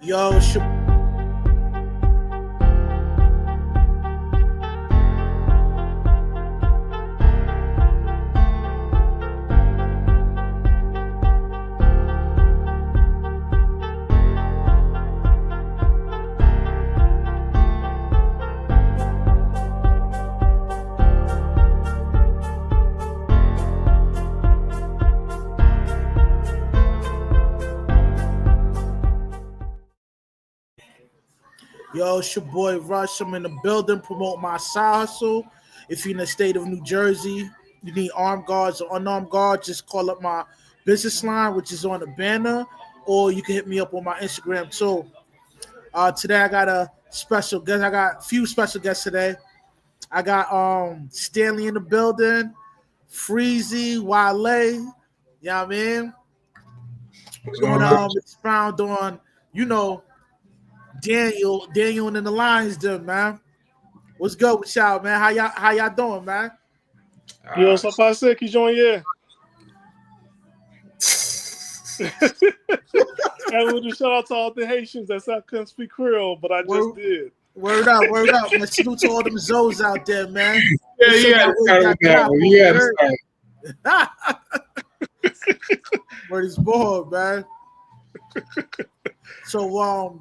Yo, it's your boy Rush. I'm in the building, promote my side hustle. If you're in the state of New Jersey, you need armed guards or unarmed guards, just call up my business line, which is on the banner, or you can hit me up on my Instagram too. Today I got a special guest. I got a few special guests today. I got Stanley in the building, Freezy, Wale. You know what I mean? We're gonna expound on, Daniel and the Lions den, man. What's good with y'all, man? How y'all doing, man? Yo, ça passe qui j'en ai? I want to shout out to all the Haitians that I couldn't speak Creole, but I just did. Word up. Man, salute to all them Zoes out there, man. Yeah. Word is bored, man. So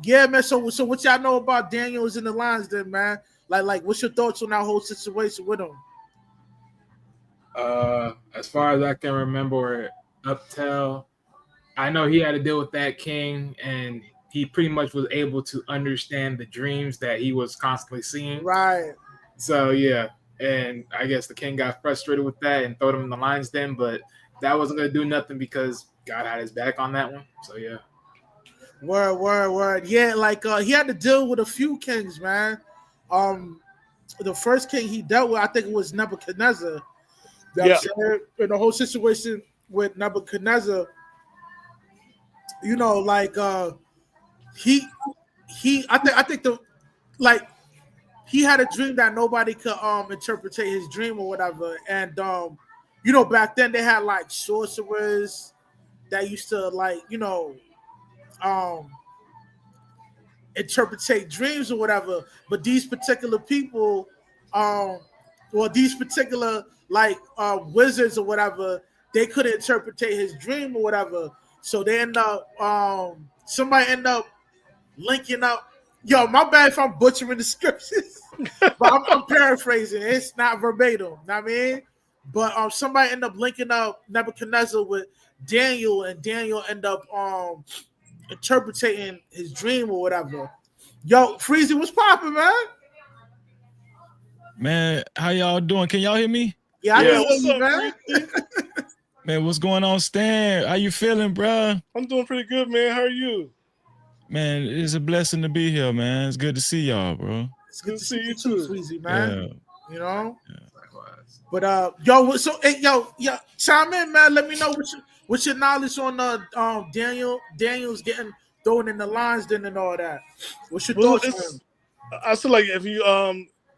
man. So what y'all know about Daniels and the Lions then, man? Like, what's your thoughts on that whole situation with him? As far as I can remember, up till I know he had to deal with that king, and he pretty much was able to understand the dreams that he was constantly seeing. Right. So yeah, and I guess the king got frustrated with that and threw him in the lion's den, but that wasn't gonna do nothing because God had his back on that one. So yeah. Word. Yeah, he had to deal with a few kings, man. The first king he dealt with, I think it was Nebuchadnezzar. Yeah. In the whole situation with Nebuchadnezzar, he he had a dream that nobody could interpret his dream or whatever. And back then they had like sorcerers that used to interpret dreams or whatever. But these particular people, these particular wizards or whatever, they couldn't interpret his dream or whatever. So they end up somebody end up linking up. Yo, my bad if I'm butchering the scriptures, but I'm paraphrasing. It's not verbatim. Know what I mean? But somebody end up linking up Nebuchadnezzar with Daniel, and Daniel end up interpreting his dream or whatever. Yo, Freezy, what's popping, man? Man, how y'all doing? Can y'all hear me? Yeah, I can hear you, man. Man, what's going on, Stan? How you feeling, bro? I'm doing pretty good, man. How are you? Man, it's a blessing to be here, man. It's good to see y'all, bro. It's good to see you too, Freezy, man. Yeah. You know? Yeah. But chime in, man. Let me know what's your knowledge on Daniel's getting thrown in the lion's den and all that. What's your thoughts on him? I feel like if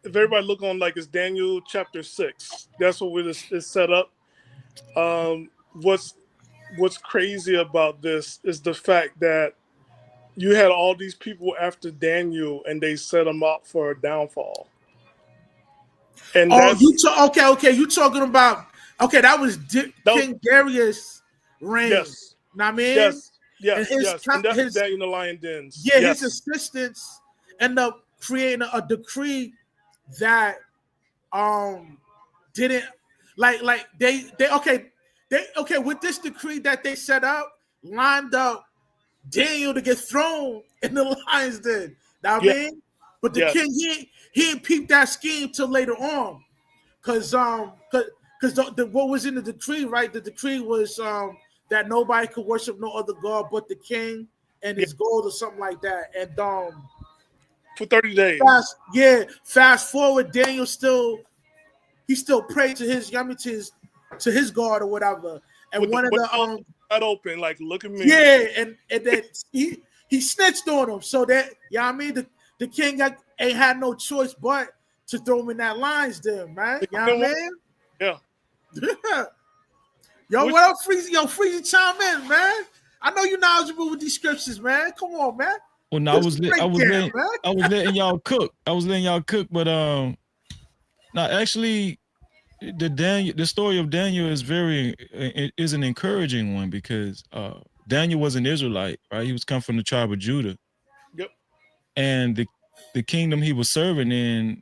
everybody look on it's Daniel chapter 6, that's what it's set up. What's crazy about this is the fact that you had all these people after Daniel and they set him up for a downfall. And okay. You talking about that was King Darius' reign. Yes. Know what I mean? Yes. And that's Daniel in the lion dens. Yeah, his assistants end up creating a decree that didn't they with this decree that they set up, lined up Daniel to get thrown in the lion's den. Know what I mean? But the king he didn't peep that scheme till later on, because what was in the decree, right? The decree was that nobody could worship no other god but the king and his gold or something like that. And for 30 days. Fast forward, Daniel still prayed to his to his God or whatever. And with one of the wide open, look at me. Yeah, and then he snitched on him. So that the king ain't had no choice but to throw him in that lion's den, man. You know what I mean? Yeah. Yo, what up, Freezy? Yo, Freezy, chime in, man. I know you're knowledgeable with these scriptures, man. Come on, man. Well, no, I was breakdown, man. letting y'all cook. I was letting y'all cook, but now actually, the story of Daniel is is an encouraging one because Daniel was an Israelite, right? He was come from the tribe of Judah. Yep. And the kingdom he was serving in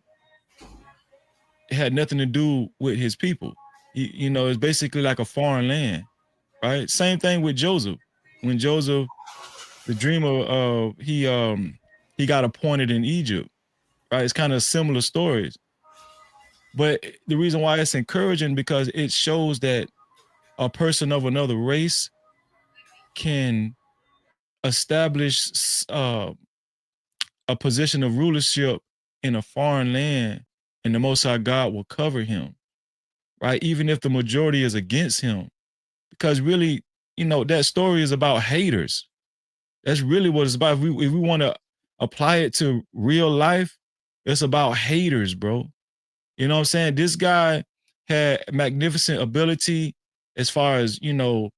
had nothing to do with his people. You know, it's basically like a foreign land, right? Same thing with Joseph. When Joseph, the dreamer, he got appointed in Egypt, right? It's kind of similar stories. But the reason why it's encouraging because it shows that a person of another race can establish a position of rulership in a foreign land, and the Most High God will cover him, right? Even if the majority is against him, because really, you know, that story is about haters. That's really what it's about. If we want to apply it to real life, it's about haters, bro. You know what I'm saying? This guy had magnificent ability as far as, you know,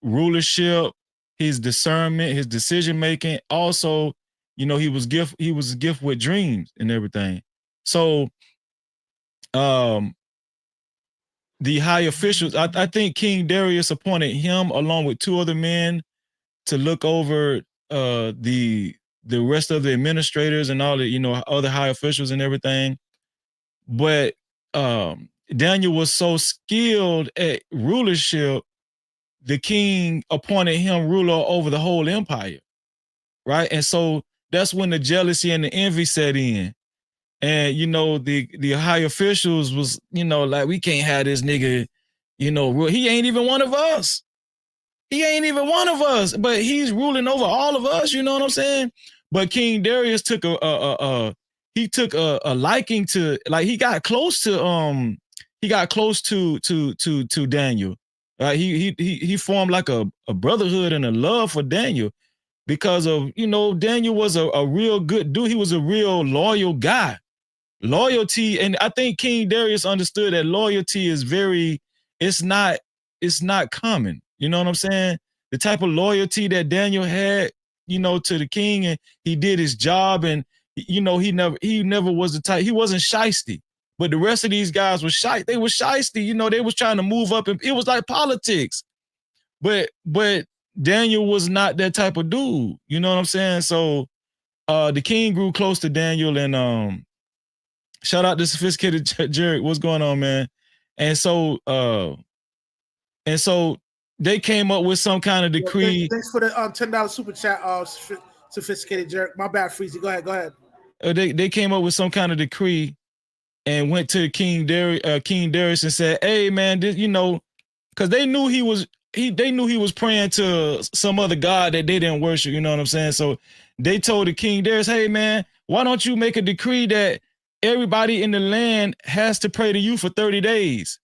rulership, his discernment, his decision making. Also, you know, he was a gift with dreams and everything. So the high officials, I think King Darius appointed him along with two other men to look over the rest of the administrators and all the, you know, other high officials and everything. But Daniel was so skilled at rulership, the king appointed him ruler over the whole empire, right? And so that's when the jealousy and the envy set in. And, you know, the high officials was, you know, like, we can't have this nigga, you know, he ain't even one of us. He ain't even one of us, but he's ruling over all of us, you know what I'm saying? But King Darius took a liking to, like, he got close to Daniel. He formed like a brotherhood and a love for Daniel because of, you know, Daniel was a real good dude. He was a real loyal guy. Loyalty, and I think King Darius understood that loyalty is it's not common. You know what I'm saying? The type of loyalty that Daniel had, you know, to the king, and he did his job, and, you know, he never was the type, he wasn't shysty. But the rest of these guys were shy. They were shysty, you know, they was trying to move up, and it was like politics. But Daniel was not that type of dude. You know what I'm saying? So the king grew close to Daniel, and shout out to Sophisticated Jerry. What's going on, man? And so they came up with some kind of decree. Thanks for the $10 super chat, Sophisticated Jerk. My bad, Freezy. Go ahead. They came up with some kind of decree and went to King Darius and said, "Hey, man, this, you know," because they knew he was praying to some other god that they didn't worship. You know what I'm saying? So they told the King Darius, "Hey, man, why don't you make a decree that everybody in the land has to pray to you for 30 days?"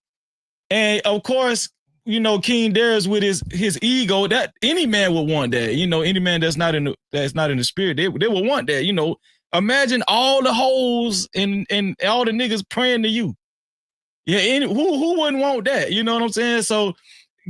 And of course, you know, King Darius with his ego, that any man would want that. You know, any man that's not in the spirit, they would want that. You know, imagine all the hoes and all the niggas praying to you. Yeah, who wouldn't want that? You know what I'm saying? So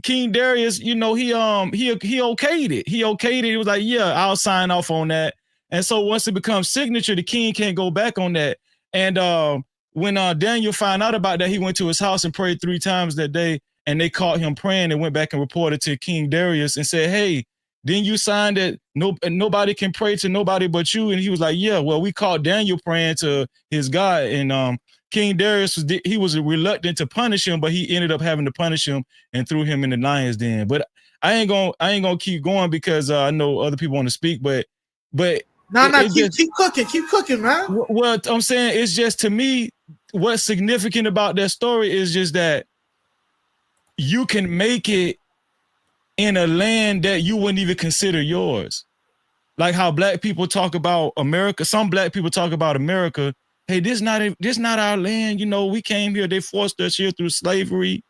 King Darius, you know, he okayed it. He okayed it. He was like, "Yeah, I'll sign off on that." And so once it becomes signature, the king can't go back on that. And when Daniel found out about that, he went to his house and prayed 3 times that day. And they caught him praying and went back and reported to King Darius and said, "Hey, didn't you sign that nobody can pray to nobody but you?" And he was like, "Yeah, well, we caught Daniel praying to his God." And King Darius was reluctant to punish him, but he ended up having to punish him and threw him in the lion's den. But I ain't gonna keep going because I know other people want to speak. But keep cooking, man. Well, I'm saying it's just, to me, what's significant about that story is just that you can make it in a land that you wouldn't even consider yours. Like how black people talk about America. Some black people talk about America. Hey, this not our land. You know, we came here. They forced us here through slavery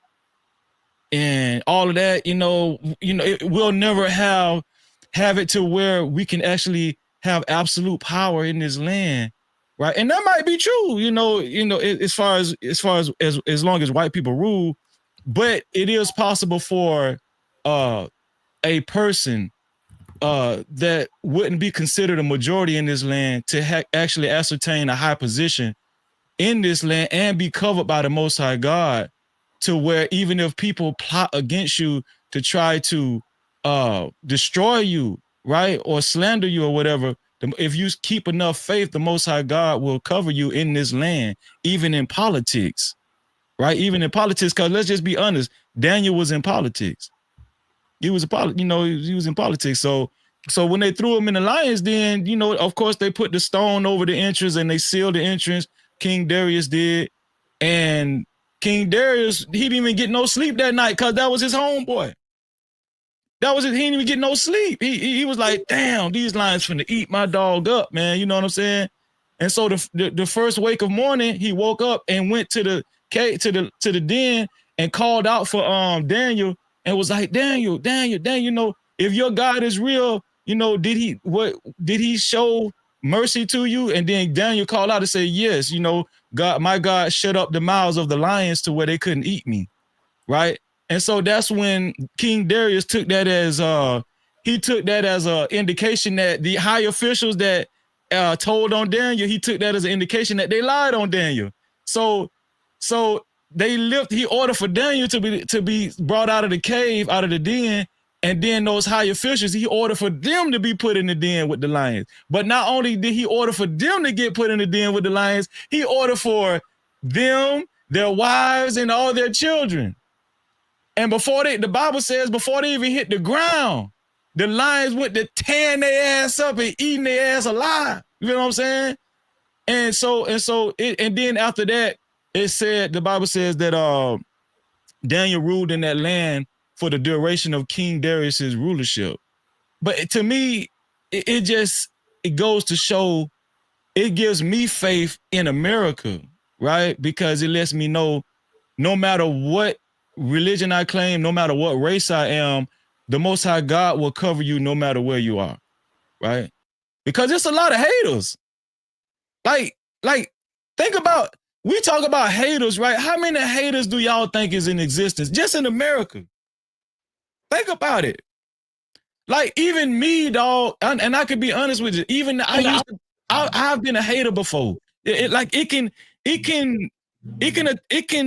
and all of that. You know, we'll never have it to where we can actually have absolute power in this land, right? And that might be true. You know, as far as long as white people rule. But it is possible for a person that wouldn't be considered a majority in this land to actually ascertain a high position in this land and be covered by the Most High God, to where even if people plot against you to try to destroy you, right, or slander you or whatever, if you keep enough faith, the Most High God will cover you in this land, even in politics, right? Even in politics, because let's just be honest, Daniel was in politics. He was he was in politics. So when they threw him in the lions, then, of course, they put the stone over the entrance and they sealed the entrance. King Darius did. And King Darius, he didn't even get no sleep that night because that was his homeboy. That was it. He didn't even get no sleep. He was like, damn, these lions finna eat my dog up, man. You know what I'm saying? And so the first wake of morning, he woke up and went to the cave, to the den, and called out for Daniel, and was like, Daniel, if your God is real, did he show mercy to you? And then Daniel called out and said, yes, God, my God shut up the mouths of the lions to where they couldn't eat me, right? And so that's when King Darius took that as an indication that the high officials that told on Daniel, he took that as an indication that they lied on Daniel. So he ordered for Daniel to be brought out of the cave, out of the den, and then those high officials, he ordered for them to be put in the den with the lions. But not only did he order for them to get put in the den with the lions, he ordered for them, their wives, and all their children. And the Bible says, before they even hit the ground, the lions went to tearing their ass up and eating their ass alive. You know what I'm saying? And then after that, it said, the Bible says that Daniel ruled in that land for the duration of King Darius's rulership. But to me, it goes to show, it gives me faith in America, right? Because it lets me know, no matter what religion I claim, no matter what race I am, the Most High God will cover you no matter where you are, right? Because it's a lot of haters. Like, think about, we talk about haters, right? How many haters do y'all think is in existence just in America? Think about it. Like, even me, dog, and I could be honest with you, even I've been a hater before. It can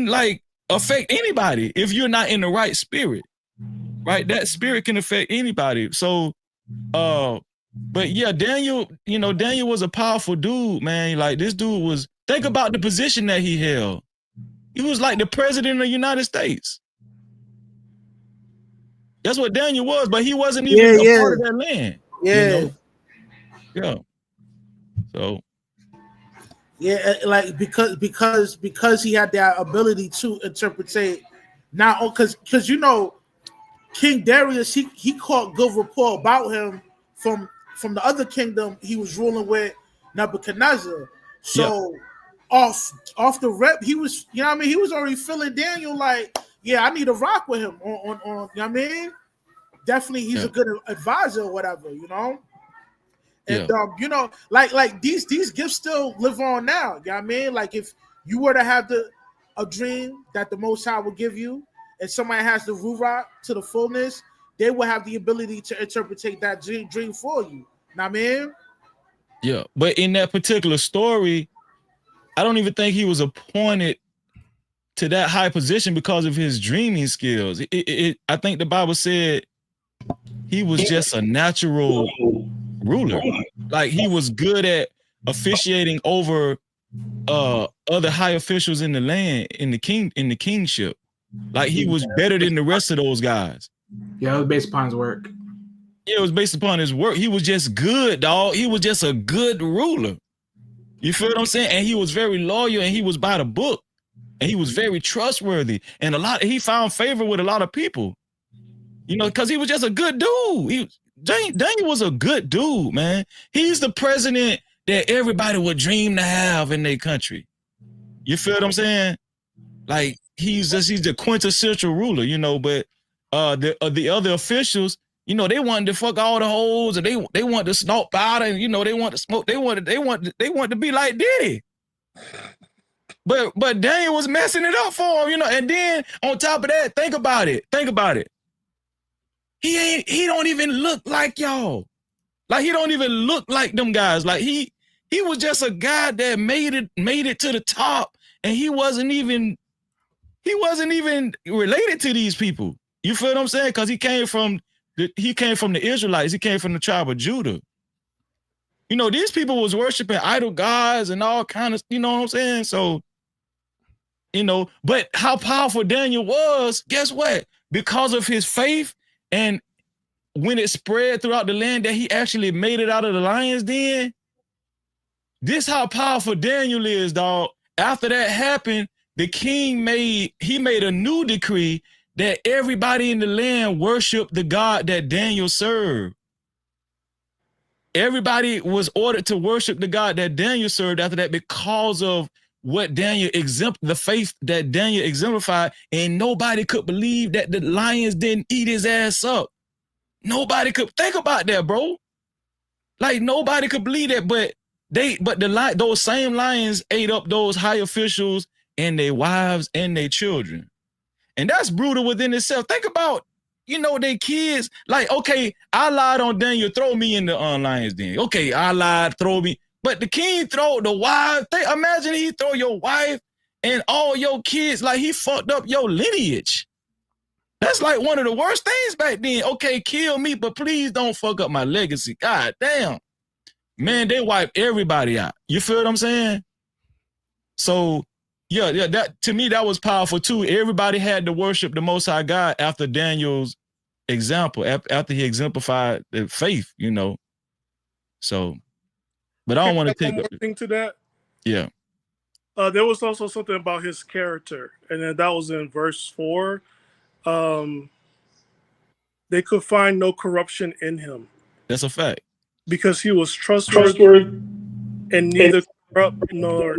like affect anybody if you're not in the right spirit, right? That spirit can affect anybody. So, but yeah, Daniel was a powerful dude, man. Like, this dude was, think about the position that he held. He was like the president of the United States. That's what Daniel was, but he wasn't even a part of that land. Yeah. Yeah. So. Yeah, like because he had that ability to interpretate, now because King Darius, he caught good report about him from the other kingdom he was ruling with, Nebuchadnezzar. So off the rep, he was, he was already feeling Daniel like, yeah, I need to rock with him on you know what I mean? Definitely he's a good advisor or whatever, And like these gifts still live on now. You know what I mean? Like, if you were to have a dream that the Most High will give you, and somebody has the Ruach to the fullness, they will have the ability to interpret that dream for you. Know what I mean? Yeah, but in that particular story, I don't even think he was appointed to that high position because of his dreaming skills. I think the Bible said he was just a natural ruler. Like, he was good at officiating over other high officials in the land, in the kingship. Like, he was better than the rest of those guys. Yeah, it was based upon his work. Yeah, it was based upon his work. He was just good, dog. He was just a good ruler. You feel what I'm saying? And he was very loyal, and he was by the book, and he was very trustworthy, and he found favor with a lot of people. Because he was just a good dude. Daniel was a good dude, man. He's the president that everybody would dream to have in their country. You feel what I'm saying? Like, he's the quintessential ruler, but the other officials, they wanted to fuck all the hoes, and they wanted to snort powder, and they want to smoke. They wanted to be like Diddy. But Daniel was messing it up for him, and then on top of that, think about it. he don't even look like y'all. Like he don't even look like them guys. Like he was just a guy that made it to the top, and he wasn't even related to these people. You feel what I'm saying? Because he came from the Israelites. He came from the tribe of Judah. You know, these people was worshiping idol gods and all kind of, you know what I'm saying? So, you know, but how powerful Daniel was, guess what? Because of his faith, and when it spread throughout the land that he actually made it out of the lion's den, this how powerful Daniel is, dog. After that happened, the king made a new decree that everybody in the land worship the God that Daniel served. Everybody was ordered to worship the God that Daniel served after that, because of what Daniel the faith that Daniel exemplified, and nobody could believe that the lions didn't eat his ass up. Nobody could think about that, bro. Like nobody could believe that, but those same lions ate up those high officials and their wives and their children. And that's brutal within itself. Think about, you know, they kids, like, okay, I lied on Daniel, throw me in the lion's den. Okay, I lied, throw me. But the king throw the wife. Imagine he throw your wife and all your kids, like he fucked up your lineage. That's like one of the worst things back then. Okay, kill me, but please don't fuck up my legacy. God damn. Man, they wiped everybody out. You feel what I'm saying? So, yeah, that to me, that was powerful too. Everybody had to worship the Most High God after Daniel's example, after he exemplified the faith, you know. So, but I don't want to take one more thing to that. Yeah. There was also something about his character, and then that was in verse 4. They could find no corruption in him. That's a fact. Because he was trustworthy and neither corrupt nor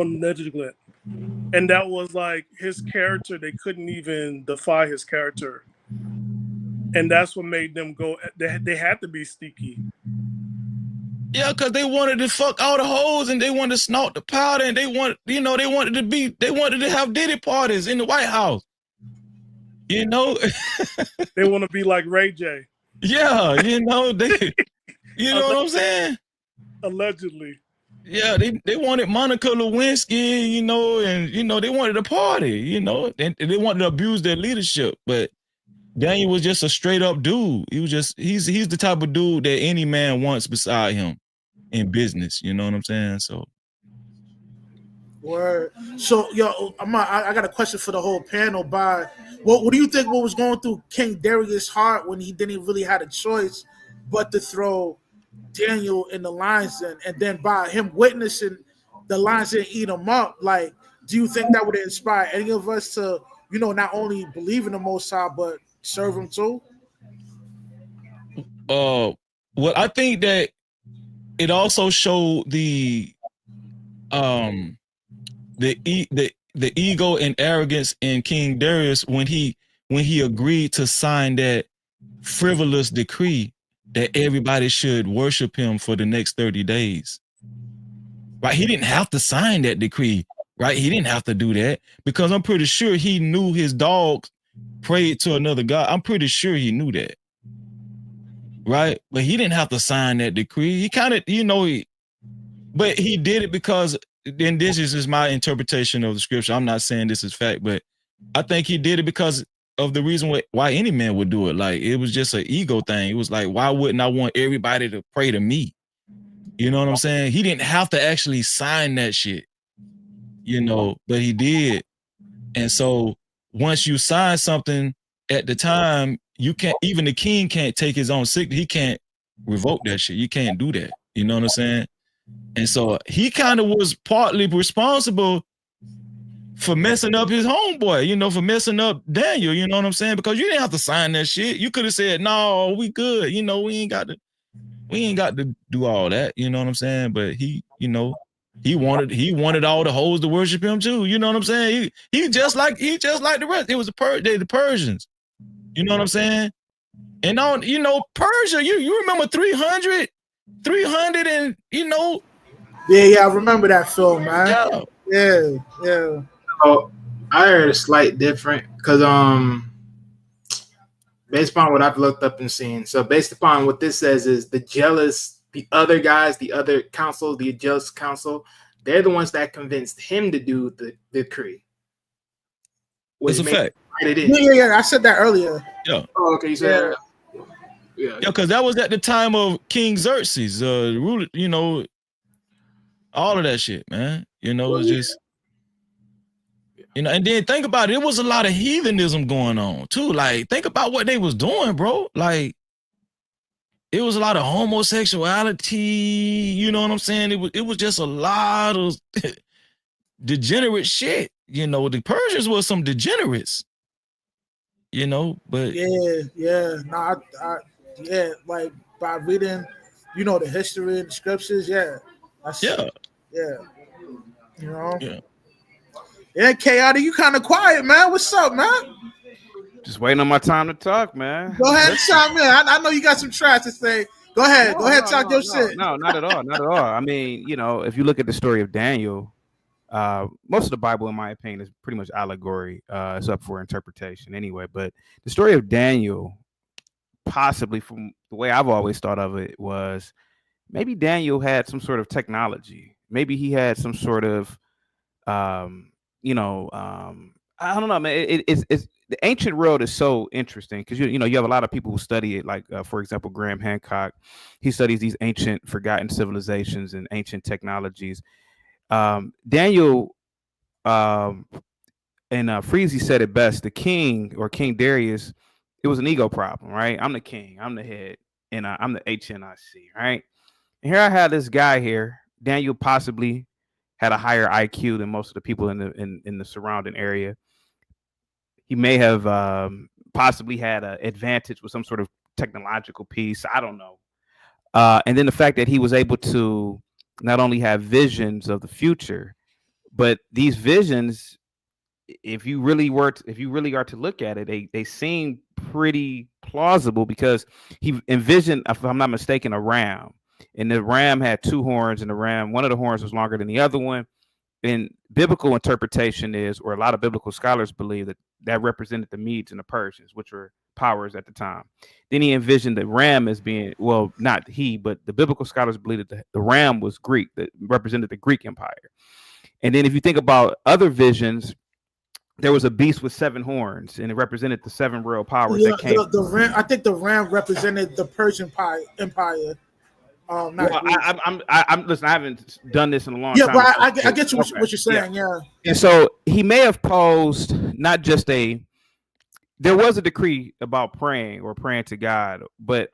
negligent. And that was like his character. They couldn't even defy his character. And that's what made them go. They had to be sneaky. Yeah, because they wanted to fuck all the hoes, and they wanted to snort the powder, and they wanted to have Diddy parties in the White House. You know? They want to be like Ray J. Yeah, you know, you know what I'm saying? Allegedly. Yeah, they wanted Monica Lewinsky, you know, and, you know, they wanted to party, you know, and they wanted to abuse their leadership. But Daniel was just a straight up dude. He's the type of dude that any man wants beside him in business. You know what I'm saying? So. Word. So, yo, I got a question for the whole panel. What do you think what was going through King Darius' heart when he didn't really have a choice but to throw Daniel in the lion's den, and then by him witnessing the lions den eat him up? Like, do you think that would inspire any of us to, you know, not only believe in the Most High but serve him too? Well, I think that it also showed the ego and arrogance in King Darius when he agreed to sign that frivolous decree that everybody should worship him for the next 30 days. Right? He didn't have to sign that decree, right? He didn't have to do that, because I'm pretty sure he knew his dogs prayed to another god. I'm pretty sure he knew that. Right? But he didn't have to sign that decree. He kind of, you know, but he did it because, and this is just my interpretation of the scripture. I'm not saying this is fact, but I think he did it because of the reason why any man would do it. Like, it was just an ego thing. It was like, why wouldn't I want everybody to pray to me? You know what I'm saying? He didn't have to actually sign that shit, you know, but he did. And so once you sign something at the time, you can't, even the king can't take his own sickness. He can't revoke that shit. You can't do that. You know what I'm saying? And so he kind of was partly responsible for messing up his homeboy, you know, for messing up Daniel, you know what I'm saying? Because you didn't have to sign that shit. You could have said, no, we good. You know, we ain't got to do all that. You know what I'm saying? But he, you know, he wanted all the hoes to worship him too. You know what I'm saying? He just like the rest. It was the Persians. You know what I'm saying? And on, you know, Persia, you remember 300 and, you know. Yeah, I remember that film, man. Yeah. Oh, I heard a slight different because based upon what I've looked up and seen. So based upon what this says is the other guys, the other council, the jealous council, they're the ones that convinced him to do the decree. It's a fact. Yeah. I said that earlier. Yeah. Oh, okay. You said Yeah, because that was at the time of King Xerxes, ruler, all of that shit, man. It was just, and then think about it. It was a lot of heathenism going on too. Like, think about what they was doing, bro. Like, it was a lot of homosexuality. You know what I'm saying? It was just a lot of degenerate shit. The Persians were some degenerates. But like by reading, the history and the scriptures, Yeah. Yeah, Chaotic, you kind of quiet, man. What's up, man? Just waiting on my time to talk, man. Go ahead and chime in. I know you got some trash to say. Go ahead. Talk your shit. No, not at all. Not at all. I mean, if you look at the story of Daniel, most of the Bible, in my opinion, is pretty much allegory. It's up for interpretation anyway. But the story of Daniel, possibly from the way I've always thought of it, was maybe Daniel had some sort of technology. Maybe he had some sort of, I don't know, man. It's the ancient world is so interesting because you have a lot of people who study it. Like, for example, Graham Hancock, he studies these ancient, forgotten civilizations and ancient technologies. Daniel and Freezy said it best. The king, or King Darius, it was an ego problem, right? I'm the king, I'm the head, and I'm the HNIC, right? And here I had this guy here. Daniel possibly had a higher IQ than most of the people in the surrounding area. He may have possibly had an advantage with some sort of technological piece. I don't know. And then the fact that he was able to not only have visions of the future, but these visions, if you really are to look at it, they seem pretty plausible because he envisioned, if I'm not mistaken, a ram, and the ram had two horns, and one of the horns was longer than the other one. And biblical interpretation is, or a lot of biblical scholars believe, that represented the Medes and the Persians, which were powers at the time. Then he envisioned the ram as being, well, not he, but the biblical scholars believe that the ram was Greek, that represented the Greek Empire. And then if you think about other visions, there was a beast with 7 horns, and it represented the 7 royal powers that came. The ram, I think the ram represented the Persian Empire. Listen, I haven't done this in a long time. Yeah, but I get what you're saying. Yeah. And so he may have posed not just there was a decree about praying or praying to God, but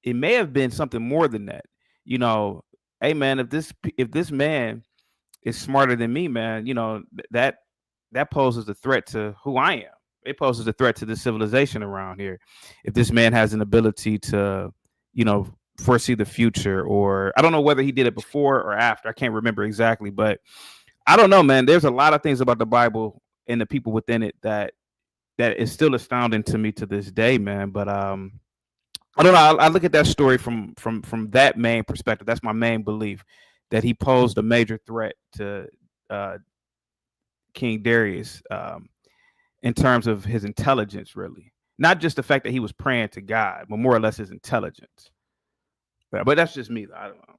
it may have been something more than that. Hey man, if this man is smarter than me, man, that poses a threat to who I am. It poses a threat to the civilization around here. If this man has an ability to, foresee the future, or I don't know whether he did it before or after. I can't remember exactly, but I don't know, man. There's a lot of things about the Bible and the people within it that is still astounding to me to this day, man. But I don't know. I look at that story from that main perspective. That's my main belief, that he posed a major threat to King Darius in terms of his intelligence, really. Not just the fact that he was praying to God, but more or less his intelligence. But that's just me. I don't know.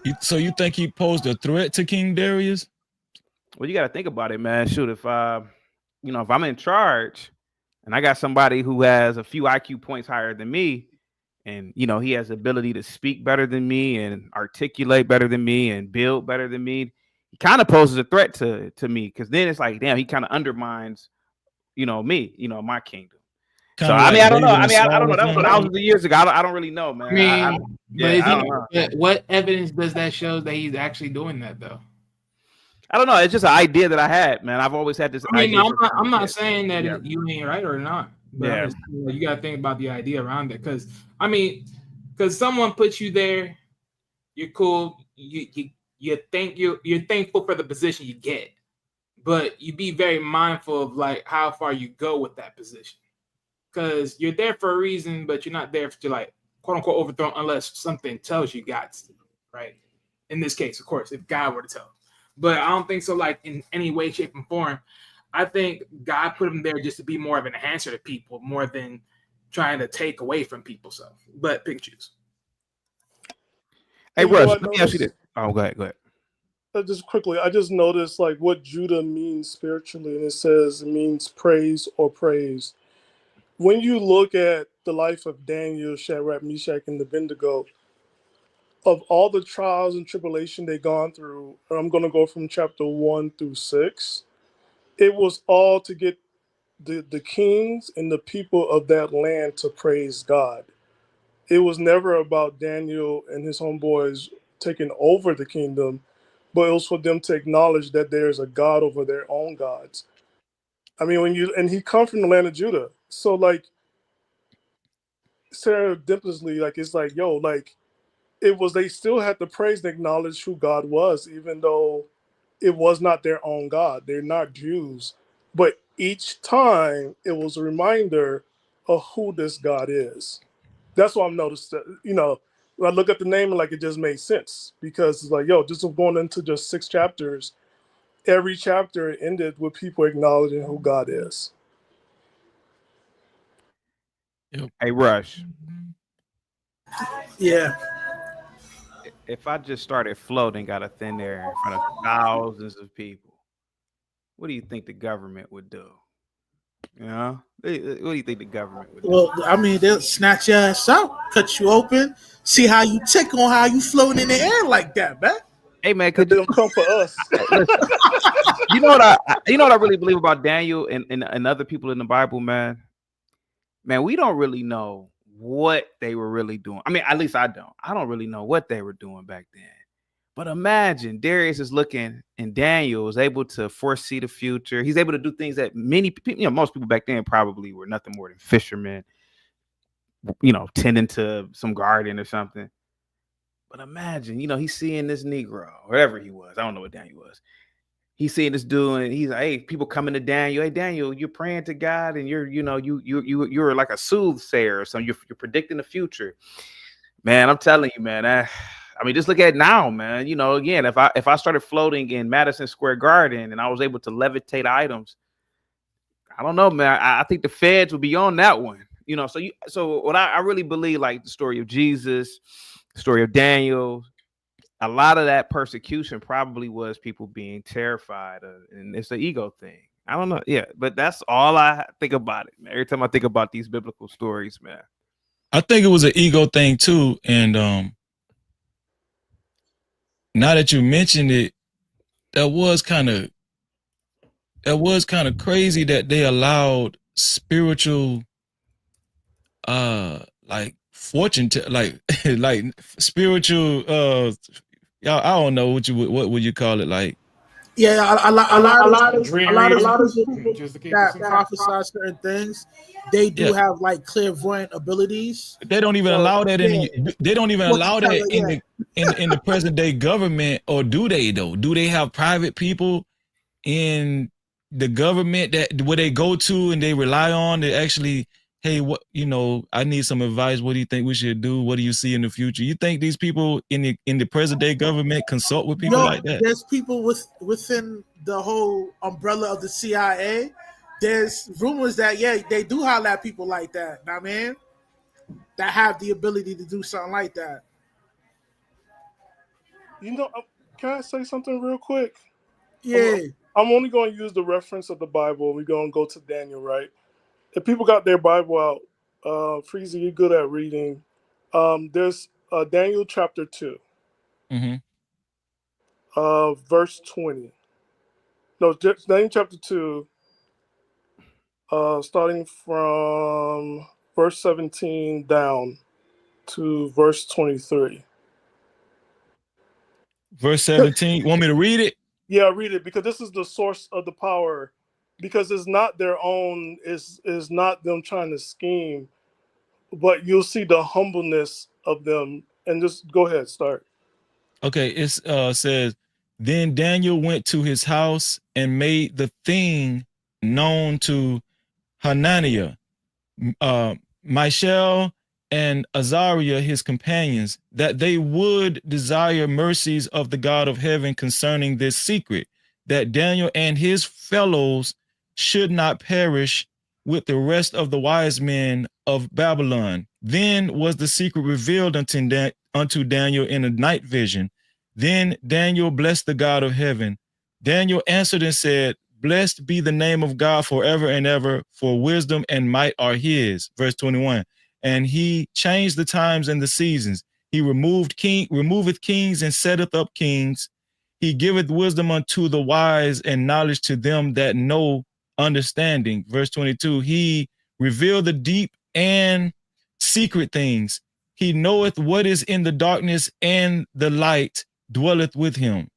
Yeah. So you think he posed a threat to King Darius? Well, you got to think about it, man. Shoot, if if I'm in charge and I got somebody who has a few IQ points higher than me, and he has the ability to speak better than me and articulate better than me and build better than me, he kind of poses a threat to me, because then it's like, damn, he kind of undermines, me, my kingdom. So I don't know. I don't know. That was thousands of years ago. I don't really know, man. What evidence does that show that he's actually doing that, though? I don't know. It's just an idea that I had, man. I've always had this. I'm not saying that you ain't right or not, but you got to think about the idea around it, because someone puts you there, you're cool. You think you're thankful for the position you get, but you be very mindful of like how far you go with that position. Because you're there for a reason, but you're not there to like quote unquote overthrow unless something tells you God to, right? In this case, of course, if God were to tell. But I don't think so, like in any way, shape, and form. I think God put him there just to be more of an answer to people, more than trying to take away from people. So, but pick choose. Hey, You know Rush, what let I me ask you this. noticed? Oh, go ahead. Go ahead. Just quickly, I just noticed like what Judah means spiritually, and it says it means praise or praise. When you look at the life of Daniel, Shadrach, Meshach, and Abednego, of all the trials and tribulation they gone through, and I'm going to go from chapter 1 through 6, it was all to get the kings and the people of that land to praise God. It was never about Daniel and his homeboys taking over the kingdom, but it was for them to acknowledge that there's a God over their own gods. I mean, and he come from the land of Judah. So like serendipitously, like it's like, yo, like it was, they still had to praise and acknowledge who God was, even though it was not their own God. They're not Jews. But each time it was a reminder of who this God is. That's what I've noticed. That, when I look at the name, like it just made sense, because it's like, yo, just going into just 6 chapters, every chapter ended with people acknowledging who God is. Hey, Rush. Yeah. If I just started floating out of thin air in front of thousands of people, what do you think the government would do? You know, what do you think the government would do? Well, I mean, they'll snatch your ass out, cut you open, see how you tick on how you floating in the air like that, man. Hey, man, Could they'll come for us? you know what I really believe about Daniel and other people in the Bible, man. Man, we don't really know what they were really doing. I mean, at least I don't. I don't really know what they were doing back then. But imagine Darius is looking, and Daniel is able to foresee the future. He's able to do things that many people, most people back then probably were nothing more than fishermen, tending to some garden or something. But imagine, he's seeing this Negro, whatever he was. I don't know what Daniel was. He's seeing this dude, and he's like, hey, people coming to Daniel. Hey, Daniel, you're praying to God, and you're like a soothsayer or something. You're predicting the future. Man, I'm telling you, man. I mean, just look at it now, man. Again, if I started floating in Madison Square Garden and I was able to levitate items, I don't know, man. I think the feds would be on that one. So what I really believe, like the story of Jesus, the story of Daniel, a lot of that persecution probably was people being terrified, and it's an ego thing. I don't know. Yeah, but that's all I think about it, man. Every time I think about these biblical stories, man. I think it was an ego thing too. And now that you mentioned it, that was kind of crazy that they allowed spiritual like fortune to like spiritual y'all, I don't know what would you call it, like Yeah, a lot of people just to keep that prophesy certain things, they do have like clairvoyant abilities. They don't even allow that they don't even allow that in the present day government, or do they though? Do they have private people in the government that where they go to and they rely on to actually, hey, what, I need some advice. What do you think we should do? What do you see in the future? You think these people in the present day government consult with people like that? There's people within the whole umbrella of the CIA. There's rumors that they do holler at people like that. I mean, that have the ability to do something like that. Can I say something real quick? Yeah. I'm only going to use the reference of the Bible. We're going to go to Daniel, right? If people got their Bible out, Freezy, you're good at reading. There's Daniel chapter 2, verse 20. No, Daniel chapter 2, starting from verse 17 down to verse 23. Verse 17. You want me to read it? Yeah, read it, because this is the source of the power. Because it's not their own, is not them trying to scheme, but you'll see the humbleness of them. And just go ahead, start. Okay, it says, then Daniel went to his house and made the thing known to Hananiah, Mishael, and Azariah, his companions, that they would desire mercies of the God of heaven concerning this secret, that Daniel and his fellows should not perish with the rest of the wise men of Babylon. Then was the secret revealed unto Daniel in a night vision. Then Daniel blessed the God of heaven. Daniel answered and said, blessed be the name of God forever and ever, for wisdom and might are his. Verse 21. And he changed the times and the seasons. He removeth kings and setteth up kings. He giveth wisdom unto the wise and knowledge to them that know understanding. Verse 22. He revealed the deep and secret things. He knoweth what is in the darkness, and the light dwelleth with him.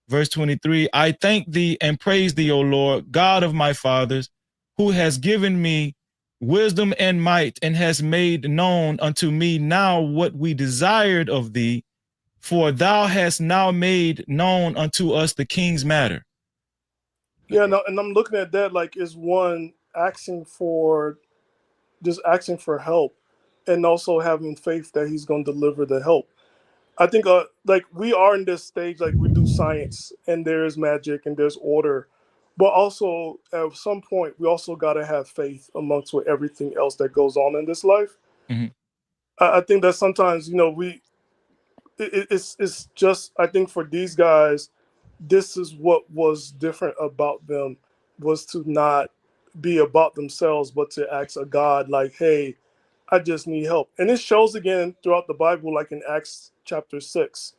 Verse 23. I thank thee and praise thee, O Lord, God of my fathers, who has given me wisdom and might, and has made known unto me now what we desired of thee, for thou hast now made known unto us the king's matter. Yeah, no, and I'm looking at that like is one asking for help, and also having faith that he's going to deliver the help. I think like we are in this stage, like we do science and there's magic and there's order, but also at some point we also got to have faith amongst with everything else that goes on in this life. Mm-hmm. I think that sometimes, you know, it's just, I think for these guys, this is what was different about them, was to not be about themselves, but to ask a God like, hey, I just need help. And it shows again throughout the Bible, like in Acts chapter 6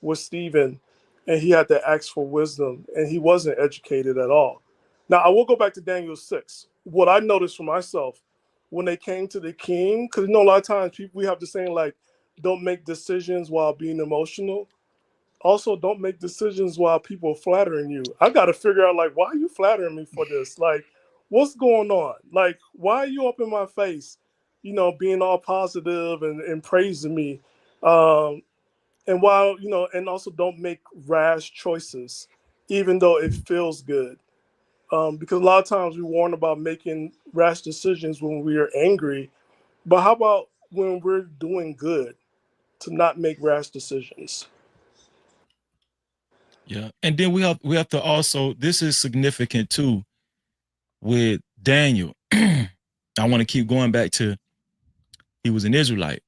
with Stephen, and he had to ask for wisdom, and he wasn't educated at all. Now, I will go back to Daniel 6. What I noticed for myself, when they came to the king, because you know a lot of times we have the saying like, don't make decisions while being emotional. Also, don't make decisions while people are flattering you. I got to figure out, like, why are you flattering me for this? Like, what's going on? Like, why are you up in my face, you know, being all positive and praising me? And while, you know, and also don't make rash choices, even though it feels good. Because a lot of times we warn about making rash decisions when we are angry. But how about when we're doing good, to not make rash decisions? Yeah. And then we have to also, this is significant too with Daniel. I want to keep going back to, he was an Israelite.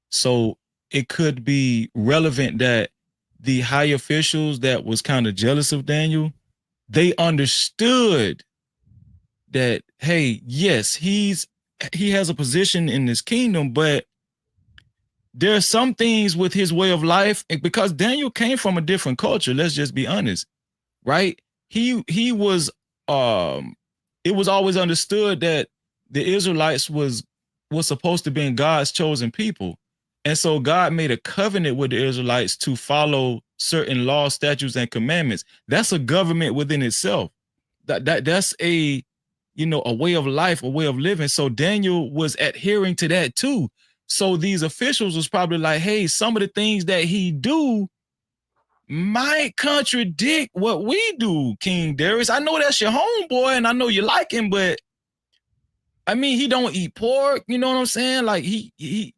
So it could be relevant that the high officials that was kind of jealous of Daniel, they understood that, hey, yes, he has a position in this kingdom, but there are some things with his way of life, because Daniel came from a different culture. Let's just be honest, right? He was, it was always understood that the Israelites was supposed to be God's chosen people. And so God made a covenant with the Israelites to follow certain laws, statutes, and commandments. That's a government within itself. That's a, you know, a way of life, a way of living. So Daniel was adhering to that too. So these officials was probably like, hey, some of the things that he do might contradict what we do, King Darius. I know that's your homeboy and I know you like him, but I mean, he don't eat pork, you know what I'm saying? Like he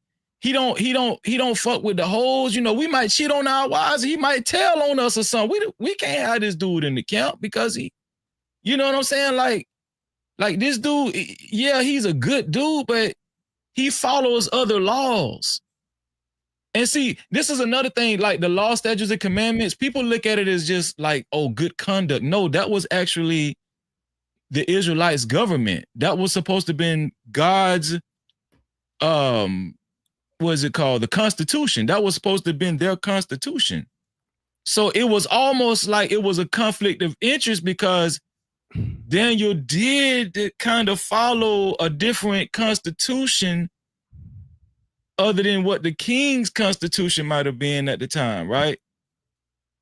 don't fuck with the hoes. You know, we might cheat on our wives. He might tell on us or something. We can't have this dude in the camp because he, you know what I'm saying? Like this dude, yeah, he's a good dude, but he follows other laws. And see, this is another thing, like the law, statutes, and commandments, people look at it as just like, oh, good conduct. No, that was actually the Israelites' government. That was supposed to have been God's, what is it called? The Constitution. That was supposed to have been their constitution. So it was almost like it was a conflict of interest because Daniel did kind of follow a different constitution other than what the king's constitution might have been at the time, right?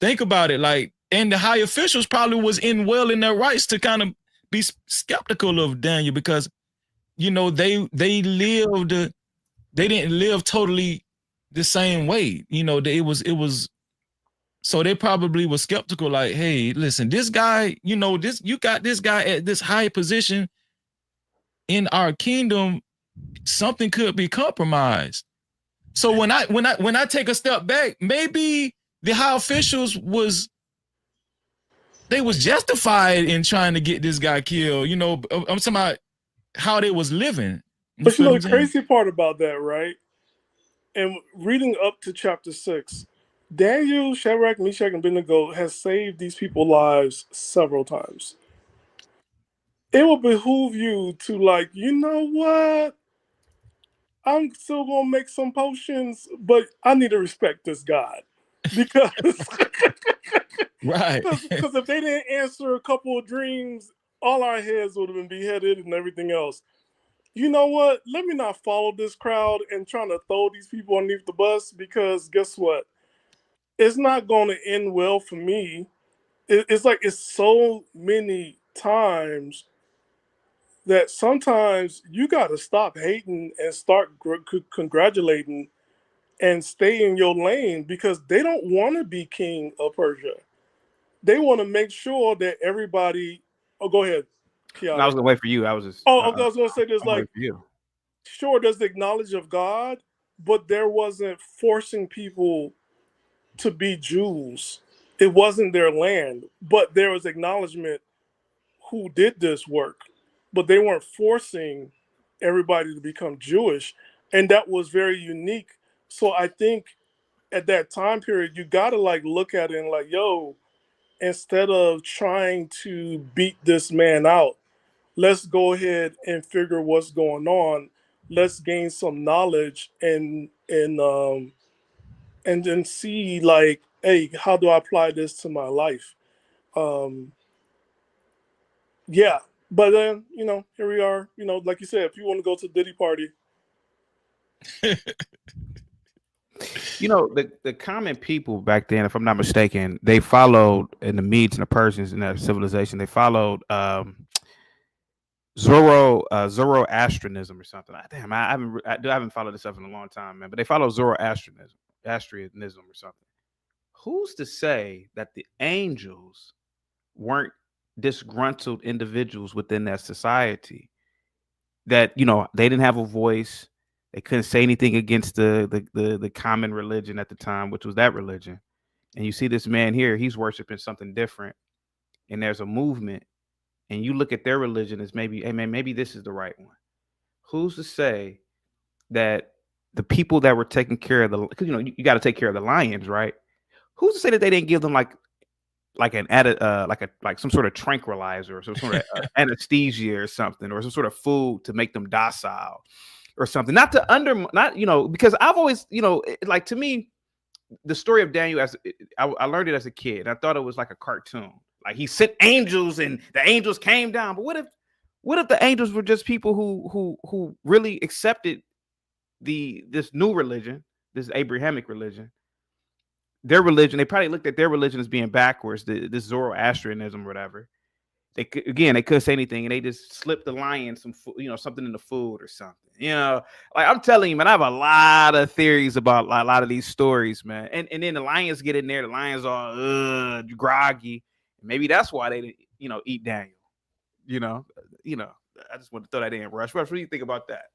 Think about it, like, and the high officials probably was in their rights to kind of be skeptical of Daniel because, you know, they didn't live totally the same way. You know, it was, so they probably were skeptical, like, hey, listen, this guy, you know, you got this guy at this high position in our kingdom, something could be compromised. So when I take a step back, maybe the high officials was they was justified in trying to get this guy killed. You know, I'm talking about how they was living. But you know the crazy part about that, right? And reading up to chapter 6, Daniel, Shadrach, Meshach, and Abednego has saved these people's lives several times. It will behoove you to, like, you know what? I'm still gonna make some potions, but I need to respect this God because right. Because if they didn't answer a couple of dreams, all our heads would have been beheaded and everything else. You know what? Let me not follow this crowd and trying to throw these people underneath the bus, because guess what? It's not going to end well for me. It's like it's so many times that sometimes you got to stop hating and start congratulating and stay in your lane, because they don't want to be king of Persia. They want to make sure that everybody. Oh, go ahead. No, I was gonna wait for you. I was just. I was gonna say this. Like, you. Sure, there's the knowledge of God, but there wasn't forcing people to be Jews. It wasn't their land, but there was acknowledgement who did this work, but they weren't forcing everybody to become Jewish, and that was very unique. So I think at that time period, you gotta like look at it and like, yo, instead of trying to beat this man out, let's go ahead and figure what's going on. Let's gain some knowledge and then see, like, hey, how do I apply this to my life? Yeah, but then here we are. Like you said, if you want to go to the Diddy party, the common people back then, if I'm not mistaken, they followed, in the Medes and the Persians in that civilization, they followed Zoroastrianism or something. Damn, I haven't followed this stuff in a long time, man. But they follow Zoroastrianism or something. Who's to say that the angels weren't disgruntled individuals within that society? That they didn't have a voice. They couldn't say anything against the common religion at the time, which was that religion. And you see this man here, he's worshiping something different. And there's a movement. And you look at their religion as maybe, hey man, maybe this is the right one. Who's to say that the people that were taking care of because you got to take care of the lions, right? Who's to say that they didn't give them like some sort of tranquilizer or some sort of anesthesia or something, or some sort of food to make them docile or something? Because I've always, like, to me, the story of Daniel, I learned it as a kid. I thought it was like a cartoon. Like, he sent angels and the angels came down. But what if the angels were just people who really accepted this new religion, this Abrahamic religion, their religion? They probably looked at their religion as being backwards, this Zoroastrianism or whatever. They couldn't say anything, and they just slipped the lion some something in the food or something. Like, I'm telling you, man, I have a lot of theories about a lot of these stories, man. And then the lions get in there, the lions are groggy. Maybe that's why they didn't, eat Daniel. I just want to throw that in, Rush. Rush, what do you think about that?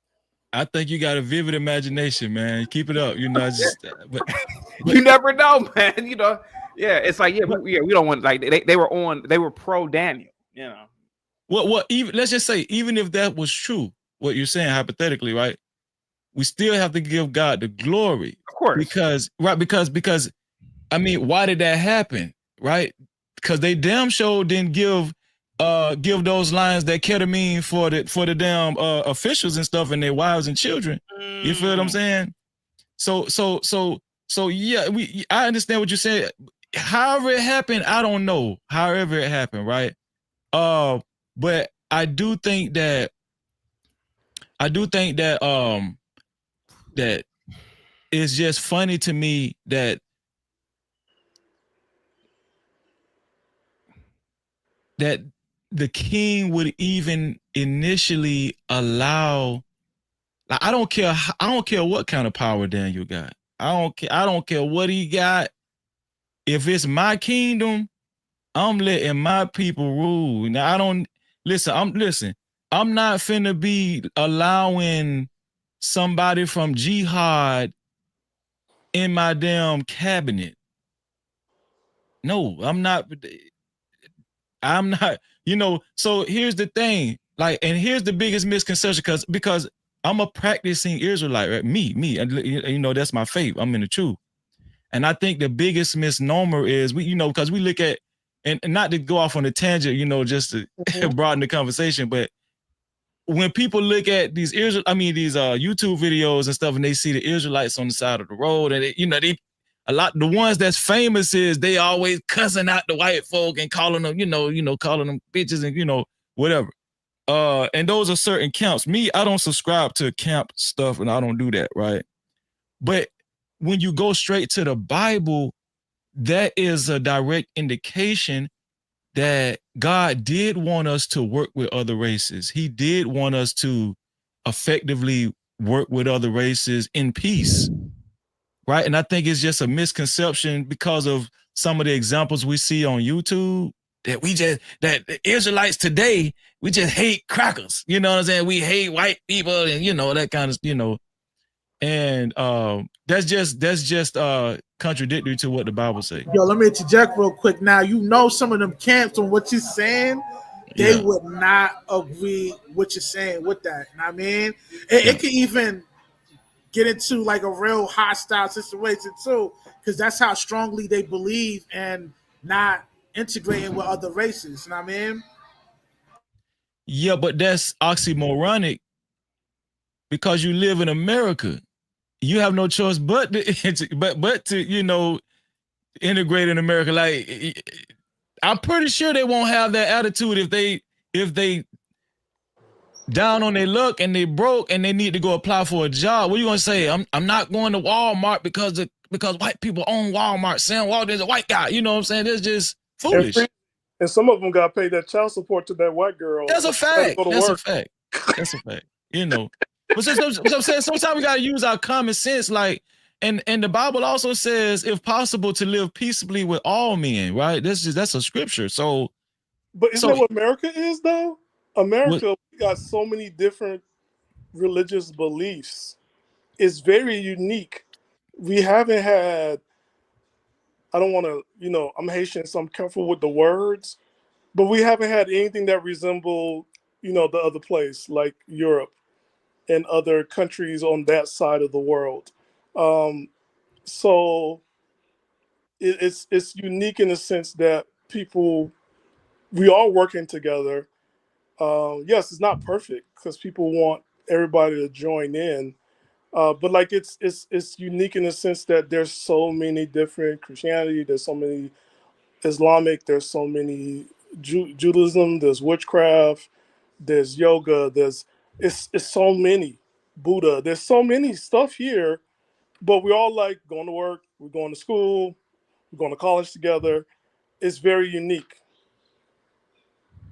I think you got a vivid imagination, man. Keep it up. But you never know, man. Yeah, it's like, we don't want, like, they were pro Daniel. What even, let's just say, even if that was true, what you're saying hypothetically, right? We still have to give God the glory, of course, because I mean, why did that happen, right? Because they damn sure didn't give those lions that ketamine for the damn officials and stuff and their wives and children. You feel what I'm saying? So yeah, I understand what you're saying. However it happened, I don't know. However it happened, right? But I do think that that it's just funny to me that the king would even initially allow. Like, I don't care what kind of power Daniel got. I don't care what he got. If it's my kingdom, I'm letting my people rule. Now, I'm not finna be allowing somebody from jihad in my damn cabinet. No, I'm not. I'm not, so here's the thing, like, and here's the biggest misconception, because I'm a practicing Israelite, right? Me, that's my faith. I'm in the truth. And I think the biggest misnomer is because we look at, and not to go off on a tangent, just to broaden the conversation, but when people look at these these YouTube videos and stuff, and they see the Israelites on the side of the road, and the ones that's famous is they always cussing out the white folk and calling them, calling them bitches and whatever. And those are certain camps. Me, I don't subscribe to camp stuff, and I don't do that, right? But when you go straight to the Bible, that is a direct indication that God did want us to work with other races. He did want us to effectively work with other races in peace, right? And I think it's just a misconception because of some of the examples we see on YouTube that that the Israelites today, we just hate crackers. You know what I'm saying? We hate white people and, that kind of, and that's just contradictory to what the Bible says. Yo, let me interject real quick. Now, some of them camps on what you're saying, they would not agree what you're saying with that. You know what I mean? It can even get into like a real hostile situation too, because that's how strongly they believe and not integrating with other races. You know what I mean? Yeah, but that's oxymoronic because you live in America. You have no choice but to integrate in America. Like, I'm pretty sure they won't have that attitude if they down on their luck and they broke and they need to go apply for a job. What are you gonna say? I'm not going to Walmart because white people own Walmart. Sam Walton's a white guy. You know what I'm saying? That's just foolish. And some of them got paid that child support to that white girl. That's a fact. That's a fact. But I'm saying, sometimes we gotta use our common sense, like, and the Bible also says, if possible, to live peaceably with all men, right? That's a scripture. So, but isn't that what America is, though? America, we got so many different religious beliefs. It's very unique. We haven't had. I don't want to, I'm Haitian, so I'm careful with the words, but we haven't had anything that resemble, the other place, like Europe and other countries on that side of the world. So it's unique in the sense that we are working together. Yes, it's not perfect because people want everybody to join in. But like it's unique in the sense that there's so many different Christianity, there's so many Islamic, there's so many Judaism, there's witchcraft, there's yoga, it's so many Buddha, there's so many stuff here, but we all like going to work, we're going to school, we're going to college together. It's very unique.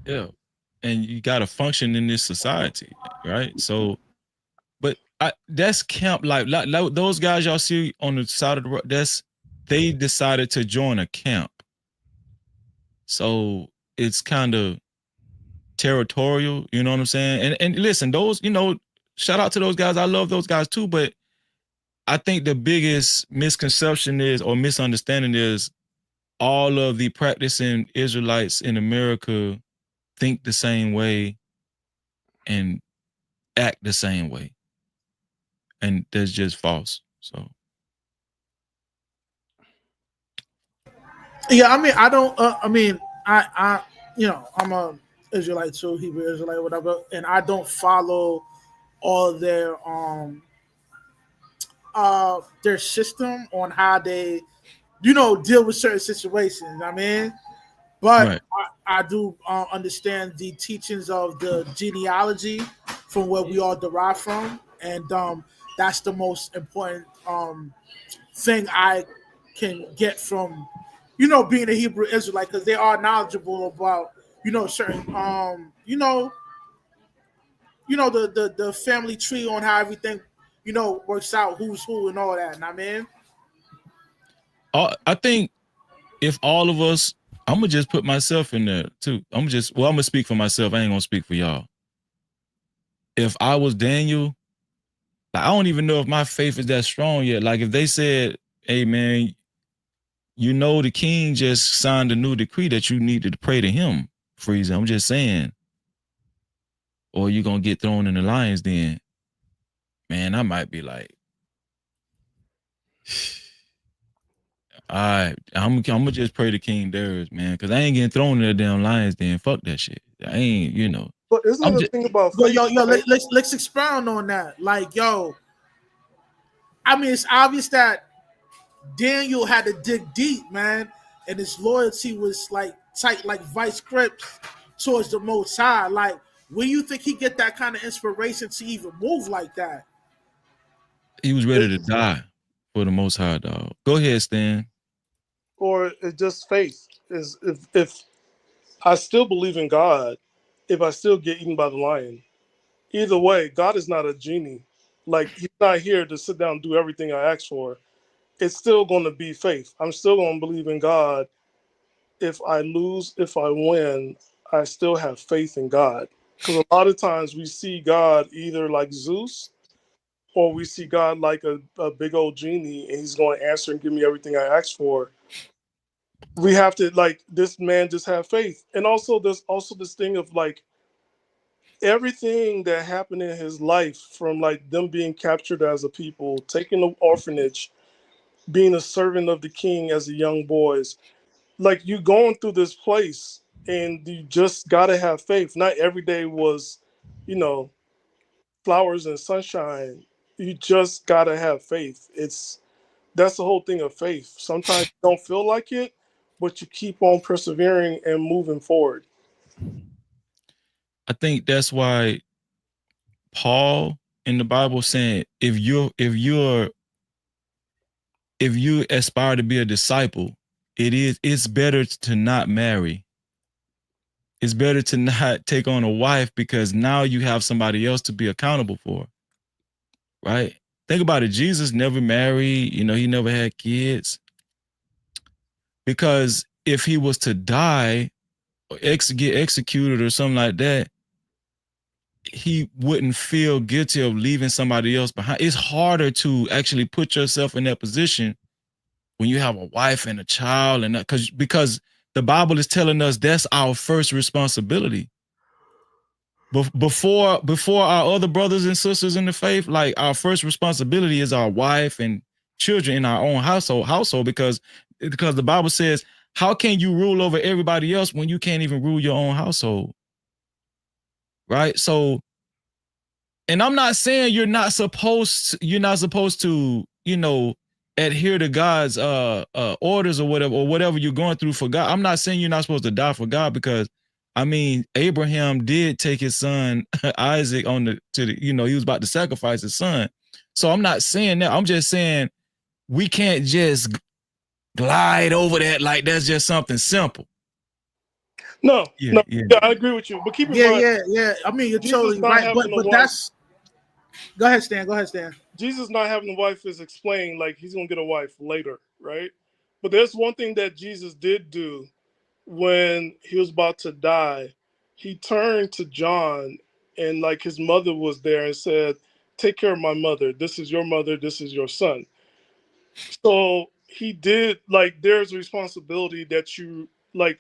Yeah, and you got to function in this society, right? So, but that's camp like those guys y'all see on the side of the road. They decided to join a camp, so it's kind of territorial. You know what I'm saying? And listen, those, shout out to those guys. I love those guys too, but I think the biggest misconception or misunderstanding is all of the practicing Israelites in America think the same way and act the same way. And that's just false. So. Yeah, I mean, I don't, I'm a Israelite too, Hebrew Israelite, whatever, and I don't follow all their system on how they, deal with certain situations. I mean, but right. I do understand the teachings of the genealogy from where we all derive from, and that's the most important thing I can get from, being a Hebrew Israelite, because they are knowledgeable about, certain, the family tree on how everything, works out, who's who and all that. And I mean, I think if all of us, I'm gonna just put myself in there too. I'm gonna speak for myself. I ain't gonna speak for y'all. If I was Daniel, I don't even know if my faith is that strong yet. Like if they said, "Hey man, the king just signed a new decree that you needed to pray to him," Freezer. I'm just saying. Or you gonna get thrown in the lion's den. Man, I might be like, all right, I'm gonna just pray to King Darius, man, because I ain't getting thrown in the damn lion's den. Fuck that shit. I ain't, you know. But isn't I'm the just, thing about Yo, faith, right? let's expound on that. Like, yo, I mean, it's obvious that Daniel had to dig deep, man, and his loyalty was like tight, like vice grips towards the Most High. Like, where you think he get that kind of inspiration to even move like that? he was ready to die for the Most High, dog. Go ahead, Stan. Or it's just faith. Is if I still believe in God, if I still get eaten by the lion, either way, God is not a genie. Like, he's not here to sit down and do everything I ask for. It's still going to be faith. I'm still going to believe in God. If I lose, if I win, I still have faith in God. Because a lot of times we see God either like Zeus, or we see God like a big old genie and he's going to answer and give me everything I ask for. We have to, like, this man just have faith. And also there's also this thing of like everything that happened in his life, from like them being captured as a people, taking the orphanage, being a servant of the king as a young boys, like you going through this place and you just gotta have faith. Not every day was, you know, flowers and sunshine. You just gotta have faith. That's the whole thing of faith. Sometimes you don't feel like it, but you keep on persevering and moving forward. I think that's why Paul in the Bible saying, if you aspire to be a disciple, it's better to not marry. It's better to not take on a wife, because now you have somebody else to be accountable for. Right? Think about it. Jesus never married, he never had kids. Because if he was to die or get executed or something like that, he wouldn't feel guilty of leaving somebody else behind. It's harder to actually put yourself in that position when you have a wife and a child, and because the Bible is telling us that's our first responsibility. Before our other brothers and sisters in the faith, like, our first responsibility is our wife and children in our own household, because the Bible says, how can you rule over everybody else when you can't even rule your own household? Right? So, and I'm not saying you're not supposed to, adhere to God's orders or whatever you're going through for God. I'm not saying you're not supposed to die for God, because I mean, Abraham did take his son Isaac he was about to sacrifice his son. So I'm not saying that. I'm just saying we can't just glide over that like that's just something simple. No, Yeah, I agree with you. But keep in mind, Yeah. I mean, you're Jesus totally not right. having But a wife. that's. Go ahead, Stan. Jesus not having a wife is explained like he's gonna get a wife later, right? But there's one thing that Jesus did do when he was about to die. He turned to John, and like his mother was there, and said, "Take care of my mother. This is your mother. This is your son." So he did, like, there's a responsibility that you, like,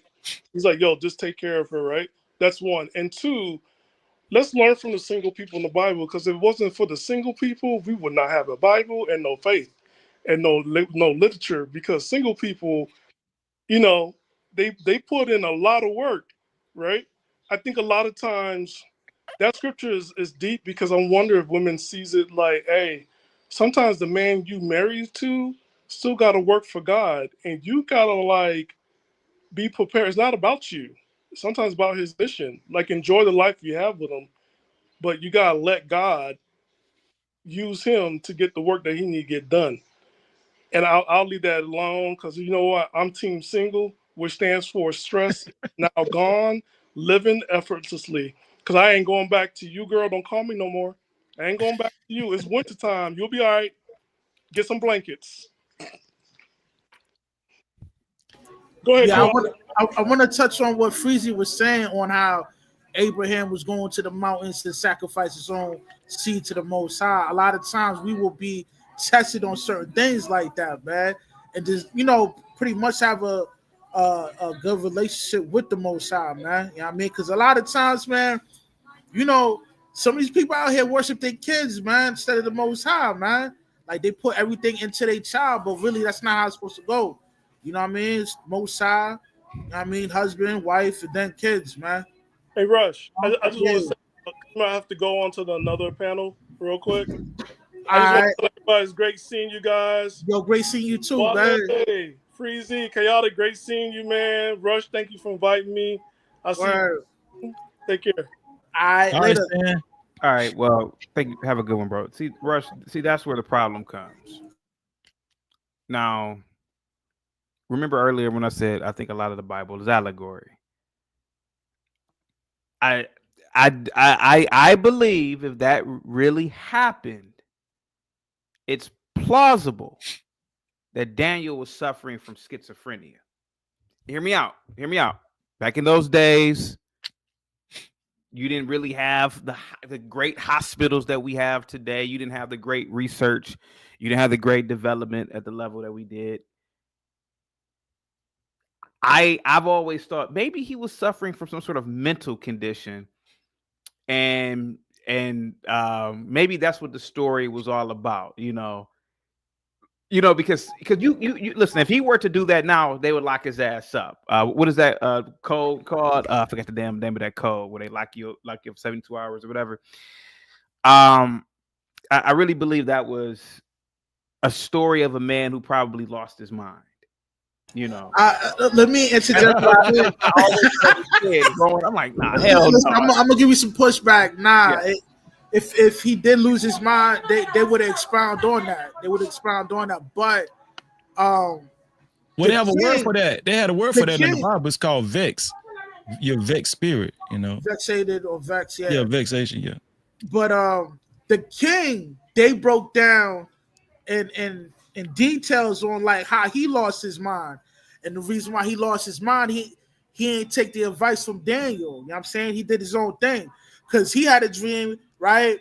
he's like, "Yo, just take care of her," right? That's one. And two, let's learn from the single people in the Bible, because if it wasn't for the single people, we would not have a Bible and no faith and no literature. Because single people, they put in a lot of work, right? I think a lot of times that scripture is deep, because I wonder if women sees it like, hey, sometimes the man you married to still got to work for God, and you gotta, like, be prepared. It's not about you. Sometimes it's about his mission. Like, enjoy the life you have with him, but you gotta let God use him to get the work that he need to get done. And I'll leave that alone, because you know what? I'm team single, which stands for stress now gone, living effortlessly. Because I ain't going back to you, girl. Don't call me no more. I ain't going back to you. It's wintertime. You'll be all right. Get some blankets. Go ahead, Yeah, Joe. I want to touch on what Freezy was saying on how Abraham was going to the mountains to sacrifice his own seed to the Most High. A lot of times we will be tested on certain things like that, man, and just pretty much have a a good relationship with the Most High, man. You know what I mean? Because a lot of times, man, you know, some of these people out here worship their kids, man, instead of the Most High, man. Like they put everything into their child, but really that's not how it's supposed to go. You know what I mean? It's Most High, you know what I mean, husband, wife, and then kids, man. Hey, Rush, I just Yeah. want to say, I might have to go on to another panel real quick. All I just want right. to tell everybody it's great seeing you guys. Yo, great seeing you too, man. Hey, Freezy, Chaotic, great seeing you, man. Rush, thank you for inviting me. I'll see Word. you. Take care. All right, All right, later. Stan. All right. Well, thank you. Have a good one, bro. See, Rush. See, that's where the problem comes. Now, remember earlier when I said I think a lot of the Bible is allegory. I believe if that really happened, it's plausible that Daniel was suffering from schizophrenia. Hear me out. Hear me out. Back in those days, you didn't really have the great hospitals that we have today. You didn't have the great research. You didn't have the great development at the level that we did. I've always thought maybe he was suffering from some sort of mental condition, and maybe that's what the story was all about. You know, because you listen. If he were to do that now, they would lock his ass up. What is that code called? I forgot the damn name of that code where they lock you up 72 hours or whatever. I really believe that was a story of a man who probably lost his mind. You know, let me interject. I'm like, nah, hell no. I'm gonna give you some pushback. Nah, yeah. If he did lose his mind, they would expound on that. But well, they have a word for that. They had a word for that in the Bible. It's called vex. Your vex spirit, you know. Vexated or vex, yeah. Yeah, vexation, yeah. But the king, they broke down in details on like how he lost his mind. And the reason why he lost his mind, he ain't take the advice from Daniel. You know what I'm saying? He did his own thing. Because he had a dream, right?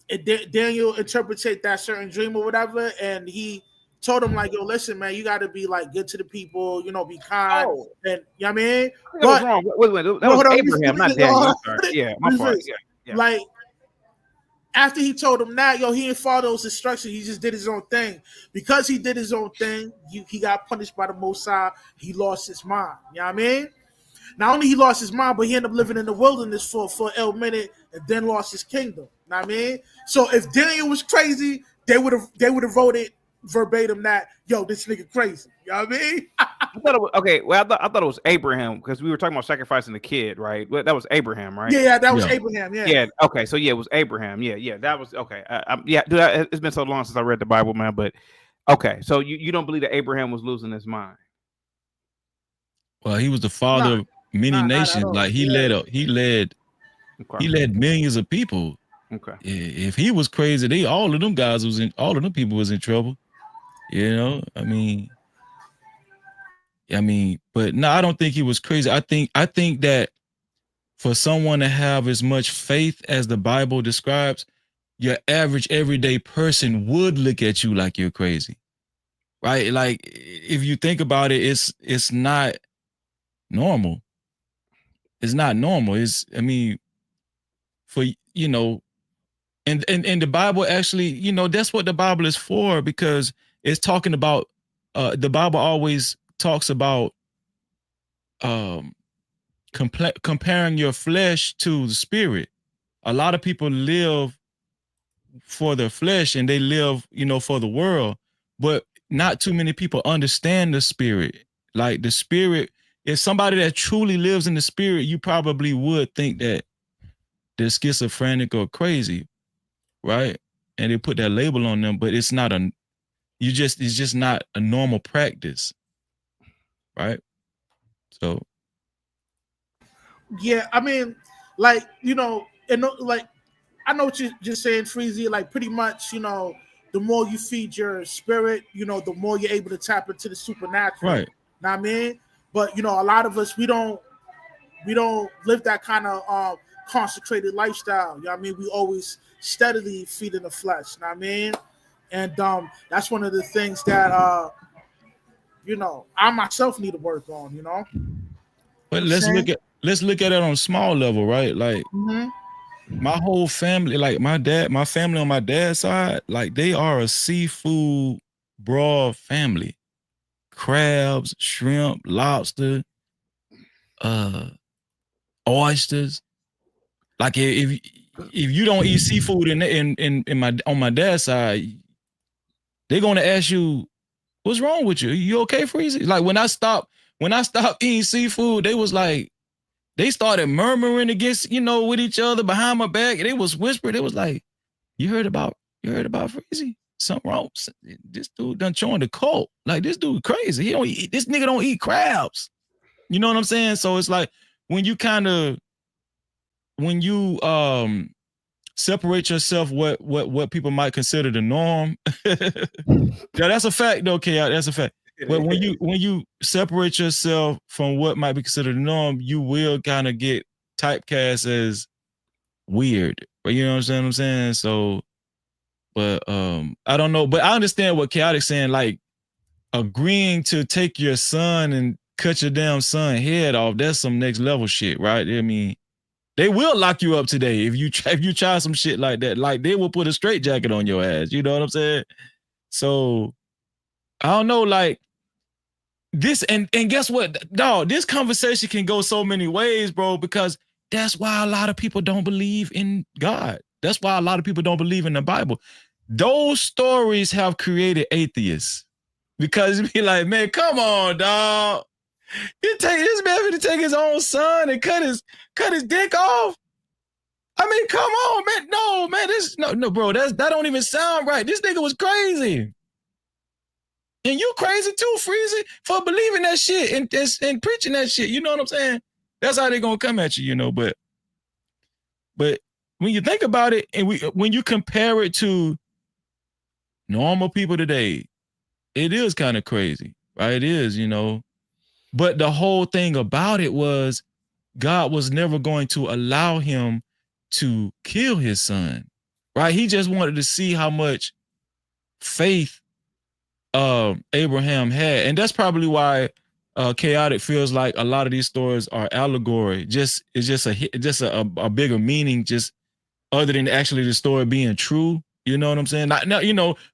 And Daniel interpreted that certain dream or whatever, and he told him, like, yo, listen, man, you got to be, like, good to the people, you know, be kind. Oh. And, you know what I mean? That was wrong. Wait, that was Abraham, not Daniel. Yeah, my fault. Yeah. Like, after he told him that, yo, he didn't follow those instructions. He just did his own thing. Because he did his own thing, he got punished by the Most High. He lost his mind. You know what I mean? Not only he lost his mind, but he ended up living in the wilderness for a minute and then lost his kingdom. You know what I mean? So if Daniel was crazy, they would have voted verbatim that, yo, this nigga crazy. You know what I mean? I thought it was, okay, well, I thought it was Abraham because we were talking about sacrificing the kid, right? That was Abraham, right? Yeah, that was Abraham. Yeah. Yeah. Okay. So yeah, it was Abraham. Yeah. That was okay. Yeah, dude, it's been so long since I read the Bible, man. But okay, so you don't believe that Abraham was losing his mind? Well, he was the father of many nations. Like he led millions of people. Okay. If he was crazy, all of them people was in trouble. You know, I mean, but no, I don't think he was crazy. I think that for someone to have as much faith as the Bible describes, your average everyday person would look at you like you're crazy, right? Like if you think about it, it's not normal. It's not normal. For you know, and the Bible actually, that's what the Bible is for, because it's talking about. The Bible always talks about comparing your flesh to the spirit. A lot of people live for their flesh and they live, for the world, but not too many people understand the spirit. Like the spirit, if somebody that truly lives in the spirit, you probably would think that they're schizophrenic or crazy, right? And they put that label on them, but it's just not a normal practice, right? So yeah, I mean, like, like I know what you're just saying, Freezy. Like pretty much, the more you feed your spirit, the more you're able to tap into the supernatural. Right. Know what I mean? But a lot of us we don't live that kind of consecrated lifestyle. You know what I mean? We always steadily feeding the flesh. You know what I mean? And that's one of the things that I myself need to work on. But let's look at it on a small level, right? Like my whole family, like my family on my dad's side, like they are a seafood broad family. Crabs, shrimp, lobster, oysters. Like if you don't eat seafood on my dad's side, they're gonna ask you, what's wrong with you? You okay, Freezy? Like when I stopped eating seafood, they was like, they started murmuring against, with each other behind my back. They was whispering. It was like, you heard about Freezy? Something wrong. This dude done joined the cult. Like this dude crazy. This nigga don't eat crabs. You know what I'm saying? So it's like when you separate yourself what people might consider the norm. Yeah, that's a fact though, K. That's a fact. But when you separate yourself from what might be considered the norm, you will kind of get typecast as weird. You know what I'm saying? So, but I don't know. But I understand what Chaotic's saying. Like agreeing to take your son and cut your damn son head off. That's some next level shit, right? I mean, they will lock you up today if you try some shit like that. Like they will put a straitjacket on your ass. You know what I'm saying? So I don't know, like this, and guess what, dog? This conversation can go so many ways, bro, because that's why a lot of people don't believe in God. That's why a lot of people don't believe in the Bible. Those stories have created atheists because you be like, man, come on, dog. This man to take his own son and cut his dick off. I mean, come on, man. No, man, no, bro. That don't even sound right. This nigga was crazy. And you crazy too, Freezy, for believing that shit and preaching that shit. You know what I'm saying? That's how they're gonna come at you, But when you think about it, and when you compare it to normal people today, it is kind of crazy, right? It is, But the whole thing about it was God was never going to allow him to kill his son, right? He just wanted to see how much faith Abraham had. And that's probably why Chaotic feels like a lot of these stories are allegory. It's just a bigger meaning, just other than actually the story being true. You know what I'm saying? Now,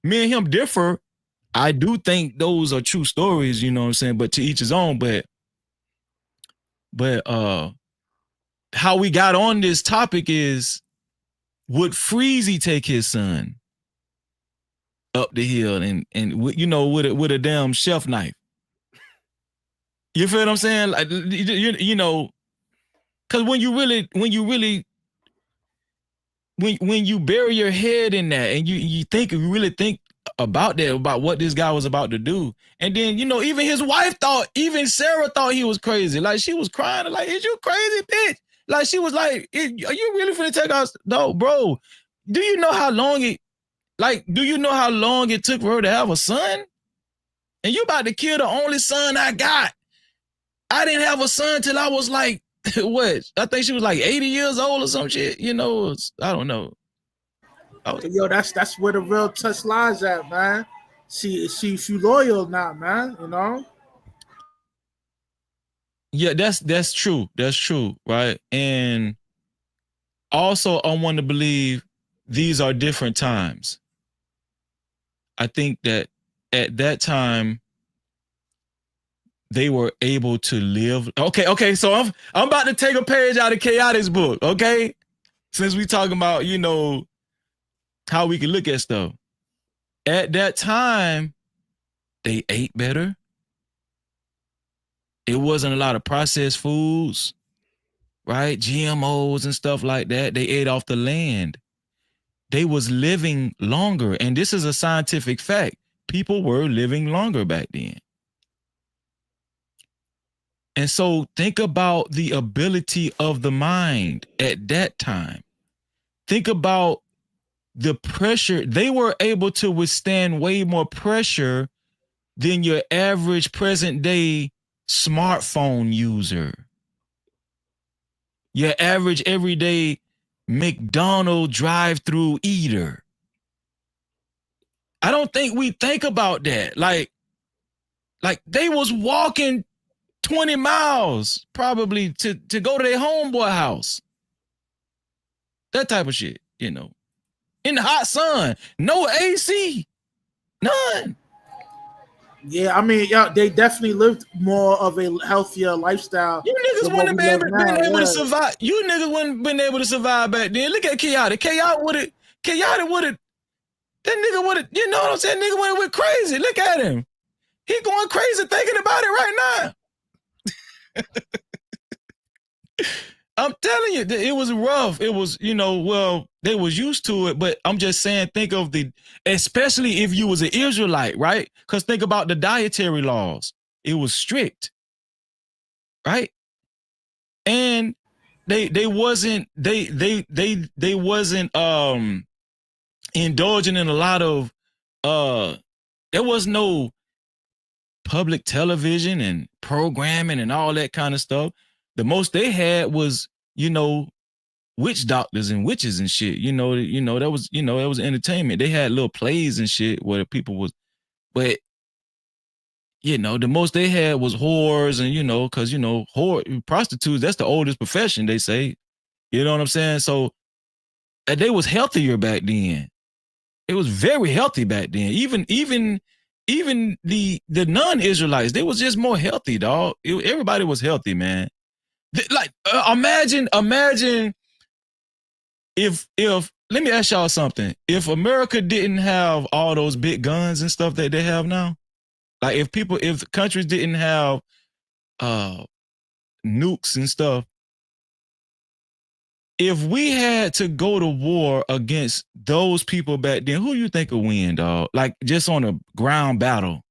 me and him differ. I do think those are true stories, you know what I'm saying? But to each his own. But how we got on this topic is, would Freezy take his son up the hill and with a damn chef knife? You feel what I'm saying? Like because when you bury your head in that and you really think about that, about what this guy was about to do, and then even his wife even Sarah thought he was crazy. Like she was crying, like, "Is you crazy, bitch?" Like she was like, "Are you really finna take us?" No, bro. Do you know how long it took for her to have a son? And you about to kill the only son I got. I didn't have a son till I was like, what? I think she was like 80 years old or some shit. I don't know. Yo, that's where the real test lies at, man. See if you loyal or not, man. Yeah, that's true. That's true, right? And also, I want to believe these are different times. I think that at that time they were able to live. Okay. So I'm about to take a page out of Chaotic's book. Okay, since we talking about how we can look at stuff. At that time, they ate better. It wasn't a lot of processed foods, right? GMOs and stuff like that. They ate off the land. They was living longer. And this is a scientific fact. People were living longer back then. And so think about the ability of the mind at that time. Think about the pressure. They were able to withstand way more pressure than your average present day smartphone user. Your average everyday McDonald's drive-through eater. I don't think we think about that. Like, Like they was walking 20 miles probably to go to their homeboy house. That type of shit, you know. In the hot sun, no AC, none. Yeah, I mean, yeah, they definitely lived more of a healthier lifestyle. You niggas wouldn't have been able to survive. You niggas wouldn't been able to survive back then. Look at Kayate. Kayate would have. That nigga would have. You know what I'm saying? Nigga went crazy. Look at him. He going crazy thinking about it right now. I'm telling you, it was rough. It was, you know, well, they was used to it, but I'm just saying, think of especially if you was an Israelite, right? Because think about the dietary laws. It was strict, right? And they wasn't indulging in a lot of there was no public television and programming and all that kind of stuff. The most they had was, you know, witch doctors and witches and shit. You know, that was entertainment. They had little plays and shit where people was, but you know, the most they had was whores and, you know, because, you know, prostitutes, that's the oldest profession, they say. You know what I'm saying? So they was healthier back then. It was very healthy back then. Even the non-Israelites, they was just more healthy, dog. Everybody was healthy, man. Like imagine if let me ask y'all something. If America didn't have all those big guns and stuff that they have now, like if countries didn't have nukes and stuff, if we had to go to war against those people back then, who you think would win, dog? Like just on a ground battle.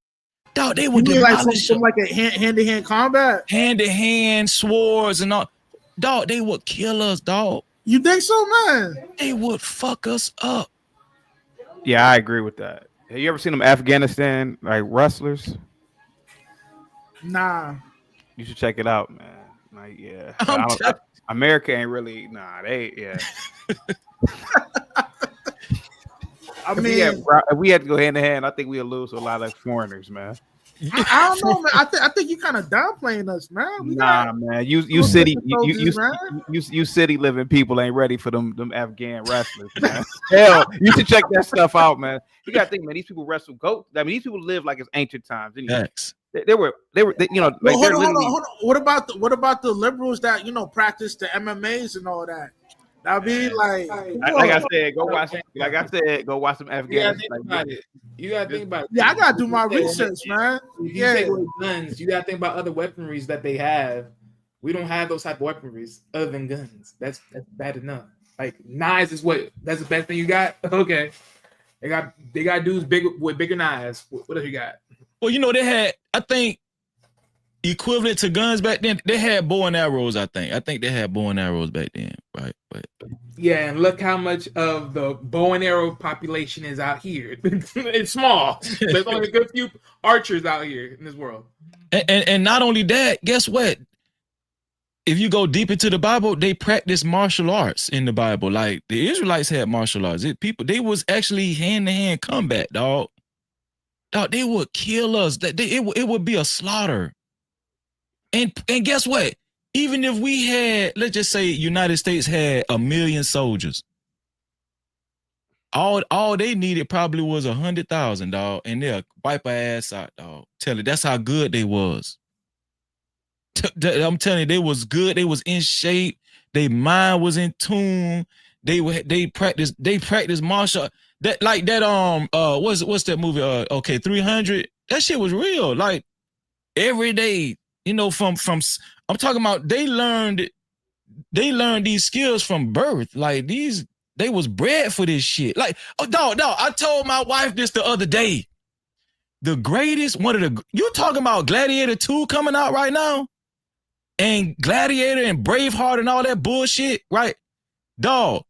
Dog, they would demolish like a hand-to-hand combat? Hand-to-hand, swords and all. Dog, they would kill us, dog. You think so, man? They would fuck us up. Yeah, I agree with that. Have you ever seen them Afghanistan like wrestlers? Nah. You should check it out, man. Like, yeah. America ain't really, yeah. I mean, if we had to go hand to hand, I think we'd lose to a lot of foreigners, man. I don't know, man. I think you kind of downplaying us, man. Man. You city living people ain't ready for them Afghan wrestlers, man. Hell, you should check that stuff out, man. You gotta think, man. These people wrestle goats. I mean, these people live like it's ancient times. Anyway. They were, you know, like hold on. What about the liberals that, you know, practice the MMAs and all that? I mean, like I said, go watch. Like I said, go watch some Afghan. You gotta think about it. Yeah, I gotta do my research, man. You take away guns. You gotta think about other weaponries that they have. We don't have those type of weaponries other than guns. That's bad enough. Like knives is that's the best thing you got. Okay, they got dudes with bigger knives. What else you got? Well, you know, they had, I think, equivalent to guns back then. They had bow and arrows, I think they had bow and arrows back then, right? But yeah, and look how much of the bow and arrow population is out here. It's small. There's only a good few archers out here in this world. And not only that, guess what? If you go deep into the Bible, they practice martial arts in the Bible. Like the Israelites had martial arts. They was actually hand-to-hand combat, dog. Dog, they would kill us. It would be a slaughter. And guess what? Even if we had, let's just say United States had 1 million soldiers, all they needed probably was 100,000, dog, and they'll wipe our ass out, dog. Tell you, that's how good they was. I'm telling you, they was good. They was in shape. Their mind was in tune. They practiced martial. What's that movie? Okay, 300. That shit was real. Like every day, you know, from I'm talking about they learned these skills from birth. Like they was bred for this shit. Like, dog, I told my wife this the other day. The greatest, you talking about Gladiator 2 coming out right now? And Gladiator and Braveheart and all that bullshit, right? Dog,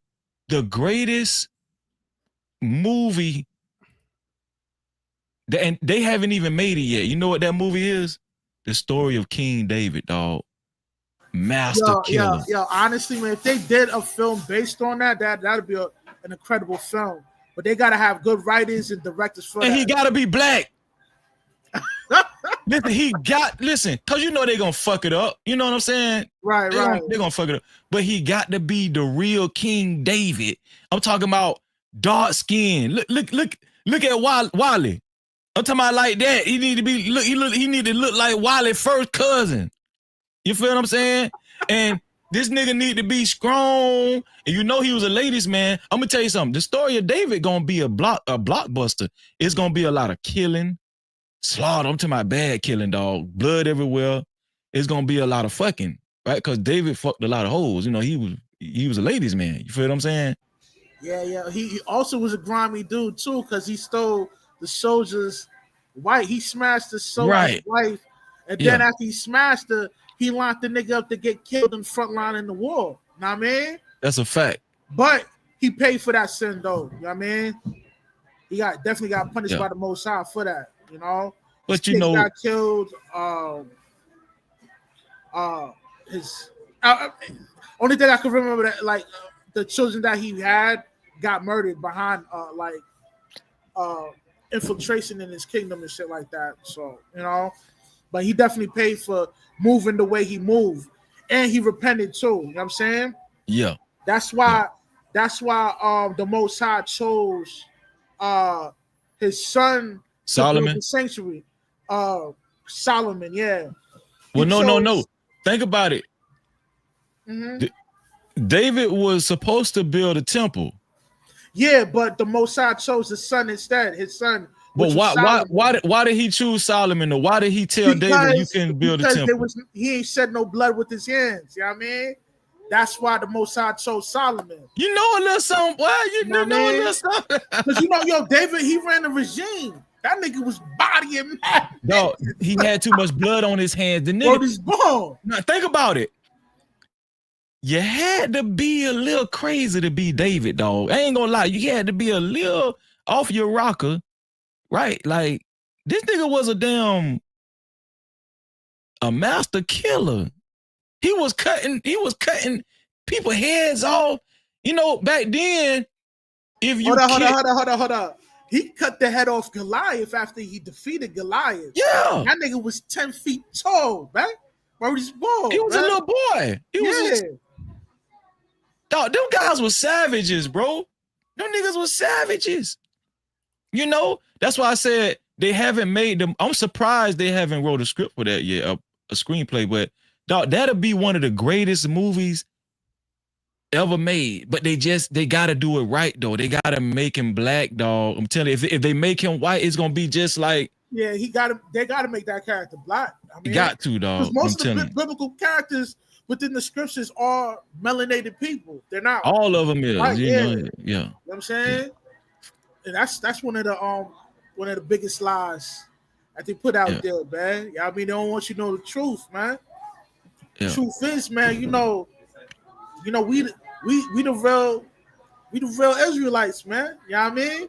the greatest movie, and they haven't even made it yet. You know what that movie is? The story of King David, dog. Master killer. Yeah. Honestly, man, if they did a film based on that'd be an incredible film. But they gotta have good writers and directors for that. And he gotta be black. listen, cause you know they're gonna fuck it up. You know what I'm saying? Right, right. They're gonna fuck it up. But he got to be the real King David. I'm talking about dark skin. Look at Wally. I'm talking about like that. He need to be he need to look like Wally's first cousin. You feel what I'm saying? And this nigga need to be strong. And you know he was a ladies' man. I'm gonna tell you something. The story of David gonna be a blockbuster. It's gonna be a lot of killing, slaughter. I'm talking about bad killing, dog. Blood everywhere. It's gonna be a lot of fucking, right? Because David fucked a lot of hoes. You know, he was a ladies' man. You feel what I'm saying? Yeah. He also was a grimy dude too, because he stole the soldier's wife. He smashed the soldier's wife, and then after he smashed her, he locked the nigga up to get killed in front line in the war. You know what I mean? That's a fact. But he paid for that sin though. You know what I mean? He definitely got punished by the Most High for that. You know? But his you know, got killed. His only thing I can remember that like the children that he had got murdered behind infiltration in his kingdom and shit like that. So, you know, but he definitely paid for moving the way he moved, and he repented too. You know what I'm saying? Yeah. That's why the Most High chose his son Solomon, the sanctuary. Solomon, yeah. Well, no. Think about it. Mm-hmm. David was supposed to build a temple. Yeah, but the Most High chose his son instead. His son. But why did he choose Solomon? Or why did he tell David you can build a temple? He ain't shed no blood with his hands. You know what I mean? That's why the Most High chose Solomon. You know a little something. Why you know a little something? Because you know, David, he ran a regime. That nigga was bodying mad. No, he had too much blood on his hands. The nigga was born. Now think about it. You had to be a little crazy to be David, dog. I ain't gonna lie. You had to be a little off your rocker, right? Like this nigga was a master killer. He was cutting people heads off. You know, back then, if you hold on. He cut the head off Goliath after he defeated Goliath. Yeah. That nigga was 10 feet tall, man. Bro, he's bald. He was a little boy. Dog, them guys were savages, bro. Them niggas were savages. You know, that's why I said they haven't made them. I'm surprised they haven't wrote a script for that yet, a screenplay, but dog, that'll be one of the greatest movies ever made. But they gotta do it right though. They gotta make him black, dog. I'm telling you, if they make him white, it's gonna be just like they gotta make that character black. I mean, got to, dog. Most of the biblical characters within the scriptures are melanated people. They're not all of them is, right, you know, You know what I'm saying? And that's one of the biggest lies that they put out there, man. I mean, they don't want you to know the truth, man. Truth is, man, you know, we the real Israelites, man. You know what I mean?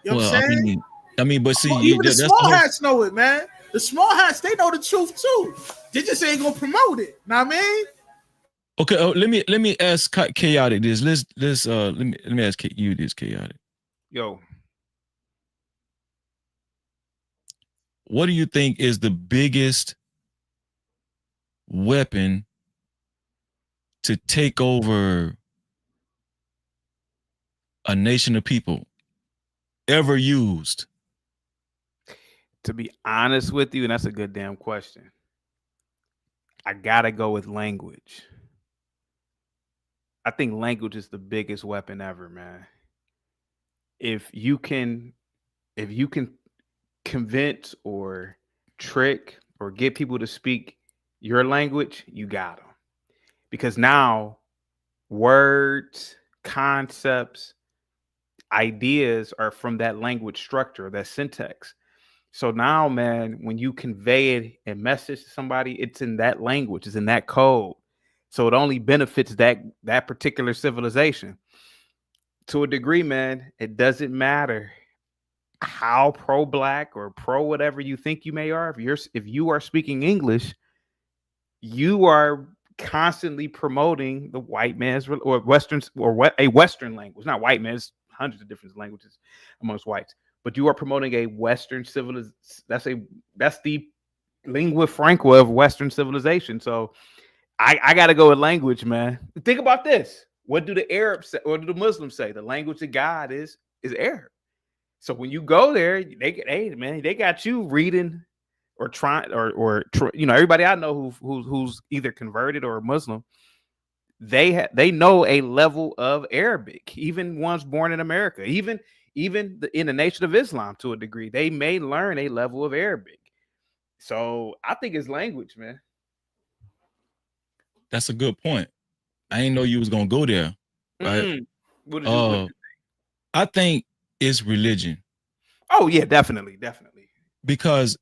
You know what I'm saying? I mean, but see, even the small hats know it, man. The small hats, they know the truth too. They just ain't gonna promote it. Know what I mean? Okay, let me ask Chaotic this. Let me ask you this, Chaotic. Yo, what do you think is the biggest weapon to take over a nation of people ever used? To be honest with you, and that's a good damn question, I gotta go with language. I think language is the biggest weapon ever, man. If you can convince or trick or get people to speak your language, you got them. Because now words, concepts, ideas are from that language structure, that syntax. So now, man, when you convey a message to somebody, it's in that language, it's in that code. So it only benefits that particular civilization. To a degree, man, it doesn't matter how pro-black or pro whatever you think you may are. If you are speaking English, you are constantly promoting the white man's or Westerns or a Western language. Not white man's, hundreds of different languages amongst whites. But you are promoting a Western civilization. That's the lingua franca of Western civilization. So I got to go with language, man. Think about this. What do the Arabs say? What do the Muslims say? The language of God is Arab. So when you go there, they got you reading or trying or everybody I know who's either converted or Muslim. They know a level of Arabic, even ones born in America, even in the Nation of Islam to a degree, they may learn a level of Arabic. So I think it's language, man. That's a good point. I didn't know you was gonna go there. Right? What did you think? I think it's religion. Oh yeah, definitely. Because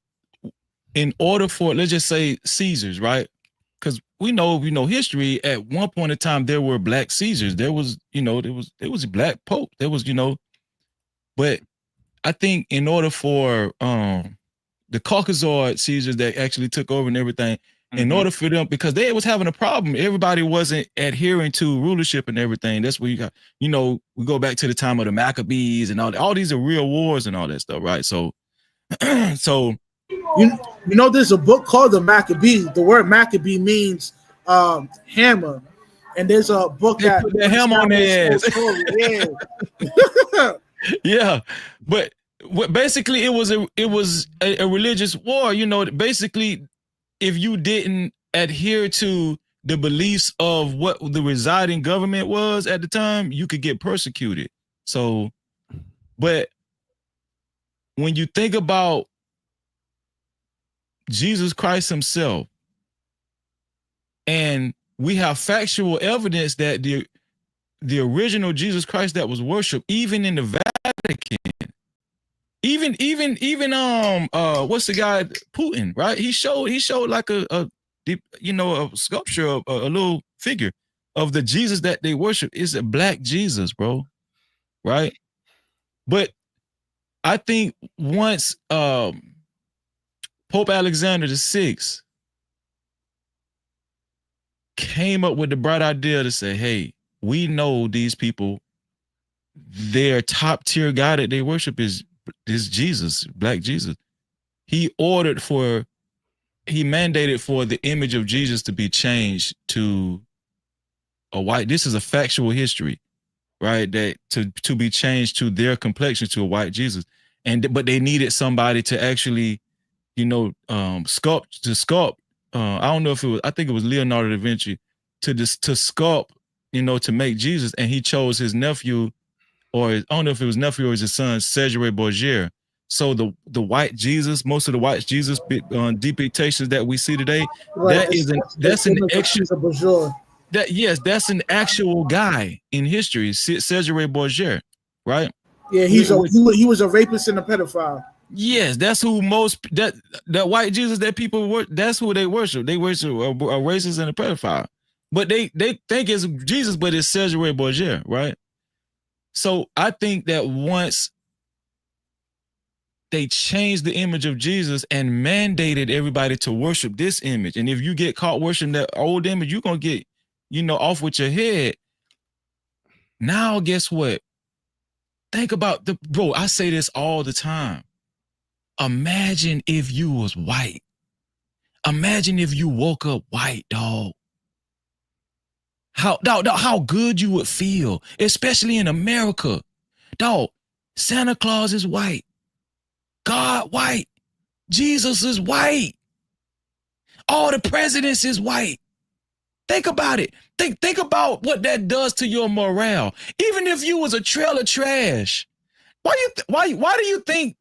in order for, let's just say Caesars, right? Because we know history. At one point in time, there were black Caesars. There was a black pope. There was, but I think in order for the Caucasoid Caesars that actually took over and everything, in order for them, because they was having a problem, everybody wasn't adhering to rulership and everything. That's where you got, we go back to the time of the Maccabees and all these are real wars and all that stuff, right? So, there's a book called the Maccabees. The word Maccabee means hammer, and there's a book that put the hammer on their ass. Yeah, but basically it was a religious war. Basically, if you didn't adhere to the beliefs of what the residing government was at the time, you could get persecuted. So, but when you think about Jesus Christ himself, and we have factual evidence that the original Jesus Christ that was worshipped, even in the Vatican, even what's the guy, Putin, right? He showed like a sculpture of a little figure of the Jesus that they worship. Is a black Jesus, bro, right? But I think once Pope Alexander VI came up with the bright idea to say, hey, we know these people, their top tier God that they worship is Jesus, black Jesus. He mandated for the image of Jesus to be changed to a white. This is a factual history, right? That to be changed to their complexion to a white Jesus. But they needed somebody to actually, sculpt. I don't know if it was, I think it was Leonardo da Vinci to sculpt, to make Jesus. And he chose his nephew, or I don't know if it was nephew or his son, Cesare Borgia. So the white Jesus, most of the white Jesus depictions that we see today, right, that's an actual guy in history, Cesare Borgia, right? Yeah, he was a rapist and a pedophile. Yes, that's who that white Jesus that people were. That's who they worship. They worship a racist and a pedophile, but they think it's Jesus, but it's Cesare Borgia, right? So I think that once they changed the image of Jesus and mandated everybody to worship this image, and if you get caught worshiping that old image, you're gonna get, off with your head. Now, guess what? Think about bro. I say this all the time. Imagine if you was white. Imagine if you woke up white, dog. How good you would feel, especially in America. Dog, Santa Claus is white. God white. Jesus is white. All the presidents is white. Think about it. Think about what that does to your morale. Even if you was a trail of trash, why do you think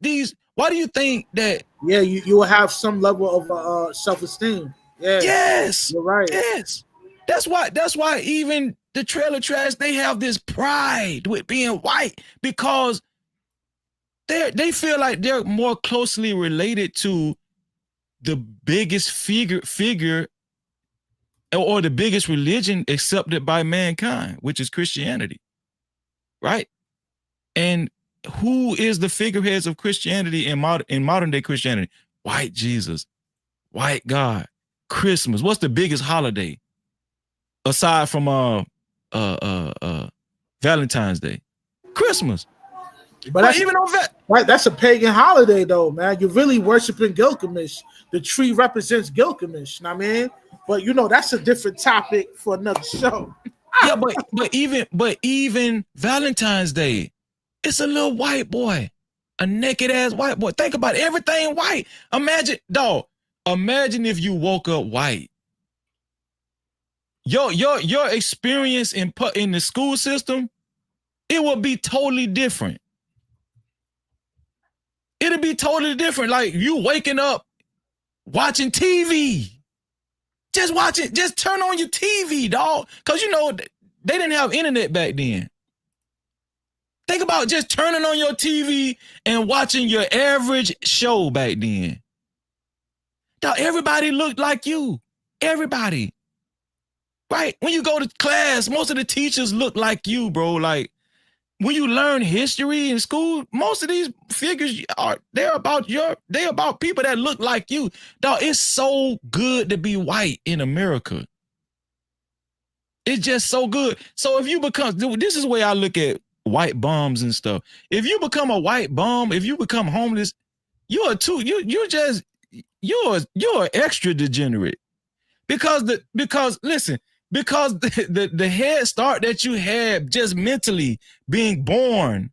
that? Yeah, you will have some level of self-esteem. Yeah. Yes. You're right. Yes. That's why even the trail of trash, they have this pride with being white, because they feel like they're more closely related to the biggest figure or the biggest religion accepted by mankind, which is Christianity, right? And who is the figureheads of Christianity in modern day Christianity? White Jesus, white God, Christmas. What's the biggest holiday aside from Valentine's Day? Christmas. But even on that, right, that's a pagan holiday, though, man. You're really worshiping Gilgamesh. The tree represents Gilgamesh. Know what I mean, but that's a different topic for another show. yeah, but even Valentine's Day, it's a little white boy, a naked ass white boy. Think about it, everything white. Imagine, dog. Imagine if you woke up white. Your experience in the school system, it would be totally different. It'll be totally different. Like you waking up watching TV. Just turn on your TV, dog. Because they didn't have internet back then. Think about just turning on your TV and watching your average show back then. Dog, everybody looked like you. Everybody. Right? When you go to class, most of the teachers look like you, bro. Like when you learn history in school, most of these figures they're about people that look like you. Dog, it's so good to be white in America. It's just so good. So if you become, this is the way I look at white bums and stuff. If you become a white bum, if you become homeless, you're an extra degenerate. Because the head start that you had just mentally being born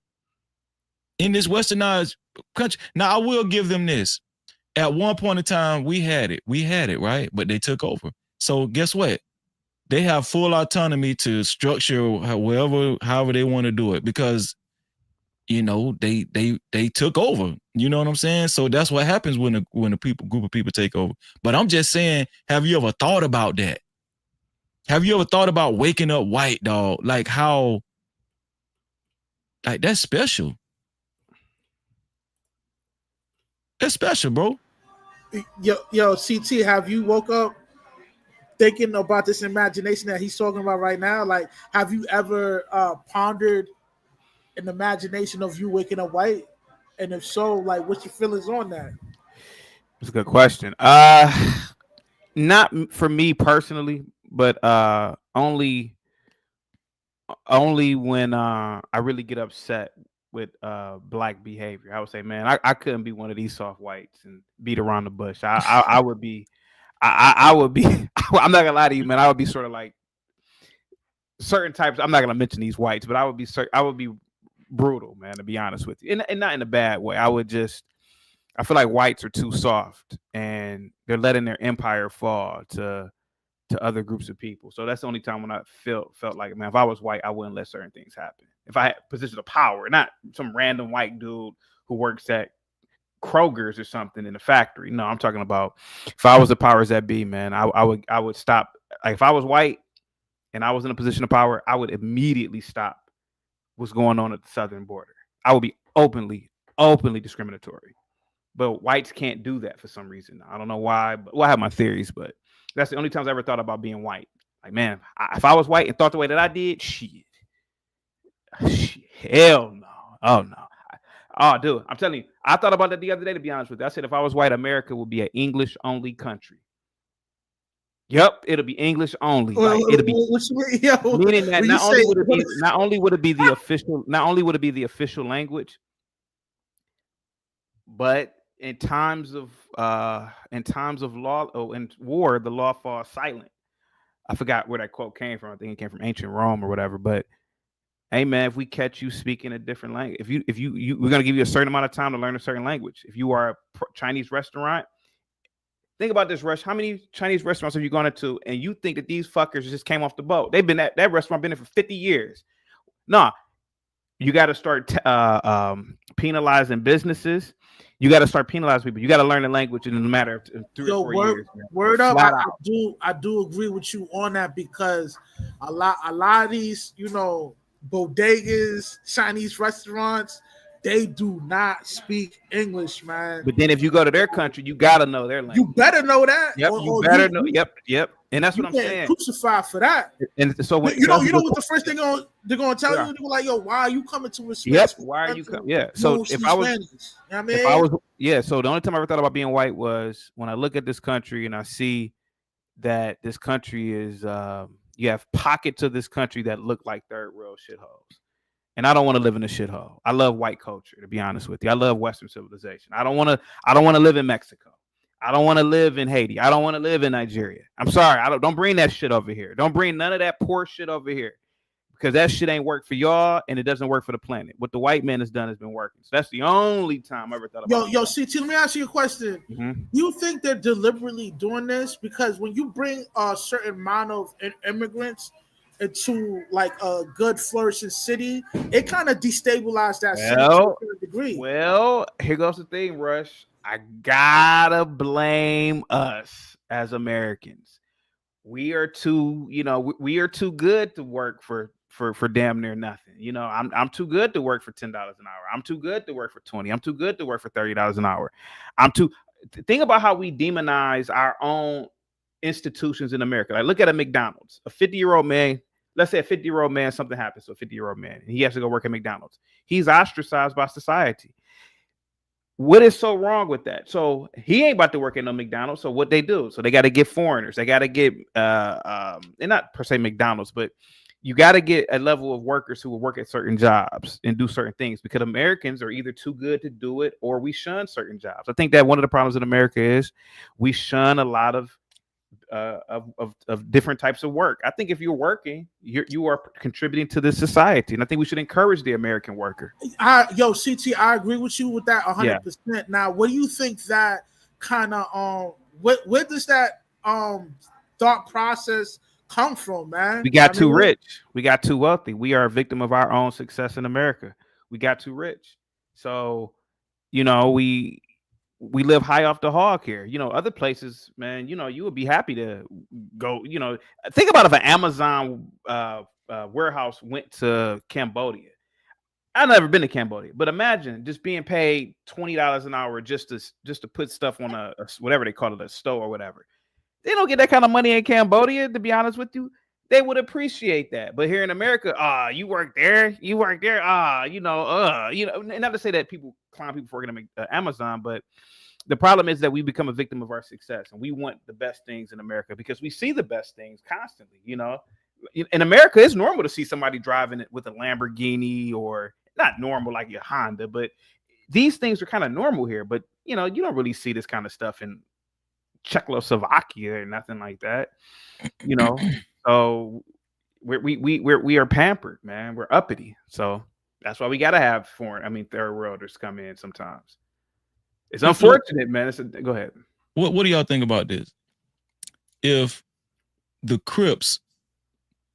in this westernized country. Now, I will give them this. At one point in time, we had it, right? But they took over. So guess what? They have full autonomy to structure however they want to do it because, they took over. You know what I'm saying? So that's what happens when a group of people take over. But I'm just saying, have you ever thought about that? Have you ever thought about waking up white, dog? Like how, like that's special. That's special, bro. Yo, CT, have you woke up thinking about this imagination that he's talking about right now? Like, have you ever pondered an imagination of you waking up white? And if so, like, what's your feelings on that? That's a good question. Not for me personally, but only when I really get upset with black behavior. I would say, man, I couldn't be one of these soft whites and beat around the bush. I would be. I would be. I'm not gonna lie to you, man. I would be sort of like certain types. I'm not gonna mention these whites, but I would be brutal, man. To be honest with you, and not in a bad way. I feel like whites are too soft, and they're letting their empire fall to other groups of people. So that's the only time when I felt like, man, if I was white, I wouldn't let certain things happen. If I had positions of power, not some random white dude who works at Kroger's or something in the factory. No, I'm talking about if I was the powers that be, man, I would stop. Like if I was white and I was in a position of power, I would immediately stop what's going on at the southern border. I would be openly discriminatory. But whites can't do that for some reason. I don't know why, but I have my theories, but that's the only times I ever thought about being white. Like, man, if I was white and thought the way that I did, shit, hell no. Oh, no. Oh, dude, I'm telling you, I thought about that the other day, to be honest with you. I said, if I was white, America would be an English-only country. Yep, it'll be English only. Like, it'll be meaning that not only would it be the official language, but in times of law and war, the law falls silent. I forgot where that quote came from. I think it came from ancient Rome or whatever. But hey, man, if we catch you speaking a different language, if you we're gonna give you a certain amount of time to learn a certain language. If you are a Chinese restaurant, think about this, Rush. How many Chinese restaurants have you gone into, and you think that these fuckers just came off the boat? They've been at that restaurant been there for 50 years. Nah, you got to start penalizing businesses. You got to start penalizing people. You got to learn the language in a matter of 3 or 4 years. Word up, I do agree with you on that, because a lot of these, bodegas, Chinese restaurants, they do not speak English, man. But then if you go to their country, you got to know their language. You better know that. Yep, you better know. Yep. And that's what I'm saying. Crucified for that. And so when, you know what the first thing they're gonna tell you? They're like, yo, why are you coming to respect? Yep. Why are you coming? Yeah. So if I was, so the only time I ever thought about being white was when I look at this country and I see that this country is, you have pockets of this country that look like third world shitholes. And I don't want to live in a shithole. I love white culture, to be honest with you. I love Western civilization. I don't want to live in Mexico. I don't want to live in Haiti. I don't want to live in Nigeria. I'm sorry. Don't bring that shit over here. Don't bring none of that poor shit over here. Because that shit ain't work for y'all, and it doesn't work for the planet. What the white man has done has been working. So that's the only time I ever thought about. Yo, CT, let me ask you a question. Mm-hmm. You think they're deliberately doing this? Because when you bring a certain amount of immigrants into like a good flourishing city, it kind of destabilized that city to a degree. Well, here goes the thing, Rush. I gotta blame us as Americans. We are too good to work for damn near nothing. You know, I'm too good to work for $10 an hour. I'm too good to work for 20. I'm too good to work for $30 an hour. Think about how we demonize our own institutions in America. Like, look at a McDonald's. A 50-year-old man, let's say a 50-year-old man, something happens to a 50-year-old man, and he has to go work at McDonald's. He's ostracized by society. What is so wrong with that? So he ain't about to work at no McDonald's. So what they do? So they got to get foreigners. They got to get and not per se McDonald's, but you got to get a level of workers who will work at certain jobs and do certain things, because Americans are either too good to do it or we shun certain jobs. I think that one of the problems in America is we shun a lot of different types of work. I think if you're working, you are contributing to this society, and I think we should encourage the American worker. CT, I agree with you with that 100%. Yeah. Now, what do you think that kind of where does that thought process come from, man? We got too rich. We got too wealthy. We are a victim of our own success in America. We got too rich. So, you know, we live high off the hog here. You know, other places, man, you know, you would be happy to go, you know, think about if an Amazon warehouse went to Cambodia. I've never been to Cambodia, but imagine just being paid $20 an hour just to put stuff on a whatever they call it, a store or whatever. They don't get that kind of money in Cambodia, to be honest with you. They would appreciate that. But here in America, you work there, you know, not to say that people clown people for working at Amazon, but the problem is that we become a victim of our success, and we want the best things in America because we see the best things constantly. You know, in America, it's normal to see somebody driving it with a Lamborghini, or not normal like your Honda, but these things are kind of normal here. But you know, you don't really see this kind of stuff in Czechoslovakia or nothing like that. You know, so we are pampered, man. We're uppity, so that's why we got to have third worlders come in sometimes. It's unfortunate, man. Go ahead. What do y'all think about this? If the Crips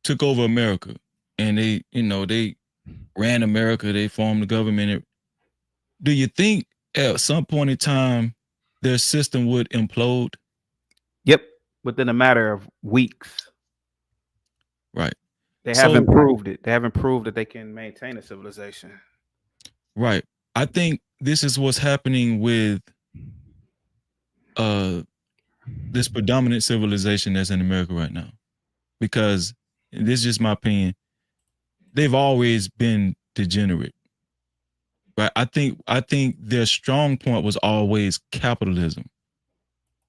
took over America and they ran America, they formed the government, do you think at some point in time their system would implode? Yep, within a matter of weeks. Right. They haven't proved it. They haven't proved that they can maintain a civilization. Right. I think this is what's happening with this predominant civilization that's in America right now. Because, and this is just my opinion, they've always been degenerate. Right? I think their strong point was always capitalism.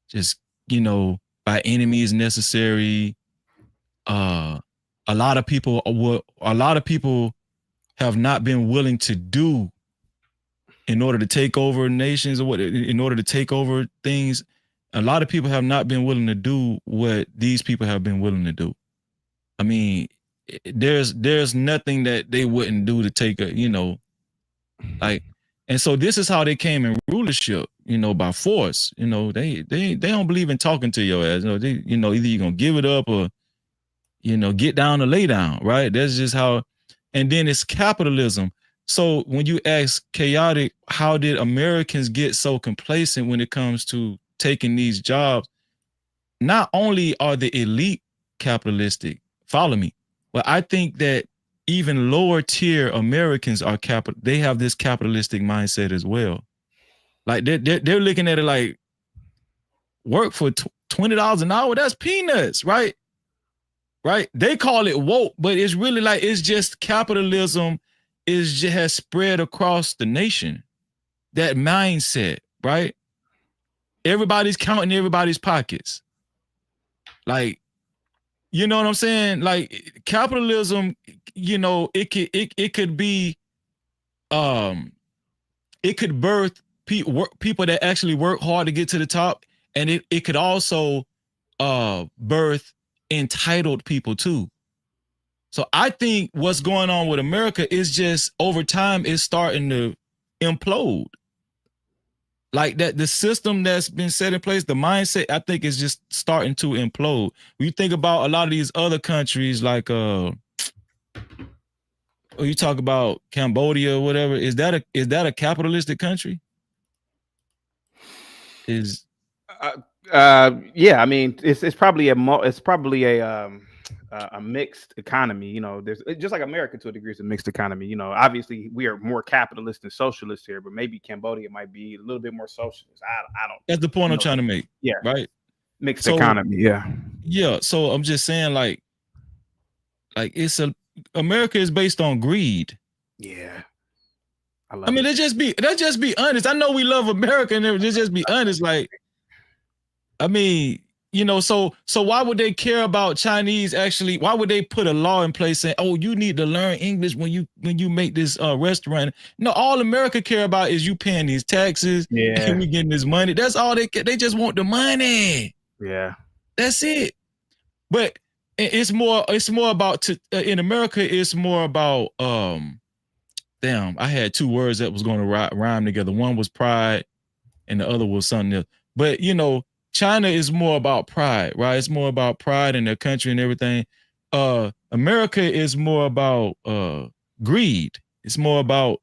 Just, you know, by any means necessary. A lot of people have not been willing to do in order to take over nations, or in order to take over things. A lot of people have not been willing to do what these people have been willing to do. I mean, there's nothing that they wouldn't do to take and so this is how they came in rulership, you know, by force. You know, they don't believe in talking to your ass. Either you're gonna give it up or, you know, get down or lay down, right? That's just how. And then it's capitalism. So when you ask Chaotic, how did Americans get so complacent when it comes to taking these jobs? Not only are the elite capitalistic, follow me, but I think that even lower tier Americans are they have this capitalistic mindset as well. Like they're looking at it like, work for $20 an hour, that's peanuts, right? Right? They call it woke, but it's really like, it's just capitalism has spread across the nation. That mindset, right? Everybody's counting everybody's pockets. Like, You know what I'm saying? Like capitalism, you know, it could be, it could birth people that actually work hard to get to the top, and it could also birth entitled people too. So I think what's going on with America is just over time it's starting to implode. Like that, the system that's been set in place, the mindset, I think is just starting to implode. When you think about a lot of these other countries, like you talk about Cambodia or whatever, is that a capitalistic country? Yeah, I mean, it's probably a mixed economy. You know, there's just like America to a degree is a mixed economy. You know, obviously we are more capitalist than socialist here, but maybe Cambodia might be a little bit more socialist. I don't. That's the point I'm trying to make. Yeah, right. Mixed economy. Yeah. So I'm just saying, like America is based on greed. Yeah. I mean, let's just be honest. I know we love America, and let's just be honest. Like, I mean, you know, so why would they care about Chinese? Actually, why would they put a law in place saying, "Oh, you need to learn English when you make this restaurant"? No, all America care about is you paying these taxes, and we getting this money. That's all they care. They just want the money. Yeah, that's it. But it's more about in America. It's more about damn, I had two words that was going to rhyme together. One was pride, and the other was something else. But you know, China is more about pride, right? It's more about pride in their country and everything. America is more about greed. It's more about,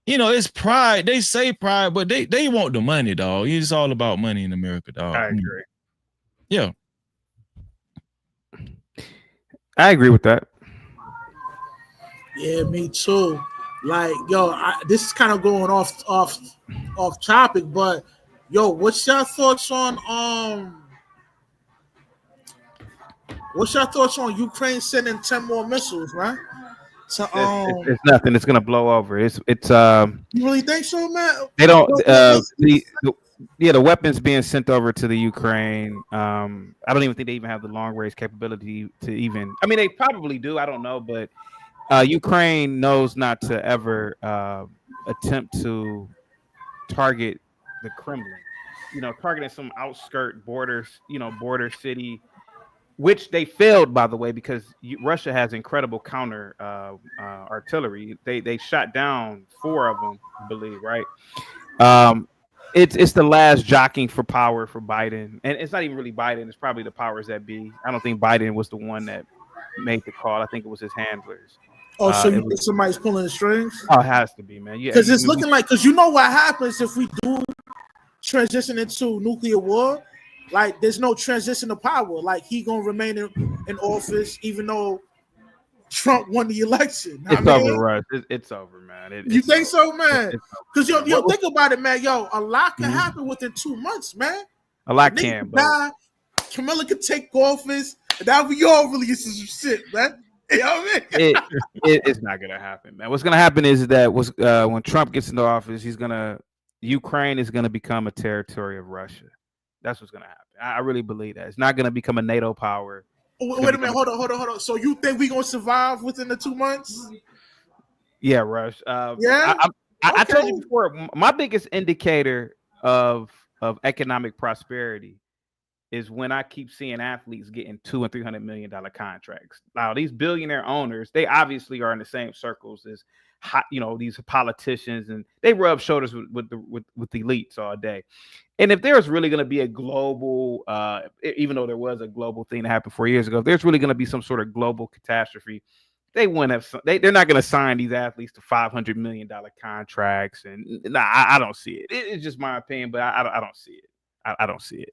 you know, it's pride. They say pride, but they want the money, dog. It's all about money in America, dog. I agree. Yeah, I agree with that. Yeah, me too. Like, yo, this is kind of going off topic, but yo, what's your thoughts on Ukraine sending 10 more missiles, man? So it's nothing. It's gonna blow over. It's you really think so, man? They don't. The weapons being sent over to the Ukraine. I don't even think they even have the long range capability to even. I mean, they probably do. I don't know, but Ukraine knows not to ever attempt to target the Kremlin. You know, targeting some outskirt border city, which they failed, by the way, because Russia has incredible counter artillery. They shot down 4 of them, I believe, right? It's the last jockeying for power for Biden, and it's not even really Biden. It's probably the powers that be. I don't think Biden was the one that made the call. I think it was his handlers. Oh, so you think somebody's pulling the strings? Oh, it has to be, man. Yeah, because it's looking like, because you know what happens if we do transition into nuclear war? Like, there's no transition of power. Like, he gonna remain in office even though Trump won the election. It's over, Russ. It's over, man. You think so, man? Because yo, think about it, man. Yo, a lot can happen within 2 months, man. A lot can. Camilla could take office. That we all really some shit, man. You know what I mean? It's not gonna happen, man. What's gonna happen is that when Trump gets into office, Ukraine is gonna become a territory of Russia. That's what's gonna happen. I really believe that. It's not gonna become a NATO power. Wait a minute, hold on. So you think we gonna survive within the 2 months? Yeah, Rush. Yeah. I told you before, my biggest indicator of economic prosperity is when I keep seeing athletes getting $200 and $300 million contracts. Now, these billionaire owners, they obviously are in the same circles as these politicians, and they rub shoulders with the elites all day. And if there's really going to be a global, even though there was a global thing that happened 4 years ago, if there's really going to be some sort of global catastrophe, they wouldn't have. They're not going to sign these athletes to $500 million contracts. And I don't see it. It's just my opinion, but I don't see it. I don't see it.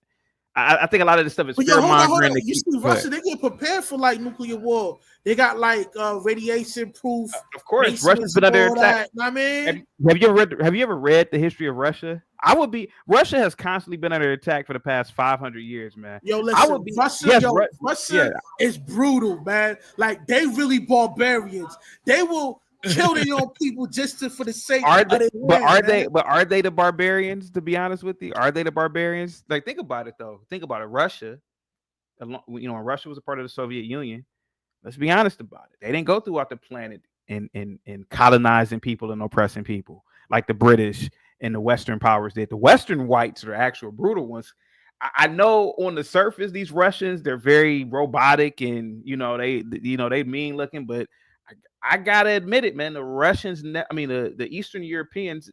I think a lot of this stuff is fear mongering. You see, Russia, they get prepared for like nuclear war. They got like radiation proof. Of course, Russia's been under attack. I mean, have you ever read the history of Russia? Russia has constantly been under attack for the past 500 years, man. Yo, listen, Russia is brutal, man. Like, they really barbarians. They will kill their own people just for the sake of Are they the barbarians, to be honest with you? Are they the barbarians? Like, think about it, though. Think about it. Russia, when Russia was a part of the Soviet Union, let's be honest about it. They didn't go throughout the planet in colonizing people and oppressing people like the British and the Western powers did. The Western whites are actual brutal ones. I know on the surface, these Russians, they're very robotic and, they mean looking, but I gotta admit it, man. The Russians, the Eastern Europeans,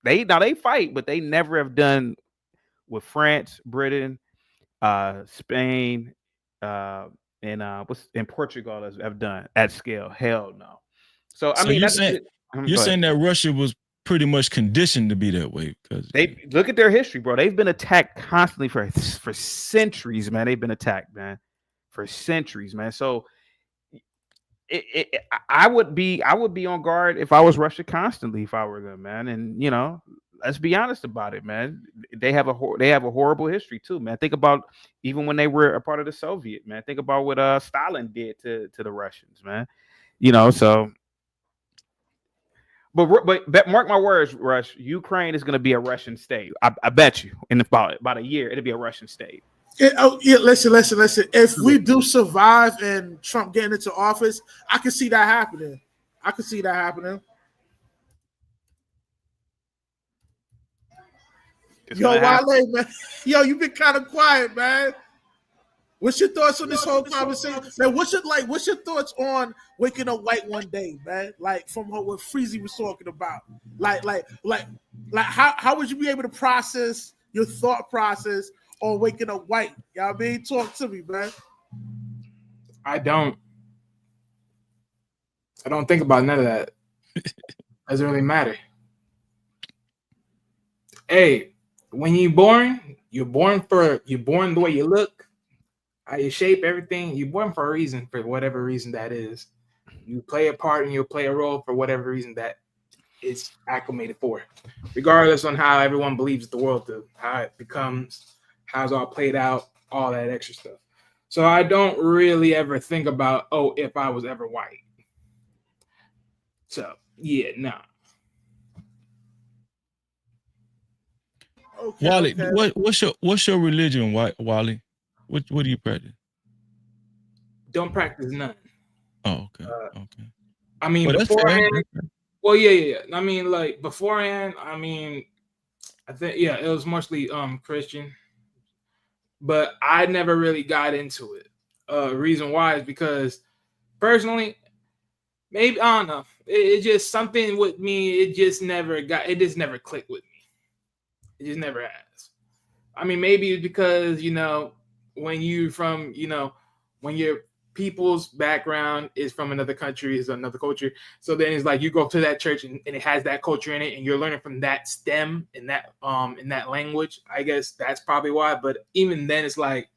they fight, but they never have done what France, Britain, Spain, and Portugal have done at scale. Hell no. So you're saying that Russia was pretty much conditioned to be that way because they look at their history, bro. They've been attacked constantly for centuries, man. They've been attacked, man, for centuries, man. So I would be on guard if I was Russia constantly if I were them, man. And let's be honest about it, man. They have a horrible history too, man. Think about even when they were a part of the Soviet, man. Think about what Stalin did to the Russians, man. So. But mark my words, Rush. Ukraine is going to be a Russian state. I bet you in about a year it'll be a Russian state. Listen. If we do survive and Trump getting into office, I can see that happening. Yo, Wale, man. Yo, you've been kind of quiet, man. What's your thoughts on this whole conversation? Man, what's your thoughts on waking up white one day, man? Like from what Freezy was talking about. Like how would you be able to process your thought process on waking up white? You know what I mean? Talk to me, man. I don't think about none of that. Doesn't really matter. Hey, when you're born the way you look. How you shape everything. You're born for a reason, for whatever reason that is. You play a part and you'll play a role for whatever reason that it's acclimated for, regardless on how everyone believes the world to, how it becomes, how it's all played out, all that extra stuff. So I don't really ever think about, if I was ever white. So yeah, no. Okay, Wally, okay. What's your religion, Wally? What do you practice? Don't practice none. Oh, okay. Okay. I mean, beforehand. Well, yeah. I mean, like beforehand. I mean, I think it was mostly Christian, but I never really got into it. Reason why is because personally, maybe I don't know. It just something with me. It just never clicked with me. It just never has. I mean, maybe it's because when your people's background is from another country, is another culture. So then it's like you go to that church and it has that culture in it, and you're learning from that stem in that language. I guess that's probably why. But even then, it's like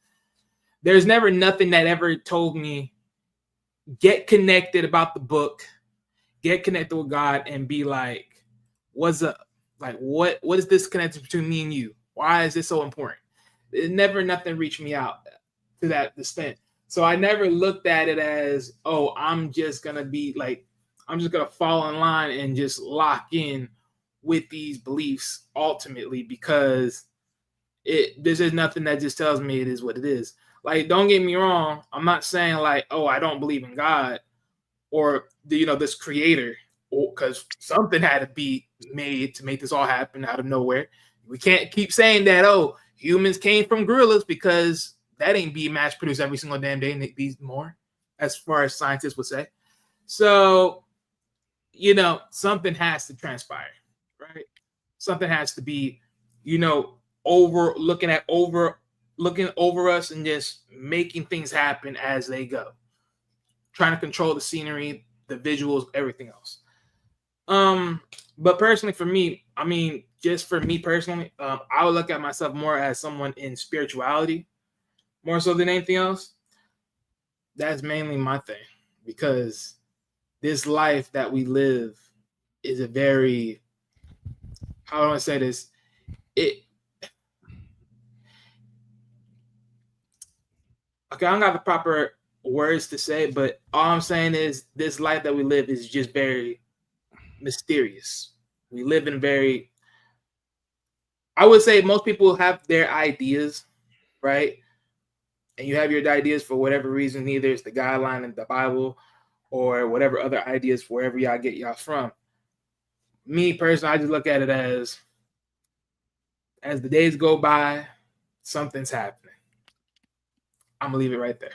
there's never nothing that ever told me get connected about the book, get connected with God, and be like, what's up? Like what is this connection between me and you? Why is this so important? Nothing reached me out to that extent. So I never looked at it as, I'm just going to fall in line and just lock in with these beliefs ultimately, because this is nothing that just tells me it is what it is. Like, don't get me wrong. I'm not saying like, I don't believe in God or this creator, because something had to be made to make this all happen out of nowhere. We can't keep saying that, humans came from gorillas, because that ain't being mass produced every single damn day, and it needs more, as far as scientists would say. So, something has to transpire, right? Something has to be, looking over us and just making things happen as they go, trying to control the scenery, the visuals, everything else. But personally, for me, I mean, just for me personally, I would look at myself more as someone in spirituality, more so than anything else. That's mainly my thing, because this life that we live is a very, how do I say this? Okay, I don't got the proper words to say, but all I'm saying is this life that we live is just very mysterious. We live in very, I would say most people have their ideas, right? and you have your ideas for whatever reason, either it's the guideline in the Bible or whatever other ideas wherever y'all get y'all from. Me personally, I just look at it as the days go by, something's happening. I'm gonna leave it right there.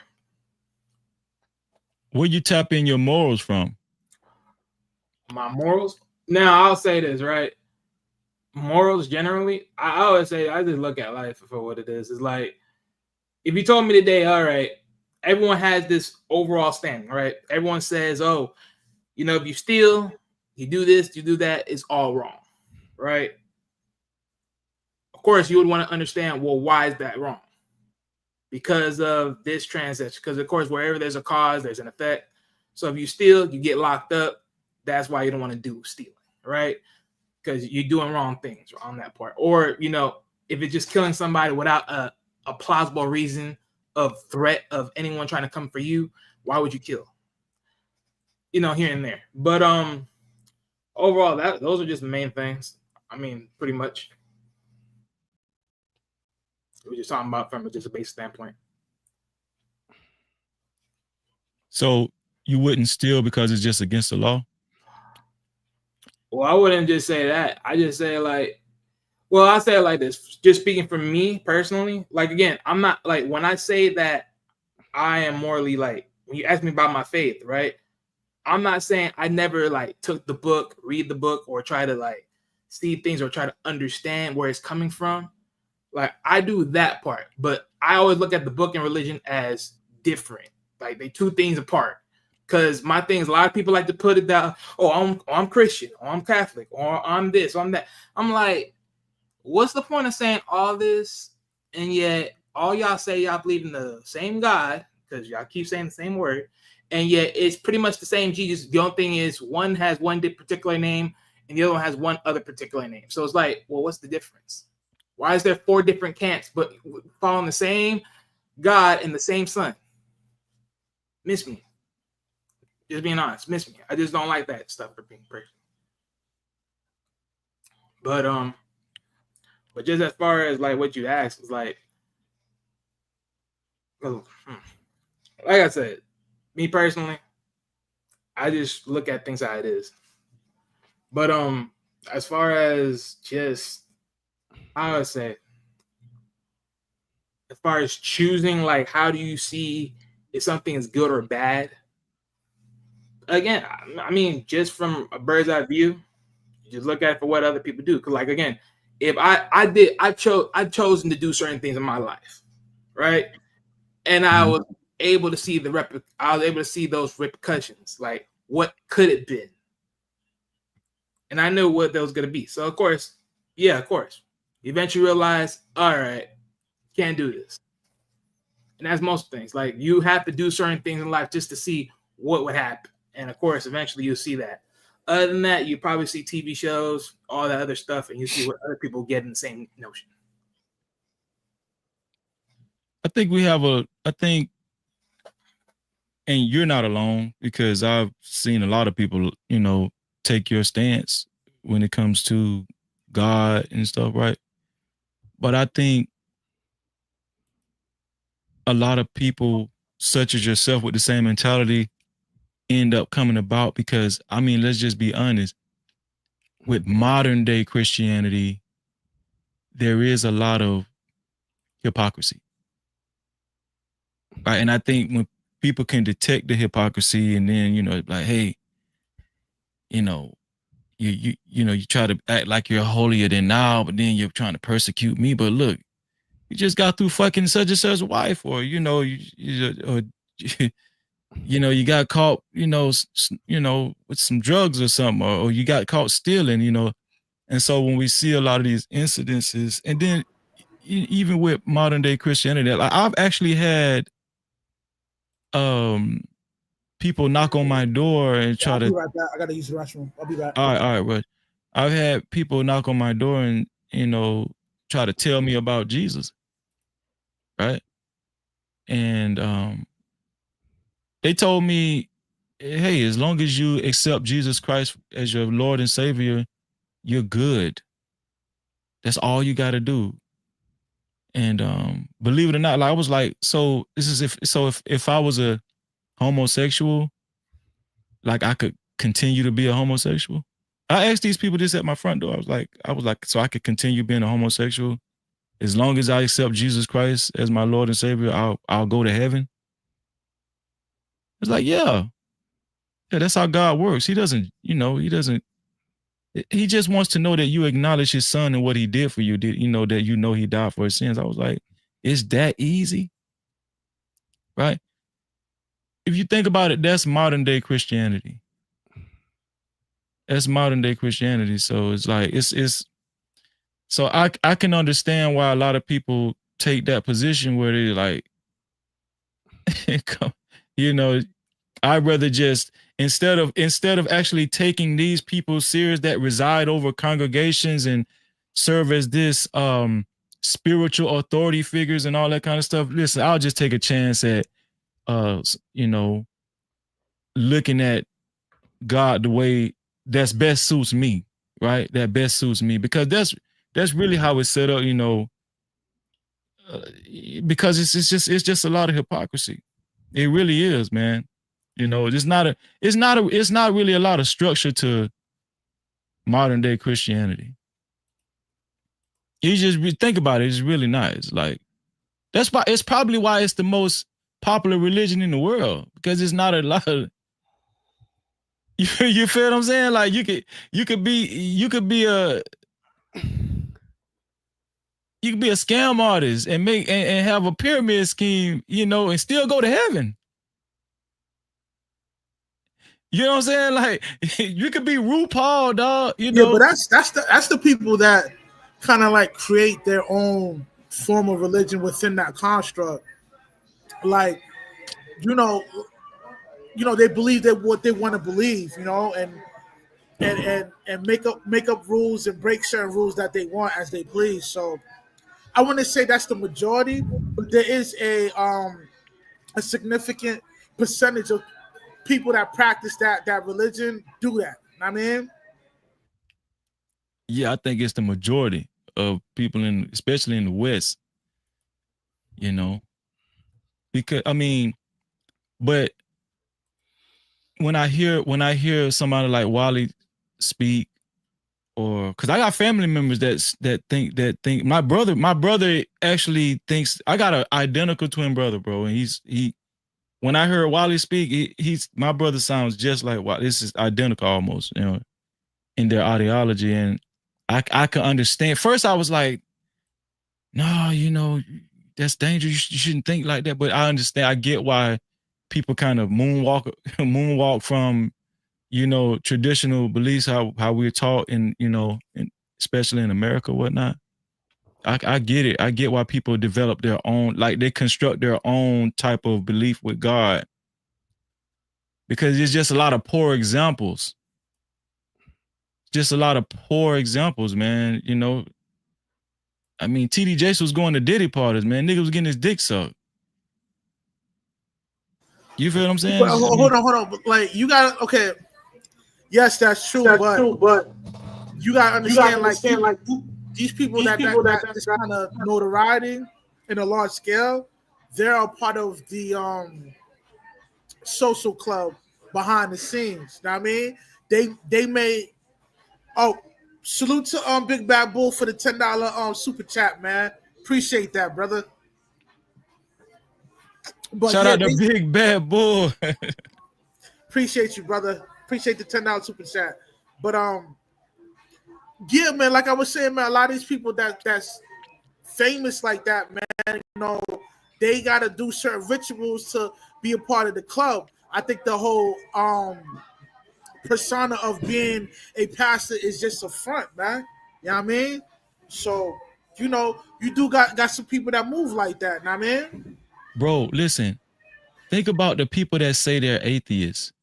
Where you tap in your morals from? My morals? Now I'll say this, right? Morals generally, I always say I just look at life for what it is. It's like if you told me today, all right, everyone has this overall standing, right? Everyone says, oh, you know, if you steal, you do this, you do that, it's all wrong, right? Of course, you would want to understand, well, why is that wrong? Because of this transaction. Because, of course, wherever there's a cause, there's an effect. So if you steal, you get locked up. That's why you don't want to do stealing, right? Because you're doing wrong things on that part. Or, you know, if it's just killing somebody without a plausible reason of threat of anyone trying to come for you, why would you kill? You know, here and there. But overall, those are just the main things. I mean, pretty much. We're just talking about from just a base standpoint. So you wouldn't steal because it's just against the law? Well, I wouldn't just say that. I just say like, well, I'll say it like this. Just speaking for me personally, like again, I'm not like when I say that I am morally like when you ask me about my faith, right? I'm not saying I never like took the book, read the book, or try to like see things or try to understand where it's coming from. Like I do that part, but I always look at the book and religion as different. Like they two things apart. Because my thing is a lot of people like to put it down. Oh, I'm Christian, or I'm Catholic, or I'm this, or I'm that. I'm like, what's the point of saying all this? And yet all y'all say y'all believe in the same God, because y'all keep saying the same word, and yet it's pretty much the same Jesus. The only thing is one has one particular name and the other one has one other particular name. So it's like, well, what's the difference? Why is there 4 different camps but following the same God and the same Son? Miss me. Just being honest, miss me. I just don't like that stuff for being person. But just as far as like what you asked, is like I said, me personally, I just look at things how it is. But as far as just I would say, as far as choosing, like, how do you see if something is good or bad? Again, I mean, just from a bird's eye view, you just look at it for what other people do. Because, like, again, if I've chosen to do certain things in my life, right? And I was able to see those repercussions. Like, what could it been? And I knew what that was going to be. So, of course, you eventually realize, all right, can't do this. And that's most things. Like, you have to do certain things in life just to see what would happen. And, of course, eventually you'll see that. Other than that, you probably see TV shows, all that other stuff, and you see what other people get in the same notion. I think, and you're not alone, because I've seen a lot of people, take your stance when it comes to God and stuff, right? But I think a lot of people, such as yourself, with the same mentality end up coming about because, I mean, let's just be honest. With modern day Christianity, there is a lot of hypocrisy. Right? And I think when people can detect the hypocrisy and then, like, hey, you try to act like you're holier than thou, but then you're trying to persecute me. But look, you just got through fucking such and such wife, or you got caught, with some drugs or something, or you got caught stealing, And so when we see a lot of these incidences, and then even with modern day Christianity, like I've actually had people knock on my door and try to. Right back. I gotta use the restroom. I'll be back. All right, well, I've had people knock on my door and try to tell me about Jesus, right? And they told me, hey, as long as you accept Jesus Christ as your Lord and Savior, you're good. That's all you got to do. And believe it or not, like I was like, so this is if I was a homosexual, like I could continue to be a homosexual. I asked these people this at my front door. I was like, so I could continue being a homosexual as long as I accept Jesus Christ as my Lord and Savior. I'll go to heaven. It's like, yeah, that's how God works. He doesn't. He just wants to know that you acknowledge his son and what he did for you. That he died for his sins. I was like, it's that easy, right? If you think about it, that's modern day Christianity. That's modern day Christianity. So it's like so I can understand why a lot of people take that position where they're like, I'd rather just instead of actually taking these people serious that reside over congregations and serve as this spiritual authority figures and all that kind of stuff. Listen, I'll just take a chance at looking at God the way that's best suits me, right? That best suits me, because that's really how it's set up, because it's just a lot of hypocrisy. It really is, man. It's not really a lot of structure to modern day Christianity. You just think about it, it's really not. It's like it's probably why it's the most popular religion in the world, because it's not a lot of you feel what I'm saying? Like you could be a scam artist and and have a pyramid scheme, and still go to heaven. You know what I'm saying? Like you could be RuPaul, dog. Yeah, but that's the people that kind of like create their own form of religion within that construct. Like, they believe that what they want to believe, and make up rules and break certain rules that they want as they please. So I want to say that's the majority, but there is a significant percentage of people that practice that religion do that. I mean, yeah, I think it's the majority of people especially in the West. Because but when I hear somebody like Wally speak, or because I got family members that think my brother actually thinks, I got an identical twin brother, bro, and when I heard Wally speak, my brother sounds just like Wally. This is identical almost, in their ideology, and I can understand. First, I was like, no, that's dangerous. You shouldn't think like that. But I understand. I get why people kind of moonwalk from, traditional beliefs, how we're taught in, especially in America, whatnot. I get it. I get why people develop their own, like they construct their own type of belief with God, because there's just a lot of poor examples. Just a lot of poor examples, man. I mean, TD Jakes was going to Diddy parties, man. Nigga was getting his dick sucked. You feel what I'm saying? Hold on. Like, you got okay. Yes, that's true. But you gotta understand, like these people that this kind of notoriety in a large scale, they're a part of the social club behind the scenes. Know what I mean? They may. Oh, salute to Big Bad Bull for the $10 super chat, man. Appreciate that, brother. But shout out to Big Bad Bull. Appreciate you, brother. Appreciate the $10 super chat. But yeah, man, like I was saying, man, a lot of these people that's famous like that, man, they gotta do certain rituals to be a part of the club. I think the whole persona of being a pastor is just a front, man. You know what I mean? So, you do got some people that move like that, know what I mean? Bro, listen. Think about the people that say they're atheists.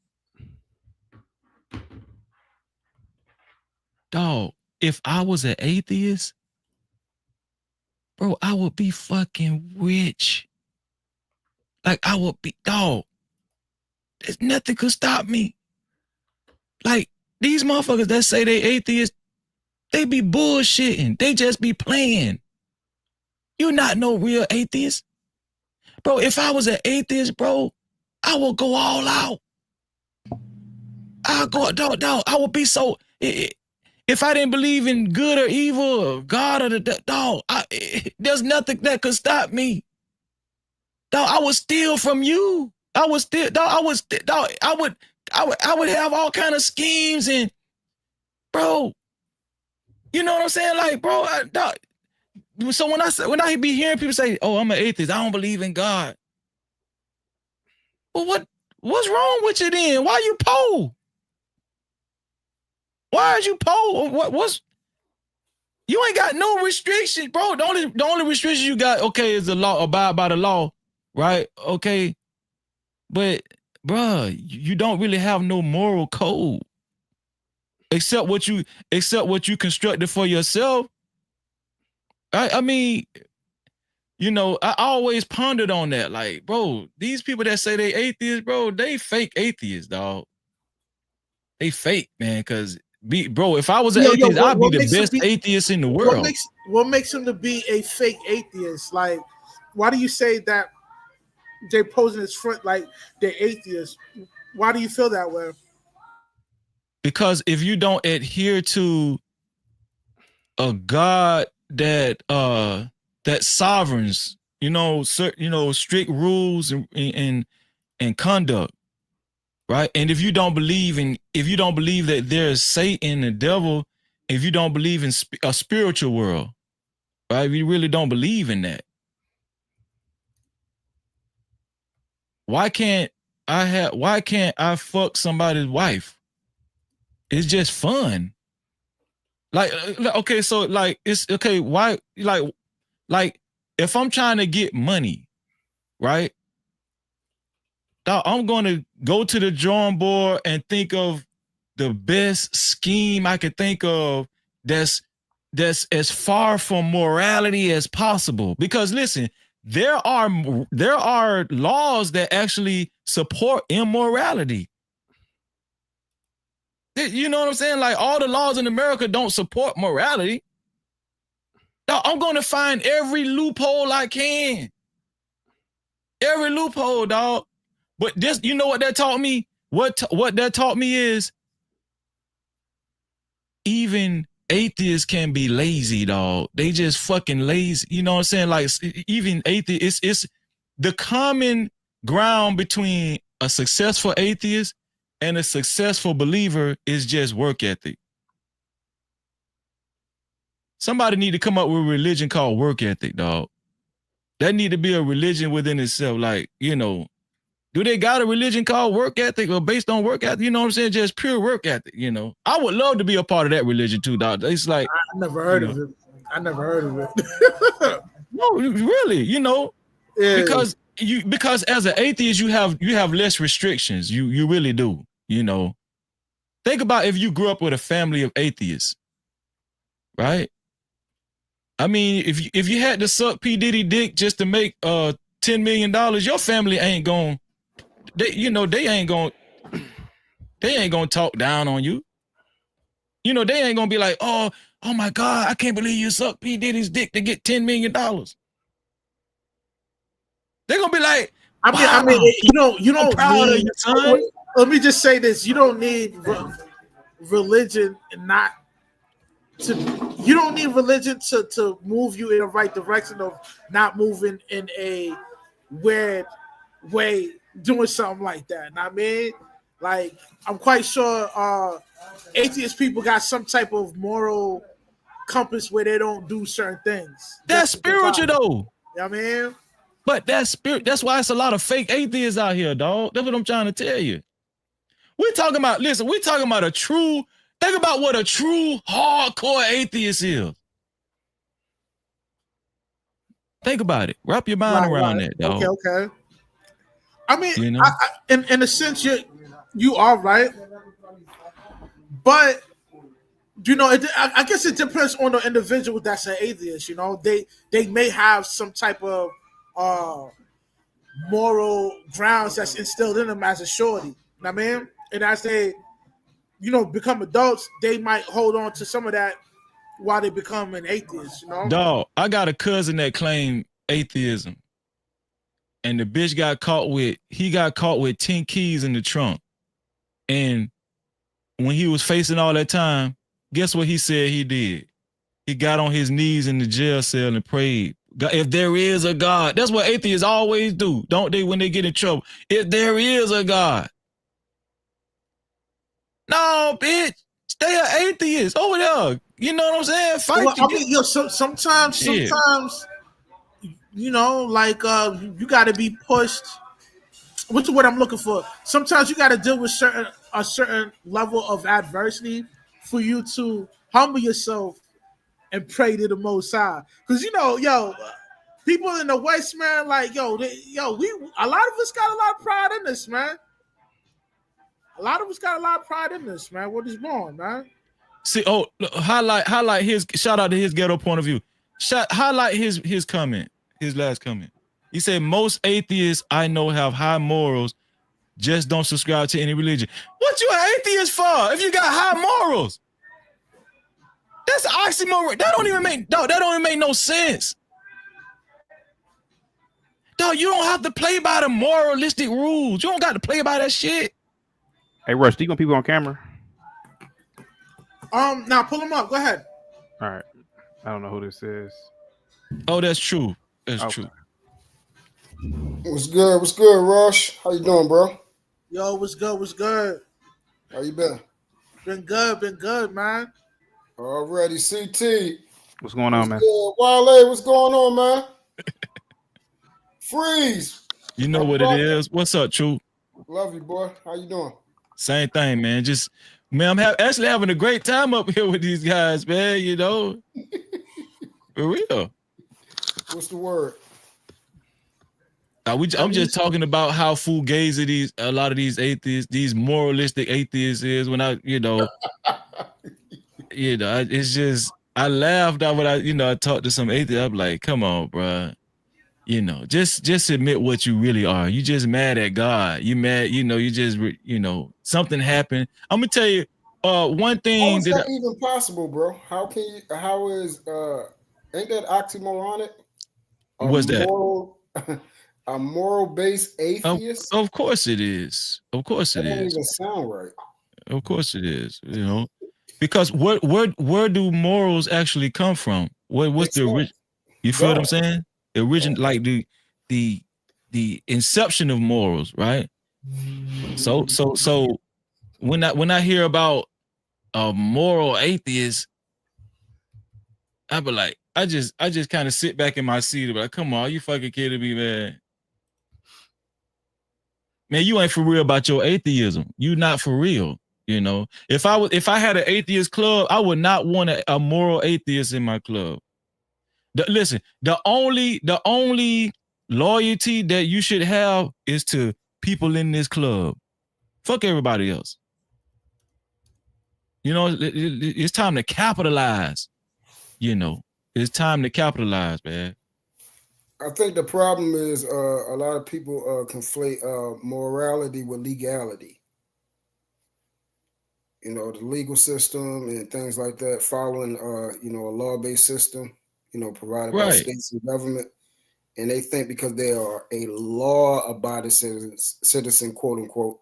Dog, if I was an atheist, bro, I would be fucking rich. Like, I would be, dog. There's nothing could stop me. Like, these motherfuckers that say they atheists, they be bullshitting. They just be playing. You're not no real atheist. Bro, if I was an atheist, bro, I would go all out. I'll go, dog, I would be so, if I didn't believe in good or evil or God or the dog, there's nothing that could stop me. Dog, I would steal from you. I would steal, dog, I would have all kind of schemes and, bro, you know what I'm saying? Like, bro, dog. So when I be hearing people say, "Oh, I'm an atheist. I don't believe in God." Well, what's wrong with you then? Why you poor? Why are you poor? What's you ain't got no restrictions, bro. The only restriction you got, okay, is the law, abide by the law, right? Okay, but bruh, you don't really have no moral code except what you constructed for yourself. I mean, you know, I always pondered on that. Like, bro, these people that say they atheists, bro, they fake atheists, dog. They fake, man. Cause bro, if I was an atheist, I'd be the best atheist in the world. What makes him to be a fake atheist? Like, why do you say that they're posing as front like they're atheists? Why do you feel that way? Because if you don't adhere to a God that sovereigns, you know, strict rules and conduct, right? And if you don't believe that there's Satan, the devil, if you don't believe in a spiritual world, right? If you really don't believe in that, why can't I fuck somebody's wife? It's just fun. Like, okay, so like, it's okay. Why, like if I'm trying to get money, right? I'm going to go to the drawing board and think of the best scheme I could think of that's as far from morality as possible. Because listen, there are laws that actually support immorality. You know what I'm saying? Like, all the laws in America don't support morality. Now, I'm going to find every loophole I can. Every loophole, dog. But this, you know what that taught me? What that taught me is even atheists can be lazy, dog. They just fucking lazy. You know what I'm saying? Like, even atheists, it's the common ground between a successful atheist and a successful believer is just work ethic. Somebody need to come up with a religion called work ethic, dog. That need to be a religion within itself. Like, you know, do they got a religion called work ethic or based on work ethic? You know what I'm saying? Just pure work ethic, you know. I would love to be a part of that religion too, dog. It's like, I never heard of it. I never heard of it. No, really, you know, Yeah. because as an atheist, you have less restrictions. You really do, you know. Think about if you grew up with a family of atheists, right? I mean, if you had to suck P. Diddy dick just to make $10 million, your family ain't going, they ain't going to talk down on you. You know, they ain't going to be like, oh my God, I can't believe you suck P. Diddy's dick to get $10 million. They're going to be like, I mean, you don't proud need, of you, son. Let me just say this. You don't need religion you don't need religion to move you in the right direction of not moving in a weird way, doing something like that. And I mean, like, I'm quite sure atheist people got some type of moral compass where they don't do certain things. That's spiritual though. You know what I mean? But that's spirit. That's why it's a lot of fake atheists out here, dog. That's what I'm trying to tell you. We're talking about a true, think about what a true hardcore atheist is. Think about it. Wrap your mind around that, dog. Okay. I mean, You know? in a sense, you are right. But, you know, I guess it depends on the individual that's an atheist. You know, they may have some type of moral grounds that's instilled in them as a shorty. You know what I mean? And as they, you know, become adults, they might hold on to some of that why they become an atheist, you know? Dog, I got a cousin that claimed atheism. And the bitch got caught with 10 keys in the trunk. And when he was facing all that time, guess what he said he did? He got on his knees in the jail cell and prayed. God, if there is a God, that's what atheists always do, don't they, when they get in trouble? If there is a God. No, bitch, stay an atheist over there. You know what I'm saying? Fight. Well, I mean, sometimes, you know, like you got to be pushed. Which is what I'm looking for. Sometimes you got to deal with a certain level of adversity for you to humble yourself and pray to the Most High. Because you know, people in the West, man, like we a lot of us got a lot of pride in this, man. A lot of us got a lot of pride in this, man. What is wrong, man? See, look, highlight his shout out to his ghetto point of view. Highlight his comment, his last comment. He said, most atheists I know have high morals, just don't subscribe to any religion. What you an atheist for if you got high morals? That's an oxymoron. That don't even make no sense. Dog, you don't have to play by the moralistic rules. You don't got to play by that shit. Hey, Rush, do you want people on camera? Now pull them up. Go ahead. All right. I don't know who this is. Oh, that's true. That's true. What's good? What's good, Rush? How you doing, bro? Yo, what's good? What's good? How you been? Been good, man. Already, CT. What's going on, man? Good? Wale, what's going on, man? Freeze. You know what it is. What's up, True? Love you, boy. How you doing? Same thing, man. Just, man, I'm actually having a great time up here with these guys, man. You know, for real. What's the word? I'm just talking about how fugazi a lot of these atheists, these moralistic atheists is. When it's just I laughed out when I talked to some atheists. I'm like, come on, bro. Just admit what you really are. You just mad at God. You mad, you just something happened. I'm gonna tell you one thing. How is that even possible, bro? How is ain't that oxymoronic? What's that? A moral-based atheist? Of course it is. Of course it is. That don't even sound right. Of course it is. Because where do morals actually come from? What's the original? You feel what I'm saying? The origin, like the inception of morals, right? So when I hear about a moral atheist, I be like, I just kind of sit back in my seat and be like, come on, are you fucking kidding me, man? Man, you ain't for real about your atheism. You not for real. If I had an atheist club, I would not want a moral atheist in my club. Listen, the only loyalty that you should have is to people in this club. Fuck everybody else. It's time to capitalize. It's time to capitalize, man. I think the problem is a lot of people conflate morality with legality. The legal system and things like that, following a law-based system, provided by states and government. And they think because they are a law-abiding citizen, quote unquote,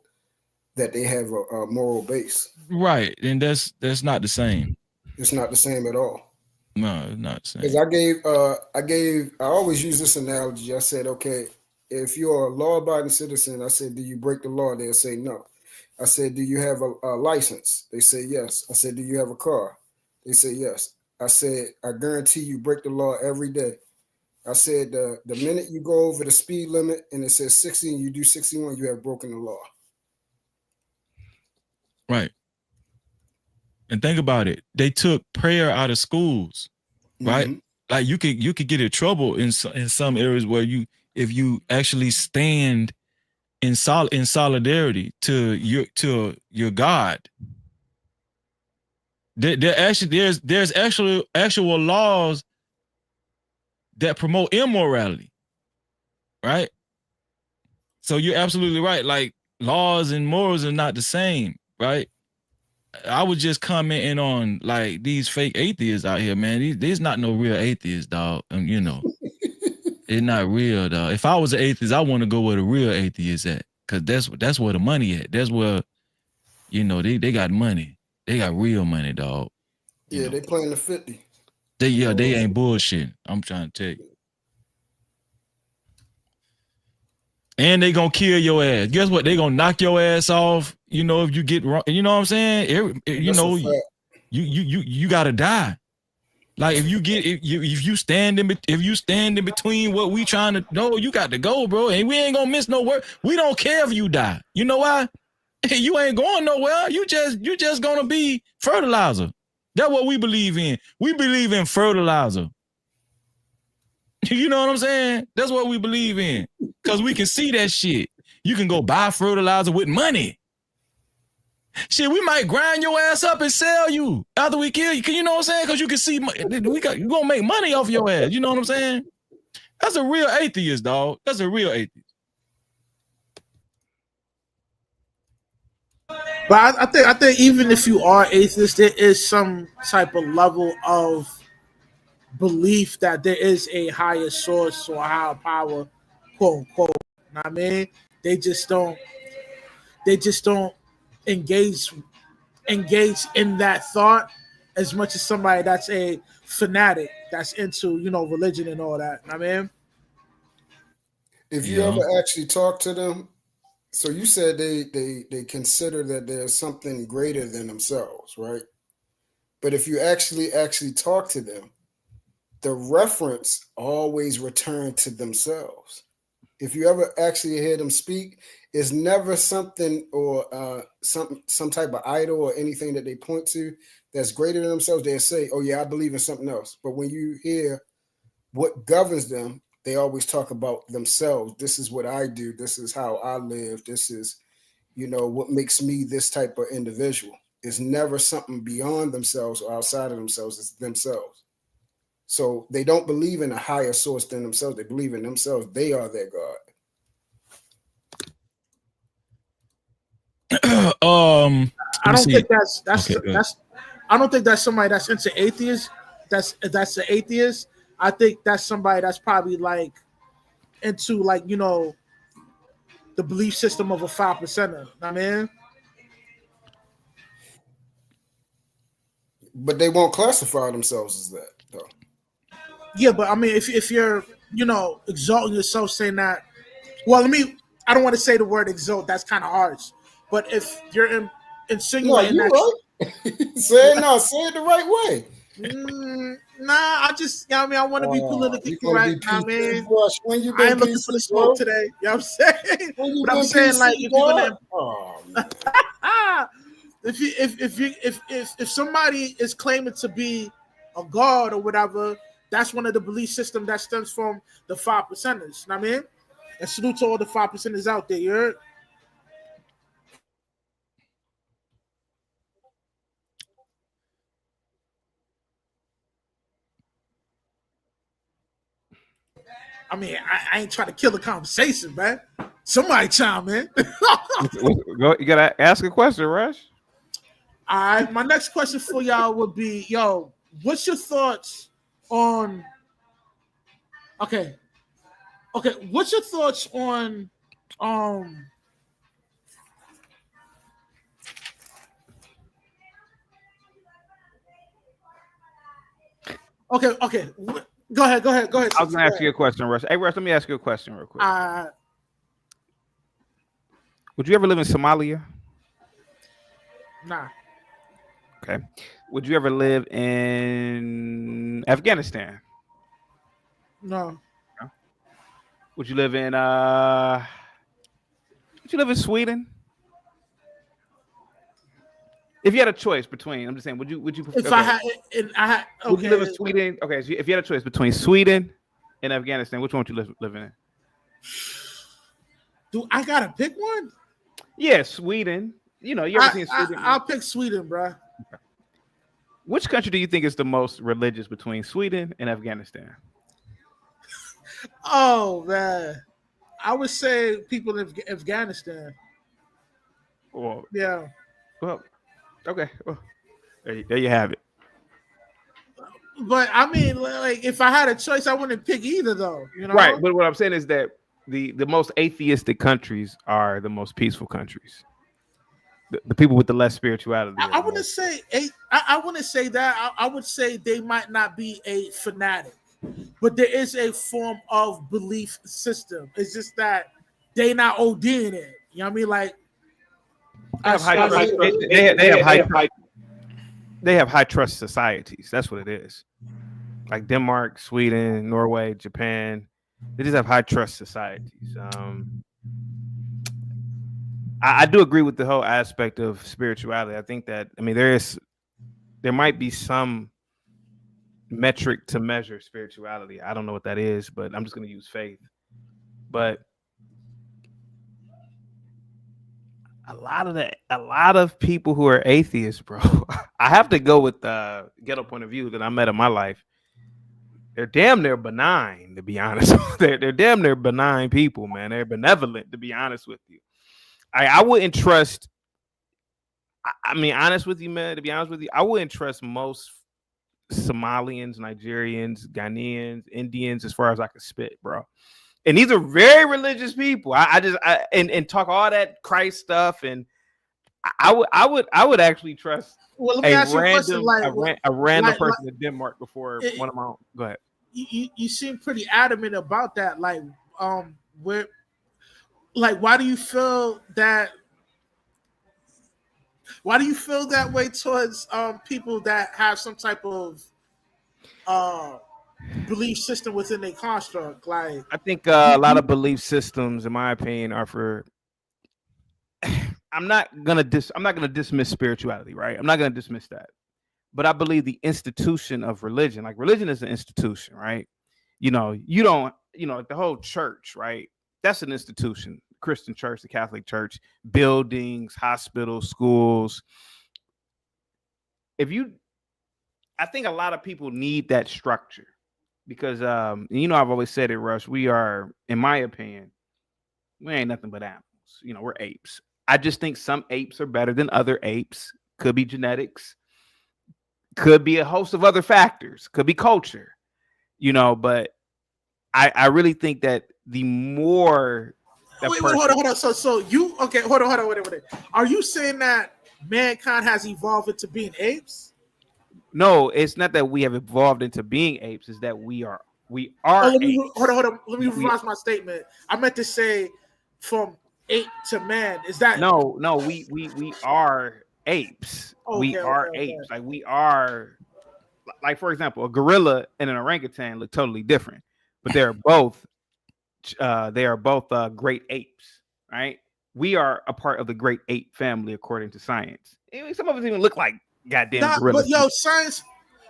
that they have a moral base. Right. And that's not the same. It's not the same at all. No, it's not the same. Because I always use this analogy. I said, okay, if you're a law-abiding citizen, I said, do you break the law? They'll say no. I said, do you have a license? They say yes. I said, do you have a car? They say yes. I said, I guarantee you break the law every day. I said, the minute you go over the speed limit and it says 60 and you do 61, you have broken the law. Right. And think about it. They took prayer out of schools, right? Mm-hmm. Like you could get in trouble in some areas where if you actually stand in solidarity to your God. There's actual laws that promote immorality, right? So you're absolutely right. Like laws and morals are not the same, right? I was just commenting on like these fake atheists out here, man. These not no real atheists, dog. You know, it's not real, dog. If I was an atheist, I want to go where the real atheist at, cause that's where the money at. That's where, you know, they got money. They got real money, dog. Yeah, they playing the 50. They ain't bullshit. I'm trying to tell you. And they gonna kill your ass. Guess what? They gonna knock your ass off. You know, if you get wrong, you know what I'm saying? You know, you gotta die. Like if you stand in between what we trying to know, you got to go, bro. And we ain't gonna miss no work. We don't care if you die. You know why? You ain't going nowhere. You just gonna be fertilizer. That's what we believe in. We believe in fertilizer. You know what I'm saying? That's what we believe in. Because we can see that shit. You can go buy fertilizer with money. Shit, we might grind your ass up and sell you after we kill you. You know what I'm saying? Because you can see you gonna make money off your ass. You know what I'm saying? That's a real atheist, dog. That's a real atheist. But I think even if you are atheist, there is some type of level of belief that there is a higher source or a higher power, quote unquote. You know what I mean? They just don't engage in that thought as much as somebody that's a fanatic that's into, you know, religion and all that. You know what I mean? If you ever actually talk to them, so you said they consider that there's something greater than themselves, right? But if you actually talk to them, the reference always return to themselves. If you ever actually hear them speak, it's never something or some type of idol or anything that they point to that's greater than themselves. They'll say, "Oh yeah, I believe in something else." But when you hear what governs them, they always talk about themselves. This is what I do. This is how I live. This is, you know, what makes me this type of individual. It's never something beyond themselves or outside of themselves. It's themselves. So they don't believe in a higher source than themselves. They believe in themselves. They are their God. I don't think that's I don't think that's somebody that's into atheist. That's an atheist. I think that's somebody that's probably like into, like, you know, the belief system of a 5%er. I mean, but they won't classify themselves as that, though. Yeah, but I mean, if you're, you know, exalting yourself, saying that, well, I don't want to say the word exalt. That's kind of harsh. But if you're insinuating right. say it the right way. I just, you know what I mean, I want to be politically correct. I mean, when you I ain't looking for the smoke today. You know what I'm saying? But I'm saying, like, if you're gonna, if somebody is claiming to be a god or whatever, that's one of the belief systems that stems from the 5%ers. You know what I mean? And salute to all the 5%ers out there. You heard? I mean, I ain't trying to kill the conversation, man. Somebody chime in. You gotta ask a question, Rush. All right, my next question for y'all would be, what's your thoughts on? Okay, what's your thoughts on Okay. Go ahead. I was gonna ask you a question, Rush. Hey, Rush, let me ask you a question real quick. Would you ever live in Somalia? Nah. Okay. Would you ever live in Afghanistan? No. Would you live in Sweden? If you had a choice between, I'm just saying, would you? If okay. I had, okay. Would you live in Sweden? Okay, so if you had a choice between Sweden and Afghanistan, which one would you live in? Do I gotta pick one? Yeah, Sweden. You know, you ever seen Sweden? I'll pick Sweden, bro. Okay. Which country do you think is the most religious between Sweden and Afghanistan? Oh man, I would say people in Afghanistan. Well, yeah. Well, Okay, well, there you have it. But I mean, like, if I had a choice, I wouldn't pick either, though. You know, Right? But what I'm saying is that the most atheistic countries are the most peaceful countries. The people with the less spirituality. I wouldn't say I wouldn't say that. I would say they might not be a fanatic, but there is a form of belief system. It's just that they not ODing it. You know what I mean? Like, they have high trust societies. That's what it is. Like Denmark, Sweden, Norway, Japan, they just have high trust societies. I do agree with the whole aspect of spirituality. I think that, I mean, there might be some metric to measure spirituality. I don't know what that is, but I'm just going to use faith. But a lot of people who are atheists, bro, I have to go with the ghetto point of view that I met in my life. They're damn near benign, to be honest. They're damn near benign people, man. They're benevolent, to be honest with you. I wouldn't trust. I mean, honest with you, man. To be honest with you, I wouldn't trust most Somalians, Nigerians, Ghanaians, Indians, as far as I could spit, bro. And these are very religious people. And talk all that Christ stuff, and I would actually trust a random person in Denmark before one of my own. Go ahead. You seem pretty adamant about that. Like, why do you feel that? Why do you feel that way towards people that have some type of belief system within their construct? Like, I think a lot of belief systems, in my opinion, are for. I'm not gonna dismiss spirituality, right? I'm not gonna dismiss that, but I believe the institution of religion, like religion, is an institution, right? The whole church, right? That's an institution. Christian church, the Catholic Church, buildings, hospitals, schools. I think a lot of people need that structure because, I've always said it, Rush, we are, in my opinion, we ain't nothing but animals. We're apes. I just think some apes are better than other apes. Could be genetics, could be a host of other factors, could be culture, but I really think that the more wait, hold on. So you okay? Hold on. Wait. Are you saying that mankind has evolved into being apes? No, it's not that we have evolved into being apes. It's that we are. Hold on. Let me revise my statement. I meant to say from ape to man. Is that no? We are apes. We are apes. Like we are. Like, for example, a gorilla and an orangutan look totally different, but they're both. They are both great apes, right? We are a part of the great ape family, according to science. Some of us even look like goddamn gorillas. But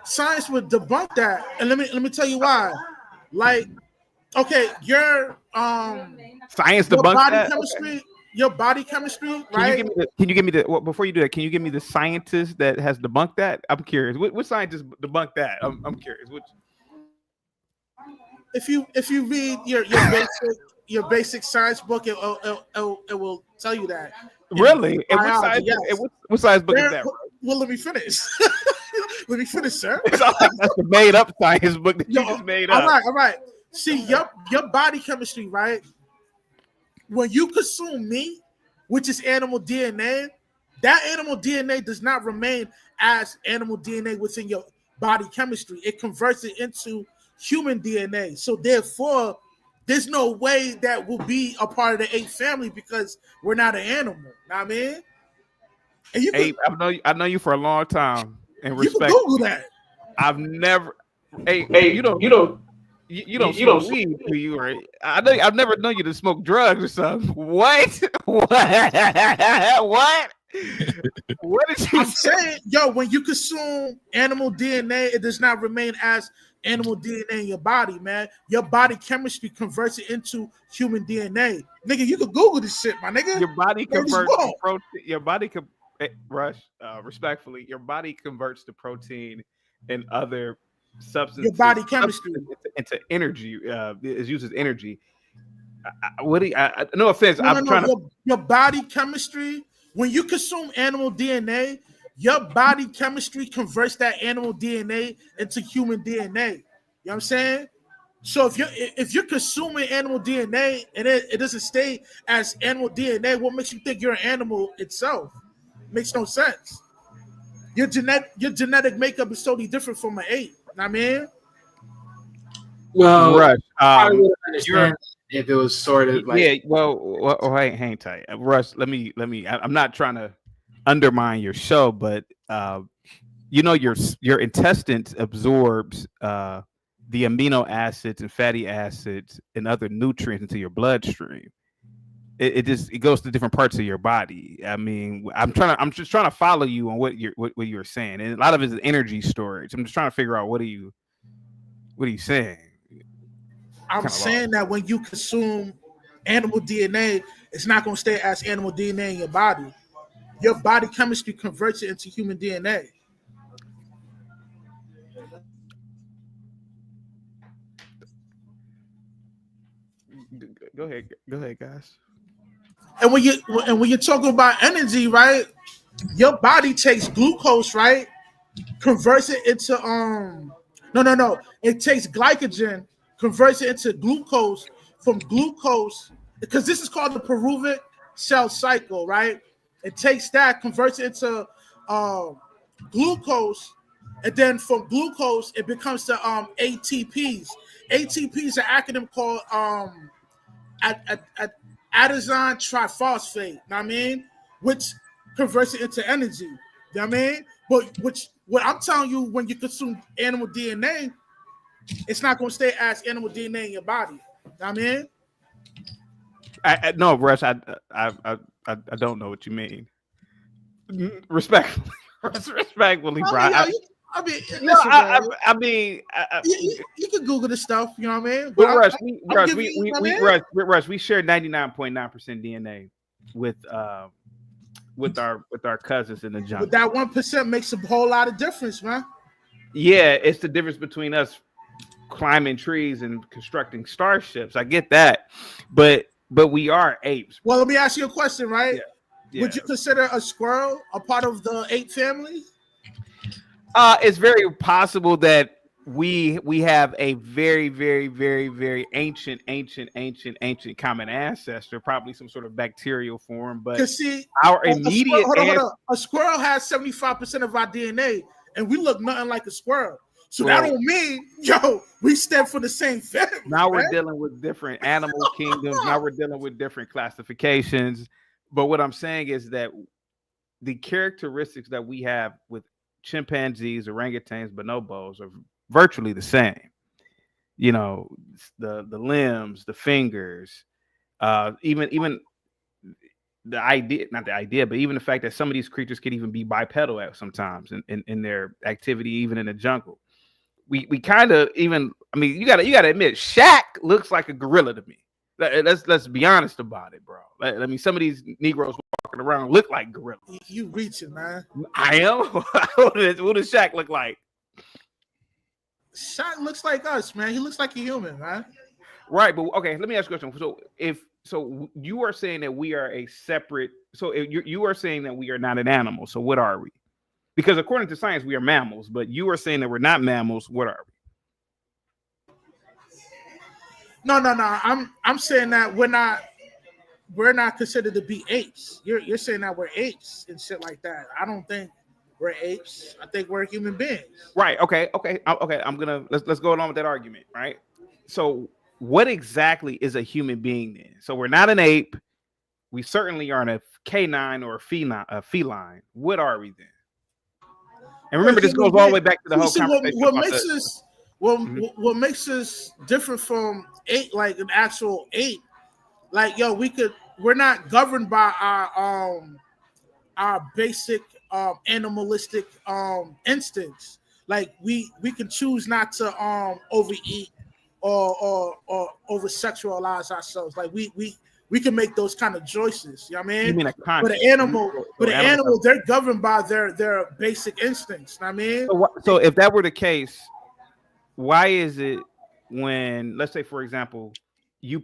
science would debunk that, and let me tell you why. Like, okay, your science debunks that. Chemistry, your body chemistry, right? Can you give me the before you do that? Can you give me the scientist that has debunked that? I'm curious. What scientist debunked that? I'm curious. Which? If you read your basic science book, it will tell you that. Really? And what science book is that? Well, let me finish. Let me finish, sir. It's all like that's a made up science book that you just made up. All right. See, your body chemistry, right? When you consume meat, which is animal DNA, that animal DNA does not remain as animal DNA within your body chemistry. It converts it into human DNA. So therefore, there's no way that will be a part of the ape family because we're not an animal. Know what I mean? And Ape, I know you for a long time. And respect. You can Google that. I've never. Hey, you don't smoke weed, do you? Right? I've never known you to smoke drugs or something. What? What? What did you say? Yo, when you consume animal DNA, it does not remain as animal DNA in your body, man. Your body chemistry converts it into human DNA. Nigga, you can Google this shit, my nigga. Your body converts to protein. Your body respectfully, your body converts to protein and other substances. Your body chemistry into energy. It uses energy. No offense. I'm trying to. Your body chemistry. When you consume animal DNA, your body chemistry converts that animal DNA into human DNA. You know what I'm saying? So if you're consuming animal DNA and it doesn't stay as animal DNA, what makes you think you're an animal itself? Makes no sense. Your genetic makeup is totally different from an ape. You know what I mean? Well, Rush, I would understand if it was sort of like, yeah. Well, hang tight, Rush. Let me. I'm not trying to undermine your show, but you know, your intestines absorbs the amino acids and fatty acids and other nutrients into your bloodstream. It goes to different parts of your body. I mean, I'm just trying to follow you on what you're saying, and a lot of it is energy storage. I'm just trying to figure out what are you saying. I'm saying that when you consume animal DNA, it's not going to stay as animal DNA in your body. Your body chemistry converts it into human DNA. Go ahead, guys. And when you're talking about energy, right? Your body takes glucose, right? Converts it into no. It takes glycogen, converts it into glucose. From glucose, because this is called the pyruvic cell cycle, right? It takes that, converts it into glucose, and then from glucose it becomes the ATPs. ATP is an acronym called adenosine triphosphate. You know what I mean? Which converts it into energy. You know what I mean? But what I'm telling you, when you consume animal DNA, it's not going to stay as animal DNA in your body. You know what I mean? No, Rush. I don't know what you mean. Respectfully, bro. You can Google this stuff. You know what I mean? But Rush, we share 99.9% DNA with our cousins in the jungle. But that 1% makes a whole lot of difference, man. Yeah, it's the difference between us climbing trees and constructing starships. I get that, but we are apes. Well, let me ask you a question, right? Yeah. Would you consider a squirrel a part of the ape family? It's very possible that we have a very, very, very, very ancient common ancestor, probably some sort of bacterial form. But see, our immediate a squirrel has 75% of our DNA, and we look nothing like a squirrel. So that don't mean, we stand for the same family. Now we're dealing with different animal kingdoms. Now we're dealing with different classifications. But what I'm saying is that the characteristics that we have with chimpanzees, orangutans, bonobos are virtually the same. You know, the limbs, the fingers, even the idea, not the idea, but even the fact that some of these creatures could even be bipedal at sometimes in their activity, even in the jungle. We kind of even, I mean, you gotta admit, Shaq looks like a gorilla to me. Let's be honest about it, bro. I mean, some of these Negroes walking around look like gorillas. You reaching, man. I am. What does Shaq look like? Shaq looks like us, man. He looks like a human, man. Right, but okay. Let me ask you a question. So you are saying that we are a separate. So you are saying that we are not an animal. So what are we? Because according to science, we are mammals. But you are saying that we're not mammals. What are we? No. I'm saying that we're not considered to be apes. You're saying that we're apes and shit like that. I don't think we're apes. I think we're human beings. Right. Okay. Let's go along with that argument. Right. So what exactly is a human being then? So we're not an ape. We certainly aren't a canine or a feline. What are we then? And remember, this goes all the way back to the whole conversation. What makes us different from ape, like an actual ape, like we're not governed by our basic animalistic instincts. Like we can choose not to overeat or over sexualize ourselves. Like we can make those kind of choices. You know what I mean? You mean but an animal, they're governed by their basic instincts. You know what I mean? So if that were the case, why is it when, let's say, for example,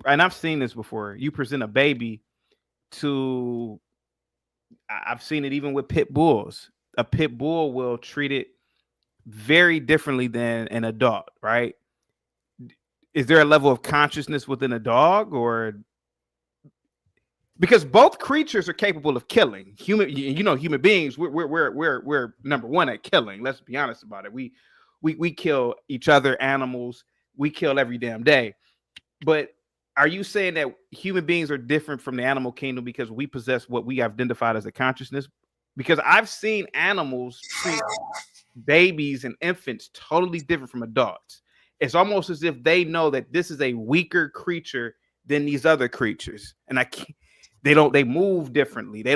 and I've seen this before, you present a baby to, I've seen it even with pit bulls. a pit bull will treat it very differently than an adult, right? Is there a level of consciousness within a dog, or because both creatures are capable of killing? Human beings, we're number one at killing. Let's be honest about it. We kill each other, animals. We kill every damn day. But are you saying that human beings are different from the animal kingdom because we possess what we identified as a consciousness? Because I've seen animals treat babies and infants totally different from adults. It's almost as if they know that this is a weaker creature than these other creatures, and they move differently. Their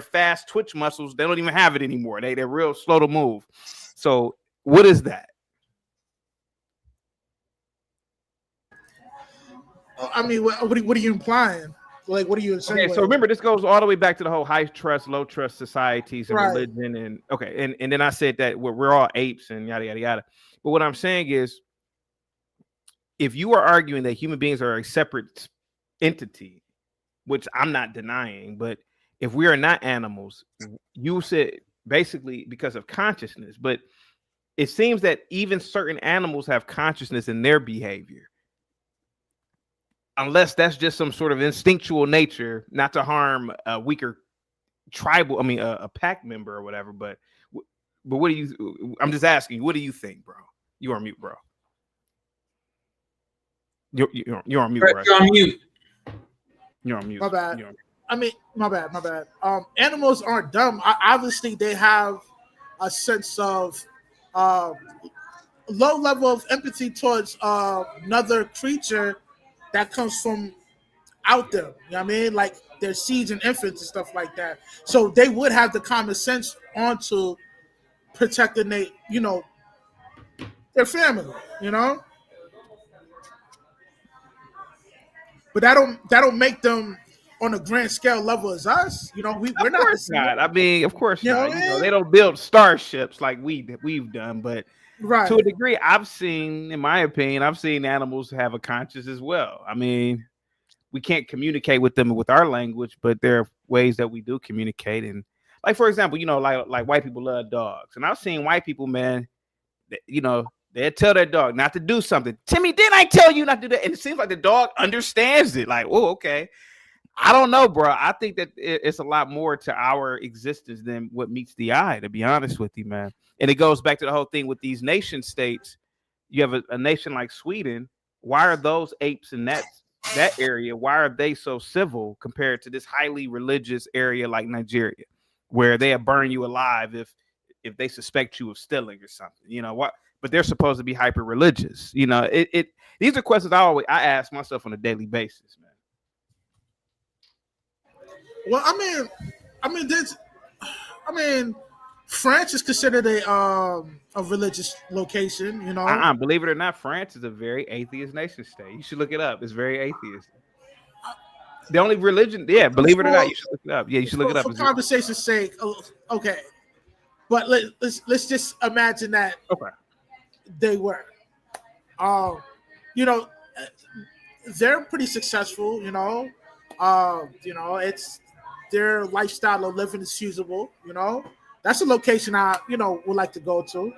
fast twitch muscles, they don't even have it anymore. They're real slow to move. So what is that? I mean, what are you implying? Like, what are you saying? Okay, so remember, this goes all the way back to the whole high trust, low trust societies and Right. religion, and then I said that we're all apes and yada yada yada. But what I'm saying is, if you are arguing that human beings are a separate entity, which I'm not denying, but if we are not animals, you said basically because of consciousness, but it seems that even certain animals have consciousness in their behavior. Unless that's just some sort of instinctual nature, not to harm a weaker tribal, a pack member or whatever. But what do you? I'm just asking you. What do you think, bro? You are on mute, bro. You're on mute, bro. You're on mute. You're on mute. My bad. My bad. Animals aren't dumb. Obviously, they have a sense of low level of empathy towards another creature that comes from out there. You know what I mean? Like their seeds and infants and stuff like that. So they would have the common sense onto protecting their family, But that don't make them on a grand scale level as us. We're not the same. Not. I mean, of course not. I mean? They don't build starships like we've done, but Right. to a degree, in my opinion, I've seen animals have a conscience as well. I mean, we can't communicate with them with our language, but there are ways that we do communicate. And like, for example, like white people love dogs. And I've seen white people, man, they'll tell their dog not to do something. Timmy, didn't I tell you not to do that? And it seems like the dog understands it. Like, oh, okay. I don't know, bro. I think that it's a lot more to our existence than what meets the eye, to be honest with you, man. And it goes back to the whole thing with these nation states. You have a nation like Sweden. Why are those apes in that area? Why are they so civil compared to this highly religious area like Nigeria, where they'll burn you alive if they suspect you of stealing or something? What? But they're supposed to be hyper religious. These are questions I ask myself on a daily basis, man. Well, France is considered a religious location, Believe it or not, France is a very atheist nation state. You should look it up. It's very atheist. The only religion, believe it or not, you should look it up. Yeah, you should look it up. For conversation's sake, okay. But let's just imagine that they were. They're pretty successful, it's their lifestyle of living is feasible, That's a location I would like to go to,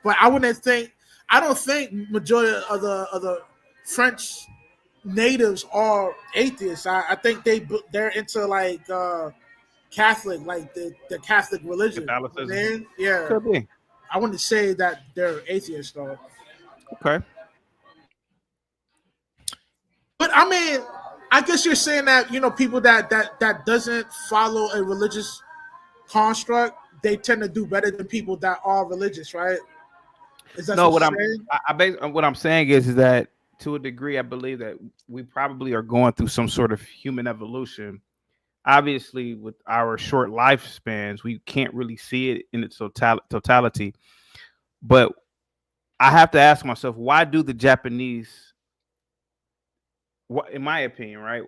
But I don't think majority of the French natives are atheists. I think they're into like Catholic, like the Catholic religion. Catholicism. Yeah. Could be. I wouldn't say that they're atheists though. Okay. But I guess you're saying that people that doesn't follow a religious construct, they tend to do better than people that are religious, right? Is that what I'm saying is that to a degree, I believe that we probably are going through some sort of human evolution. Obviously, with our short lifespans, we can't really see it in its totality. But I have to ask myself, why do the Japanese? In my opinion, right?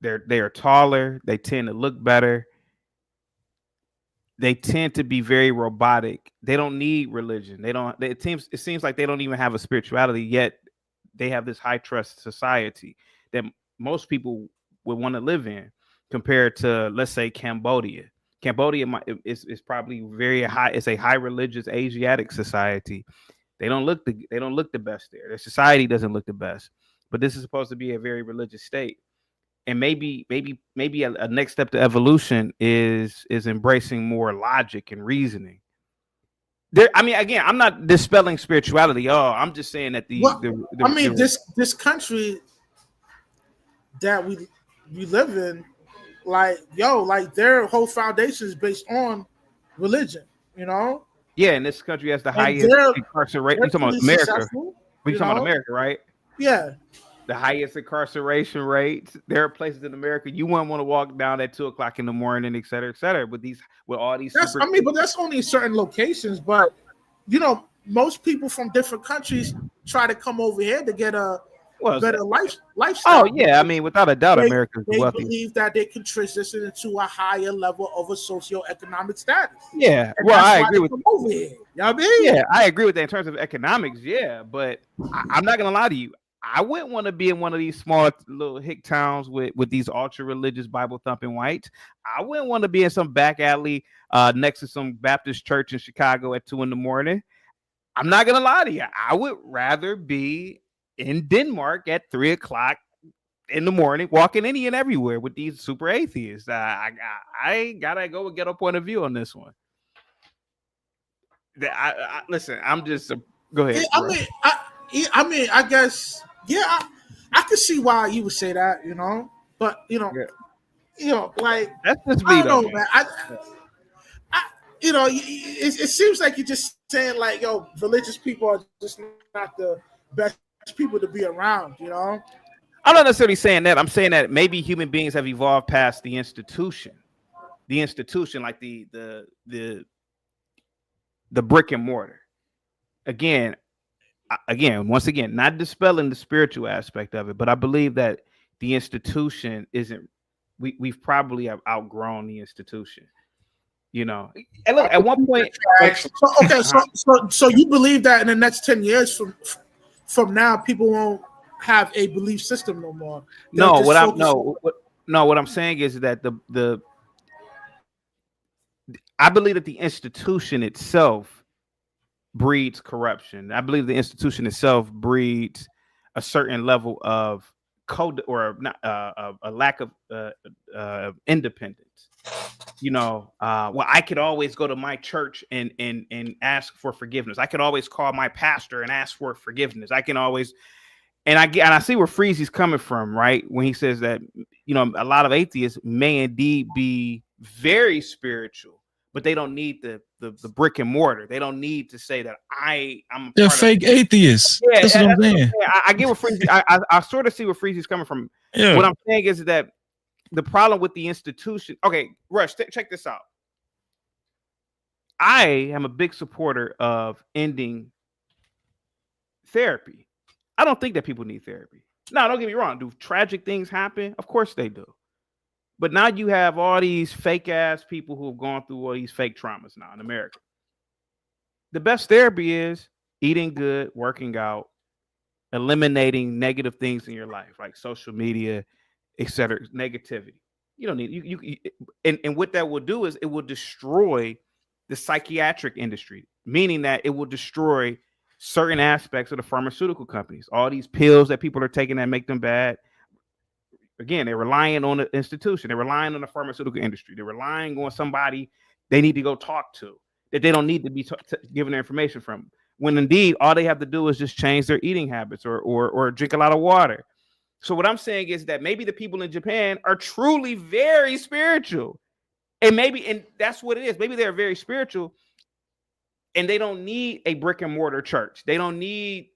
They are taller. They tend to look better. They tend to be very robotic. They don't need religion. It seems like they don't even have a spirituality, yet they have this high trust society that most people would want to live in. compared to, let's say, Cambodia. Cambodia is probably very high. It's a high religious Asiatic society. They don't look the best there. Their society doesn't look the best. But this is supposed to be a very religious state. And maybe a next step to evolution is embracing more logic and reasoning. There, I mean, again, I'm not dispelling spirituality. Oh, I'm just saying that this country that we live in, like their whole foundation is based on religion. You know. Yeah, and this country has the highest incarceration. You're talking about America. We're talking about America, right? Yeah. The highest incarceration rates. There are places in America you wouldn't want to walk down at 2:00 in the morning, et cetera, et cetera. With all these, but that's only certain locations. But you know, most people from different countries try to come over here to get a better lifestyle. Oh yeah, I mean, without a doubt, America's wealthy. They believe that they can transition into a higher level of a socioeconomic status. Yeah, well, I agree with over here. You know what I mean? Yeah, I agree with that in terms of economics. Yeah, but I'm not gonna lie to you. I wouldn't want to be in one of these small little hick towns with these ultra religious Bible thumping whites. I wouldn't want to be in some back alley next to some Baptist church in Chicago at 2 a.m. I'm not gonna lie to you. I would rather be in Denmark at 3:00 in the morning, walking any and everywhere with these super atheists. I gotta go and get a point of view on this one. Listen. I'm just go ahead. I guess. Yeah, I can see why you would say that, you know, but like that's just me, though, man. It seems like you're just saying like, yo, religious people are just not the best people to be around, you know. I'm not necessarily saying that. I'm saying that maybe human beings have evolved past the institution, like the brick and mortar. Once again, not dispelling the spiritual aspect of it, but I believe that the institution isn't. We've probably outgrown the institution. You know, and look, at one point. So you believe that in the next 10 years from now, people won't have a belief system no more? What I'm saying is that I believe that the institution itself breeds corruption. I believe the institution itself breeds a certain level of code or not a lack of independence. You know, I could always go to my church and ask for forgiveness. I could always call my pastor and ask for forgiveness. I can always, and I see where Freezy's coming from, right? When he says that, you know, a lot of atheists may indeed be very spiritual, but they don't need the brick and mortar. They don't need to say that I'm. They're fake atheists. Yeah, that's what I'm saying. I get where Freezy. I sort of see where Freezy's coming from. Yeah. What I'm saying is that the problem with the institution. Okay, Rush, check this out. I am a big supporter of ending therapy. I don't think that people need therapy. No, don't get me wrong. Do tragic things happen? Of course they do. But now you have all these fake ass people who have gone through all these fake traumas now in America. The best therapy is eating good, working out, eliminating negative things in your life, like social media, etc. Negativity. You don't need and what that will do is it will destroy the psychiatric industry, meaning that it will destroy certain aspects of the pharmaceutical companies. All these pills that people are taking that make them bad. Again, they're relying on the institution. They're relying on the pharmaceutical industry. They're relying on somebody they need to go talk to that they don't need to be given their information from. When indeed, all they have to do is just change their eating habits or drink a lot of water. So what I'm saying is that maybe the people in Japan are truly very spiritual. And that's what it is. Maybe they're very spiritual and they don't need a brick and mortar church. They don't need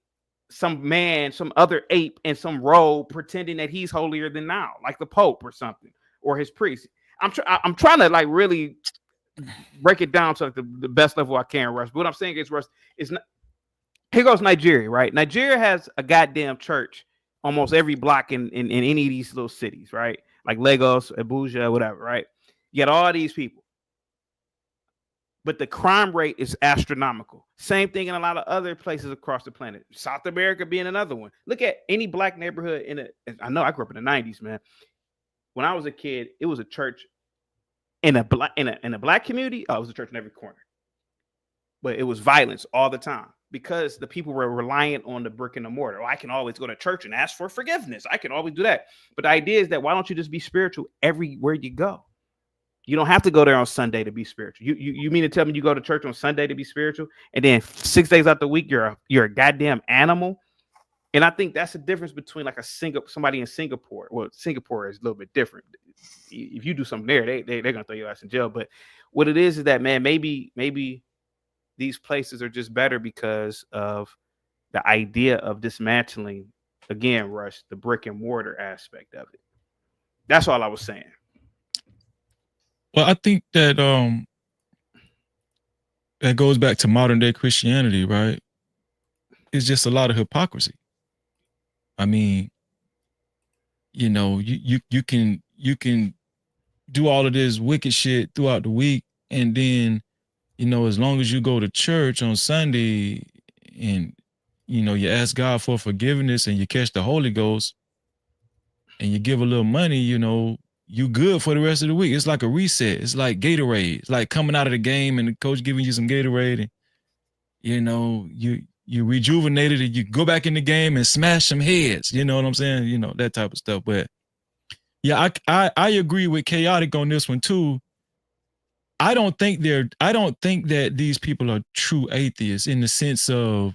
some other ape in some robe pretending that he's holier than thou, like the Pope or something, or his priest. I'm trying to like really break it down to like the best level I can, Russ. But what I'm saying is, Russ, is not. Here goes Nigeria, right? Nigeria has a goddamn church almost every block in any of these little cities, right? Like Lagos, Abuja, whatever, right? You got all these people. But the crime rate is astronomical. Same thing in a lot of other places across the planet. South America being another one. Look at any black neighborhood I know I grew up in the 90s, man. when I was a kid, it was a church in a black community. Oh, it was a church in every corner. But it was violence all the time because the people were reliant on the brick and the mortar. Oh, I can always go to church and ask for forgiveness. I can always do that. But the idea is that why don't you just be spiritual everywhere you go? You don't have to go there on Sunday to be spiritual. You mean to tell me you go to church on Sunday to be spiritual, and then 6 days out the week you're a goddamn animal? And I think that's the difference between like somebody in Singapore. Well, Singapore is a little bit different. If you do something there, they're gonna throw your ass in jail. But what it is that, man, maybe these places are just better because of the idea of dismantling, again, Rush, the brick and mortar aspect of it. That's all I was saying. Well, I think that that goes back to modern day Christianity, right? It's just a lot of hypocrisy. I mean, you know, you can do all of this wicked shit throughout the week, and then, you know, as long as you go to church on Sunday and, you know, you ask God for forgiveness and you catch the Holy Ghost and you give a little money, you know, you good for the rest of the week. It's like a reset. It's like Gatorade. It's like coming out of the game and the coach giving you some Gatorade, and, you know, you rejuvenated and you go back in the game and smash some heads. You know what I'm saying? You know, that type of stuff. But yeah, I agree with Chaotic on this one too. I don't think that these people are true atheists in the sense of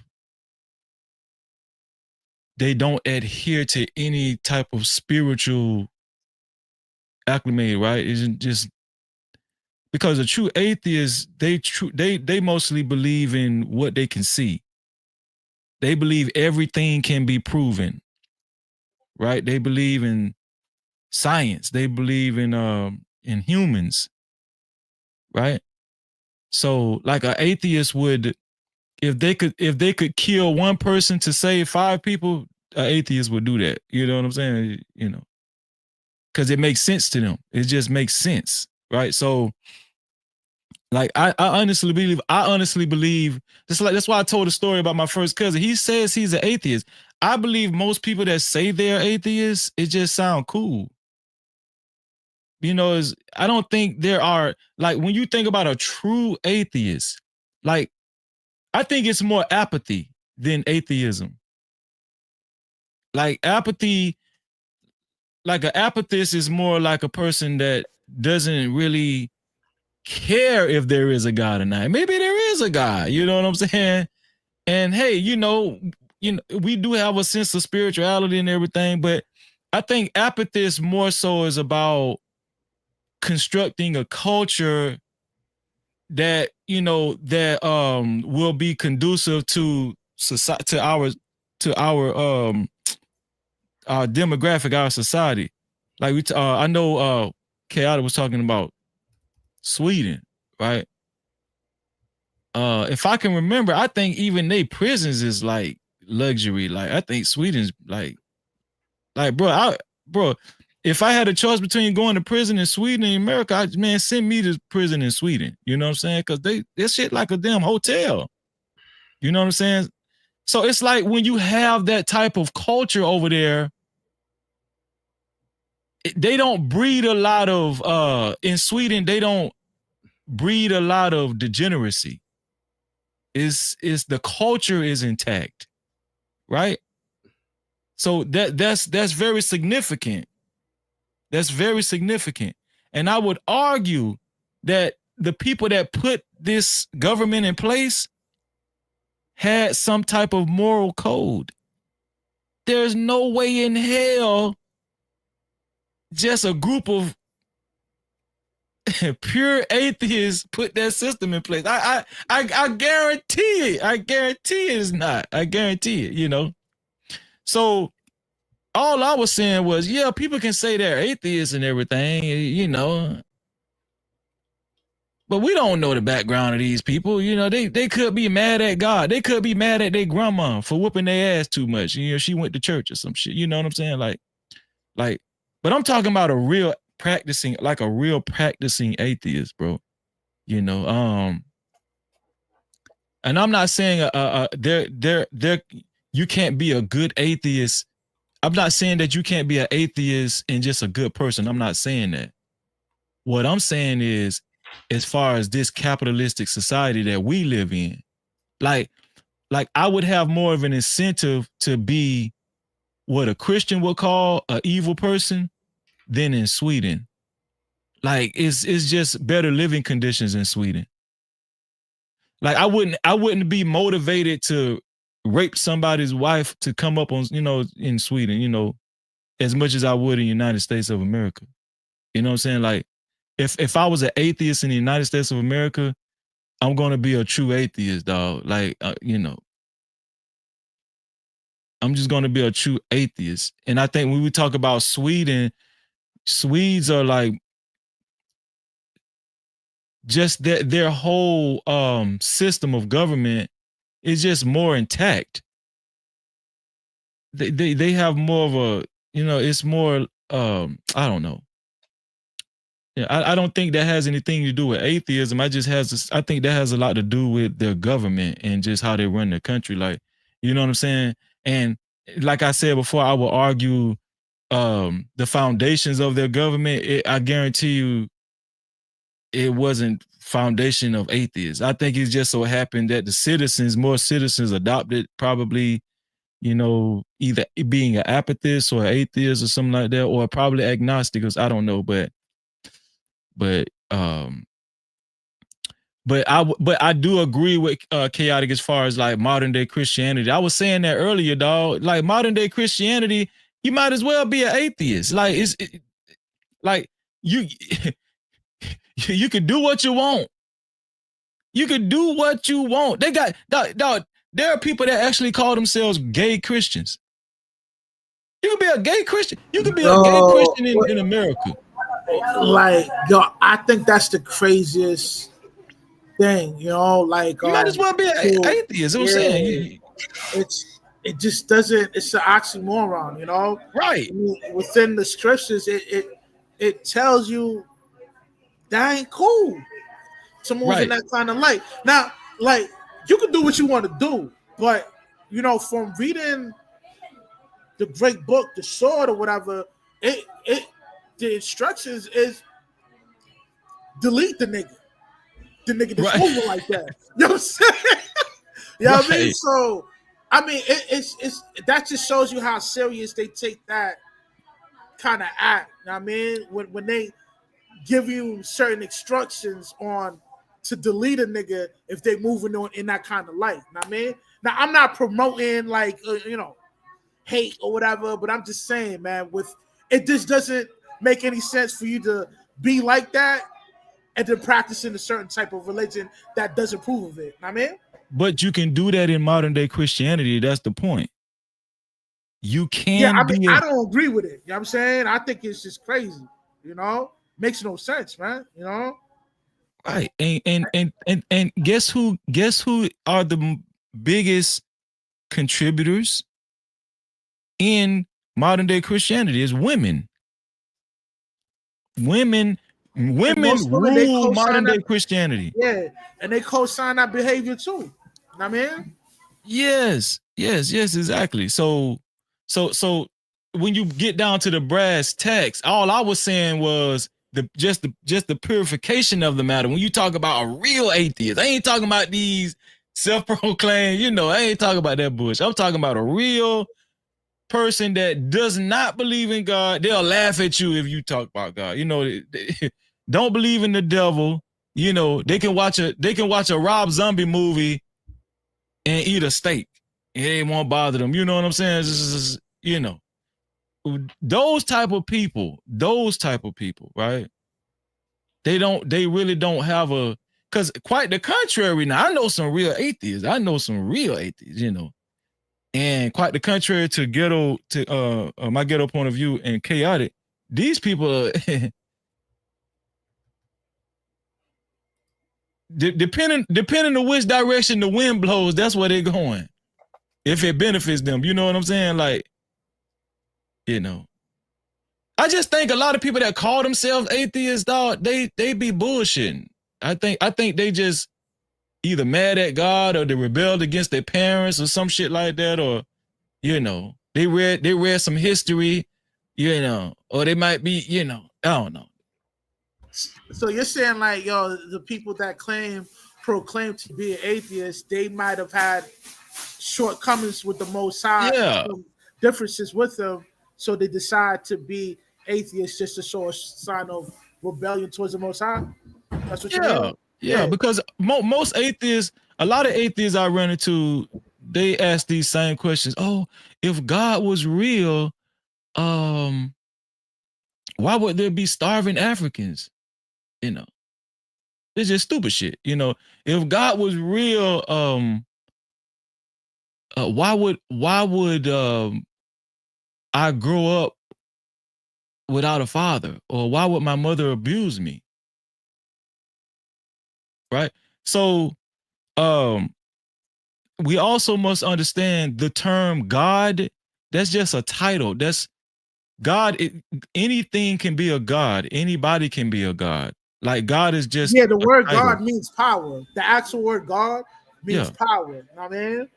they don't adhere to any type of spiritual acclimate, right? Isn't just because a true atheist, they mostly believe in what they can see. They believe everything can be proven, right? They believe in science. They believe in humans, right? So like an atheist would, if they could kill one person to save 5 people, an atheist would do that. You know what I'm saying? You know, because it makes sense to them. It just makes sense, right? So, like, I honestly believe that's why I told a story about my first cousin. He says he's an atheist. I believe most people that say they're atheists, it just sound cool. You know, I don't think there are, like, when you think about a true atheist, like, I think it's more apathy than atheism. Like apathy, like an apathist is more like a person that doesn't really care if there is a God or not. Maybe there is a God, you know what I'm saying? And hey, you know, we do have a sense of spirituality and everything, but I think apathy more so is about constructing a culture that, you know, that will be conducive to society, to our demographic, our society. Like I know Chaotic was talking about Sweden, right? If I can remember, I think even they prisons is like luxury. Like I think Sweden's like bro, if I had a choice between going to prison in Sweden and America, man, send me to prison in Sweden. You know what I'm saying? Because this shit like a damn hotel. You know what I'm saying? So it's like when you have that type of culture over there, they don't breed a lot of in Sweden, they don't breed a lot of degeneracy. Is the culture is intact, right? So that's very significant. That's very significant. And I would argue that the people that put this government in place had some type of moral code. There's no way in hell just a group of pure atheists put that system in place. I guarantee it. I guarantee it's not. I guarantee it, you know. So all I was saying was, yeah, people can say they're atheists and everything, you know. But we don't know the background of these people. You know, they could be mad at God. They could be mad at their grandma for whooping their ass too much. You know, she went to church or some shit. You know what I'm saying? Like, but I'm talking about a real practicing atheist, bro. You know, and I'm not saying you can't be a good atheist I'm not saying that you can't be an atheist and just a good person. I'm not saying that. What I'm saying is, as far as this capitalistic society that we live in, like I would have more of an incentive to be what a Christian would call an evil person than in Sweden. Like it's just better living conditions in Sweden. Like I wouldn't be motivated to rape somebody's wife to come up on, in Sweden, as much as I would in the United States of America. You know what I'm saying? Like if I was an atheist in the United States of America, I'm going to be a true atheist, dog. Like, I'm just going to be a true atheist. And I think when we talk about Sweden, Swedes are like, just their whole system of government is just more intact. They have more of a, it's more, I don't know. Yeah, I don't think that has anything to do with atheism. I think that has a lot to do with their government and just how they run the country. Like, you know what I'm saying? And like I said before, I will argue the foundations of their government. I guarantee you it wasn't foundation of atheists. I think it just so happened that more citizens adopted probably, either being an apathist or an atheist or something like that, or probably agnostics. I don't know, but I do agree with Chaotic as far as like modern day Christianity. I was saying that earlier, dog. Like modern day Christianity, you might as well be an atheist. Like like you you could do what you want. You could do what you want. They got dog. There are people that actually call themselves gay Christians. You could be a gay Christian. You could be a gay Christian in America. Like, yo, I think that's the craziest thing, like you might as well be an atheist. I'm saying it just doesn't. It's an oxymoron, Right. Within the scriptures, it tells you that ain't cool to move in that kind of light. Now, like you can do what you want to do, but from reading the great book, The Sword or whatever, the instructions is delete the nigga. The nigga that's moving like that. You know what I'm saying? You know what I mean? So, I mean, it's that just shows you how serious they take that kind of act. You know what I mean? When they give you certain instructions on to delete a nigga if they moving on in that kind of light. You know what I mean? Now, I'm not promoting like, hate or whatever, but I'm just saying, man, it just doesn't make any sense for you to be like that and then practicing a certain type of religion that doesn't approve of it. I mean, but you can do that in modern day Christianity. That's the point. You can. Yeah, I don't agree with it. You know what I'm saying? I think it's just crazy. Makes no sense, man. Right. And guess who are the biggest contributors in modern day Christianity? Is women. Women rule modern day Christianity. Yeah, and they co-sign that behavior too. You know what I mean? Yes, exactly. So when you get down to the brass tacks, all I was saying was just the purification of the matter. When you talk about a real atheist, I ain't talking about these self-proclaimed, I ain't talking about that bullshit. I'm talking about a real person that does not believe in God. They'll laugh at you if you talk about God. They don't believe in the devil. They can watch a Rob Zombie movie and eat a steak. It won't bother them. You know what I'm saying? Those type of people, right? They really don't have because quite the contrary. Now I know some real atheists. And quite the contrary to my ghetto point of view and Chaotic, these people are depending on which direction the wind blows, that's where they're going. If it benefits them, you know what I'm saying? Like, I just think a lot of people that call themselves atheists, dog, they be bullshitting. I think they just either mad at God or they rebelled against their parents or some shit like that, or They read some history, you know, or they might be, you know, I don't know. So you're saying like, yo, the people that proclaim to be an atheist, they might have had shortcomings with the Most High, Yeah, differences with them, so they decide to be atheists just to show a sign of rebellion towards the Most High. That's what you're saying? Yeah. Because most atheists, a lot of atheists I run into, they ask these same questions. Oh, if God was real, why would there be starving Africans? You know, it's just stupid shit. You know, if God was real, why would I grow up without a father, or why would my mother abuse me? Right. So, we also must understand the term God. That's just a title. That's God. Anything can be a God. Anybody can be a God. Like God is just the word title. God means power. The actual word God means power. You know what I mean?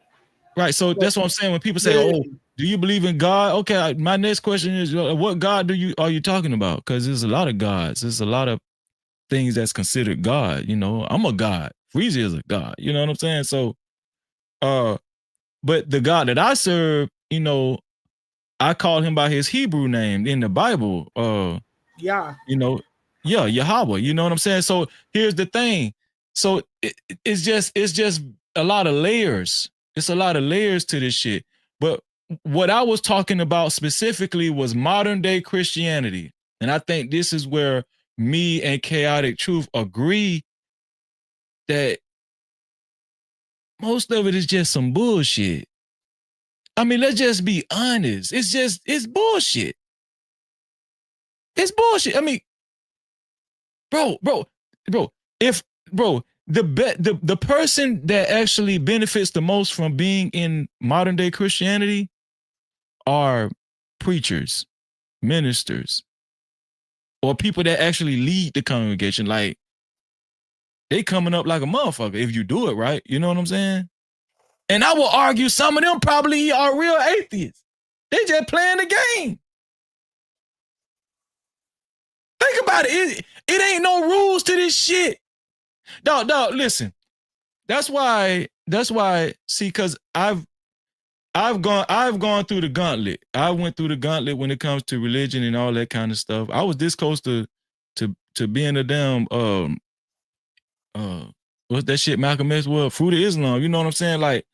Right. So that's what I'm saying. When people say, "Oh, do you believe in God?" Okay, my next question is, what God are you talking about? Because there's a lot of gods. There's a lot of things that's considered God. You know, I'm a God. Freezy is a God. You know what I'm saying? So, but the God that I serve, you know, I call him by his Hebrew name in the Bible. You know, Yahweh. You know what I'm saying? So here's the thing. So it's just a lot of layers. It's a lot of layers to this shit. But what I was talking about specifically was modern day Christianity. And I think this is where me and Chaotic Truth agree that most of it is just some bullshit. I mean, let's just be honest. It's bullshit. It's bullshit. I mean, bro, the person that actually benefits the most from being in modern day Christianity are preachers, ministers, or people that actually lead the congregation. Like, they coming up like a motherfucker if you do it right. You know what I'm saying? And I will argue some of them probably are real atheists. They just playing the game. Think about it. It ain't no rules to this shit. Dog, listen. That's why, see, because I've gone through the gauntlet. I went through the gauntlet when it comes to religion and all that kind of stuff. I was this close to being a damn what's that shit Malcolm X was? Fruit of Islam. You know what I'm saying? Like,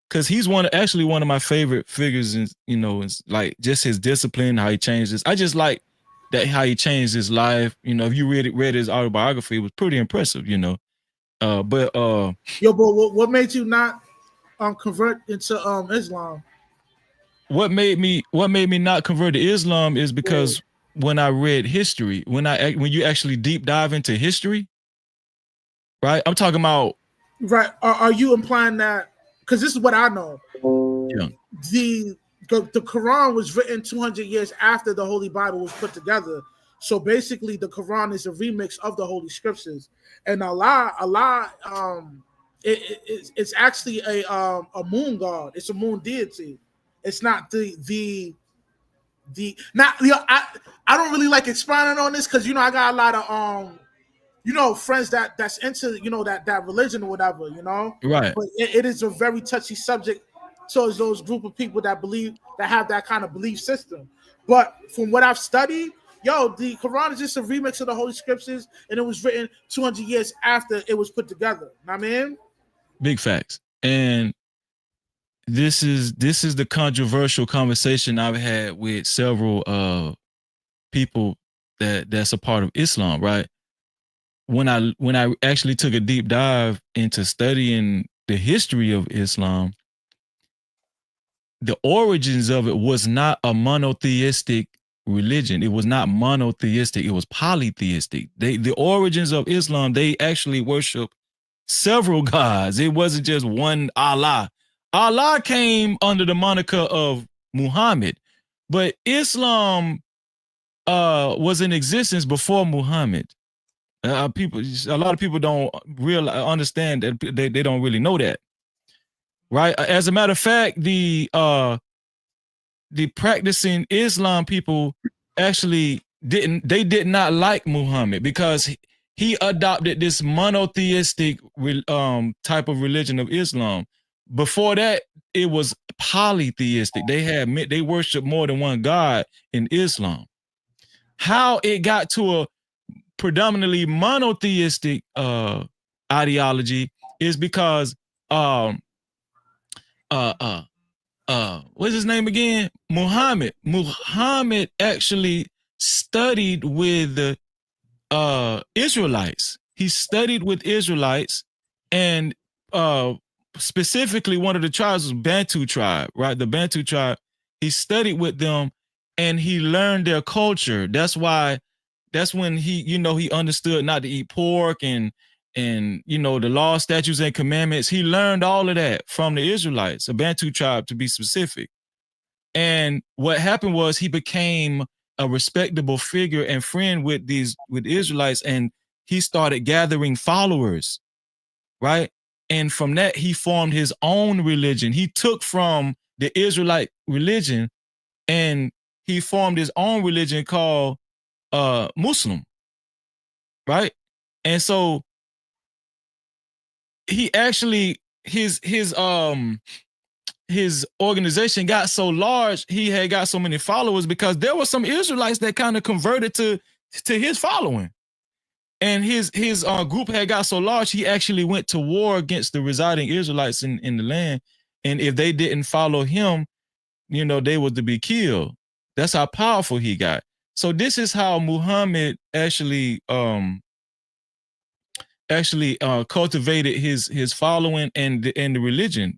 because he's one of my favorite figures, and you know, it's like just his discipline, how he changed this. I just like that how he changed his life. You know, if you read his autobiography, it was pretty impressive, you know. But what made you not convert into Islam? What made me not convert to Islam is because when I read history, when you actually deep dive into history, right? I'm talking about, right. Are you implying that? Because this is what I know. Yeah. The Quran was written 200 years after the Holy Bible was put together. So basically, the Quran is a remix of the Holy Scriptures, and Allah, it's actually a moon god. It's a moon deity. It's not the not. You know, I don't really like expounding on this because, you know, I got a lot of you know, friends that's into, you know, that religion or whatever, you know. Right. But it is a very touchy subject towards those group of people that have that kind of belief system. But from what I've studied, the Quran is just a remix of the Holy Scriptures, and it was written 200 years after it was put together. Know what I mean? Big facts. And this is the controversial conversation I've had with several people that's a part of Islam, right? When I actually took a deep dive into studying the history of Islam, the origins of it was not a monotheistic religion. It was not monotheistic. It was polytheistic. The origins of Islam, they actually worship several gods. It wasn't just one Allah. Allah came under the moniker of Muhammad, but Islam was in existence before Muhammad. A lot of people don't really understand that. They don't really know that, right? As a matter of fact, the the practicing Islam people actually did not like Muhammad because he adopted this monotheistic type of religion of Islam. Before that, it was polytheistic. They worship more than one God in Islam. How it got to a predominantly monotheistic ideology is because what's his name again? Muhammad actually studied with Israelites. He studied with Israelites, and specifically one of the tribes was Bantu tribe, right? The Bantu tribe. He studied with them and he learned their culture. That's when he understood not to eat pork and the law, statutes, and commandments. He learned all of that from the Israelites, a Bantu tribe to be specific. And what happened was he became a respectable figure and friend with Israelites, and he started gathering followers, right? And from that, he formed his own religion. He took from the Israelite religion and he formed his own religion called Muslim, right? And so he actually his organization got so large, he had got so many followers because there were some Israelites that kind of converted to his following. And his group had got so large, he actually went to war against the residing Israelites in the land. And if they didn't follow him, they were to be killed. That's how powerful he got. So this is how Muhammad actually cultivated his following and the religion.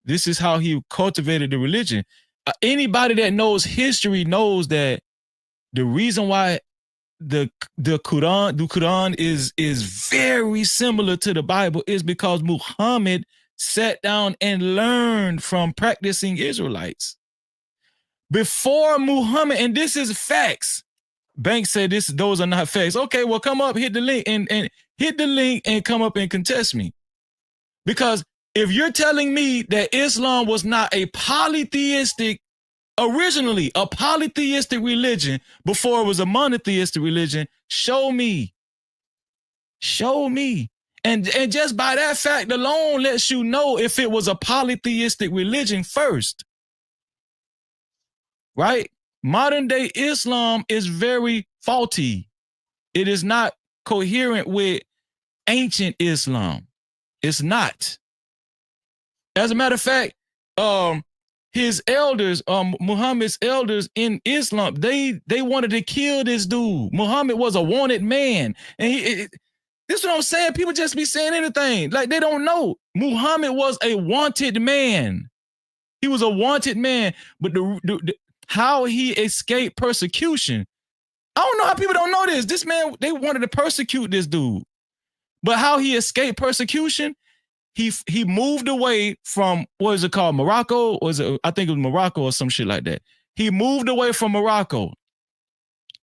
This is how he cultivated the religion. Anybody that knows history knows that the reason why the Quran is very similar to the Bible is because Muhammad sat down and learned from practicing Israelites. Before Muhammad, and this is facts. Banks said those are not facts. Okay, well, come up, hit the link and hit the link and come up and contest me. Because if you're telling me that Islam was not originally a polytheistic religion before it was a monotheistic religion, show me. And just by that fact alone lets you know if it was a polytheistic religion first. Right? Modern day Islam is very faulty. It is not coherent with ancient Islam. It's not. As a matter of fact, his elders, Muhammad's elders in Islam, they wanted to kill this dude. Muhammad was a wanted man. And this is what I'm saying. People just be saying anything. Like they don't know. Muhammad was a wanted man. He was a wanted man. But how he escaped persecution, I don't know how people don't know this. This man, they wanted to persecute this dude. But how he escaped persecution, he moved away from, what is it called, Morocco? Or is it, I think it was Morocco or some shit like that. He moved away from Morocco,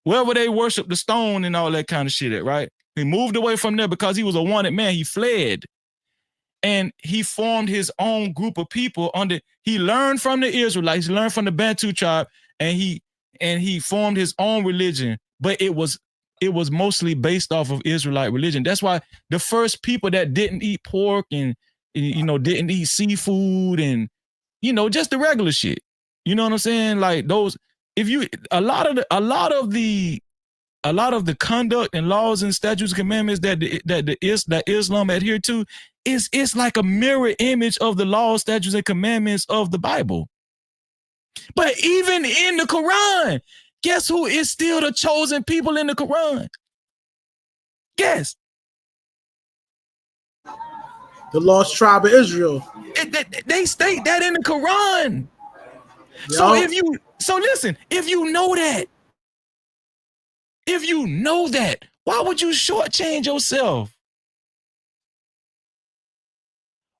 wherever they worship the stone and all that kind of shit at, right? He moved away from there because he was a wanted man. He fled. And he formed his own group of people he learned from the Israelites, he learned from the Bantu tribe, and he formed his own religion. But it was mostly based off of Israelite religion. That's why the first people that didn't eat pork and didn't eat seafood and just the regular shit. You know what I'm saying? Like those, a lot of the conduct and laws and statutes and commandments that Islam adhere to it's like a mirror image of the laws, statutes, and commandments of the Bible. But even in the Quran, guess who is still the chosen people in the Quran? Guess. The lost tribe of Israel. They state that in the Quran. Yo. So listen, if you know that, why would you shortchange yourself?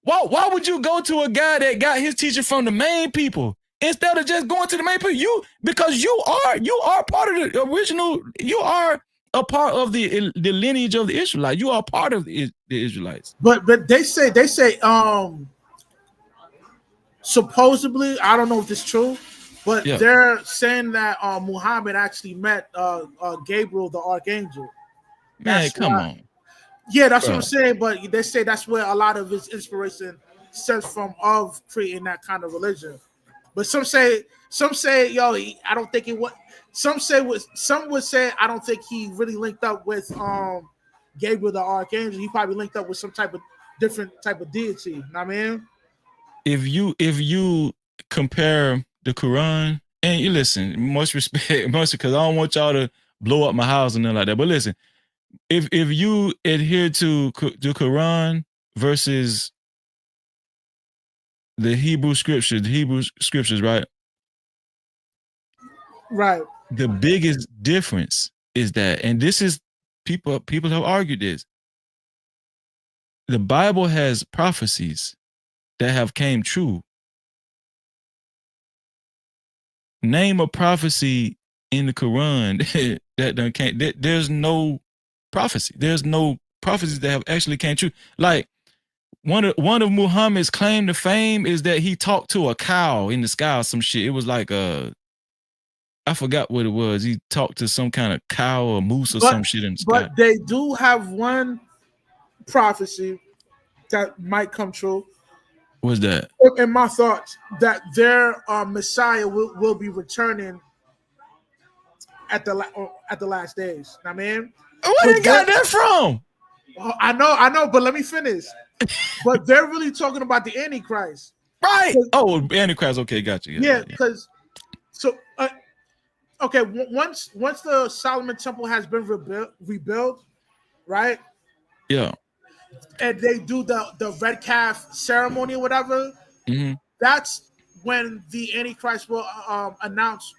Why would you go to a guy that got his teaching from the main people instead of just going to the main people? Because you are part of the original. You are a part of the lineage of the Israelites. You are part of the Israelites. But they say supposedly, I don't know if this is true, but Yeah. they're saying that Muhammad actually met Gabriel, the archangel. Man, That's come why- on. Yeah, that's what Bro. I'm saying. But they say that's where a lot of his inspiration stems from of creating that kind of religion. But some say, yo, I don't think it would. Some would say, I don't think he really linked up with Gabriel the archangel. He probably linked up with some type of different type of deity. You know what I mean? If you compare the Quran, and you listen, much respect, much, because I don't want y'all to blow up my house and nothing like that. But listen, if you adhere to the Quran versus the Hebrew scriptures, right? Right. The biggest difference is that, and this is people have argued this. The Bible has prophecies that have came true. Name a prophecy in the Quran that done came. There's no prophecy. There's no prophecies that have actually came true. Like one of Muhammad's claim to fame is that he talked to a cow in the sky or some shit. It was like I forgot what it was. He talked to some kind of cow or moose or some shit in the sky. But they do have one prophecy that might come true. What's that? In my thoughts, that their Messiah will be returning at the last days. I mean, where you got that from? I know, but let me finish. But they're really talking about the Antichrist, right? Oh, Antichrist. Okay, got you. Yeah, because okay, once the Solomon Temple has been rebuilt, right? Yeah. And they do the red calf ceremony or whatever. Mm-hmm. That's when the Antichrist will announce,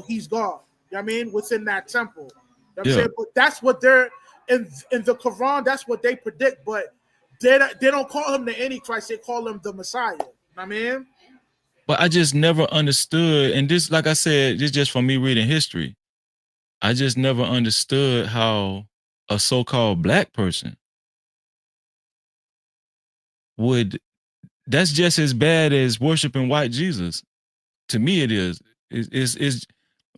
he's God. You know what I mean? Within that temple. You know what I'm saying? But that's what they're in the Quran, that's what they predict, but they don't call him the Antichrist, they call him the Messiah. You know what I mean? But I just never understood, and this, like I said, this just from me reading history. I just never understood how a so-called black person that's just as bad as worshiping white Jesus. To me, it is. Is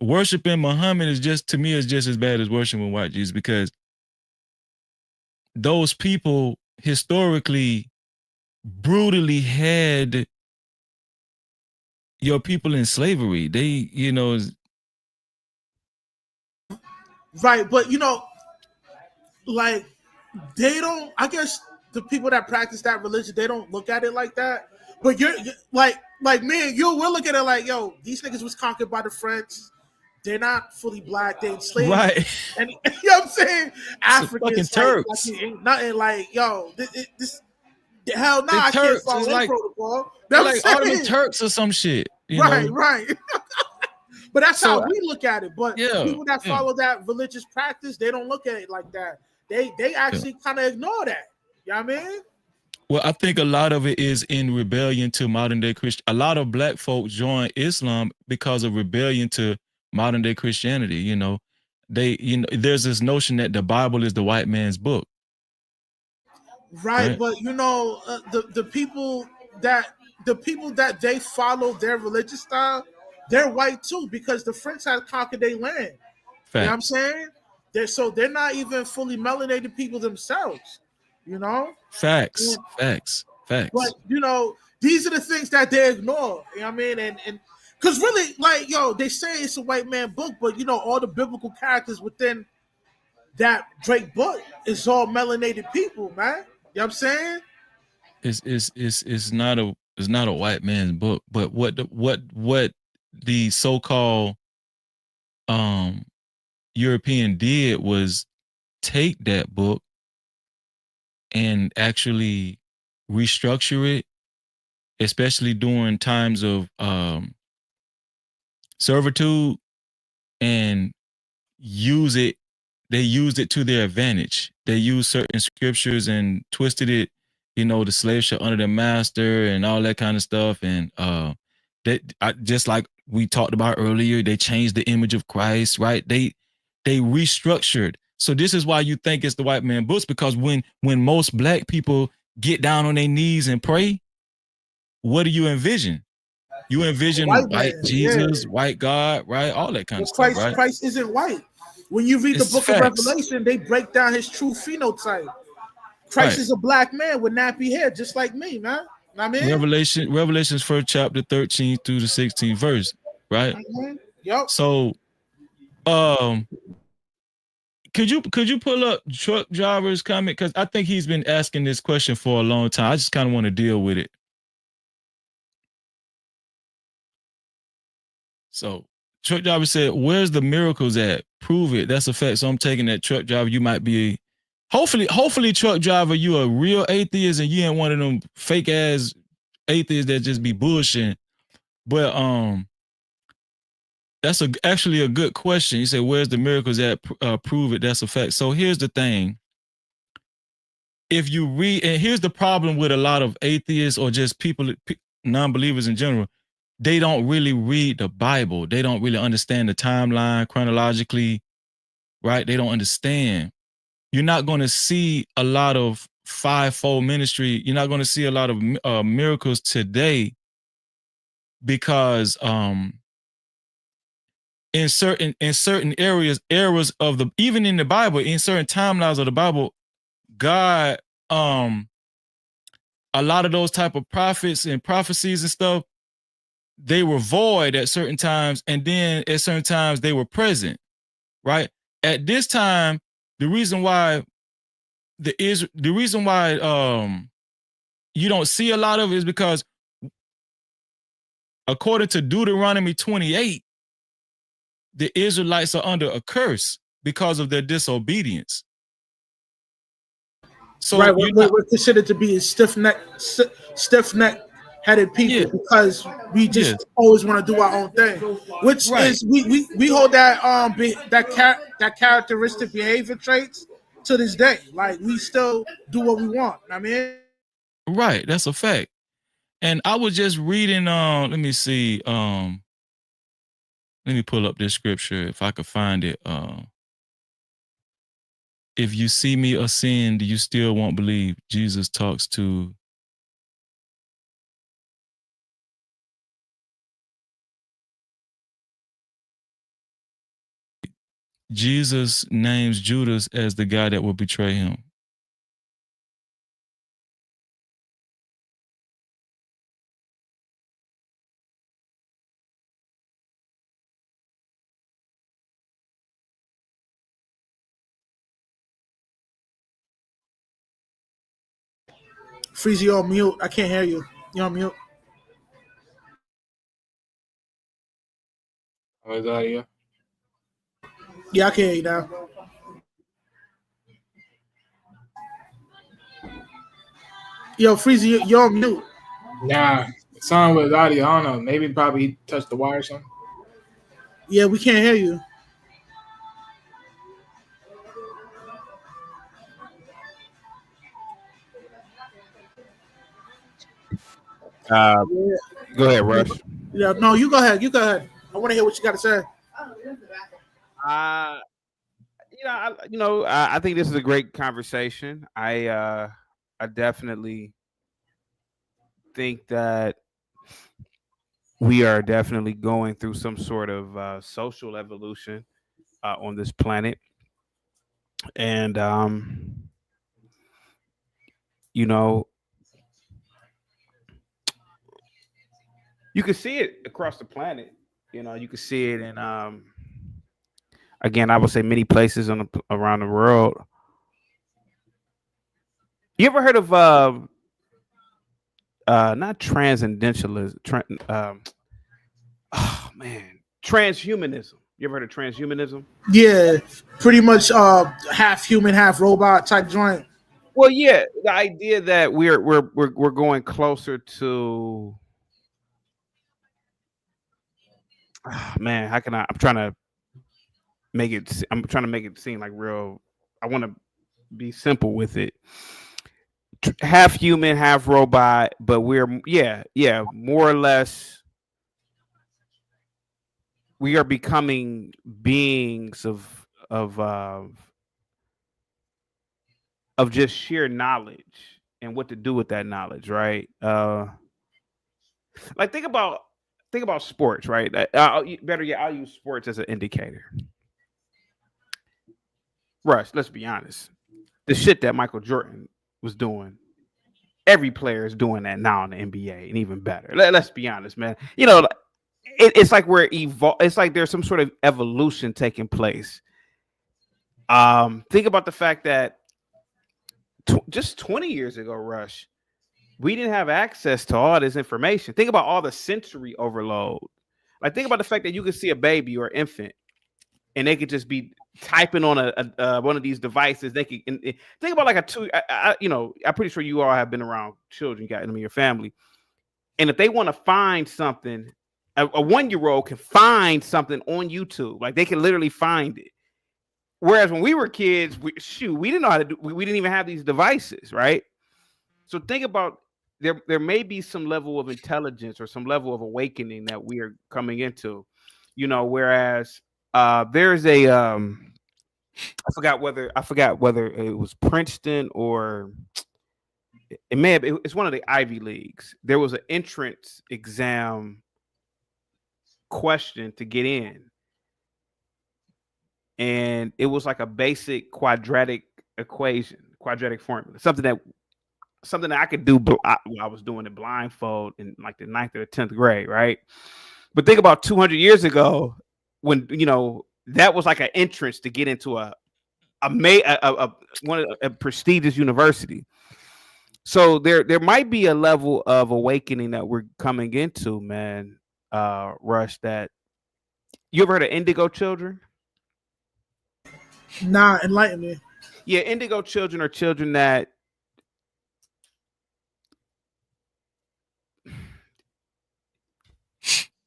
worshiping Muhammad is just, to me, is just as bad as worshiping white Jesus, because those people historically brutally had your people in slavery. They, right, but like they don't, I guess the people that practice that religion, they don't look at it like that. But you're like me and you, we'll look at it like, yo, these niggas was conquered by the French. They're not fully black. They enslaved. Right. And you know what I'm saying? Africans, Turks. Nothing like, yo, this hell no, I can't follow that protocol. They're like Ottoman Turks or some shit. Right. But that's how we look at it. But people that follow that religious practice, they don't look at it like that. They actually kind of ignore that. You know what I mean? Well, I think a lot of it is in rebellion to modern day Christian. A lot of black folks join Islam because of rebellion to modern day Christianity. There's this notion that the Bible is the white man's book. Right? But the people that they follow their religious style, they're white too, because the French had conquered their land. Facts. You know what I'm saying? They're not even fully melanated people themselves. Facts. But these are the things that they ignore. You know what I mean? And because really, like, they say it's a white man book, but all the biblical characters within that Drake book is all melanated people, man. You know what I'm saying? It's not a white man's book, but what the so-called European did was take that book and actually restructure it, especially during times of servitude, and use it. They used it to their advantage. They used certain scriptures and twisted it, the slave shall honor their master and all that kind of stuff. And just like we talked about earlier, they changed the image of Christ, right? They restructured. So this is why you think it's the white man books, because when most black people get down on their knees and pray, what do you envision? You envision White white man, Jesus, yeah. white God, right? All that kind Well, of stuff, right? Christ isn't white. When you read the It's book of facts. Revelation, they break down his true phenotype. Christ Right. is a black man with nappy hair, just like me, man. I mean, Revelation's first chapter 13 through the 16th verse, right? Yep. So could you pull up truck driver's comment? Because I think he's been asking this question for a long time. I just kind of want to deal with it. So truck driver said, "Where's the miracles at? Prove it." That's a fact. So I'm taking that truck driver. You might be, hopefully, truck driver, you a real atheist and you ain't one of them fake ass atheists that just be bullshitting. But that's actually a good question. You say, "Where's the miracles at? Prove it." That's a fact. So here's the thing. If you read, and here's the problem with a lot of atheists or just people, non-believers in general, they don't really read the Bible. They don't really understand the timeline chronologically, right? They don't understand. You're not going to see a lot of fivefold ministry. You're not going to see a lot of miracles today because in certain eras of the, even in the Bible, in certain timelines of the Bible, God, a lot of those type of prophets and prophecies and stuff, they were void at certain times, and then at certain times they were present, right? At this time, the reason why you don't see a lot of it is because according to Deuteronomy 28, the Israelites are under a curse because of their disobedience. So right, we're considered to be stiff-neck-headed people because we just always want to do our own thing, which is we hold that that characteristic behavior traits to this day. Like we still do what we want. I mean, right, that's a fact. And I was just reading. Let me see. Let me pull up this scripture if I could find it. If you see me ascend, you still won't believe. Jesus talks to. Jesus names Judas as the guy that will betray him. Freezy, you're on mute. I can't hear you. You're on mute. Oh, is that you? Yeah, I can hear you now. Yo, Freezy, you're on mute. Nah, something with audio. I don't know. Maybe probably he touched the wire or something. Yeah, we can't hear you. Go ahead, Rush. Yeah, no, you go ahead. You go ahead. I want to hear what you got to say. I think this is a great conversation. I definitely think that we are definitely going through some sort of social evolution on this planet, and you can see it across the planet. You can see it in again, I would say many places around the world. You ever heard of not transcendentalism? Transhumanism. You ever heard of transhumanism? Yeah, pretty much half human, half robot type joint. Well, yeah, the idea that we're going closer to. Man, how can I'm trying to make it seem like real. I want to be simple with it. Half human, half robot, but we're more or less we are becoming beings of just sheer knowledge and what to do with that knowledge, right? Like think about sports, right? Better yet, I'll use sports as an indicator. Rush, let's be honest. The shit that Michael Jordan was doing, every player is doing that now in the NBA, and even better. Let's be honest, man. You know, it's like we're it's like there's some sort of evolution taking place. Think about the fact that just 20 years ago, Rush, we didn't have access to all this information. Think about all the sensory overload. Like think about the fact that you could see a baby or infant, and they could just be typing on a one of these devices. They could think about like I'm pretty sure you all have been around children, you got them in your family, and if they want to find something, a 1-year-old can find something on YouTube. Like they can literally find it. Whereas when we were kids, we didn't know how to do. We didn't even have these devices, right? So think about there may be some level of intelligence or some level of awakening that we are coming into, whereas there's a I forgot whether it was Princeton or it may have it's one of the Ivy Leagues. There was an entrance exam question to get in, and it was like a basic quadratic formula, something that I could do. I was doing it blindfold in like the 9th or the 10th grade, right? But think about 200 years ago when that was like an entrance to get into a prestigious university. So there might be a level of awakening that we're coming into, man. Rush, that you ever heard of indigo children? Nah, enlighten me. Yeah, indigo children are children that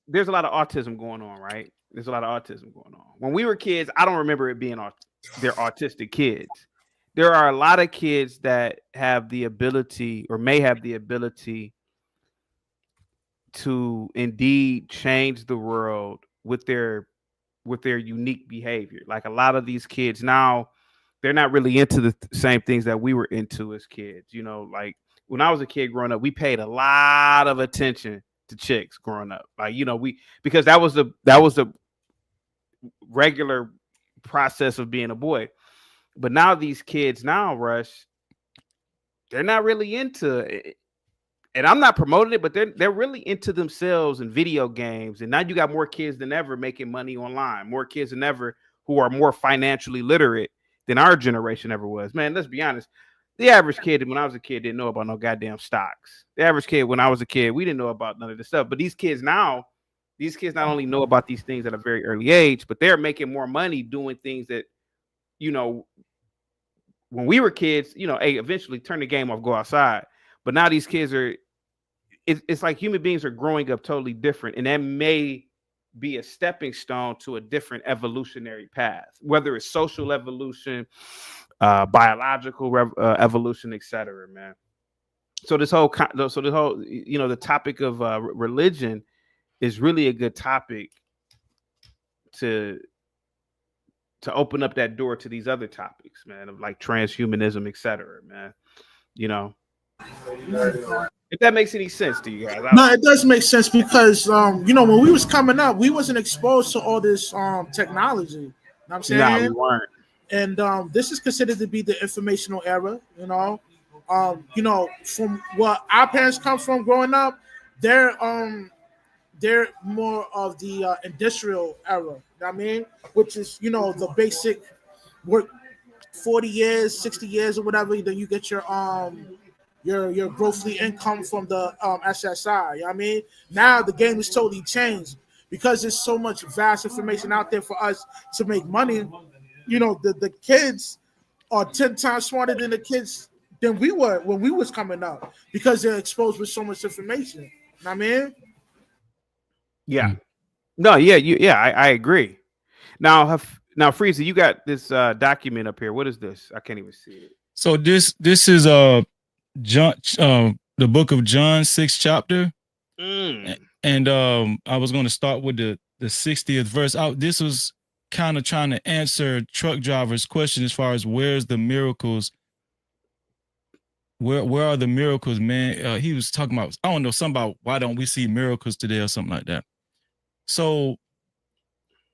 there's a lot of autism going on, right? There's a lot of autism going on. When we were kids, I don't remember it being they're autistic kids. There are a lot of kids that have the ability or may have the ability to indeed change the world with their unique behavior. Like a lot of these kids now, they're not really into the same things that we were into as kids. Like when I was a kid growing up, we paid a lot of attention to chicks growing up. Like, because that was the regular process of being a boy. But now these kids Rush, they're not really into it. And I'm not promoting it, but they're really into themselves and video games. And now you got more kids than ever making money online, more kids than ever who are more financially literate than our generation ever was. Man, let's be honest. The average kid when I was a kid didn't know about no goddamn stocks. The average kid when I was a kid, we didn't know about none of this stuff. But these kids not only know about these things at a very early age, but they're making more money doing things that, when we were kids, hey, eventually turn the game off, go outside. But now these kids it's like human beings are growing up totally different. And that may be a stepping stone to a different evolutionary path, whether it's social evolution, biological evolution, etc. Man. So this whole the topic of religion is really a good topic to open up that door to these other topics, man, of like transhumanism, etc. Man, if that makes any sense to you guys. No, it does make sense because when we was coming up, we wasn't exposed to all this technology. You know what I'm saying? No, we weren't. And this is considered to be the informational era. From what our parents come from growing up, they're more of the industrial era. You know what I mean? Which is the basic work, 40 years, 60 years, or whatever. Then you get your grossly income from the SSI. You know what I mean? Now the game is totally changed because there's so much vast information out there for us to make money. The kids are 10 times smarter than the kids than we were when we was coming up because they're exposed with so much information. You know what I mean? Yeah. No, yeah, I agree. Now, Frieza, you got this document up here. What is this? I can't even see it. So this is John, the book of John, 6th chapter. And I was going to start with the 60th verse. This was kind of trying to answer truck driver's question as far as where's the miracles Where are the miracles, man? He was talking about, I don't know, something about why don't we see miracles today or something like that. So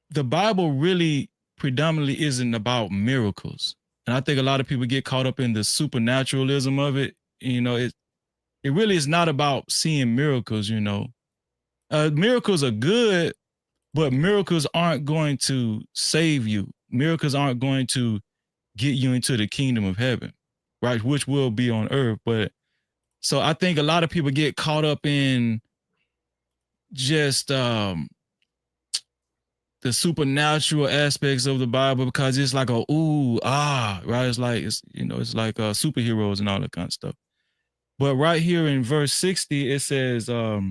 the Bible really predominantly isn't about miracles. And I think a lot of people get caught up in the supernaturalism of it. You know, it really is not about seeing miracles, you know. Miracles are good, but miracles aren't going to save you. Miracles aren't going to get you into the kingdom of heaven, right? Which will be on earth. But so I think a lot of people get caught up in just the supernatural aspects of the Bible because it's like a right? It's like it's like superheroes and all that kind of stuff. But right here in verse 60, it says, let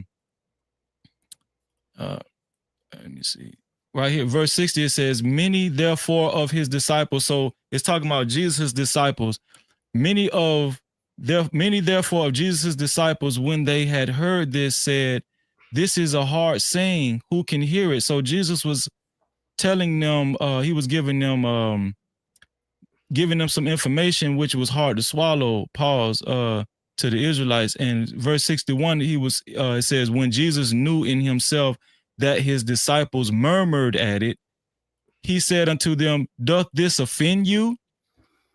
me see. Right here, verse 60, it says, many therefore of his disciples. So it's talking about Jesus' disciples. Many therefore of Jesus' disciples, when they had heard this, said, this is a hard saying, who can hear it? So Jesus was telling them, he was giving them some information which was hard to swallow, to the Israelites. And verse 61, it says, when Jesus knew in himself that his disciples murmured at it, he said unto them, doth this offend you?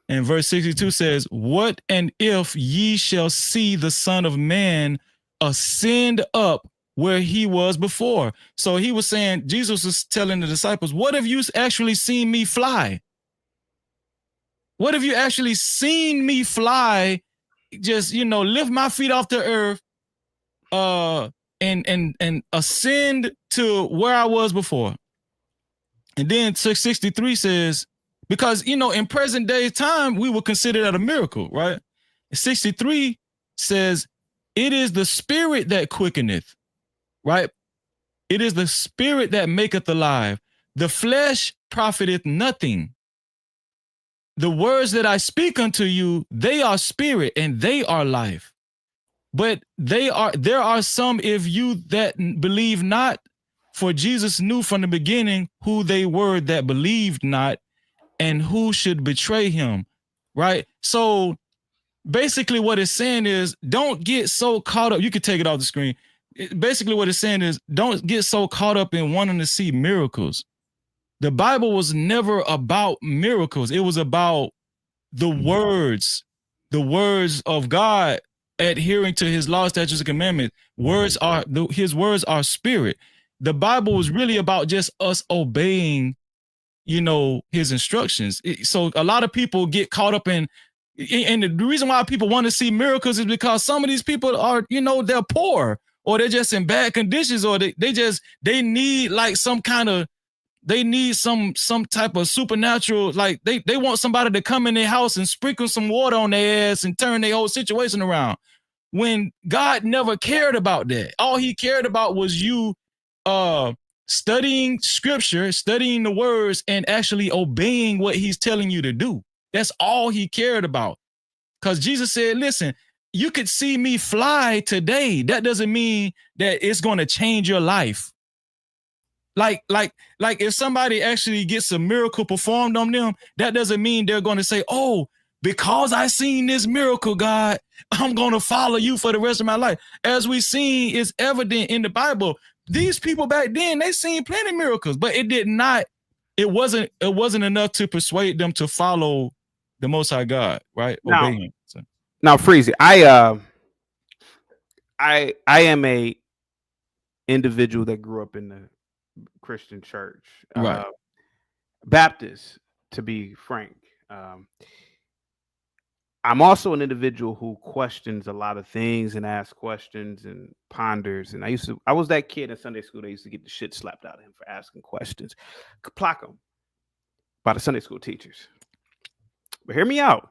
And verse 62 says, what and if ye shall see the Son of Man ascend up where he was before? So he was saying, Jesus was telling the disciples, what have you actually seen me fly? What have you actually seen me fly? Just, lift my feet off the earth, and ascend to where I was before. And then 63 says, because, in present day time, we would consider that a miracle, right? 63 says, it is the spirit that quickeneth, right? It is the spirit that maketh alive. The flesh profiteth nothing. The words that I speak unto you, they are spirit and they are life. But there are some of you that believe not, for Jesus knew from the beginning who they were that believed not and who should betray him, right? So basically what it's saying is, don't get so caught up. You can take it off the screen. Basically what it's saying is, don't get so caught up in wanting to see miracles. The Bible was never about miracles. It was about the words of God, adhering to his law, statutes, and commandments. His words are spirit. The Bible was really about just us obeying, his instructions. So a lot of people get caught up in, and the reason why people want to see miracles is because some of these people are, they're poor, or they're just in bad conditions, or they need like some type of supernatural, like they want somebody to come in their house and sprinkle some water on their ass and turn their whole situation around. When God never cared about that. All he cared about was you studying scripture, studying the words, and actually obeying what he's telling you to do. That's all he cared about. Because Jesus said, listen, you could see me fly today. That doesn't mean that it's going to change your life. Like if somebody actually gets a miracle performed on them, that doesn't mean they're going to say, oh, because I seen this miracle, God, I'm going to follow you for the rest of my life. As we seen, is evident in the Bible. These people back then, they seen plenty of miracles, but it wasn't enough to persuade them to follow the Most High God, right? Obey him. So. Now, Freezy, I am a individual that grew up in the Christian church, right? Baptist, to be frank. I'm also an individual who questions a lot of things and asks questions and ponders. And I was that kid in Sunday school that used to get the shit slapped out of him for asking questions, clock them by the Sunday school teachers. But hear me out.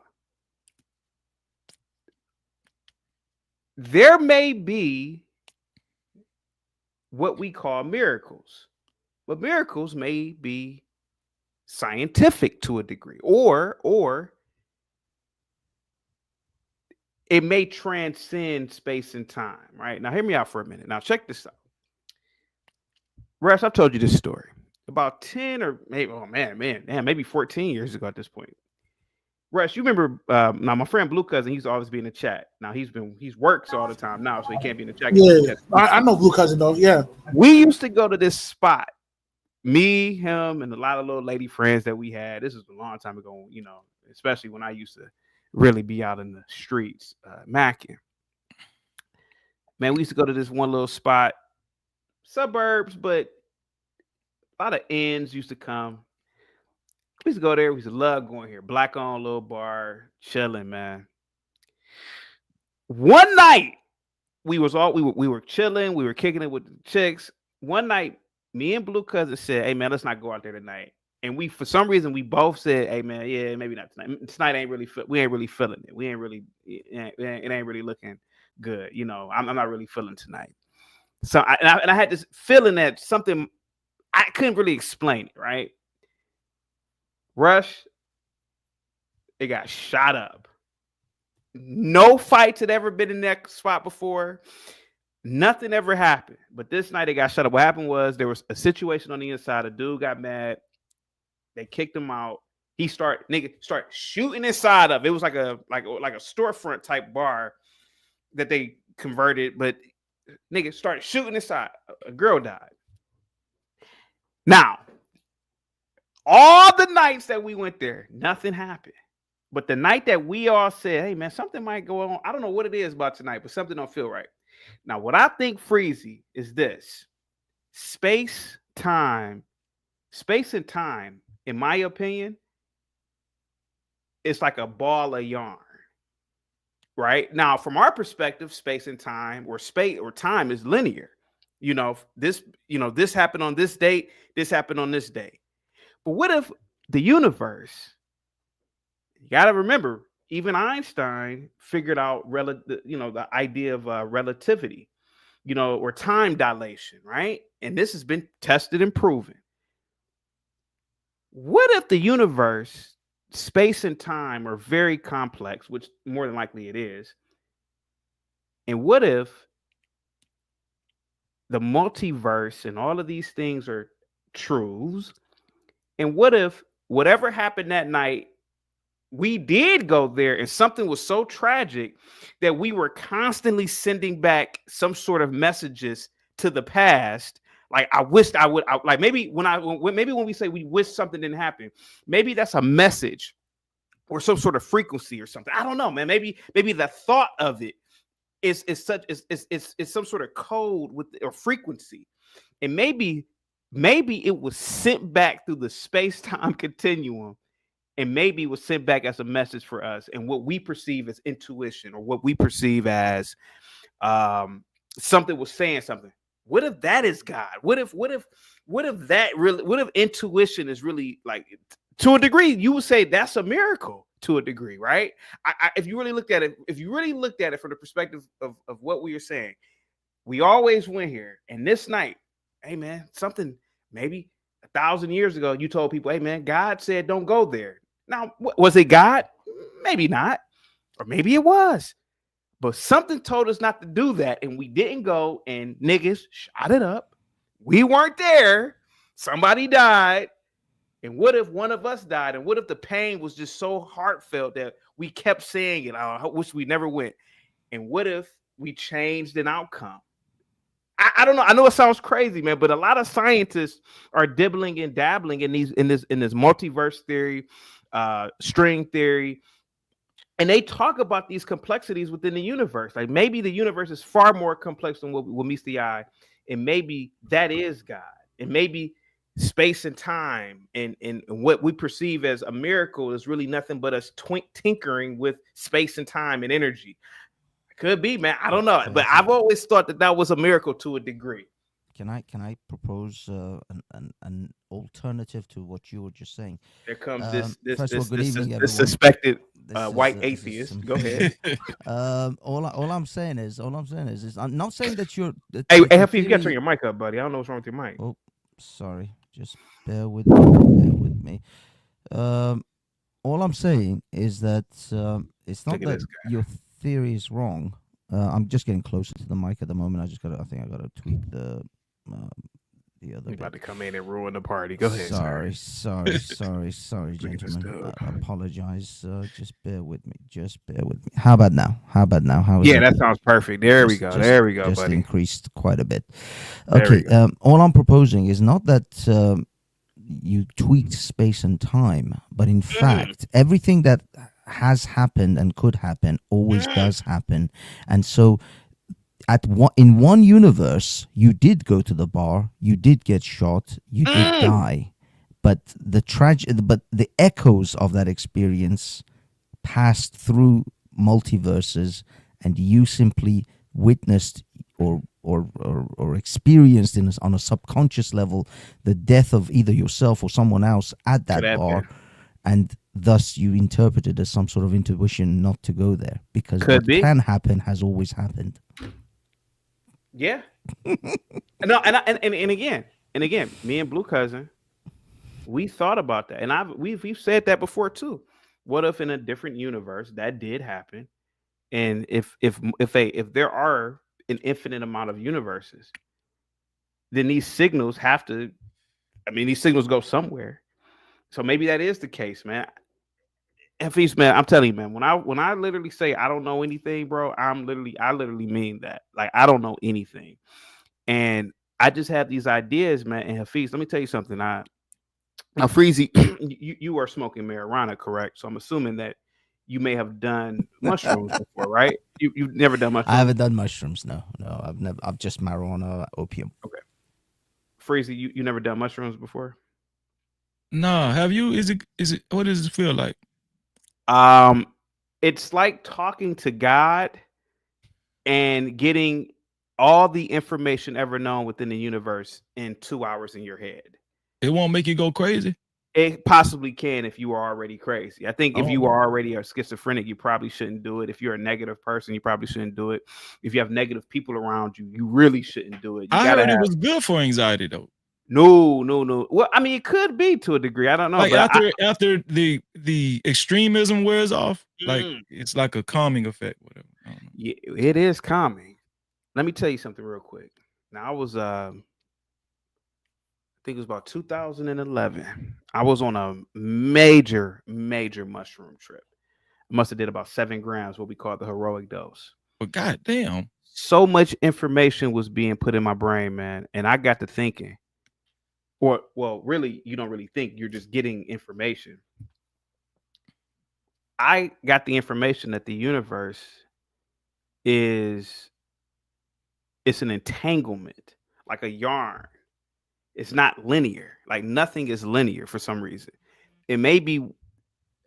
There may be what we call miracles, but miracles may be scientific to a degree, or it may transcend space and time, right? Now, hear me out for a minute. Now, check this out. Russ, I've told you this story about 10 or maybe, maybe 14 years ago at this point. Russ, you remember now my friend Blue Cousin, he's always be in the chat. Now he's works all the time now, so he can't be in the chat. Yeah, I know Blue Cousin though. Yeah. We used to go to this spot. Me, him, and a lot of little lady friends that we had. This is a long time ago, you know, especially when I used to really be out in the streets, macking. Man, we used to go to this one little spot, suburbs, but a lot of ends used to come. We used to go there. We used to love going here. Black on little bar, chilling, man. One night, we were chilling. We were kicking it with the chicks. One night, me and Blue Cousin said, "Hey man, let's not go out there tonight." And we, for some reason, we both said, "Hey man, yeah, maybe not tonight. Tonight ain't really. We ain't really feeling it. We ain't really. It ain't really looking good. You know, I'm not really feeling tonight." So I had this feeling that something I couldn't really explain it. Right? Rush. It got shot up. No fights had ever been in that spot before. Nothing ever happened. But this night it got shut up. What happened was there was a situation on the inside. A dude got mad. They kicked him out. Nigga start shooting inside of it. It was like a storefront type bar that they converted, but nigga started shooting inside. A girl died. Now, all the nights that we went there, nothing happened. But the night that we all said, "Hey man, something might go on. I don't know what it is about tonight, but something don't feel right." Now, what I think Freezy is this: space and time, in my opinion, it's like a ball of yarn. Right now, from our perspective, space and time, or time is linear. This happened on this date. This happened on this day. But what if the universe? You got to remember, even Einstein figured out the idea of relativity, or time dilation, right? And this has been tested and proven. What if the universe, space and time are very complex, which more than likely it is. And what if the multiverse and all of these things are truths? And what if whatever happened that night, we did go there and something was so tragic that we were constantly sending back some sort of messages to the past. Like, I wished I would, maybe when we say we wish something didn't happen, maybe that's a message or some sort of frequency or something. I don't know, man. Maybe the thought of it is some sort of code or frequency. And maybe it was sent back through the space-time continuum. And maybe it was sent back as a message for us, and what we perceive as intuition, or what we perceive as something was saying something. What if that is God? What if intuition is really, like, to a degree, you would say that's a miracle to a degree, right? If you really looked at it from the perspective of what we are saying, we always went here. And this night, hey man, something maybe 1,000 years ago, you told people, hey man, God said don't go there. Now, was it God? Maybe not. Or maybe it was. But something told us not to do that, and we didn't go, and niggas shot it up. We weren't there. Somebody died. And what if one of us died? And what if the pain was just so heartfelt that we kept saying it? I wish we never went. And what if we changed an outcome? I don't know. I know it sounds crazy, man, but a lot of scientists are dibbling and dabbling in this multiverse theory, string theory, and they talk about these complexities within the universe. Like, maybe the universe is far more complex than what meets the eye, and maybe that is God, and maybe space and time and what we perceive as a miracle is really nothing but us tinkering with space and time and energy. Could be, man. I don't know, but I've always thought that was a miracle to a degree. Can I propose an alternative to what you were just saying? There comes this suspected white atheist. Go ahead. All I'm saying is I'm not saying that you're. Hey, Happy, you got to turn your mic up, buddy. I don't know what's wrong with your mic. Oh, sorry. Just bear with me. All I'm saying is that it's not that your theory is wrong. I'm just getting closer to the mic at the moment. I think I gotta tweak the the other You're bit. about to come in and ruin the party. Go ahead. Sorry, gentlemen. I apologize. Just bear with me. How about now? How is yeah, it? that sounds perfect. There we go. There we go, just buddy. Increased quite a bit. Okay. All I'm proposing is not that you tweaked space and time, but in fact, everything that has happened and could happen always does happen, and so. In one universe, you did go to the bar, you did get shot, you did die, but the echoes of that experience passed through multiverses, and you simply witnessed or experienced on a subconscious level the death of either yourself or someone else at that bar, and thus you interpreted as some sort of intuition not to go there because what can happen has always happened. Yeah. No, and again, me and Blue Cousin, we thought about that, and we've said that before too. What if in a different universe that did happen, and if there are an infinite amount of universes, then these signals have to. I mean, these signals go somewhere. So maybe that is the case, man. Hafiz, man, I'm telling you, man, when I literally say I don't know anything, bro, I literally mean that. Like, I don't know anything. And I just have these ideas, man. And Hafiz, let me tell you something. Now, Freezy, you are smoking marijuana, correct? So I'm assuming that you may have done mushrooms before, right? You've never done mushrooms? I haven't done mushrooms, no. I've just marijuana, opium. Okay. Freezy, you never done mushrooms before? No, have you? Is it what does it feel like? It's like talking to God and getting all the information ever known within the universe in 2 hours in your head. It won't make you go crazy? It possibly can if you are already crazy. I think if you are already a schizophrenic, you probably shouldn't do it. If you're a negative person, you probably shouldn't do it. If you have negative people around you, you really shouldn't do it. I heard it was good for anxiety, though. No. Well, I mean, it could be to a degree. I don't know. Like after the extremism wears off, like it's like a calming effect, whatever. I don't know. Yeah, it is calming. Let me tell you something real quick. Now, I was I think it was about 2011. I was on a major mushroom trip. I must have did about 7 grams, what we call the heroic dose. But goddamn, so much information was being put in my brain, man, and I got to thinking. Well, really, you don't really think, you're just getting information. I got the information that the universe it's an entanglement, like a yarn. It's not linear. Like, nothing is linear for some reason. It may be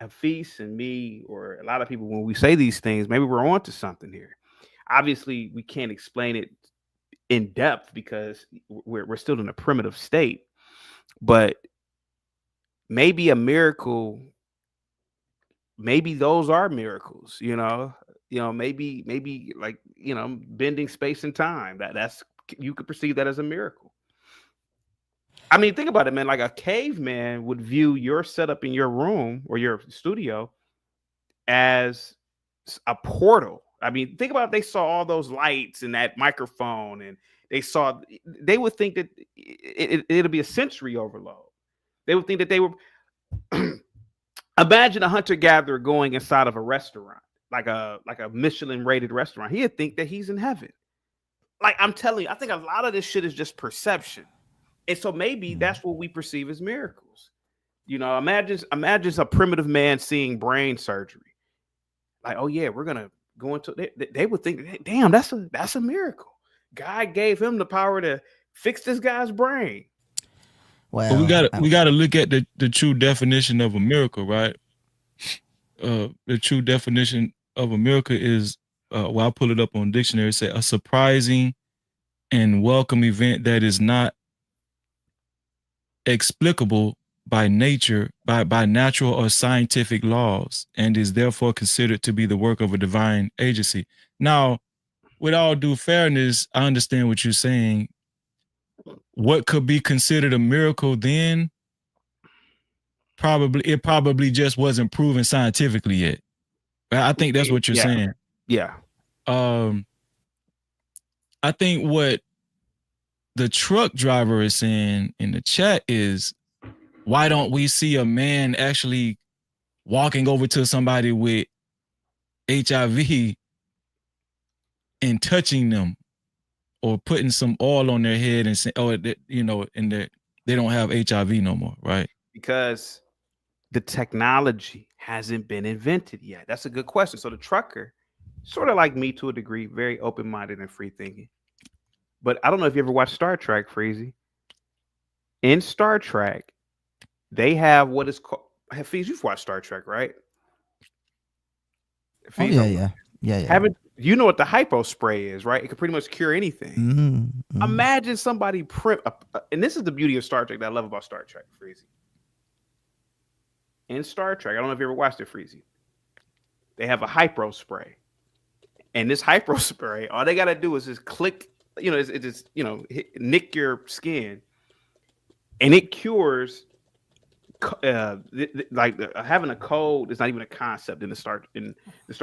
Hafiz and me, or a lot of people, when we say these things, maybe we're onto something here. Obviously, we can't explain it in depth because we're still in a primitive state. But maybe a miracle, maybe those are miracles, maybe like, bending space and time. That's you could perceive that as a miracle. I mean, think about it, man. Like, a caveman would view your setup in your room or your studio as a portal. I mean, think about it. They saw all those lights and that microphone, and they would think that it'll be a sensory overload. They would think that they were imagine a hunter-gatherer going inside of a restaurant, like a Michelin rated restaurant. He'd think that he's in heaven. Like, I'm telling you, I think a lot of this shit is just perception. And so maybe that's what we perceive as miracles. Imagine a primitive man seeing brain surgery. Like, oh yeah, we're gonna go into. They would think, damn, that's a miracle. God gave him the power to fix this guy's brain. Well, we gotta look at the true definition of a miracle, right? The true definition of a miracle is, I'll pull it up on dictionary. Say a surprising and welcome event that is not explicable by nature, by natural or scientific laws, and is therefore considered to be the work of a divine agency. Now, with all due fairness, I understand what you're saying. What could be considered a miracle then? It probably just wasn't proven scientifically yet. I think that's what you're saying. Yeah. I think what the truck driver is saying in the chat is, why don't we see a man actually walking over to somebody with HIV and touching them, or putting some oil on their head and saying, oh, you know, and they don't have HIV no more, right? Because the technology hasn't been invented yet. That's a good question. So the trucker, sort of like me to a degree, very open-minded and free-thinking. But I don't know if you ever watched Star Trek, Freezy. In Star Trek, they have what is called, Hafiz, you've watched Star Trek, right? Hafiz, yeah. Haven't you know what the hypo spray is, right? It can pretty much cure anything. Imagine somebody and this is the beauty of Star Trek that I love about Star Trek, Freezy. In Star Trek, I don't know if you ever watched it, Freezy. They have a hypo spray, and this hypo spray, all they gotta do is just click, you know, it just, you know, nick your skin, and it cures. Like having a cold is not even a concept in the Star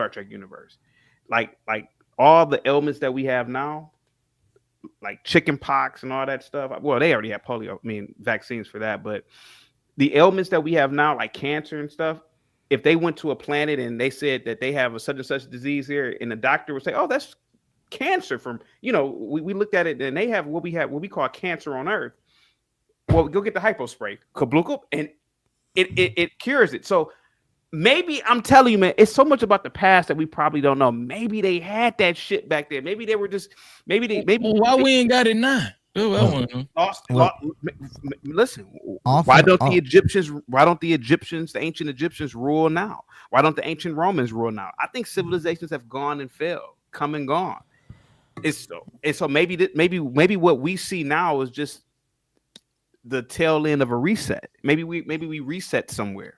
Trek universe. Like all the ailments that we have now, like chicken pox and all that stuff. Well, they already have polio. I mean, vaccines for that. But the ailments that we have now, like cancer and stuff, if they went to a planet and they said that they have a such and such disease here, and the doctor would say, "Oh, that's cancer from," you know, we looked at it and they have what we call cancer on Earth. Well, go get the hypo spray, kabluka, and it cures it. So maybe, I'm telling you, man, it's so much about the past that we probably don't know. Maybe they had that shit back there. Maybe they were just why we ain't got it now? Listen, why don't the Egyptians, the ancient Egyptians, rule now? Why don't the ancient Romans rule now? I think civilizations have gone and failed, come and gone. So maybe what we see now is just the tail end of a reset. Maybe we reset somewhere.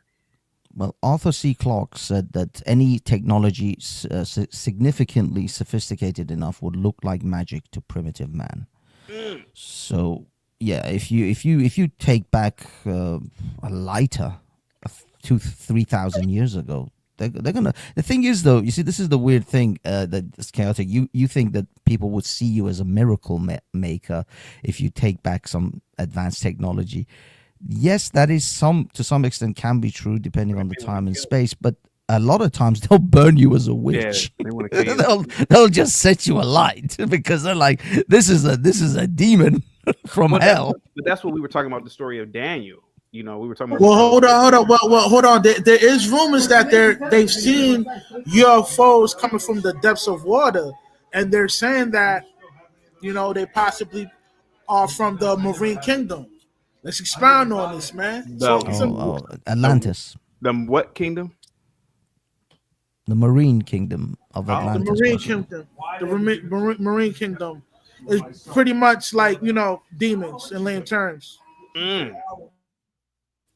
Well, Arthur C. Clarke said that any technology significantly sophisticated enough would look like magic to primitive man. So yeah, if you take back a lighter 2,000-3,000 years ago, they're gonna. The thing is, though, you see, this is the weird thing that's chaotic. You think that people would see you as a miracle maker if you take back some advanced technology. Yes, that is to some extent can be true depending on the time and space, but a lot of times they'll burn you as a witch. Yeah, they'll just set you alight because they're like, this is a demon from hell. But that's what we were talking about, the story of Daniel. You know, we were talking about. Well, hold on. Well, hold on. There is rumors that they've seen UFOs coming from the depths of water, and they're saying that, you know, they possibly are from the Marine Kingdom. Let's expound on this, man. Atlantis. The what kingdom? The Marine Kingdom of Atlantis. The Marine Kingdom. The Marine Kingdom is pretty much like, you know, demons in layman terms.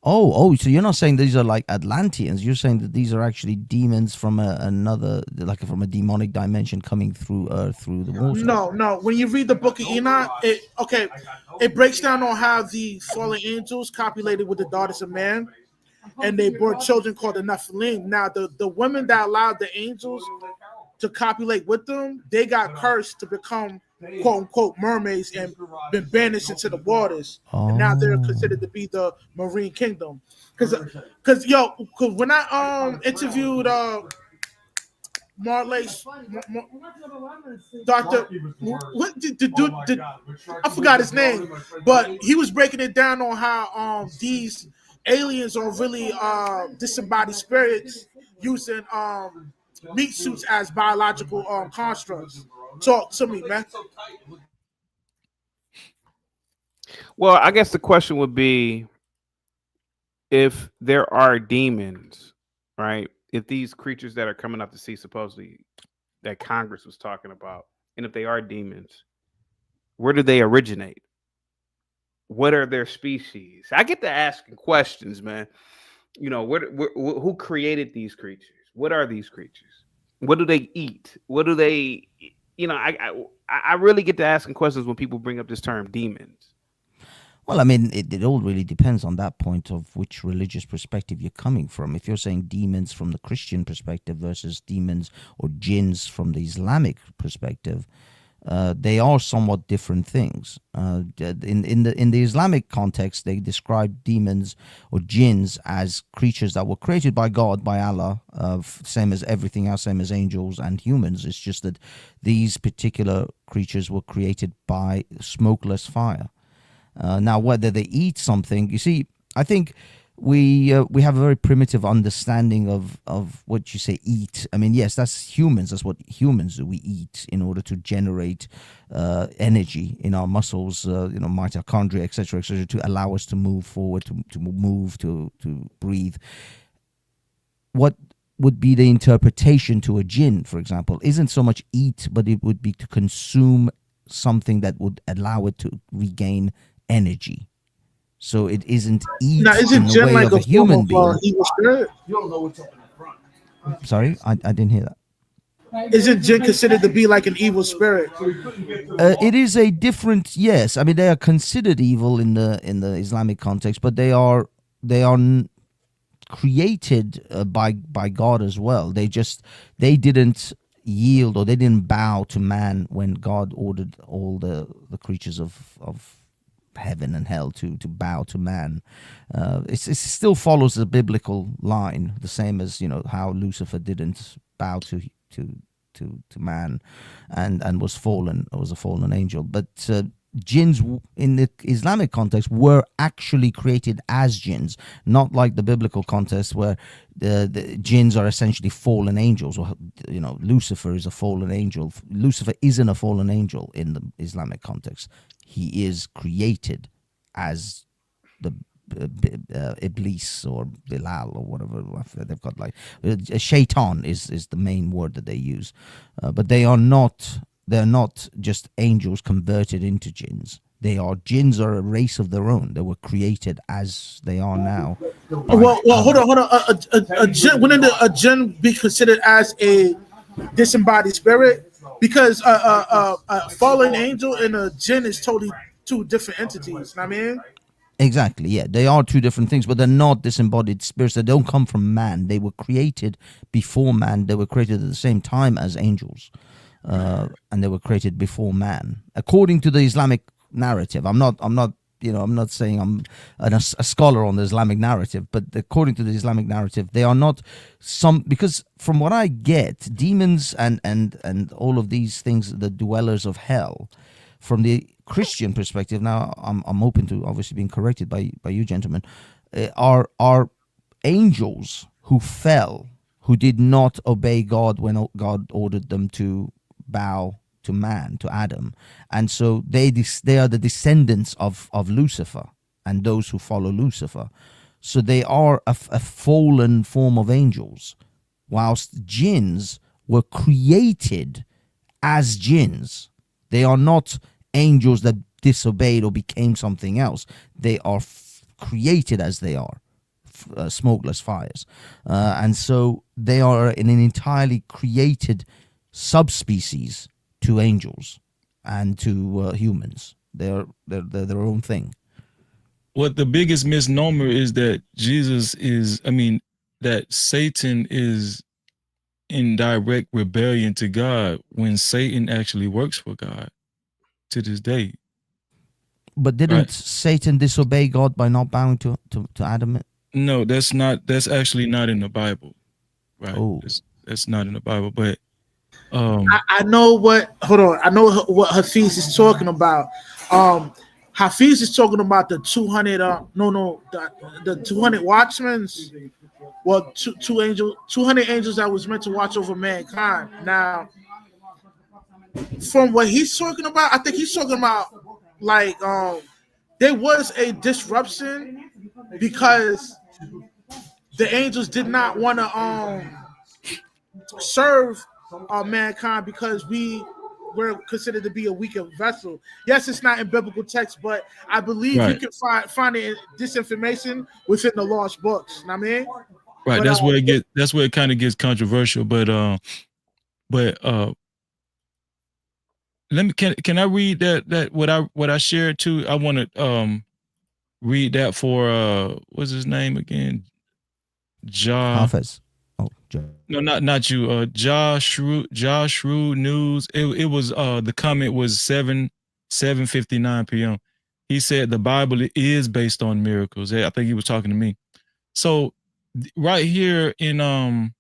Oh, so you're not saying these are like Atlanteans. You're saying that these are actually demons from from a demonic dimension coming through Earth, through the water. No. When you read the book of Enoch, it breaks down on how the fallen angels copulated with the daughters of man, and they bore children called the Nephilim. Now, the women that allowed the angels to copulate with them, they got cursed to become quote unquote mermaids and been banished into the waters. And now they're considered to be the Marine Kingdom. Cause when I interviewed Marley, Dr. What did I forgot his name, but he was breaking it down on how these aliens are really disembodied spirits using meat suits as biological constructs. Talk to me, man. Well, I guess the question would be, if there are demons, right? If these creatures that are coming up to sea, supposedly, that Congress was talking about, and if they are demons, where do they originate? What are their species? I get to asking questions, man. You know, who created these creatures? What are these creatures? What do they eat? What do they? You know, I really get to asking questions when people bring up this term demons. Well, I mean, it all really depends on that point of which religious perspective you're coming from. If you're saying demons from the Christian perspective versus demons or jinns from the Islamic perspective, They are somewhat different things. In the Islamic context, they describe demons or jinns as creatures that were created by God, by Allah, same as everything else, same as angels and humans. It's just that these particular creatures were created by smokeless fire. Now, whether they eat something, you see, I think we have a very primitive understanding of what you say eat. I mean, yes, that's humans. That's what humans do. We eat in order to generate energy in our muscles, mitochondria, etc., to allow us to move forward, to move, to breathe. What would be the interpretation to a jinn, for example, isn't so much eat, but it would be to consume something that would allow it to regain energy. So it isn't eat now, isn't in the jinn way like of a human being. Evil spirit? You don't know what's up in the front. Sorry, I didn't hear that. Isn't jinn considered to be like an evil spirit? It is a different, yes. I mean, they are considered evil in the Islamic context, but they are created by God as well. They didn't yield, or they didn't bow to man when God ordered all the creatures of heaven and hell to bow to man. It still follows the biblical line, the same as how Lucifer didn't bow to man and was a fallen angel. But jinns in the Islamic context were actually created as jinns, not like the biblical context where the jinns are essentially fallen angels, or Lucifer is a fallen angel. Lucifer isn't a fallen angel in the Islamic context. He is created as the Iblis or Bilal or whatever they've got. Like shaitan is the main word that they use, but they're not just angels converted into jinns. Jinns are a race of their own. They were created as they are now. Well, hold on. Wouldn't a jinn be considered as a disembodied spirit? Because a fallen angel and a jinn is totally two different entities. You know what I mean? Exactly, yeah. They are two different things, but they're not disembodied spirits. They don't come from man. They were created before man. They were created at the same time as angels. And they were created before man. According to the Islamic narrative, I'm not saying I'm a scholar on the Islamic narrative, but according to the Islamic narrative, they are not because from what I get, demons and all of these things, the dwellers of hell, from the Christian perspective, now I'm open to obviously being corrected by you gentlemen, are angels who fell, who did not obey God when God ordered them to bow to man, to Adam, and so they are the descendants of Lucifer and those who follow Lucifer. So they are a fallen form of angels, whilst jinns were created as jinns. They are not angels that disobeyed or became something else. They are created as they are, smokeless fires, and so they are in an entirely created subspecies to angels and to humans. They're their own thing. What the biggest misnomer is that that Satan is in direct rebellion to God, when Satan actually works for God to this day. But didn't Satan disobey God by not bowing to Adam? No, that's actually not in the Bible. Right. Oh. That's not in the Bible, but I know what. Hold on. I know what Hafiz is talking about. Hafiz is talking about the 200. The 200 watchmen. Well, 200 angels that was meant to watch over mankind. Now, from what he's talking about, I think he's talking about like there was a disruption because the angels did not want to serve mankind because we were considered to be a weaker vessel. Yes, it's not in biblical text, but I believe you can find this information within the lost books. You know what I mean? Right. But, that's where it kind of gets controversial. But let me can I read that what I shared too? I want to read that for what's his name again? Hafiz. Oh, no, not you. Josh Root News. It was the comment was 7:59 p.m. He said the Bible is based on miracles. I think he was talking to me. So right here in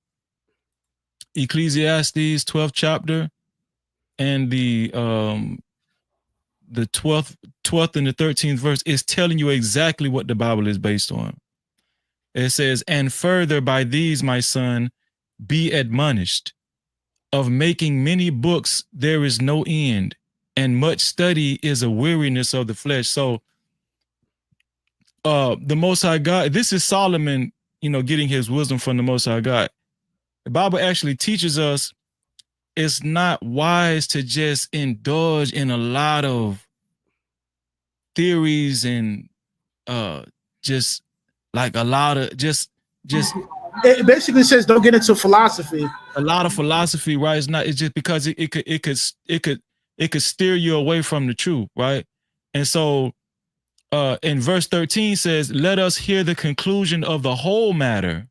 Ecclesiastes 12th chapter and the 12th and the 13th verse is telling you exactly what the Bible is based on. It says, and further by these, my son, be admonished. Of making many books, there is no end, and much study is a weariness of the flesh. So the Most High God, this is Solomon, getting his wisdom from the Most High God. The Bible actually teaches us it's not wise to just indulge in a lot of theories and just like a lot of just it basically says don't get into philosophy. A lot of philosophy, right? It's just because it could steer you away from the truth, right? And so in verse 13 says, let us hear the conclusion of the whole matter.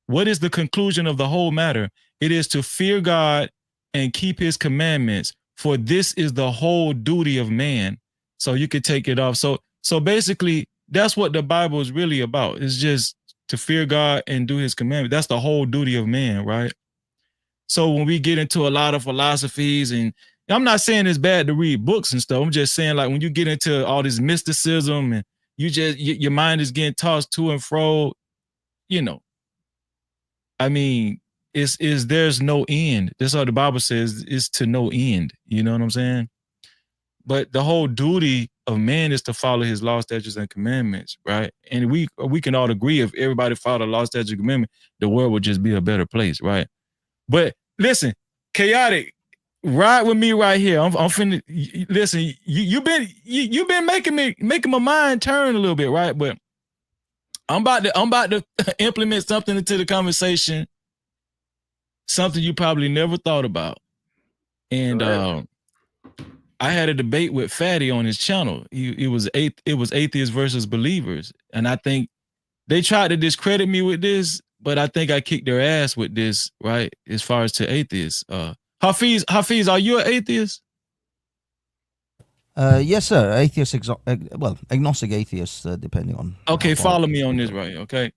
What is the conclusion of the whole matter? It is to fear God and keep his commandments, for this is the whole duty of man. So you could take it off. So basically, that's what the Bible is really about. It's just to fear God and do his commandments. That's the whole duty of man, right? So when we get into a lot of philosophies, and I'm not saying it's bad to read books and stuff. I'm just saying, like, when you get into all this mysticism and your mind is getting tossed to and fro, I mean, there's no end. That's what the Bible says, is to no end. You know what I'm saying? But the whole duty of man is to follow his law, statutes, and commandments, right? And we can all agree if everybody followed the law, statutes, and commandments, the world would just be a better place, right? But listen, Chaotic, ride with me right here. I'm finna listen. You've been making my mind turn a little bit, right? But I'm about to implement something into the conversation, something you probably never thought about. And I had a debate with Fatty on his channel. It was atheists versus believers, and I think they tried to discredit me with this, but I think I kicked their ass with this, right? As far as to atheists, Hafiz, are you an atheist? Yes, sir. Atheist, agnostic atheist, depending on. Okay, follow me on this, right? Okay.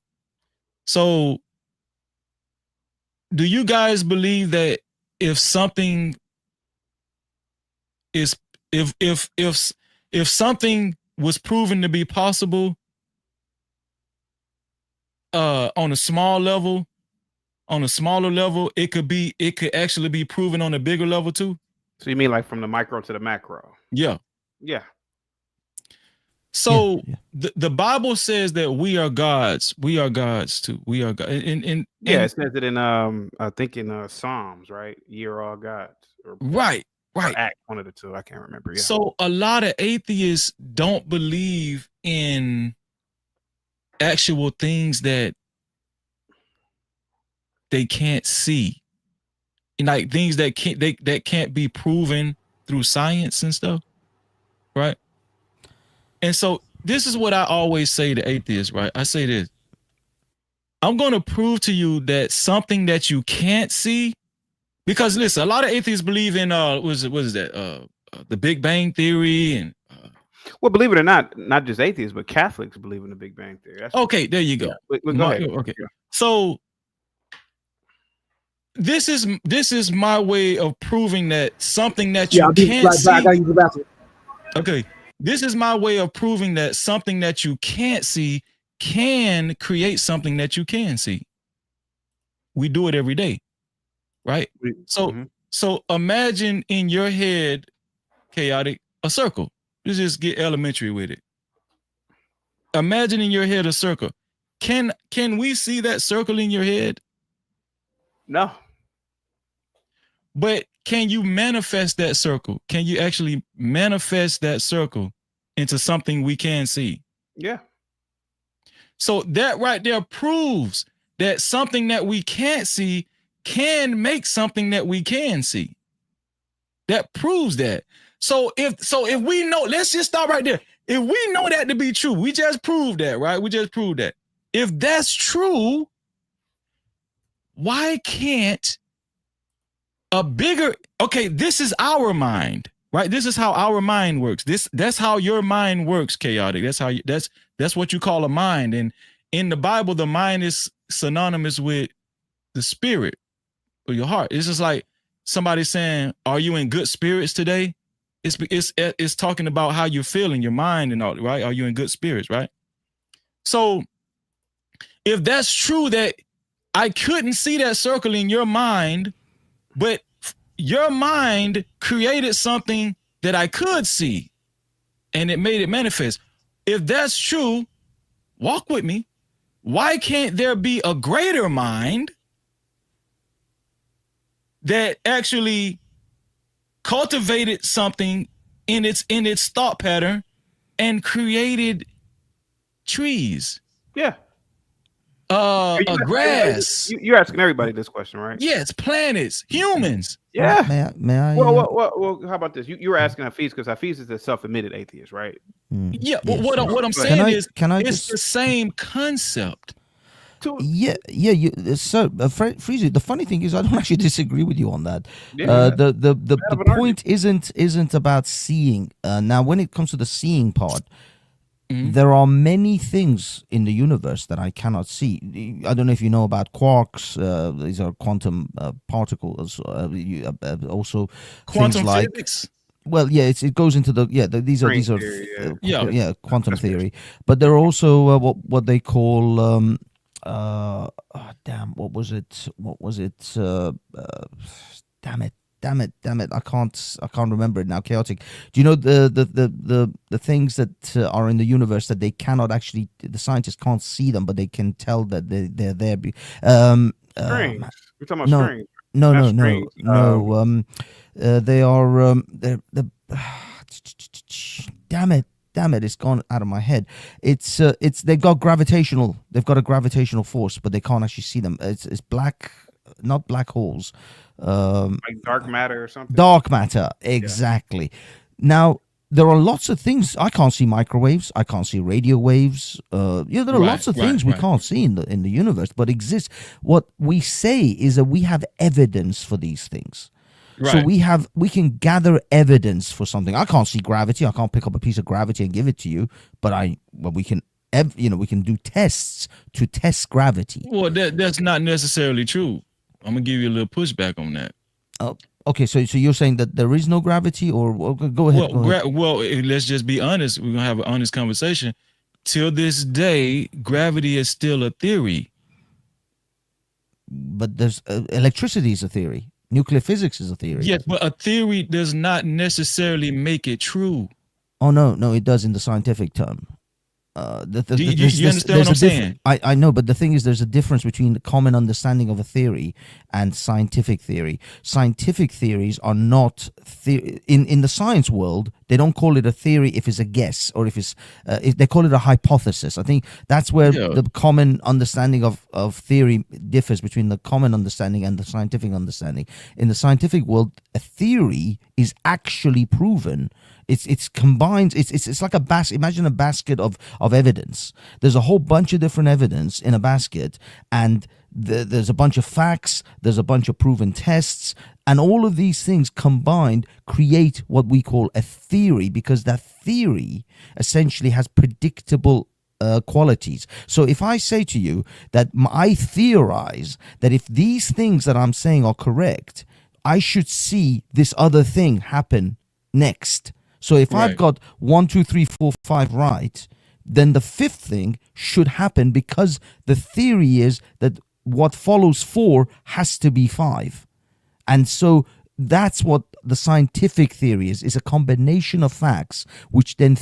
So, do you guys believe that if something is if something was proven to be possible on a smaller level, it could actually be proven on a bigger level too? So you mean like from the micro to the macro? Yeah. So the Bible says that we are gods. We are gods too. We are God. And it says it in I think in Psalms, right? You're all gods. Right. Or Act, one of the two. I can't remember. Yeah. So a lot of atheists don't believe in actual things that they can't see, like things that can't be proven through science and stuff, right? And so this is what I always say to atheists, right? I say this: I'm going to prove to you that something that you can't see. Because listen, a lot of atheists believe in what is that? The Big Bang Theory, and well, believe it or not just atheists, but Catholics believe in the Big Bang Theory. Okay, there you go. Yeah. Go ahead. Okay, so this is my way of proving that something that you can't see. Okay, this is my way of proving that something that you can't see can create something that you can see. We do it every day. Right. So imagine in your head, Chaotic, a circle. Let's just get elementary with it. Imagine in your head a circle. Can we see that circle in your head? No. But can you manifest that circle? Can you actually manifest that circle into something we can see? Yeah. So that right there proves that something that we can't see can make something that we can see. That proves that. So if we know, let's just stop right there. If we know that to be true, we just proved that, right? We just proved that. If that's true, why can't a bigger, okay, this is our mind, right? This is how our mind works. That's how your mind works, Chaotic. That's what you call a mind. And in the Bible, the mind is synonymous with the spirit or your heart. It's just like somebody saying, are you in good spirits today? It's talking about how you're feeling, your mind and all, right? Are you in good spirits, right? So if that's true, that I couldn't see that circle in your mind, but your mind created something that I could see and it made it manifest. If that's true, walk with me. Why can't there be a greater mind that actually cultivated something in its thought pattern and created trees? Yeah. Grass. You're asking everybody this question, right? Yes, planets, humans. Yeah. May I? Well, how about this? You were asking Hafiz because Hafiz is a self-admitted atheist, right? Yeah. Yes. What I'm saying is, it's the same concept. Yeah. So, Freezy, the funny thing is, I don't actually disagree with you on that. Yeah. The point isn't about seeing. Now, when it comes to the seeing part, there are many things in the universe that I cannot see. I don't know if you know about quarks. These are quantum particles. Also, Quantum things like physics. Well, yeah, it goes into these are quantum theory. But there are also what they call what was it? Damn it! I can't remember it now. Chaotic. Do you know the things that are in the universe that they cannot actually, the scientists can't see them, but they can tell that they're there. Strings. We're talking about strings. No. They are damn it, it's gone out of my head. They've got a gravitational force, but they can't actually see them. It's black, not black holes. Like dark matter or something. Dark matter, exactly. Yeah. Now there are lots of things I can't see. Microwaves, I can't see radio waves. There are lots of things we can't see in the universe, but exist. What we say is that we have evidence for these things. So we can gather evidence for something. I can't see gravity. I can't pick up a piece of gravity and give it to you, but we can do tests to test gravity. Well, that's not necessarily true. I'm gonna give you a little pushback on that. Okay, so you're saying that there is no gravity, or go ahead. Well, let's just be honest. We're gonna have an honest conversation. Till this day, gravity is still a theory. But there's electricity is a theory. Nuclear physics is a theory. Yes, but a theory does not necessarily make it true. Oh no, it does in the scientific term. Do you understand what I'm saying? I know, but the thing is, there's a difference between the common understanding of a theory and scientific theory. Scientific theories are not in the science world. They don't call it a theory if it's a guess, or if they call it a hypothesis. I think that's where the common understanding of theory differs between the common understanding and the scientific understanding. In the scientific world, a theory is actually proven. It's combined. It's like a basket. Imagine a basket of evidence. There's a whole bunch of different evidence in a basket, and there's a bunch of facts. There's a bunch of proven tests, and all of these things combined create what we call a theory, because that theory essentially has predictable qualities. So if I say to you that I theorize that if these things that I'm saying are correct, I should see this other thing happen next. So if I've got 1, 2, 3, 4, 5 right, then the fifth thing should happen, because the theory is that what follows 4 has to be 5. And so that's what the scientific theory is a combination of facts which then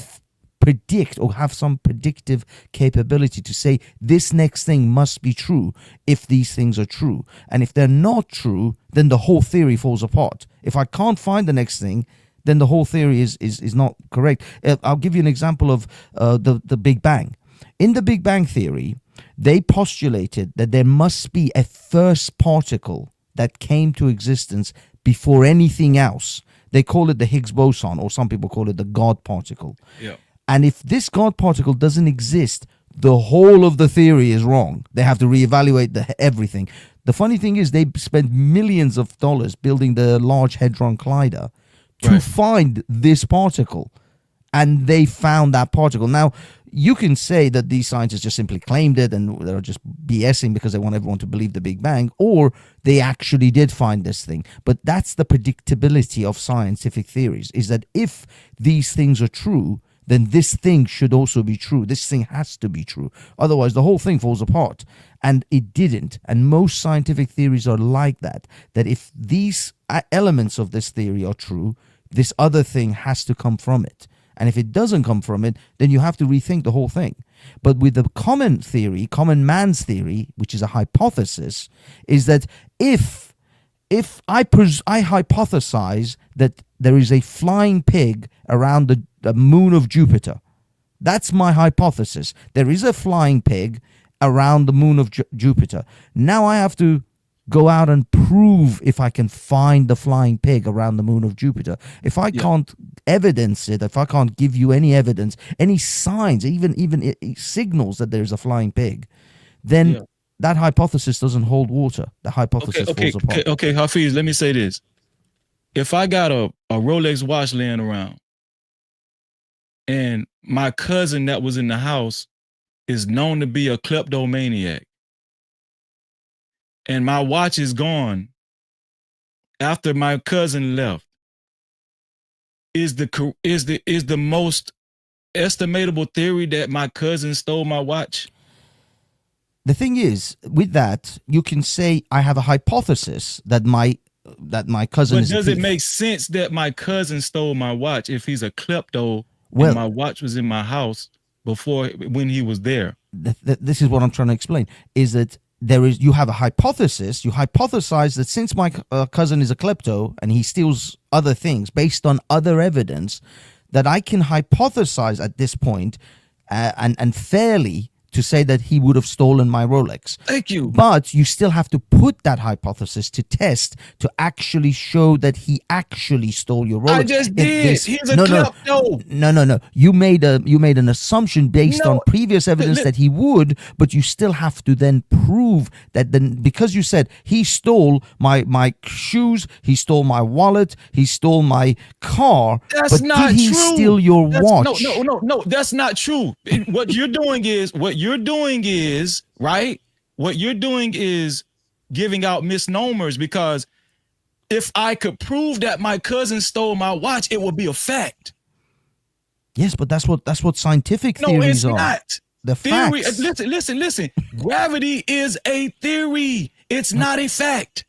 predict or have some predictive capability to say this next thing must be true if these things are true. And if they're not true, then the whole theory falls apart. If I can't find the next thing, then the whole theory is not correct. I'll give you an example of the Big Bang. In the Big Bang theory, they postulated that there must be a first particle that came to existence before anything else. They call it the Higgs boson, or some people call it the God particle. Yeah. And if this God particle doesn't exist, the whole of the theory is wrong. They have to reevaluate everything. The funny thing is they spent millions of dollars building the Large Hadron Collider to find this particle, and they found that particle. Now, you can say that these scientists just simply claimed it and they're just BSing because they want everyone to believe the Big Bang, or they actually did find this thing. But that's the predictability of scientific theories, is that if these things are true, then this thing should also be true. This thing has to be true. Otherwise, the whole thing falls apart. And it didn't. And most scientific theories are like that, that if these elements of this theory are true, this other thing has to come from it. And if it doesn't come from it, then you have to rethink the whole thing. But with the common theory, common man's theory, which is a hypothesis, is that if I hypothesize that there is a flying pig around the moon of Jupiter, that's my hypothesis. There is a flying pig around the moon of Jupiter. Now I have to go out and prove if I can find the flying pig around the moon of Jupiter. If I can't evidence it, if I can't give you any evidence, any signs, even signals that there's a flying pig, then that hypothesis doesn't hold water. The hypothesis falls apart. Okay, Hafiz, let me say this. If I got a Rolex watch laying around and my cousin that was in the house is known to be a kleptomaniac, and my watch is gone after my cousin left, is the most estimatable theory that my cousin stole my watch? The thing is, with that, you can say I have a hypothesis that my cousin is. But does it make sense that my cousin stole my watch if he's a klepto and my watch was in my house before when he was there? This is what I'm trying to explain, is that you have a hypothesis. You hypothesize that since my cousin is a klepto and he steals other things based on other evidence, that I can hypothesize at this point and fairly to say that he would have stolen my Rolex. Thank you. But you still have to put that hypothesis to test to actually show that he actually stole your Rolex. I just did. He's a klepto. No. You made an assumption based on previous evidence that he would, but you still have to then prove that then, because you said he stole my shoes, he stole my wallet, he stole my car. That's but not did he true. steal your watch? No, that's not true. What you're doing is right? What you're doing is giving out misnomers, because if I could prove that my cousin stole my watch, it would be a fact. Yes, but that's what scientific theories are. No, it's not. The theory. facts. Listen. Gravity is a theory. It's not a fact.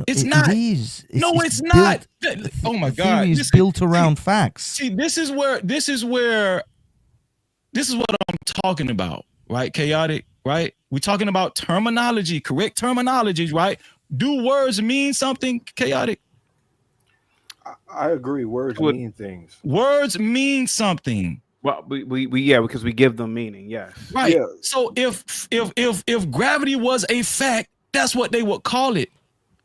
It's not. It is. It's not. Oh my God. Theory is built around facts. See, this is what I'm talking about, right? Chaotic, right? We're talking about terminology, correct terminology, right? Do words mean something, Chaotic? I agree. Words mean things. Words mean something. Well, we because we give them meaning. Yes. Right. Yeah. So if gravity was a fact, that's what they would call it.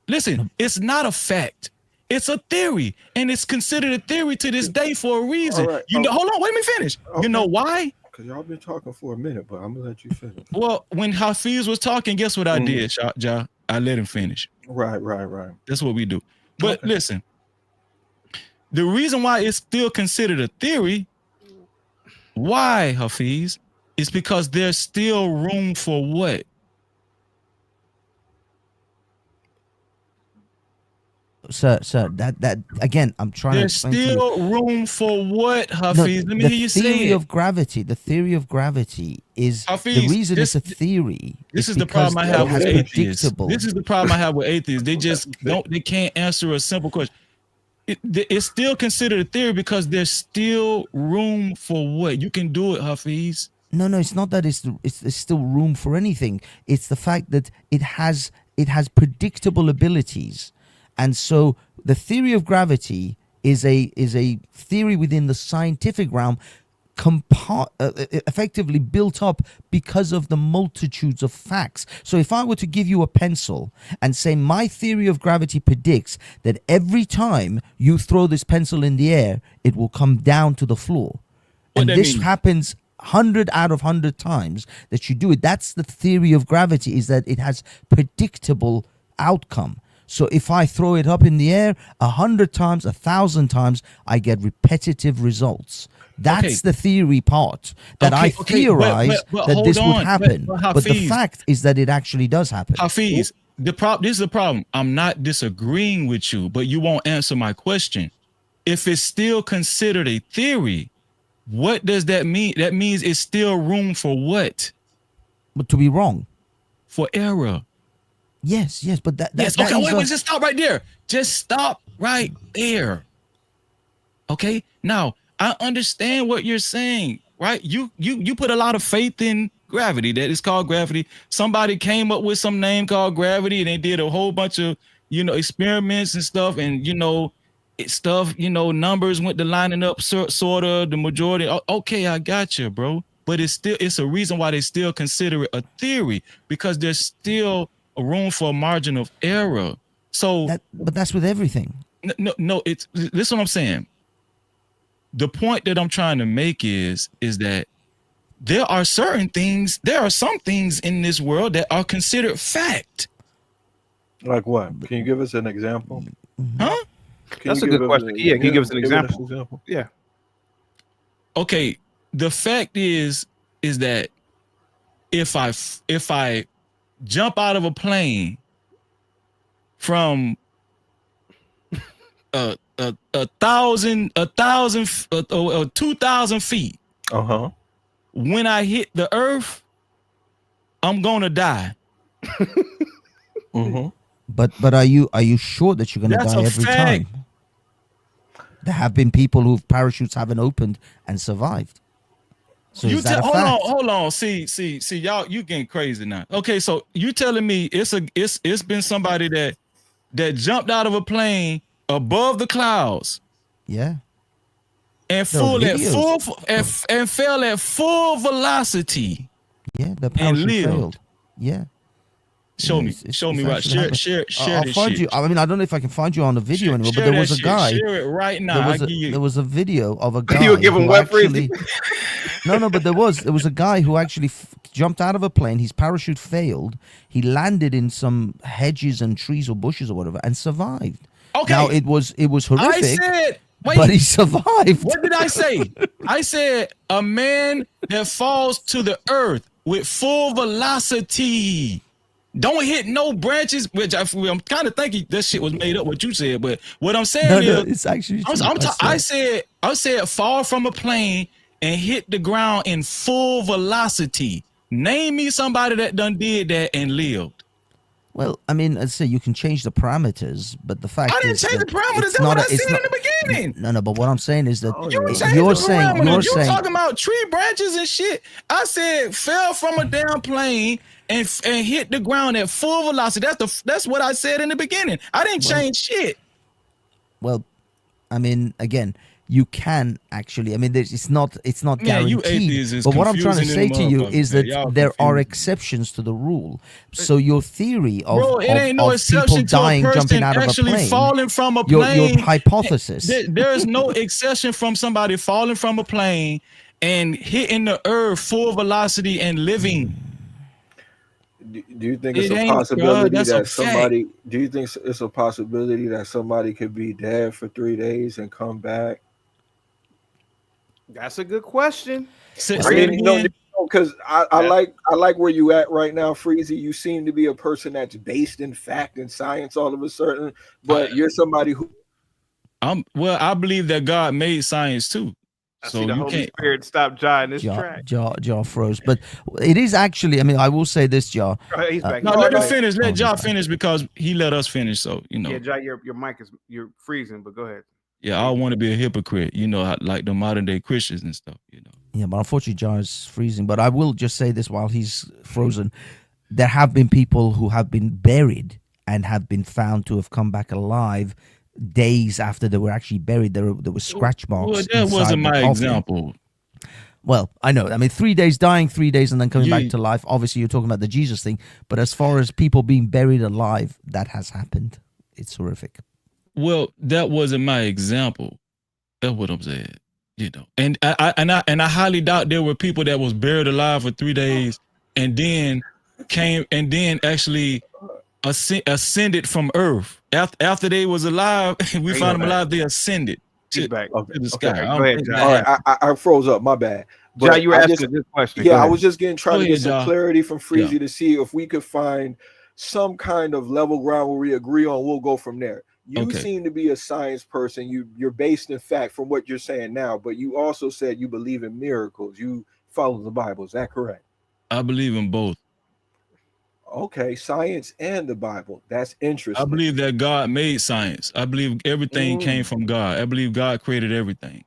Listen, it's not a fact. It's a theory, and it's considered a theory to this day for a reason. Right. Hold on, let me finish. Okay. You know why? Because y'all been talking for a minute, but I'm gonna let you finish. Well, when Hafiz was talking, guess what I did, Ja? I let him finish. Right. That's what we do. But listen, the reason why it's still considered a theory, why, Hafiz, is because there's still room for what? Sir, that again, I'm trying to explain to you. There's still room for what, Hafiz? Let me hear you say it. The theory of gravity is Hafiz, the reason it's a theory. This is the problem I have with atheists. predictable. This is the problem I have with atheists. They just they can't answer a simple question. It's still considered a theory because there's still room for what? You can do it, Hafiz. No, it's not that it's still room for anything. It's the fact that it has predictable abilities. And so the theory of gravity is a theory within the scientific realm, effectively built up because of the multitudes of facts. So if I were to give you a pencil and say my theory of gravity predicts that every time you throw this pencil in the air, it will come down to the floor. What And that this mean? happens 100 out of 100 times that you do it. That's the theory of gravity, is that it has predictable outcome. So if I throw it up in the air 100 times, 1,000 times, I get repetitive results. That's the theory part that I theorize that this would happen. But the fact is that it actually does happen. Hafiz, this is the problem. I'm not disagreeing with you, but you won't answer my question. If it's still considered a theory, what does that mean? That means it's still room for what? But to be wrong. For error. Yes, but that yes. Okay, wait, just stop right there. Just stop right there. Okay. Now I understand what you're saying, right? You put a lot of faith in gravity. That is called gravity. Somebody came up with some name called gravity, and they did a whole bunch of experiments and stuff, and numbers went to lining up sort of the majority. Okay, I got you, bro. But it's a reason why they still consider it a theory, because there's still a room for a margin of error. So, but that's with everything. No. This is what I'm saying. The point that I'm trying to make is that there are some things in this world that are considered fact. Like what? Can you give us an example? Huh? That's a good question. Yeah, can you give us an example? Yeah. Okay. The fact is that if I jump out of a plane from 2,000 feet, when I hit the earth, I'm gonna die. But are you sure that you're gonna die every time? There have been people whose parachutes haven't opened and survived. So hold on. See, y'all, you getting crazy now. Okay, so you telling me it's been somebody that jumped out of a plane above the clouds. Yeah. And fell at full velocity. Yeah, the parachute failed. Yeah. Show me right. Share I'll this find shit. you. I mean, I don't know if I can find you on the video anymore, but there was a guy. Share it right now. There was a video of a guy. You were giving wet freezing. No, but there was a guy who actually jumped out of a plane. His parachute failed. He landed in some hedges and trees or bushes or whatever and survived. Okay. Now it was horrific. But he survived. What did I say? I said a man that falls to the earth with full velocity. Don't hit no branches, which I'm kind of thinking that shit was made up, what you said. But what I'm saying is, it's actually true. I said fall from a plane and hit the ground in full velocity. Name me somebody that done did that and lived. Well, I mean, I'd say you can change the parameters, but the fact I didn't change the parameters. That's what I said in the beginning. No, but what I'm saying is that you're saying talking about tree branches and shit. I said fell from a damn plane and hit the ground at full velocity. That's what I said in the beginning. I didn't change shit. Well, I mean, again, you can actually. I mean, it's not guaranteed. But what I'm trying to say to you is that there are exceptions to the rule. So your theory of people dying jumping out of a plane, falling from a plane, your hypothesis. There is no exception from somebody falling from a plane and hitting the earth full velocity and living. Do you think it's a possibility that somebody? Do you think it's a possibility that somebody could be dead for 3 days and come back? That's a good question. Because I like where you at right now, Freezy. You seem to be a person that's based in fact and science all of a sudden, but you're somebody who. I believe that God made science too. So the Holy Spirit stop Jah in this track. Jah froze, but it is actually. I mean, I will say this, Jah. He's back. No, let him finish. Let Jah finish because he let us finish. So Yeah, Jah, your mic you're freezing, but go ahead. Yeah, I don't want to be a hypocrite. Like the modern day Christians and stuff. Yeah, but unfortunately, Jah is freezing. But I will just say this while he's frozen: there have been people who have been buried and have been found to have come back alive days after they were actually buried. There were scratch marks. Well, that wasn't my example. Well, I know. I mean, 3 days dying, 3 days, and then coming back to life. Obviously, you're talking about the Jesus thing. But as far as people being buried alive, that has happened. It's horrific. Well, that wasn't my example. That's what I'm saying. You know, and I highly doubt there were people that was buried alive for 3 days and then actually ascended from earth after they was alive. We found them alive. They ascended to the sky. Okay. Go ahead, John. All right, I froze up. My bad. But John, you were asking this question. Yeah, I was just trying to get some John. clarity from Freezy to see if we could find some kind of level ground where we agree on. We'll go from there. You seem to be a science person. You're based in fact from what you're saying now, but you also said you believe in miracles. You follow the Bible. Is that correct? I believe in both. Okay, science and the Bible. That's interesting. I believe that God made science. I believe everything came from God. I believe God created everything.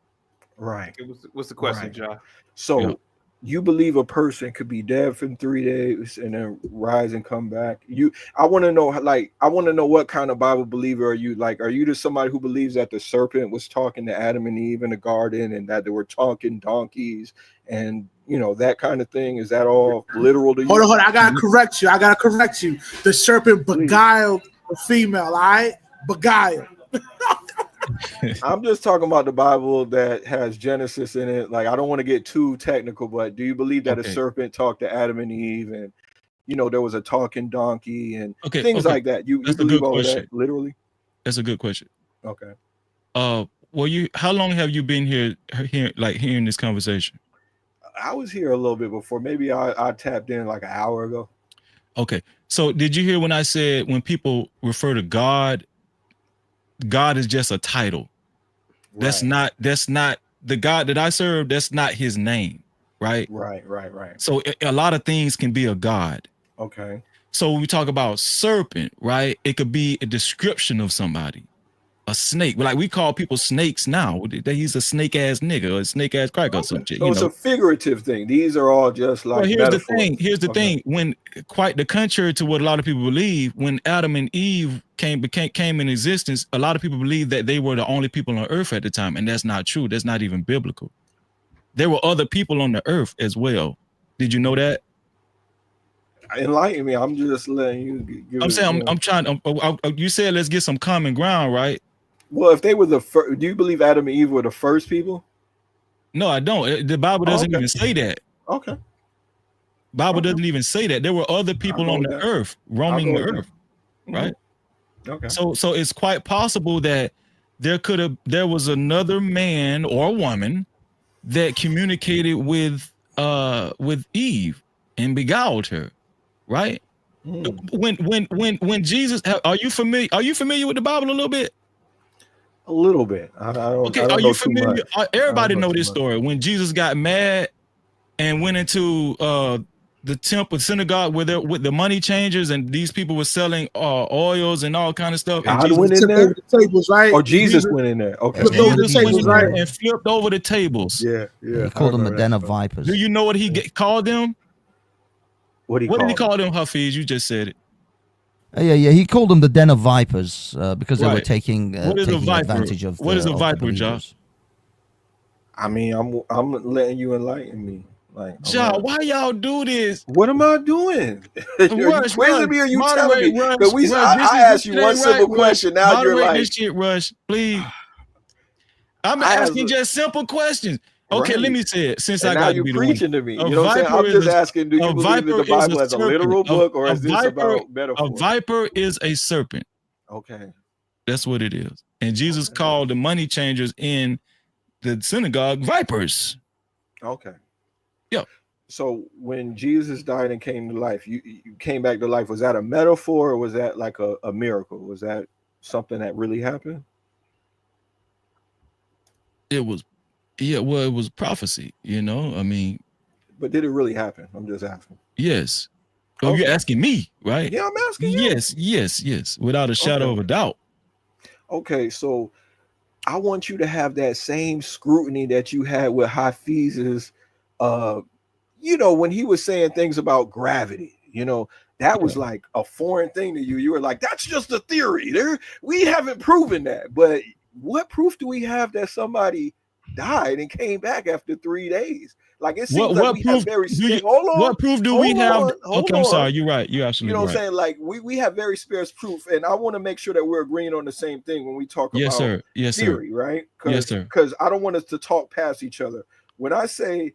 Right. What's the question, John? So you believe a person could be dead for 3 days and then rise and come back? I want to know what kind of Bible believer are you? Like, are you just somebody who believes that the serpent was talking to Adam and Eve in the garden and that they were talking donkeys and that kind of thing? Is that all literal to you? Hold on. I gotta correct you. The serpent beguiled the female. All right, beguiled. I'm just talking about the Bible that has Genesis in it. Like, I don't want to get too technical, but do you believe that a serpent talked to Adam and Eve and there was a talking donkey and things like that? You believe all that literally? That's a good question. Okay. How long have you been hearing this conversation? I was here a little bit before. Maybe I tapped in like an hour ago. Okay. So did you hear when I said when people refer to God is just a title? Right. That's not the God that I serve. That's not his name. Right. Right. So a lot of things can be a God. Okay. So when we talk about serpent, right? It could be a description of somebody. A snake, like we call people snakes now. He's a snake ass nigga or a snake ass cracker or some shit. So it's a figurative thing. These are all just like. Well, here's the thing. When quite the contrary to what a lot of people believe, when Adam and Eve came in existence, a lot of people believe that they were the only people on earth at the time, and that's not true. That's not even biblical. There were other people on the earth as well. Did you know that? Enlighten me. I'm just letting you. I'm saying I'm trying. You said let's get some common ground, right? Well, if they were the first, do you believe Adam and Eve were the first people? No, I don't. The Bible doesn't even say that. Okay. Bible doesn't even say that. There were other people on the earth roaming the earth, right? Okay. So it's quite possible that there was another man or woman that communicated with Eve and beguiled her, right? When Jesus, are you familiar with the Bible a little bit? A little bit. I don't are you familiar? Everybody know this story. When Jesus got mad and went into the temple synagogue with the money changers, and these people were selling oils and all kind of stuff. And Jesus went in there. The tables, right? Or Jesus went in there. Okay. Jesus went in there and flipped over the tables. Yeah. He called them the den of vipers. Do you know what he called them? What did he call them, Hafiz? You just said it. Yeah. He called them the den of vipers because they were taking advantage of. What is a viper, Josh? I mean, I'm letting you enlighten me. Like, John, why y'all do this? What am I doing? Are you quizzing me or you telling me? Rush, I asked you one simple question. Now you're like, this shit, Rush, please. I'm asking just simple questions. Okay, let me say it. Since I got you preaching to me, you know what I'm saying? I'm just asking, do you believe that the Bible is a literal book, or is this about metaphor? A viper is a serpent. Okay, that's what it is. And Jesus called the money changers in the synagogue vipers. Okay. Yeah. So when Jesus died and came to life, you came back to life. Was that a metaphor, or was that like a miracle? Was that something that really happened? It was. Yeah, well, it was prophecy, I mean. But did it really happen? I'm just asking. Yes. Oh, you're asking me, right? Yeah, I'm asking you. Yes. Without a shadow of a doubt. Okay, so I want you to have that same scrutiny that you had with Hafiz's, when he was saying things about gravity, that was like a foreign thing to you. You were like, that's just a theory. We haven't proven that. But what proof do we have that somebody died and came back after 3 days? Like it seems like we have very what proof do we have? Okay, I'm sorry. You're right. You're absolutely right. You know what I'm saying? Like we have very sparse proof, and I want to make sure that we're agreeing on the same thing when we talk about theory, right? Yes, sir. Because I don't want us to talk past each other. When I say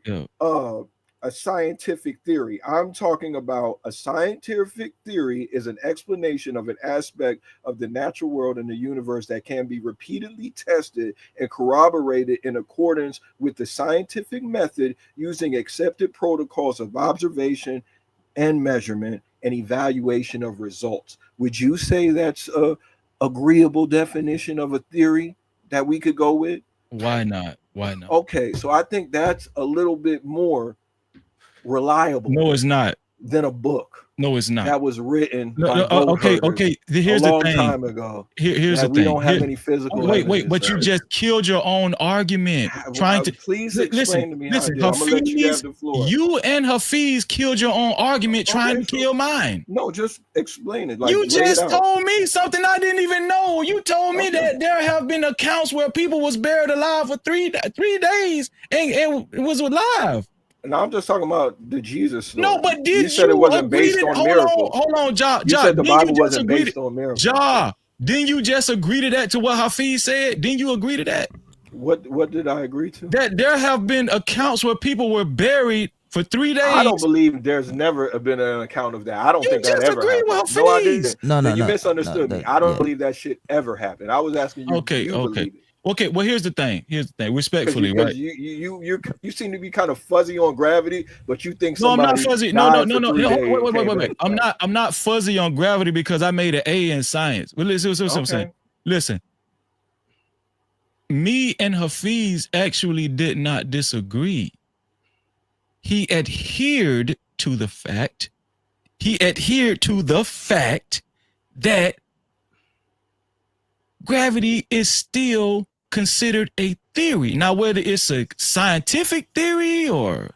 a scientific theory, I'm talking about a scientific theory is an explanation of an aspect of the natural world and the universe that can be repeatedly tested and corroborated in accordance with the scientific method using accepted protocols of observation and measurement and evaluation of results. Would you say that's a agreeable definition of a theory that we could go with? Why not? Why not? Okay, so I think that's a little bit more reliable. No, it's not. Than a book. No, it's not. That was written. Okay. Here's a long the thing. Time ago. Here's the thing. We don't have any physical. Wait. But you just killed your own argument. Trying to please explain to me. Listen. I'm gonna let you have the floor. You and Hafiz killed your own argument trying to kill mine. No, just explain it. Like, you just told me something I didn't even know. You told me that there have been accounts where people was buried alive for three days and it was alive. No, I'm just talking about the Jesus story. No, but you said it wasn't based on miracles. Hold on, Ja. You said the Bible wasn't based on miracles. Ja, didn't you just agree to that, to what Hafiz said? Didn't you agree to that? What did I agree to? That there have been accounts where people were buried for 3 days. I don't believe there's never been an account of that. I don't think that ever happened. No, I didn't. No, you misunderstood me. I don't believe that shit ever happened. I was asking you. Okay. Believe it. Okay, well, here's the thing. Respectfully, right? You seem to be kind of fuzzy on gravity, but you think no, I'm not fuzzy. No. Wait. I'm not fuzzy on gravity because I made an A in science. Well, listen, what I'm saying. Listen, me and Hafiz actually did not disagree. He adhered to the fact. That gravity is still considered a theory. Now, whether it's a scientific theory or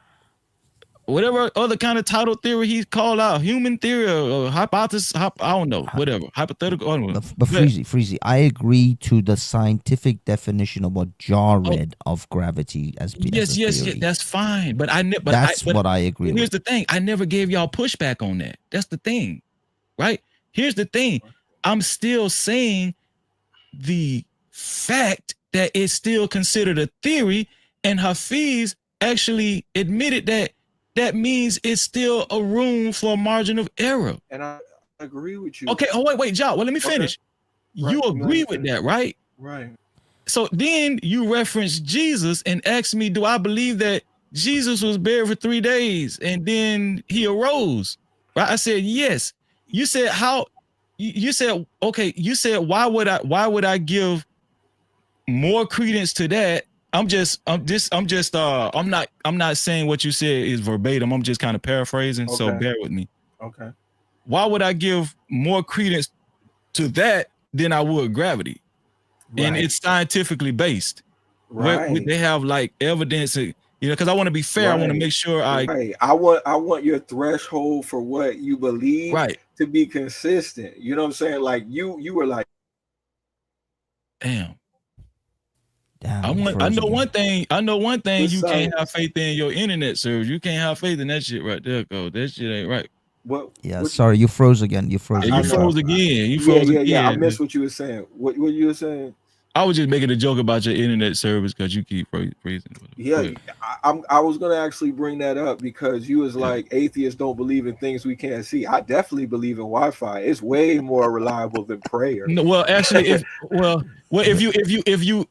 whatever other kind of title theory he's called out, human theory or hypothesis, I don't know, whatever, hypothetical. But Freezy, I agree to the scientific definition of what Ja read of gravity as being yes, that's fine. But that's what I agree with. Here's the thing. I never gave y'all pushback on that. That's the thing, right? Here's the thing. I'm still saying the fact that it's still considered a theory, and Hafiz actually admitted that means it's still a room for a margin of error. And I agree with you. Okay. Oh, wait, Ja. Well, let me finish. Okay. You agree with that, right? Right. So then you reference Jesus and ask me, do I believe that Jesus was buried for 3 days and then he arose? Right? I said yes. You said how? You said okay. You said why would I give more credence to that? I'm not saying what you said is verbatim. I'm just kind of paraphrasing. Okay. So bear with me. Okay. Why would I give more credence to that than I would gravity? Right. And it's scientifically based. Right. They have like evidence, because I want to be fair. Right. I want to make sure I want your threshold for what you believe to be consistent. You know what I'm saying? Like you were like, damn. I know one thing. You can't have faith in your internet service. You can't have faith in that shit right there, go. That shit ain't right. Sorry, you froze again. You froze again. Yeah, I missed what you were saying. What you were saying? I was just making a joke about your internet service because you keep freezing. Yeah, I was gonna actually bring that up because you was like, atheists don't believe in things we can't see. I definitely believe in Wi-Fi. It's way more reliable than prayer. No, well, actually, if you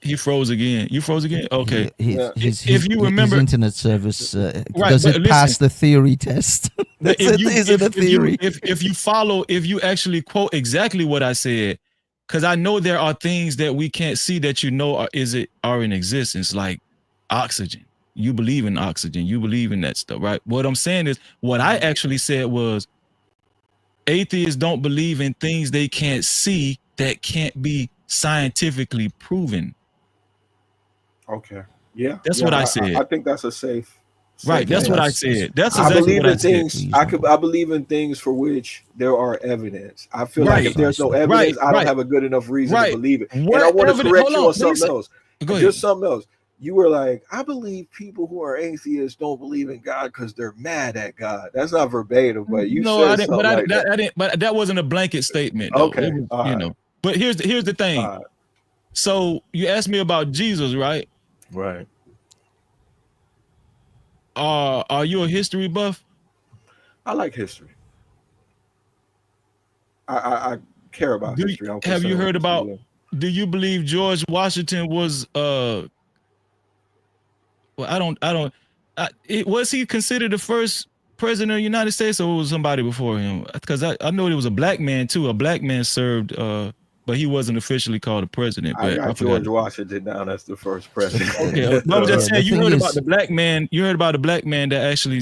he froze again. You froze again? Okay. If you remember, his internet service does it pass the theory test? Is it a theory? If you actually quote exactly what I said, because I know there are things that we can't see that are in existence, like oxygen. You believe in oxygen. You believe in that stuff, right? What I'm saying is, what I actually said was, atheists don't believe in things they can't see that can't be scientifically proven. Okay. Yeah. That's what I said. I think that's a safe. Right. That's what I said. That's exactly I believe in things. I believe in things for which there are evidence. I feel like if there's no evidence, I don't have a good enough reason to believe it. And I want to correct you on something else. Just something else. you were like, I believe people who are atheists don't believe in God because they're mad at God. That's not verbatim, but you no, said I didn't. something But like that. I didn't. But that wasn't a blanket statement, though. Okay, It was, you know. But here's the thing. So you asked me about Jesus, right? Right. Are you a history buff? I like history. I care about history. Have you heard about? Do you believe George Washington was well, was he considered the first president of the United States, or was somebody before him? Because I know there was a black man too. A black man served, but he wasn't officially called a president. But I got George Washington down as the first president. Okay, I'm just saying, you heard about the black man. You heard about the black man that actually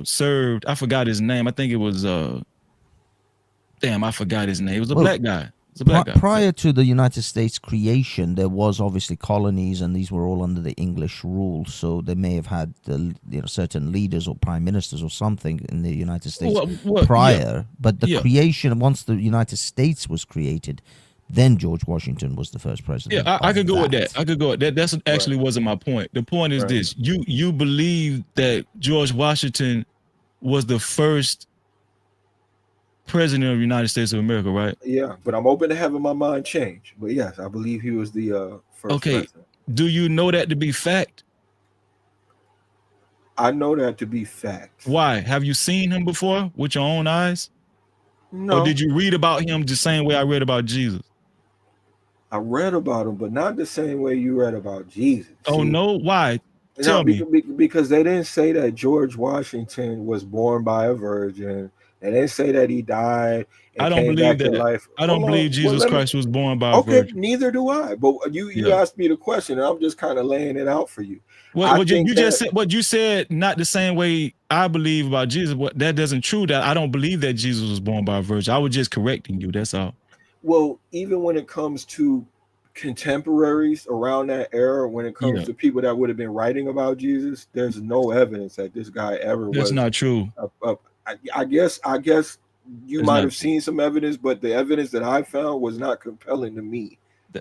served. I forgot his name. I think it was damn, I forgot his name. It was a black guy. Prior to the United States creation, there was obviously colonies, and these were all under the English rule. So they may have had certain leaders or prime ministers or something in the United States prior. But the creation, once the United States was created, then George Washington was the first president. Yeah, I could go with that. I could go with that. That's actually wasn't my point. The point is this: you believe that George Washington was the first president of the United States of America, right? Yeah, but I'm open to having my mind change. But yes, I believe he was the first president. Do you know that to be fact? I know that to be fact. Why? Have you seen him before with your own eyes? No. Or did you read about him the same way I read about Jesus? I read about him, but not the same way you read about Jesus. Oh, no? Why? Tell me. Because they didn't say that George Washington was born by a virgin. They didn't say that he died. I don't believe that. Life. I don't believe Jesus Christ was born by a virgin. Okay, neither do I. But you asked me the question, and I'm just kind of laying it out for you. Well, you just said what you said, not the same way I believe about Jesus. That doesn't true. That I don't believe that Jesus was born by a virgin. I was just correcting you. That's all. Well, even when it comes to contemporaries around that era, when it comes to people that would have been writing about Jesus, there's no evidence that this guy ever was. That's not true. I guess you might have seen some evidence, but the evidence that I found was not compelling to me.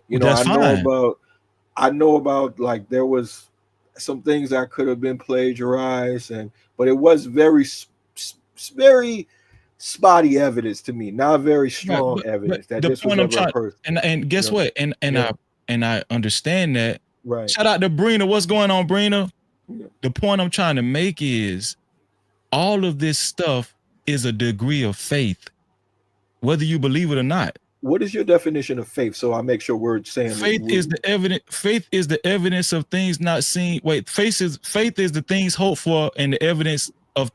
You know, I know about like there was some things that could have been plagiarized, but it was very spotty evidence to me, not very strong evidence that this was ever a person. And guess what? And I understand that. Right. Shout out to Brina. What's going on, Brina? Yeah. The point I'm trying to make is all of this stuff is a degree of faith, whether you believe it or not. What is your definition of faith? So I make sure we're saying faith is the evidence. Faith is the evidence of things not seen. Wait, faith is the things hoped for, and the evidence of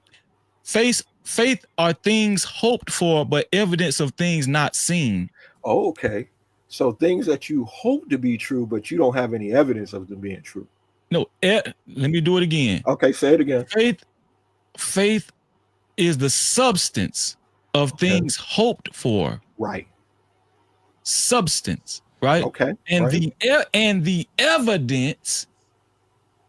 faith. Faith are things hoped for, but evidence of things not seen. Oh, okay. So things that you hope to be true, but you don't have any evidence of them being true. No, let me do it again. Okay, say it again. Faith is the substance of things hoped for. Right. Substance, right? Okay. And the evidence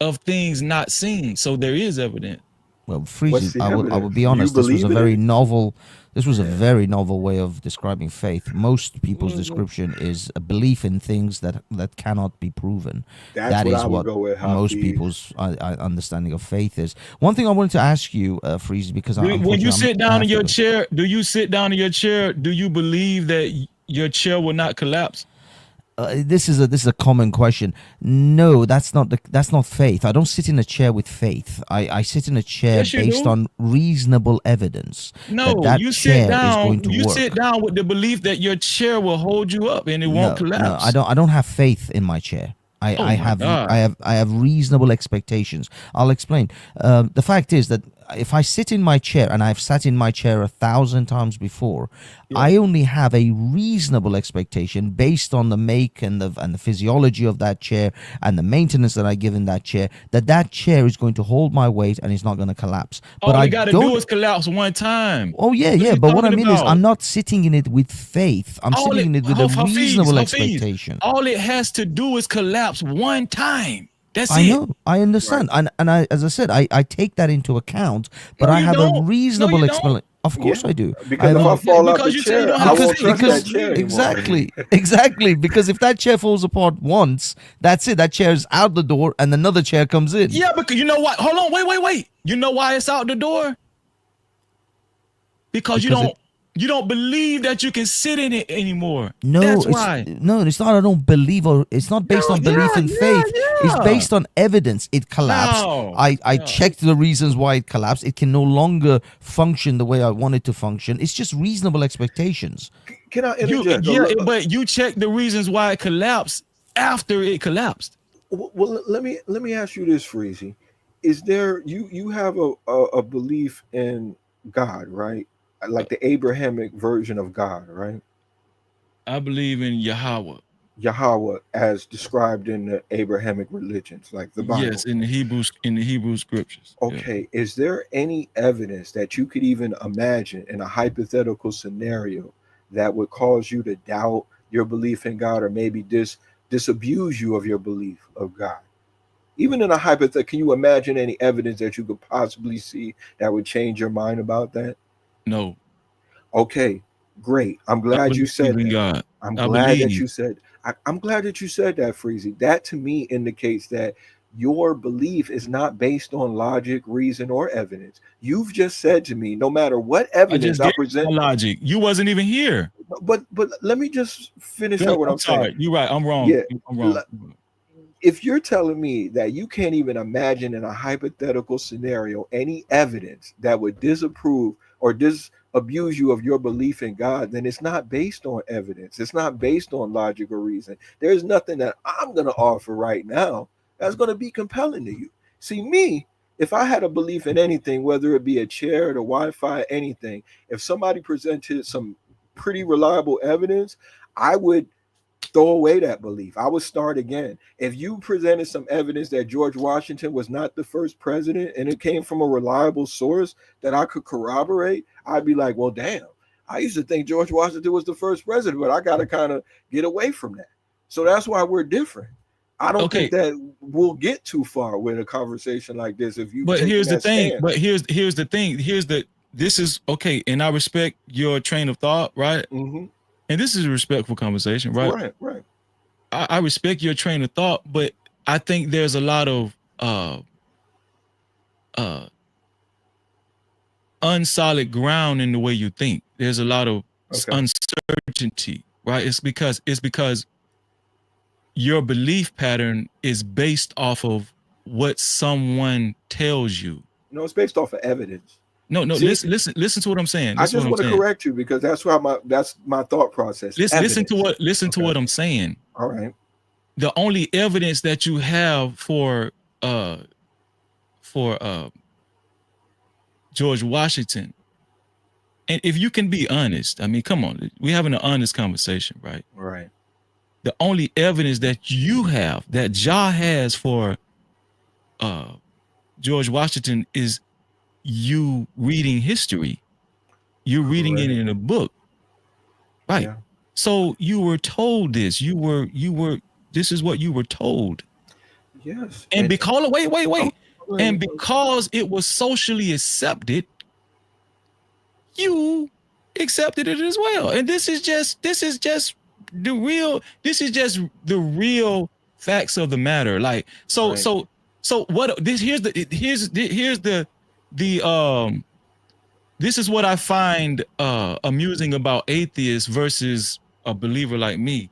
of things not seen. So there is evidence. Well, Freezy, I will be honest. This was a very novel. This was a very novel way of describing faith. Most people's description is a belief in things that cannot be proven. That is what most people's understanding of faith is. One thing I wanted to ask you, Freezy, because when you sit down in your chair, do you sit down in your chair? Do you believe that your chair will not collapse? This is a common question. No, that's not faith. I don't sit in a chair with faith. I sit in a chair based on reasonable evidence. No, you sit down. You sit down with the belief that your chair will hold you up and it won't collapse. No, I don't have faith in my chair. I have reasonable expectations. I'll explain. The fact is that if I sit in my chair, and I've sat in my chair 1,000 times before, I only have a reasonable expectation based on the make and the physiology of that chair and the maintenance that I give in that chair, that chair is going to hold my weight and it's not going to collapse. All you got to do is collapse one time. Oh yeah. But what I mean is, I'm not sitting in it with faith. I'm sitting in it with a reasonable expectation. All it has to do is collapse one time. That's I it. know, I understand, and I, as I said, I take that into account, but No, I you have don't. a No, reasonable you don't. explanation. Of Yeah, course, I do. I because have if a I fall out the because you say you chair, don't I have won't faith trust because that chair anymore. exactly because if that chair falls apart once, that's it. That chair's out the door, and another chair comes in. Yeah, because you know what? Hold on, wait. You know why it's out the door? Because you don't believe that you can sit in it anymore. No, That's why. it's not. I don't believe, or it's not based on belief and faith. It's based on evidence. It collapsed. No. I checked the reasons why it collapsed. It can no longer function the way I want it to function. It's just reasonable expectations. Can I interject? But you check the reasons why it collapsed after it collapsed. Well, let me ask you this, Freezy. Is there you have a belief in God, right? Like the Abrahamic version of God, right? I believe in Yahweh. Yahweh as described in the Abrahamic religions, like the Bible. Yes, in the Hebrew scriptures. Okay, is there any evidence that you could even imagine in a hypothetical scenario that would cause you to doubt your belief in God, or maybe disabuse you of your belief of God? Even in a hypothetical, can you imagine any evidence that you could possibly see that would change your mind about that? No. Okay, great. I'm glad you said that. God. I'm glad that you said. I'm glad that you said that, Freezy. That to me indicates that your belief is not based on logic, reason, or evidence. You've just said to me, no matter what evidence I present, logic. You wasn't even here. But let me just finish up what I'm saying. You're right. I'm wrong. Yeah, I'm wrong. If you're telling me that you can't even imagine in a hypothetical scenario any evidence that would disapprove or disabuse you of your belief in God, then it's not based on evidence. It's not based on logic or reason. There's nothing that I'm going to offer right now that's going to be compelling to you. See, me, if I had a belief in anything, whether it be a chair, the Wi-Fi, anything, if somebody presented some pretty reliable evidence, I would throw away that belief. I would start again. If you presented some evidence that George Washington was not the first president and it came from a reliable source that I could corroborate, I'd be like, well, damn, I used to think George Washington was the first president, but I got to kind of get away from that. So that's why we're different. I don't think that we'll get too far with a conversation like this if you. But here's the thing. But here's the thing. This is okay, and I respect your train of thought, right? Mm-hmm. And this is a respectful conversation, right? Right. I respect your train of thought, but I think there's a lot of unsolid ground in the way you think. There's a lot of uncertainty, right? It's because your belief pattern is based off of what someone tells you. No, it's based off of evidence. No. See, listen to what I'm saying. I just want to correct you because that's my thought process. Listen to what I'm saying. All right. The only evidence that you have for George Washington, and if you can be honest, I mean, come on, we're having an honest conversation, right? Right. The only evidence that you have, that Jah has for George Washington is you reading history. You're reading it in a book. Right. Yeah. So you were told this. This is what you were told. Yes. And because wait. And because it was socially accepted, you accepted it as well. And this is just the real facts of the matter. Like so what this here's the this is what I find amusing about atheists versus a believer like me.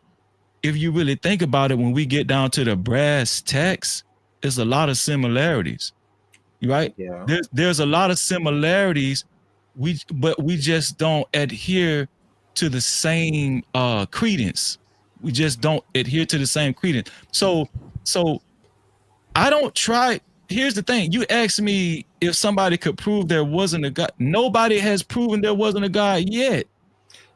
If you really think about it, when we get down to the brass tacks, there's a lot of similarities, right? Yeah. There's a lot of similarities. But we just don't adhere to the same credence. We just don't adhere to the same credence. So I don't try. Here's the thing. You asked me if somebody could prove there wasn't a God. Nobody has proven there wasn't a God yet.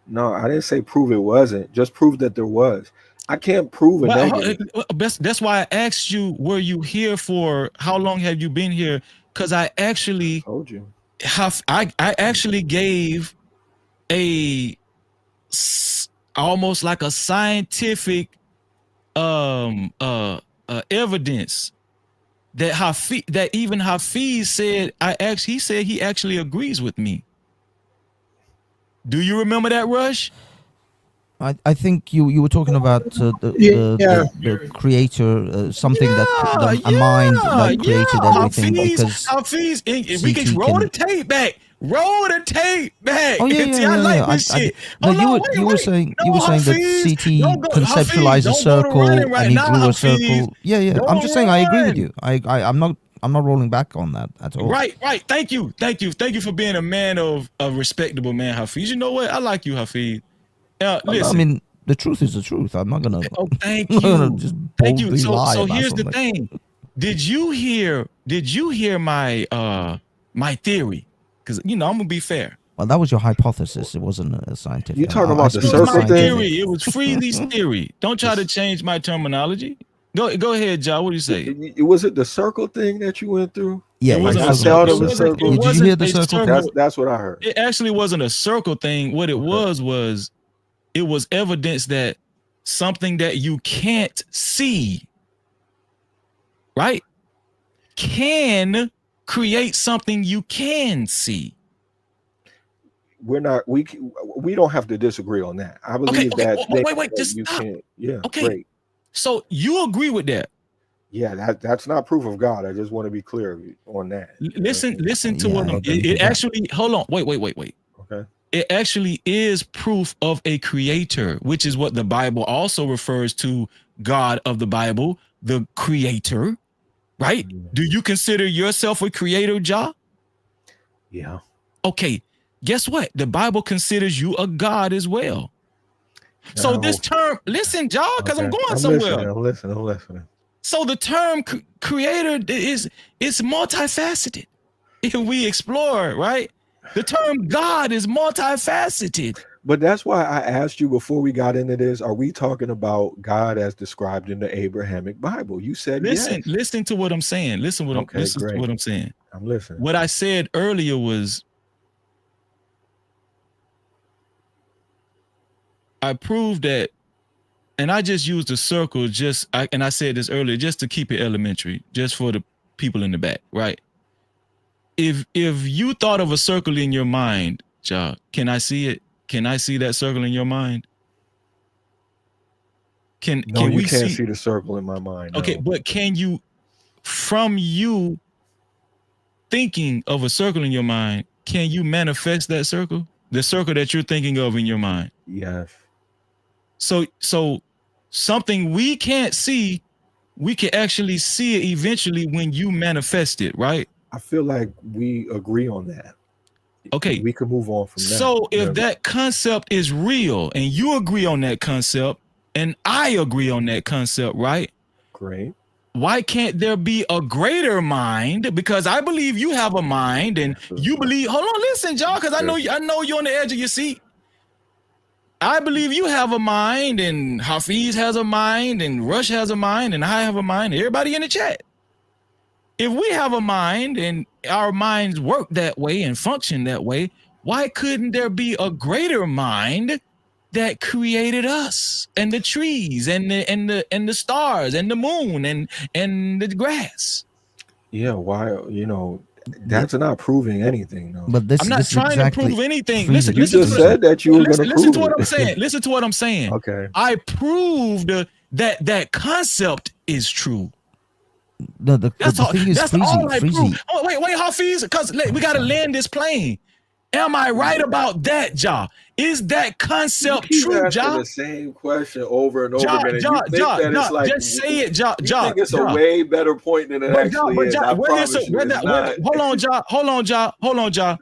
No, I didn't say prove it wasn't. Just prove that there was. I can't prove a negative. That's why I asked you, were you here for, how long have you been here? Because I actually told you. I actually gave almost like a scientific evidence that even Hafiz said he said he actually agrees with me. Do you remember that, Rush? I think you were talking about the creator, something that a mind that created everything. Because Hafiz, we can roll the tape back. Roll the tape back. Oh yeah. I like this shit. No, you were saying that CT conceptualized a circle and he drew a circle. Yeah. I'm just saying I agree with you. I'm not rolling back on that at all. Right. Thank you for being a man of a respectable man, Hafiz. You know what? I like you, Hafiz. Listen. I mean, the truth is the truth. I'm not gonna. Oh, thank you. Just thank you. So lie here's something. the thing. Did you hear my my theory? Because I'm gonna be fair. Well, that was your hypothesis. It wasn't a scientific. You talking about the It was circle my thing? theory. It was Freezy's theory. Don't try to change my terminology. Go ahead, John. What do you say? Was it the circle thing that you went through? Yeah, It Like wasn't I a felt it circle. was circle. Did you wasn't hear the a circle? That's what I heard. It actually wasn't a circle thing. What it was it was evidence that something that you can't see, right, can create something you can see. We don't have to disagree on that. I believe Okay, that wait, just you stop. can't. Yeah, Okay. great. So you agree with that? Yeah, that's not proof of God. I just want to be clear on that. Listen to Yeah, what I agree it with that. actually. Hold on, wait. Okay. It actually is proof of a creator, which is what the Bible also refers to God of the Bible, the creator, right? Do you consider yourself a creator, Ja? Yeah. Okay, guess what? The Bible considers you a God as well. So No. this term, listen, Ja, because I'm Okay. going somewhere. I'm listening. So the term creator is multifaceted. If we explore, right? The term God is multifaceted. But that's why I asked you before we got into this, are we talking about God as described in the Abrahamic Bible? You said yes. Listen to what I'm saying. Listen to what I'm saying. I'm listening. What I said earlier was I proved that, and I just used a circle and I said this earlier just to keep it elementary, just for the people in the back, right? If you thought of a circle in your mind, Ja, can I see it? Can I see that circle in your mind? No, can you we can't see the circle in my mind. Okay, no. but can you, from you thinking of a circle in your mind, can you manifest that circle? The circle that you're thinking of in your mind? Yes. So something we can't see, we can actually see it eventually when you manifest it, right? I feel like we agree on that. Okay. We can move on from that. So if that concept is real and you agree on that concept and I agree on that concept, right? Great. Why can't there be a greater mind? Because I believe you have a mind and you believe, hold on, listen, John, because I know you're on the edge of your seat. I believe you have a mind and Hafiz has a mind and Rush has a mind and I have a mind, everybody in the chat. If we have a mind and our minds work that way and function that way, why couldn't there be a greater mind that created us and the trees and the stars and the moon and the grass? Yeah, why? That's not proving anything, though. But I'm not trying to prove anything. Listen, you just said that you were going to prove listen to what it. I'm saying. Listen to what I'm saying. Okay. I proved that concept is true. No, the That's all. thing is, That's all I Freezy. proved. Oh, wait, Hafiz, because we got to land this plane. Am I right about that, Ja? Is that concept true, Ja? The same question over and over again. Ja, Like, just say it, Ja. You think it's a way better point than it actually is. I promise you, it's not. Hold on, Ja.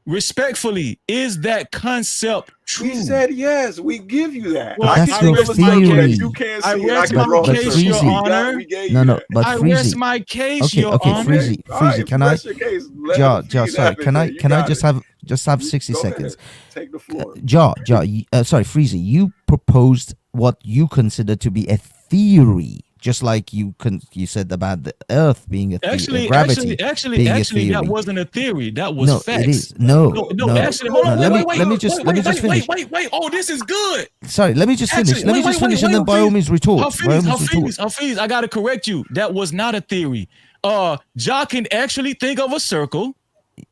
Respectfully, is that concept true? We said yes. We give you that. Well, that's your theory. You can't see I it. rest I can my draw case, the Your circle. Honor. No, but I Freezy. rest my case, Okay, Your Honor. Freezy, can I? Ja, sorry. Can I just have 60 seconds? Take the floor. Sorry, Freezy. You proposed what you consider to be a theory just like you said about the Earth being a theory, gravity actually, that wasn't a theory. That was facts. It is. No. Actually, hold on. Let me just finish. Wait. Oh, this is good. Sorry, let me just finish. And then by all means retort. Hafiz, I gotta correct you. That was not a theory. Ja can actually think of a circle.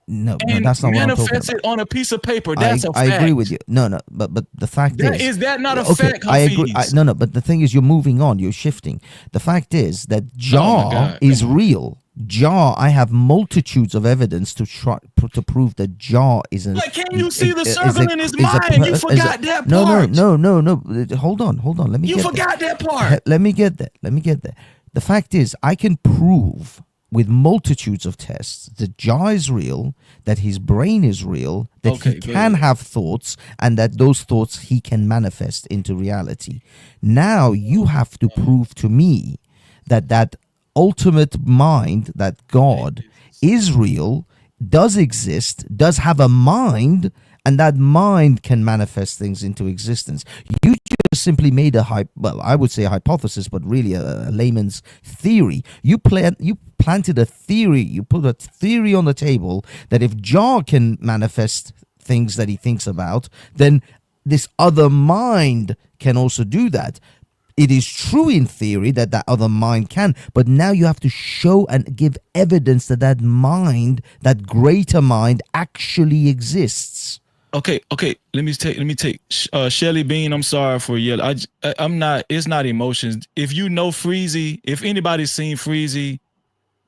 No, that's not what I'm talking about. Manifest it on a piece of paper. That's a fact. I agree with you. No, but the fact is that not a fact? I agree. No, but the thing is, you're moving on. You're shifting. The fact is that Ja is real. Ja, I have multitudes of evidence to prove that Ja is an. Like, can you see the circle in his mind? You forgot that part. No. Hold on. Let me. You forgot that part. Let me get there. The fact is, I can prove with multitudes of tests that Ja is real, that his brain is real, that he can have thoughts, and that those thoughts he can manifest into reality. Now you have to prove to me that ultimate mind, that God is real, does exist, does have a mind, and that mind can manifest things into existence. You just simply made I would say a hypothesis, but really a layman's theory. You planted a theory. You put a theory on the table that if Ja can manifest things that he thinks about, then this other mind can also do that. It is true in theory that other mind can, but now you have to show and give evidence that mind, that greater mind, actually exists. Okay. Let me take Shelly Bean. I'm sorry for yelling. I'm not. It's not emotions. If you know Freezy, if anybody's seen Freezy,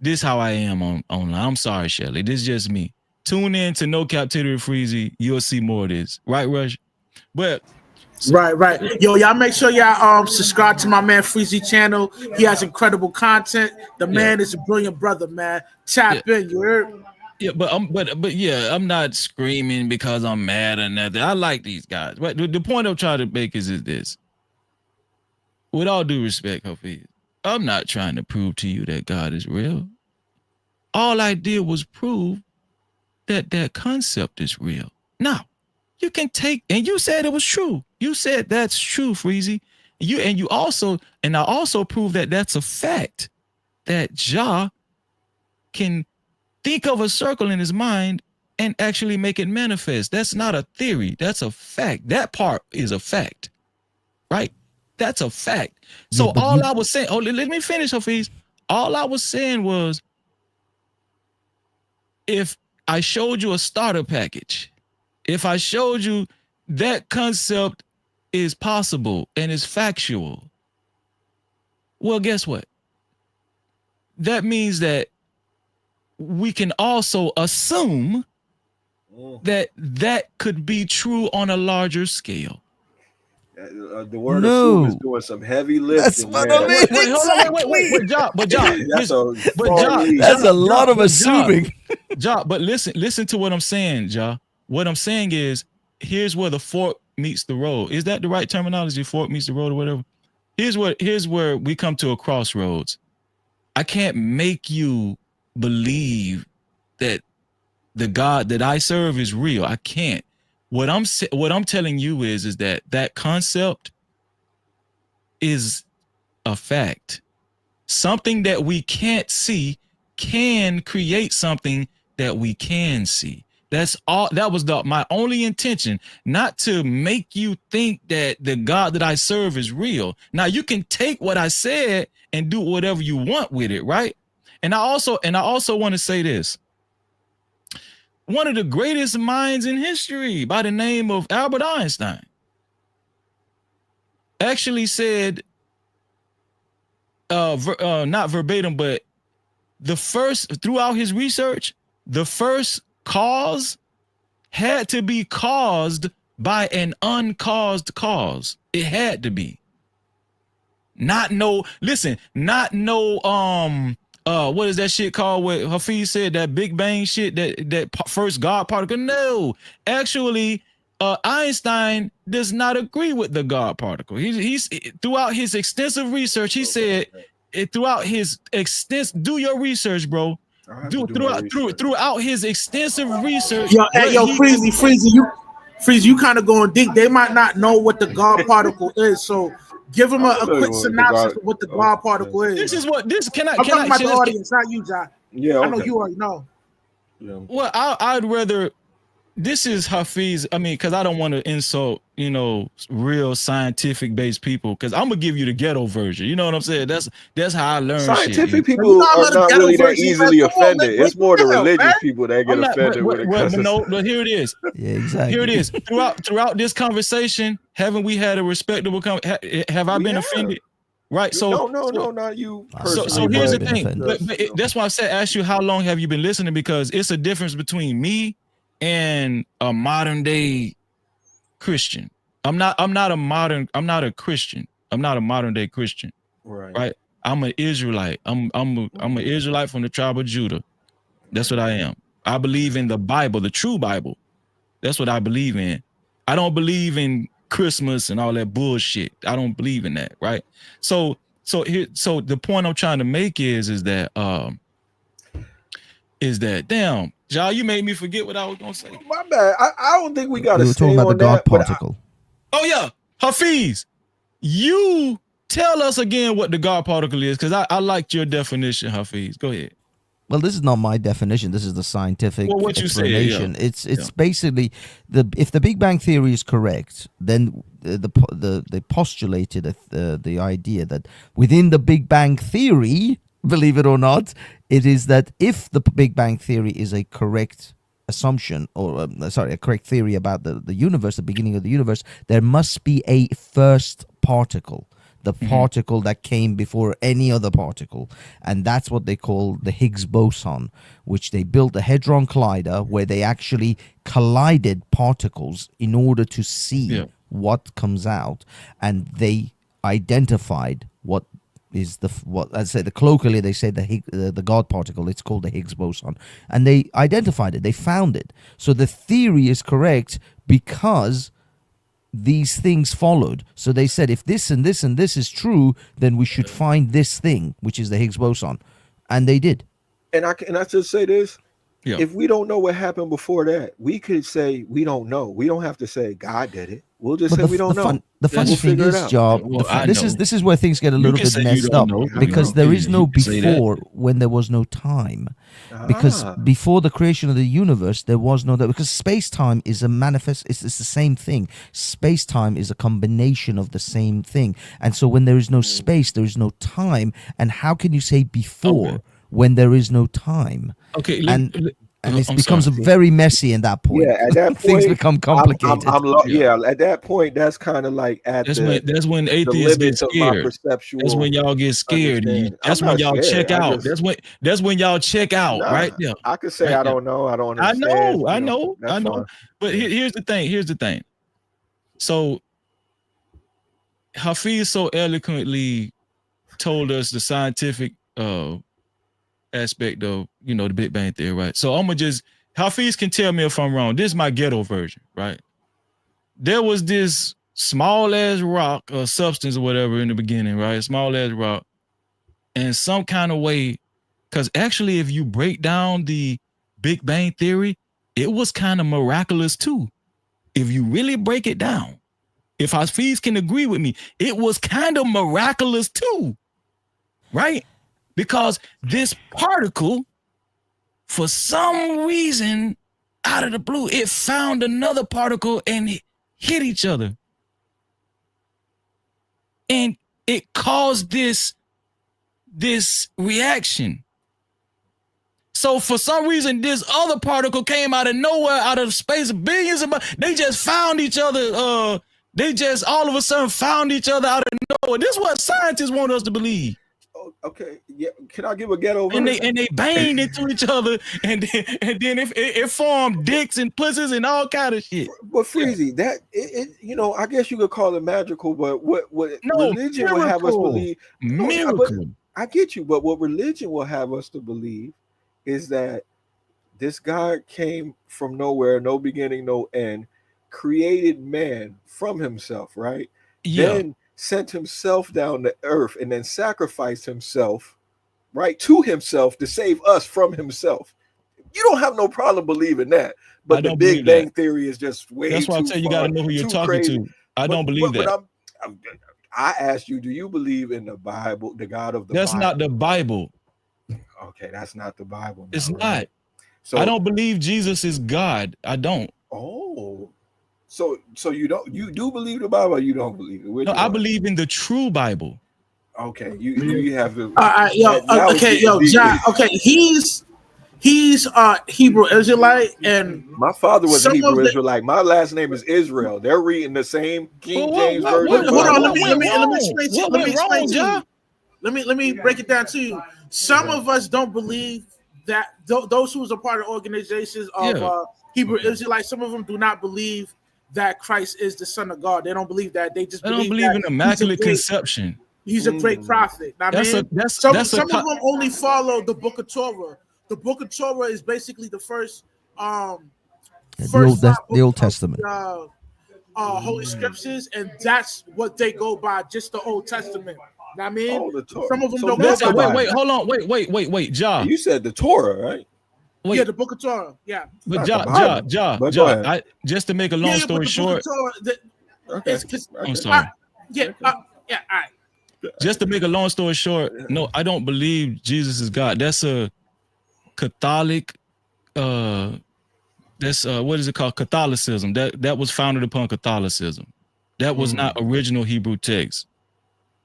this how I am online. I'm sorry, Shelly. This is just me. Tune in to No Captivity Freezy. You'll see more of this. Right, Rush? But right. Yo, y'all make sure y'all subscribe to my man Freezy channel. He has incredible content. The man is a brilliant brother, man. Tap in, you heard? Yeah, but I'm not screaming because I'm mad or nothing. I like these guys. But the point I'm trying to make is this. With all due respect, Hafiz, I'm not trying to prove to you that God is real. All I did was prove that concept is real. Now, you can take, and you said it was true. You said that's true, Freezy. I also proved that that's a fact, that Ja can think of a circle in his mind and actually make it manifest. That's not a theory. That's a fact. That part is a fact, right? That's a fact. So I was saying, let me finish, Hafiz. All I was saying was, if I showed you a starter package, if I showed you that concept is possible and is factual, well, guess what? That means that we can also assume that could be true on a larger scale. The word assume is doing some heavy lifting. That's what I mean. Wait, that's a lot of assuming. But listen to what I'm saying, Ja. What I'm saying is, here's where the fork meets the road. Is that the right terminology? Fork meets the road or whatever. Here's where we come to a crossroads. I can't make you believe that the God that I serve is real. I can't. What I'm telling you is that concept is a fact. Something that we can't see can create something that we can see. That's all. That was my only intention, not to make you think that the God that I serve is real. Now you can take what I said and do whatever you want with it, right? And I also want to say this. One of the greatest minds in history, by the name of Albert Einstein, actually said, not verbatim, but throughout his research, the first cause had to be caused by an uncaused cause. It had to be. What is that shit called? What Hafiz said, that Big Bang shit, that first God particle. No, actually, Einstein does not agree with the God particle. He's throughout his extensive research, he said, throughout his do your research, bro. Throughout his extensive research. Freezy, you kind of going deep. They might not know what the God particle is, so Give him a quick synopsis of what the God particle is. This is what this can I. I'm talking about the audience, not you, John. Yeah, I know you already know. Yeah. Well, I'd rather. This is Hafiz. I mean, because I don't want to insult, real scientific based people. Because I'm gonna give you the ghetto version. You know what I'm saying? That's how I learn. Scientific people are not really that easily offended. It's more the religious people that get offended when it comes. No, here it is. Yeah, exactly. Here it is. Throughout this conversation, haven't we had a respectable? Have I been offended? Right. So no, not you. So here's the thing. But that's why I said ask you how long have you been listening, because it's a difference between me and a modern day Christian. I'm not a Christian. I'm not a modern day Christian. Right. I'm an Israelite. I'm an Israelite from the tribe of Judah. That's what I am. I believe in the Bible, the true Bible. That's what I believe in. I don't believe in Christmas and all that bullshit. I don't believe in that, right? So the point I'm trying to make is that damn, Ja, you made me forget what I was gonna say. My bad. I don't think we gotta stay talking about the God particle. Oh yeah, Hafiz, you tell us again what the God particle is, because I liked your definition, Hafiz. Go ahead. Well, this is not my definition. This is the scientific explanation. Yeah. It's basically if the Big Bang Theory is correct, then they postulated the idea that within the Big Bang Theory, believe it or not, it is that if the Big Bang Theory is a correct assumption, or a correct theory about the universe, the beginning of the universe, there must be a first particle. The particle that came before any other particle. And that's what they call the Higgs boson, which they built a Hadron Collider where they actually collided particles in order to see what comes out. And they identified what is colloquially they say the God particle. It's called the Higgs boson. And they identified it. They found it. So the theory is correct because these things followed. So they said, if this and this and this is true, then we should find this thing, which is the Higgs boson. And they did. And I just say this. Yeah. If we don't know what happened before that, we could say we don't know. We don't have to say God did it. We'll just say we don't know. The funny thing is, Job, this is where things get a little bit messed up, because there is no before when there was no time. Because before the creation of the universe, there was no that, because space-time is a manifest, it's the same thing. Space-time is a combination of the same thing. And so when there is no space, there is no time. And how can you say before when there is no time? Okay, and it becomes very messy in that point. Yeah, at that point, things become complicated. At that point, that's kind of like that's when atheists get scared. That's when y'all get scared. That's when y'all check out. That's when y'all check out, right? Yeah. I could say I don't know. I don't understand. I know. But here's the thing. So Hafiz so eloquently told us the scientific aspect of the Big Bang Theory, right? So I'm gonna just Hafiz can tell me if I'm wrong. This is my ghetto version, right? There was this small ass rock or substance or whatever in the beginning, right? Small ass rock, and some kind of way, because actually, if you break down the Big Bang Theory, it was kind of miraculous too. If you really break it down, if Hafiz can agree with me, it was kind of miraculous too, right? Because this particle, for some reason, out of the blue, it found another particle and it hit each other. And it caused this reaction. So for some reason, this other particle came out of nowhere, out of space, billions of miles. They just found each other. They just all of a sudden found each other out of nowhere. This is what scientists want us to believe. Okay, yeah. Can I give a ghetto? And they banged into each other, and then it formed dicks and pussies and all kind of shit. But Freezy, that I guess you could call it magical, but what religion will have us believe? Miracle. I get you, but what religion will have us to believe is that this God came from nowhere, no beginning, no end, created man from himself, right? Yeah. Then sent himself down to earth and then sacrificed himself, right, to himself to save us from himself. You don't have no problem believing that, but the Big Bang Theory is just way. That's why I tell you, got to know who you're talking to. I don't believe that. I asked you, do you believe in the Bible, the God of the That's Bible? not the Bible. Okay, that's not the Bible. It's right? not. So I don't believe Jesus is God. I don't. Oh, so you do believe the Bible, or you don't believe it? Which No, I one? believe in the true Bible. Okay, you have to. Okay, John. Okay, he's Hebrew Israelite, and my father was a some Hebrew of the- Israelite. My last name is Israel. They're reading the same King James version. Hold on, let me Wrong, John? Let me break it down to you. Some of us don't believe that those who was a part of organizations of Hebrew Israelites, some of them do not believe that Christ is the Son of God. They don't believe that. They just I don't believe in immaculate conception. He's a great prophet. Some of them only follow the Book of Torah. The Book of Torah is basically the first the Old Testament. Holy Scriptures, and that's what they go by, just the Old Testament. I mean, some of them don't go by. Wait, hold on. Wait, Ja. You said the Torah, right? Yeah, the Book of Torah. Yeah. But Ja, just to make a long story short. I'm sorry. All right. Just to make a long story short, no, I don't believe Jesus is God. That's a Catholic, that's what is it called? Catholicism. That was founded upon Catholicism. That was not original Hebrew text.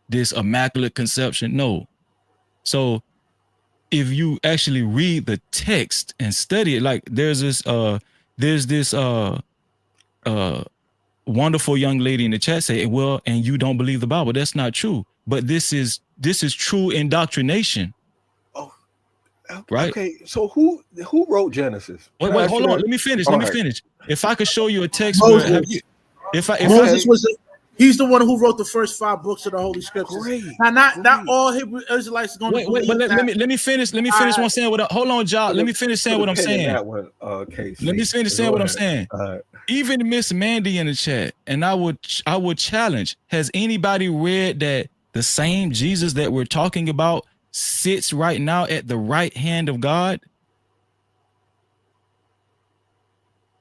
This immaculate conception, no. So if you actually read the text and study it, like there's this wonderful young lady in the chat say, well, and you don't believe the Bible. That's not true. But this is true indoctrination. Oh, right. Okay. So who wrote Genesis? Wait, hold on. Let me finish. If I could show you a text Moses he's the one who wrote the first 5 books of the Holy Scriptures. Great. Now, not all Hebrew Israelites are going to believe that. Let me finish. Let me finish one saying what. Hold on, John. Let me finish saying what I'm saying. Let me finish saying what I'm saying. Even Miss Mandy in the chat, and I would challenge: has anybody read that the same Jesus that we're talking about sits right now at the right hand of God?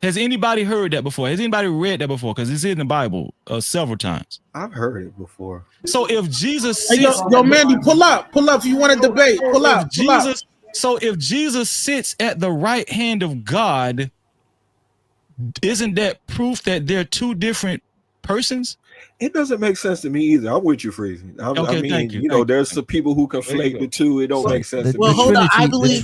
Has anybody heard that before? Has anybody read that before? Because it's in the Bible several times. I've heard it before. So if Jesus sits, yo, Mandy, pull up if you want to debate. Pull up. So if Jesus sits at the right hand of God, isn't that proof that they're two different persons? It doesn't make sense to me either. I'm with you, Freezy. Thank you. You know, there's some people who conflate the two. It don't make sense. Well, hold on. I believe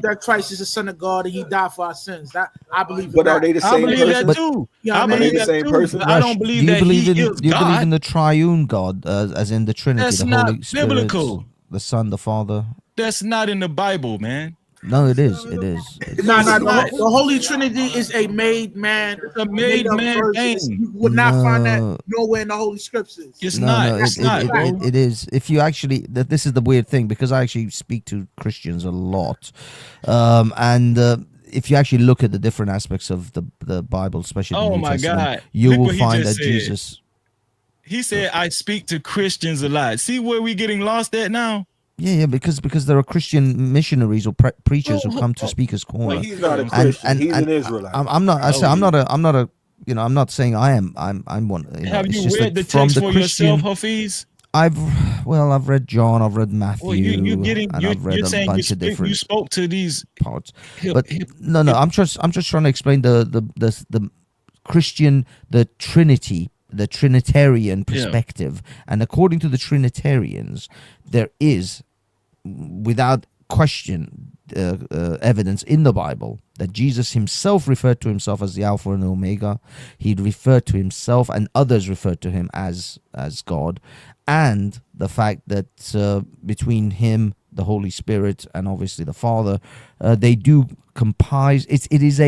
that Christ is the Son of God and He died for our sins. I believe. But are they the same person? That too. Yeah, I believe the same person. I don't believe that He is God. Do you believe in the triune God, as in the Trinity, That's the not Holy Spirit, biblical. the Son, the Father? That's not in the Bible, man. No, it is. It is. No. The Holy Trinity is a made man. It's a made man thing. You would not find that nowhere in the Holy Scriptures. It's not. It is. If you actually, this is the weird thing, because I actually speak to Christians a lot, and if you actually look at the different aspects of the Bible, especially the New Testament, you will find that Jesus. He said, "I speak to Christians a lot." See where we getting lost at now? Yeah, because there are Christian missionaries or preachers who come to Speaker's Corner. Well, he's not a Christian. He's an Israelite. I'm not. I'm not a. You know, I'm not saying I am. I'm one. Have you read the text for yourself, Hafiz? I've read John. I've read Matthew. I've read a bunch of different. You spoke to these parts, but no. I'm just trying to explain the Christian, the Trinity, the Trinitarian perspective, and according to the Trinitarians, there is, without question, evidence in the Bible that Jesus himself referred to himself as the Alpha and Omega. He referred to himself, and others referred to him as God, and the fact that between him, the Holy Spirit, and obviously the Father, they do comprise. It is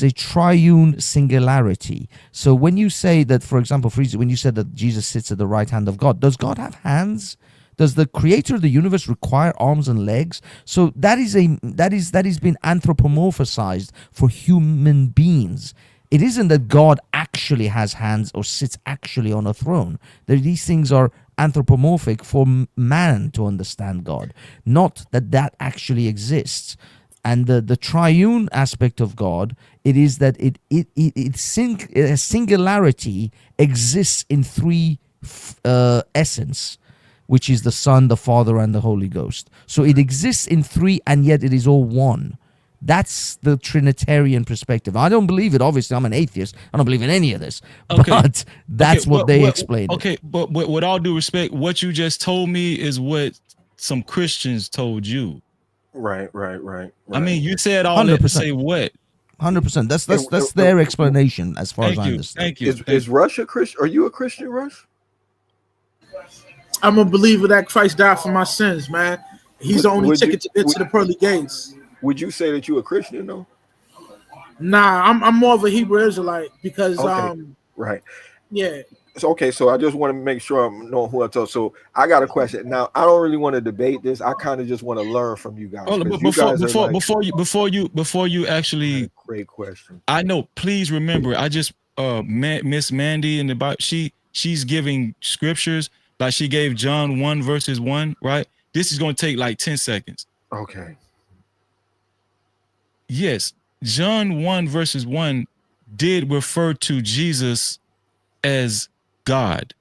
a triune singularity. So when you say that, for example, when you said that Jesus sits at the right hand of God, does God have hands? Does the creator of the universe require arms and legs? So that is been anthropomorphized for human beings. It isn't that God actually has hands or sits actually on a throne. These things are anthropomorphic for man to understand God, not that actually exists. And the triune aspect of God, it is that singularity exists in 3 essence, which is the Son, the Father, and the Holy Ghost. So it exists in three, and yet it is all one. That's the Trinitarian perspective. I don't believe it. Obviously, I'm an atheist. I don't believe in any of this. Okay. But that's what they explain. Okay, but with all due respect, what you just told me is what some Christians told you. Right. I mean, you said all that to say what? 100%. That's their explanation as far as I understand. Thank you. Is Rush a Christian? Are you a Christian, Rush? I'm a believer that Christ died for my sins, man. He's the only ticket to get to the pearly gates. Would you say that you a Christian though? Nah, I'm more of a Hebrew Israelite because right. Yeah. So I just want to make sure I'm knowing who I talk. So I got a question. Now I don't really want to debate this. I kind of just want to learn from you guys. Before you actually, great question. I know. Please remember, I just Miss Mandy in the Bible. She's giving scriptures like she gave John 1 verses 1. Right. This is going to take like 10 seconds. Okay. Yes, John 1 verses 1 did refer to Jesus as God.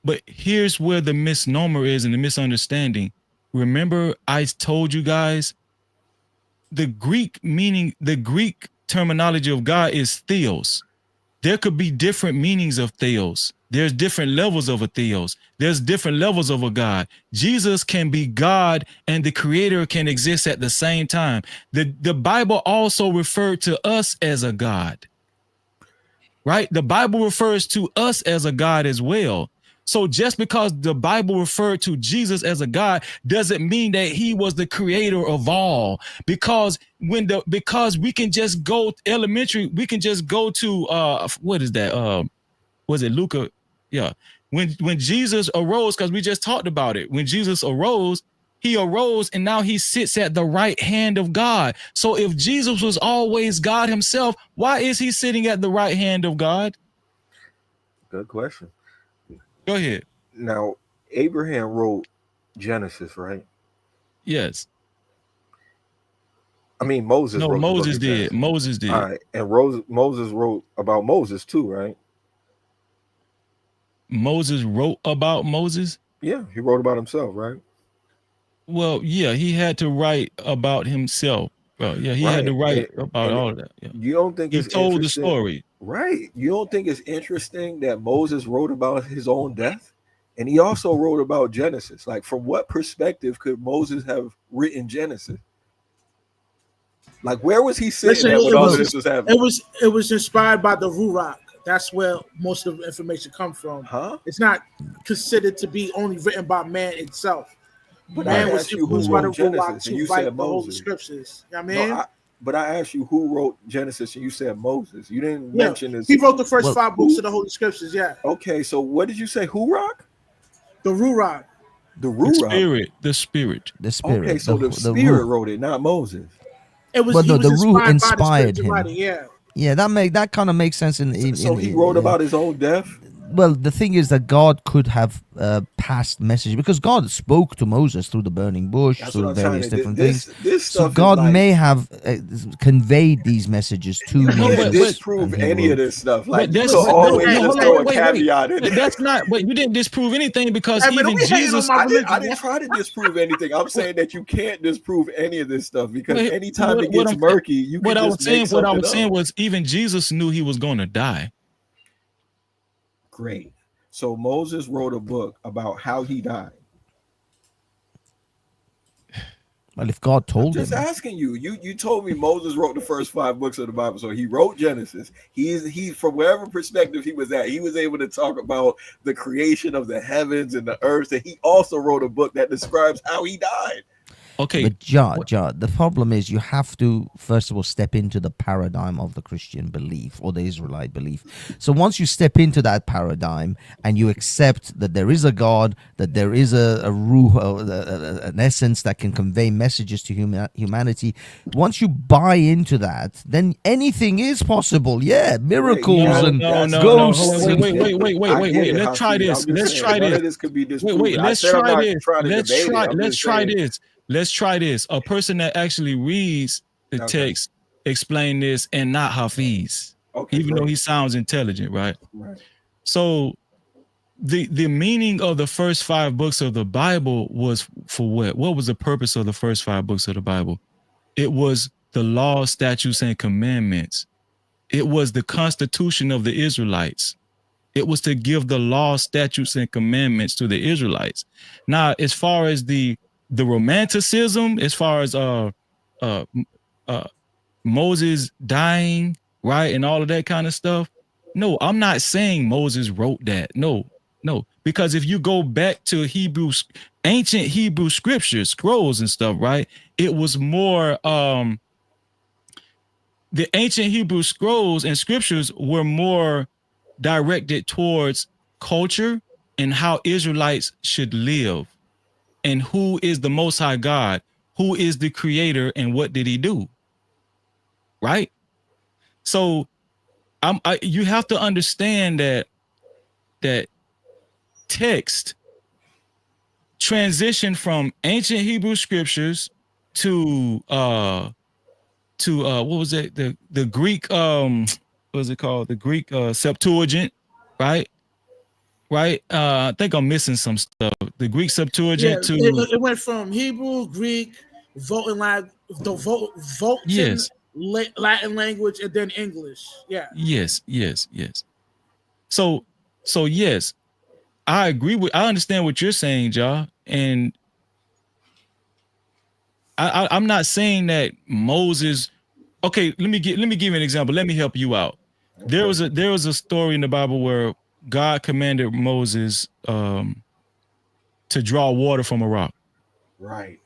But here's where the misnomer is and the misunderstanding. Remember, I told you guys the Greek terminology of God is theos. There could be different meanings of theos. There's different levels of a theos. There's different levels of a God. Jesus can be God and the creator can exist at the same time. The Bible also referred to us as a God, right? The Bible refers to us as a God as well. So just because the Bible referred to Jesus as a God doesn't mean that he was the creator of all, because we can just go elementary. We can just go to what is that? Was it Luca? Yeah. When Jesus arose, because we just talked about it. When Jesus arose, he arose and now he sits at the right hand of God. So if Jesus was always God himself, why is he sitting at the right hand of God? Good question. Go ahead. Now, Abraham wrote Genesis, right? Yes. I mean, Moses. No, wrote Moses did. Moses did. All right. And Moses wrote about Moses too, right? Moses wrote about Moses? Yeah, he wrote about himself, right? Well, yeah, he had to write about himself. Well, yeah, he had to write about all of that. Yeah. You don't think he told the story? Right. You don't think it's interesting that Moses wrote about his own death? And he also wrote about Genesis. Like, from what perspective could Moses have written Genesis? Like, where was he sitting at when all of this was happening? It was inspired by the Ruach. That's where most of the information comes from. Huh? It's not considered to be only written by man itself. But man I was asked you who influenced by the wrote Ruach Genesis, and you to write said the Holy Moses. Scriptures. You know what I mean? But I asked you who wrote Genesis, and you said Moses. You didn't mention this. He wrote the first 5 books of the Holy Scriptures. Yeah. Okay, so what did you say? Who rock? The Ruach. The Ruach. The spirit. Okay, so the Spirit wrote it, not Moses. It was. But He was the Ruach inspired him. Write it, yeah. Yeah, that kind of makes sense. So he wrote about his own death. Well, the thing is that God could have passed message, because God spoke to Moses through the burning bush, through various different things. So God may have conveyed these messages to you Moses. didn't disprove any of this stuff. Like, that's you always just throw a caveat in. That's not. But you didn't disprove anything, because even Jesus. I didn't try to disprove anything. I'm saying that you can't disprove any of this stuff, because anytime it gets murky, you can just make something up. What I was saying was, even Jesus knew he was going to die. Great. So Moses wrote a book about how he died. Well, if God told him. Just asking you. You told me Moses wrote the first 5 books of the Bible. So he wrote Genesis. He from wherever perspective he was at, he was able to talk about the creation of the heavens and the earth. And he also wrote a book that describes how he died. Okay. But Jah, the problem is you have to, first of all, step into the paradigm of the Christian belief or the Israelite belief. So once you step into that paradigm and you accept that there is a God, that there is a ruh, an essence that can convey messages to humanity, once you buy into that, then anything is possible. Yeah, miracles and ghosts. Wait. Let's try this. Let's try this. Let's try this. A person that actually reads the text explain this, and not Hafiz. Okay, even though he sounds intelligent, right? Right. So the meaning of the first 5 books of the Bible was for what? What was the purpose of the first 5 books of the Bible? It was the law, statutes, and commandments. It was the constitution of the Israelites. It was to give the law, statutes, and commandments to the Israelites. Now, as far as the romanticism, as far as Moses dying, right, and all of that kind of stuff, no, I'm not saying Moses wrote that. No, because if you go back to ancient Hebrew scriptures, scrolls and stuff, right, it was more the ancient Hebrew scrolls and scriptures were more directed towards culture and how Israelites should live, and who is the Most High God, who is the creator, and what did he do, right? So you have to understand that text transition from ancient Hebrew scriptures to what was it, the Greek what was it called, the Greek Septuagint, right? I think I'm missing some stuff. The Greek Septuagint it went from Hebrew, Greek, Latin language, and then English. Yeah. Yes. So yes, I understand what you're saying, Ja, and I'm not saying that Moses. Okay, let me give you an example. Let me help you out. Okay. There was a story in the Bible where God commanded Moses to draw water from a rock. Right.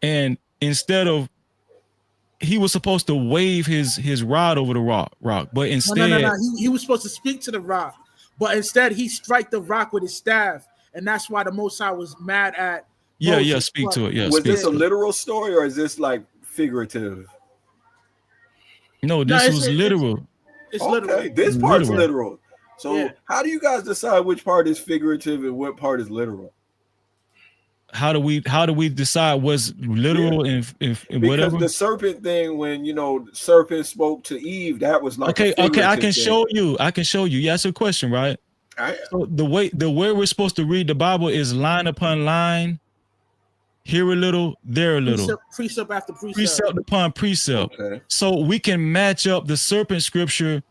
And instead of, he was supposed to wave his rod over the rock, but instead no. He was supposed to speak to the rock, but instead he struck the rock with his staff, and that's why the Most High was mad at Moses. Yeah, speak to it. Yeah. Was this a literal story or is this like figurative? No, this was literal. It's okay, literal. This part's literal. So how do you guys decide which part is figurative and what part is literal? How do we decide what's literal and whatever? Because the serpent thing, when serpent spoke to Eve, that was like okay. I can show you. You asked a question, right? So the way we're supposed to read the Bible is line upon line, here a little, there a little, precept after precept, precept upon precept. Okay. So we can match up the serpent scripture,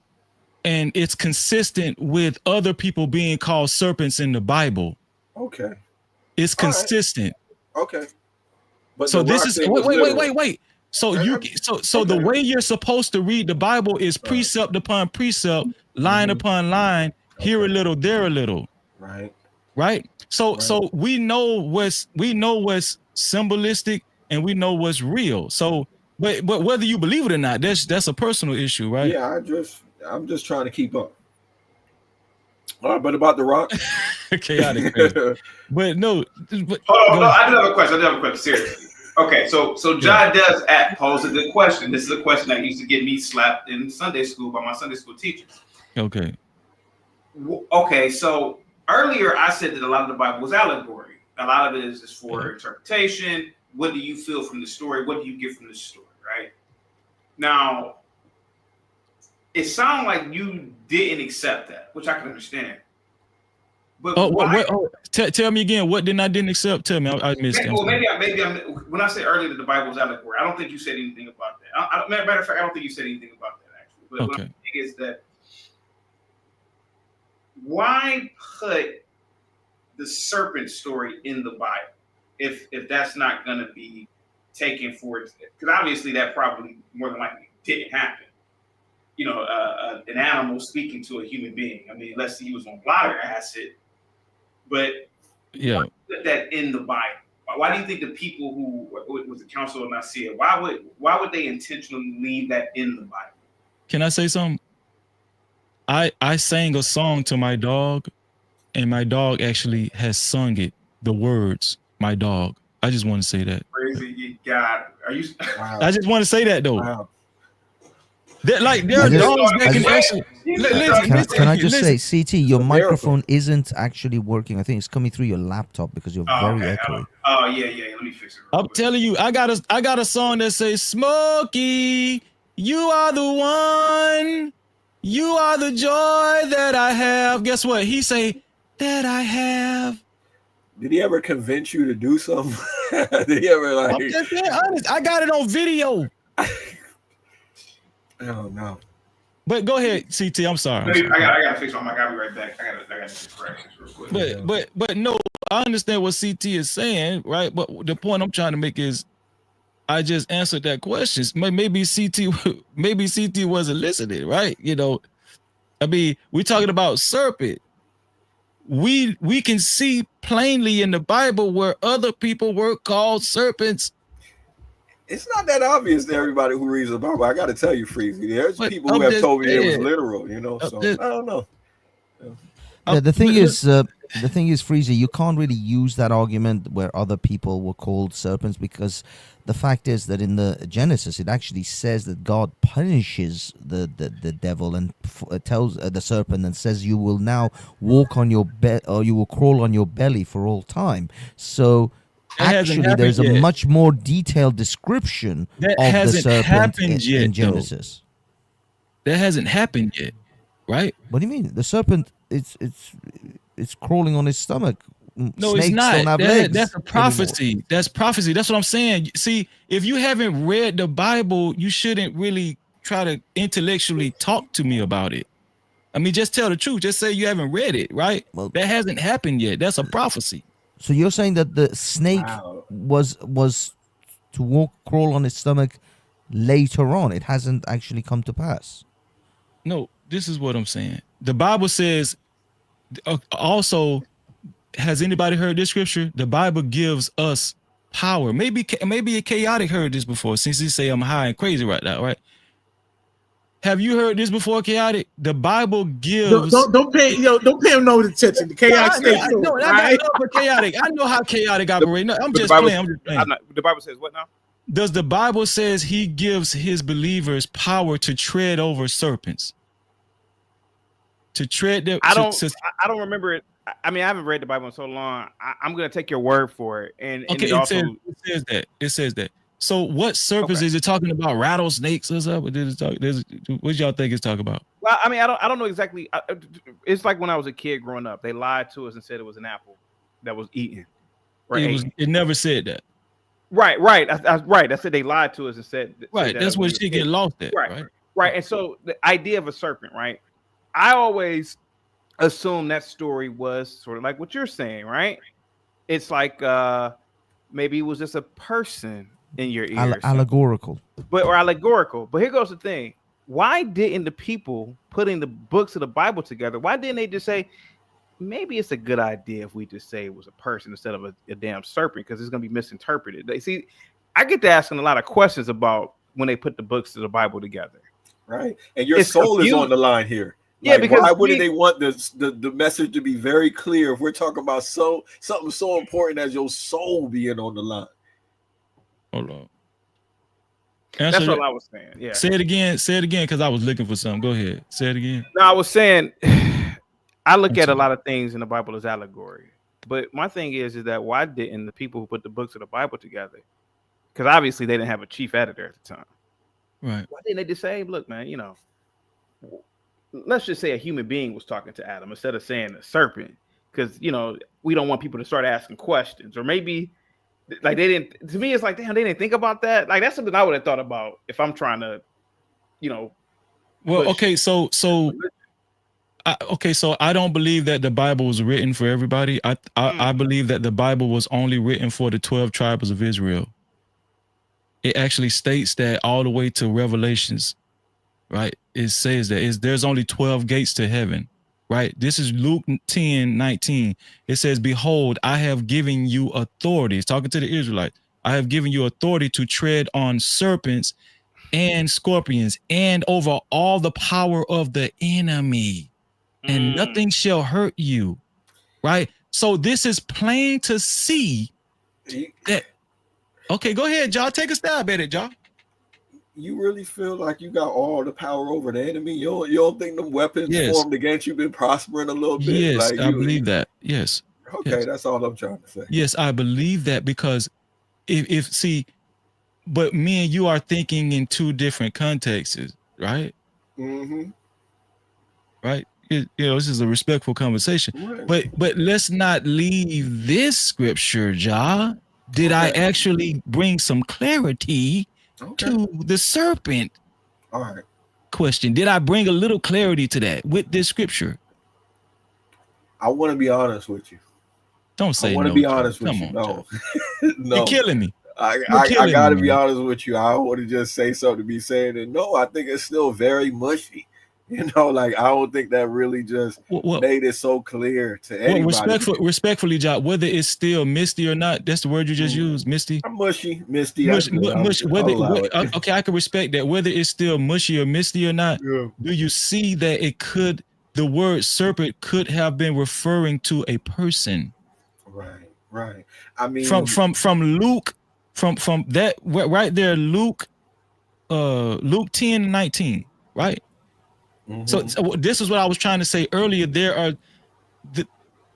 and it's consistent with other people being called serpents in the Bible. Okay. It's consistent. Right. Okay. But so this is wait. So the way you're supposed to read the Bible is precept upon precept, line upon line, here a little, there a little. Right. So we know what's symbolistic and we know what's real. So but whether you believe it or not, that's a personal issue, right? Yeah, I'm just trying to keep up. All right, but about the rock, chaotic. But no. Hold on, no, I do have a question. Seriously. Okay, so John does pose a good question. This is a question that used to get me slapped in Sunday school by my Sunday school teachers. Okay. Okay, so earlier I said that a lot of the Bible was allegory. A lot of it is for interpretation. What do you feel from the story? What do you get from the story, right? Now, it sounded like you didn't accept that, which I can understand. But tell me again, what I didn't accept? Tell me, I missed it. Well, maybe when I said earlier that the Bible was allegory, I don't think you said anything about that. Matter of fact, I don't think you said anything about that actually. But what I'm saying is that why put the serpent story in the Bible if that's not going to be taken for it? Because obviously that probably more than likely didn't happen. An animal speaking to a human being. I mean, unless he was on blotter acid. But why put that in the Bible? Why do you think the people who was the Council of Nicaea, why would they intentionally leave that in the Bible? Can I say something? I sang a song to my dog, and my dog actually has sung it, the words, my dog. I just want to say that. Crazy God. Are you? Wow. I just want to say that though. Wow. There are dogs that can actually. Can I just say, CT, your microphone isn't actually working. I think it's coming through your laptop because you're very echoey. Oh yeah. Let me fix it. I'm telling you, I got a song that says, "Smokey, you are the one. You are the joy that I have. Guess what? He say that I have. Did he ever convince you to do something? Did he ever like? I'm just being honest. I got it on video. I don't know. But go ahead, CT. I'm sorry. I gotta fix my mic. I'll be right back. I gotta correct this real quick. But no, I understand what CT is saying, right? But the point I'm trying to make is, I just answered that question. Maybe CT wasn't listening, right? You know, I mean, we're talking about serpent. We can see plainly in the Bible where other people were called serpents. It's not that obvious to everybody who reads the Bible. I got to tell you, Freezy. There's people who have told me it was literal, you know. So I don't know. Yeah, the thing is, Freezy, you can't really use that argument where other people were called serpents, because the fact is that in the Genesis, it actually says that God punishes the devil and tells the serpent and says, "You will now walk on your or you will crawl on your belly for all time." So actually, there's a much more detailed description of the serpent in Genesis. That hasn't happened yet, right? What do you mean? The serpent, it's crawling on his stomach. No, Snakes it's not. don't have legs That's a prophecy. anymore. That's prophecy. That's what I'm saying. See, if you haven't read the Bible, you shouldn't really try to intellectually talk to me about it. I mean, just tell the truth. Just say you haven't read it, right? Well, that hasn't happened yet. That's a prophecy. So you're saying that the snake was to crawl on its stomach later on. It hasn't actually come to pass. No, this is what I'm saying. The Bible says also. Has anybody heard this scripture? The Bible gives us power. Maybe a chaotic heard this before, since he say I'm high and crazy right now, right? Have you heard this before, chaotic? The Bible gives. Don't pay him no attention. The chaotic state. I got for chaotic. I know how chaotic operate. No, I'm just playing. The Bible says what now? Does the Bible says he gives his believers power to tread over serpents? To tread them. I don't remember it. I mean, I haven't read the Bible in so long. I'm going to take your word for it. And okay, it says that. So what serpents is it talking about? Rattlesnakes or something? What y'all think it's talking about? Well, I mean, I don't know exactly. It's like when I was a kid growing up, they lied to us and said it was an apple that was eaten. Right. It never said that. Right. Right. I said they lied to us and said. Right. That's where she get lost at. Right. And so the idea of a serpent, right? I always assume that story was sort of like what you're saying, right? It's like maybe it was just a person in your ear, allegorical. But here goes the thing: why didn't the people putting the books of the Bible together? Why didn't they just say maybe it's a good idea if we just say it was a person instead of a damn serpent, because it's going to be misinterpreted? They see, I get to asking a lot of questions about when they put the books of the Bible together, right? And your soul is on the line here. Yeah, because why wouldn't they want the message to be very clear if we're talking about something so important as your soul being on the line? Hold on. That's what I was saying. Yeah. Say it again, because I was looking for something. Go ahead. Say it again. No, I was saying I look at a lot of things in the Bible as allegory. But my thing is that why didn't the people who put the books of the Bible together, because obviously they didn't have a chief editor at the time. Right. Why didn't they just say, look, man, let's just say a human being was talking to Adam instead of saying a serpent, because we don't want people to start asking questions, or maybe like they didn't. To me, it's like, damn, they didn't think about that. Like that's something I would have thought about if I'm trying to, Well, okay, so I don't believe that the Bible was written for everybody. I believe that the Bible was only written for the 12 tribes of Israel. It actually states that all the way to Revelations. Right, it says that there's only 12 gates to heaven, right? This is Luke 10:19. It says, "Behold, I have given you authority." It's talking to the Israelites. I have given you authority to tread on serpents and scorpions and over all the power of the enemy, and nothing shall hurt you. Right. So this is plain to see that. Okay, go ahead, y'all. Take a stab at it, y'all. You really feel like you got all the power over the enemy? You don't think the weapons formed against you been prospering a little bit? Yes, I believe that. Yes. Okay, that's all I'm trying to say. Yes, I believe that, because but me and you are thinking in two different contexts, right? Mm-hmm. right? This is a respectful conversation. Right. But let's not leave this scripture, Ja. Did I actually bring some clarity to the serpent? All right. Question. Did I bring a little clarity to that with this scripture? I want to be honest with you. Don't say I want to no, be Joe. honest with Come you. on, No. Joe. No. You're killing me. I killing got to me, be man. honest with you. I don't want to just say something to be saying it. No, I think it's still very mushy. Like I don't think that really just made it so clear to anybody. Respectfully, Job, whether it's still misty or not, that's the word you just used, misty. Misty. Okay, I can respect that. Whether it's still mushy or misty or not, do you see that the word serpent could have been referring to a person? Right. I mean, from Luke, from that right there, Luke 10:19, right? Mm-hmm. So this is what I was trying to say earlier. There are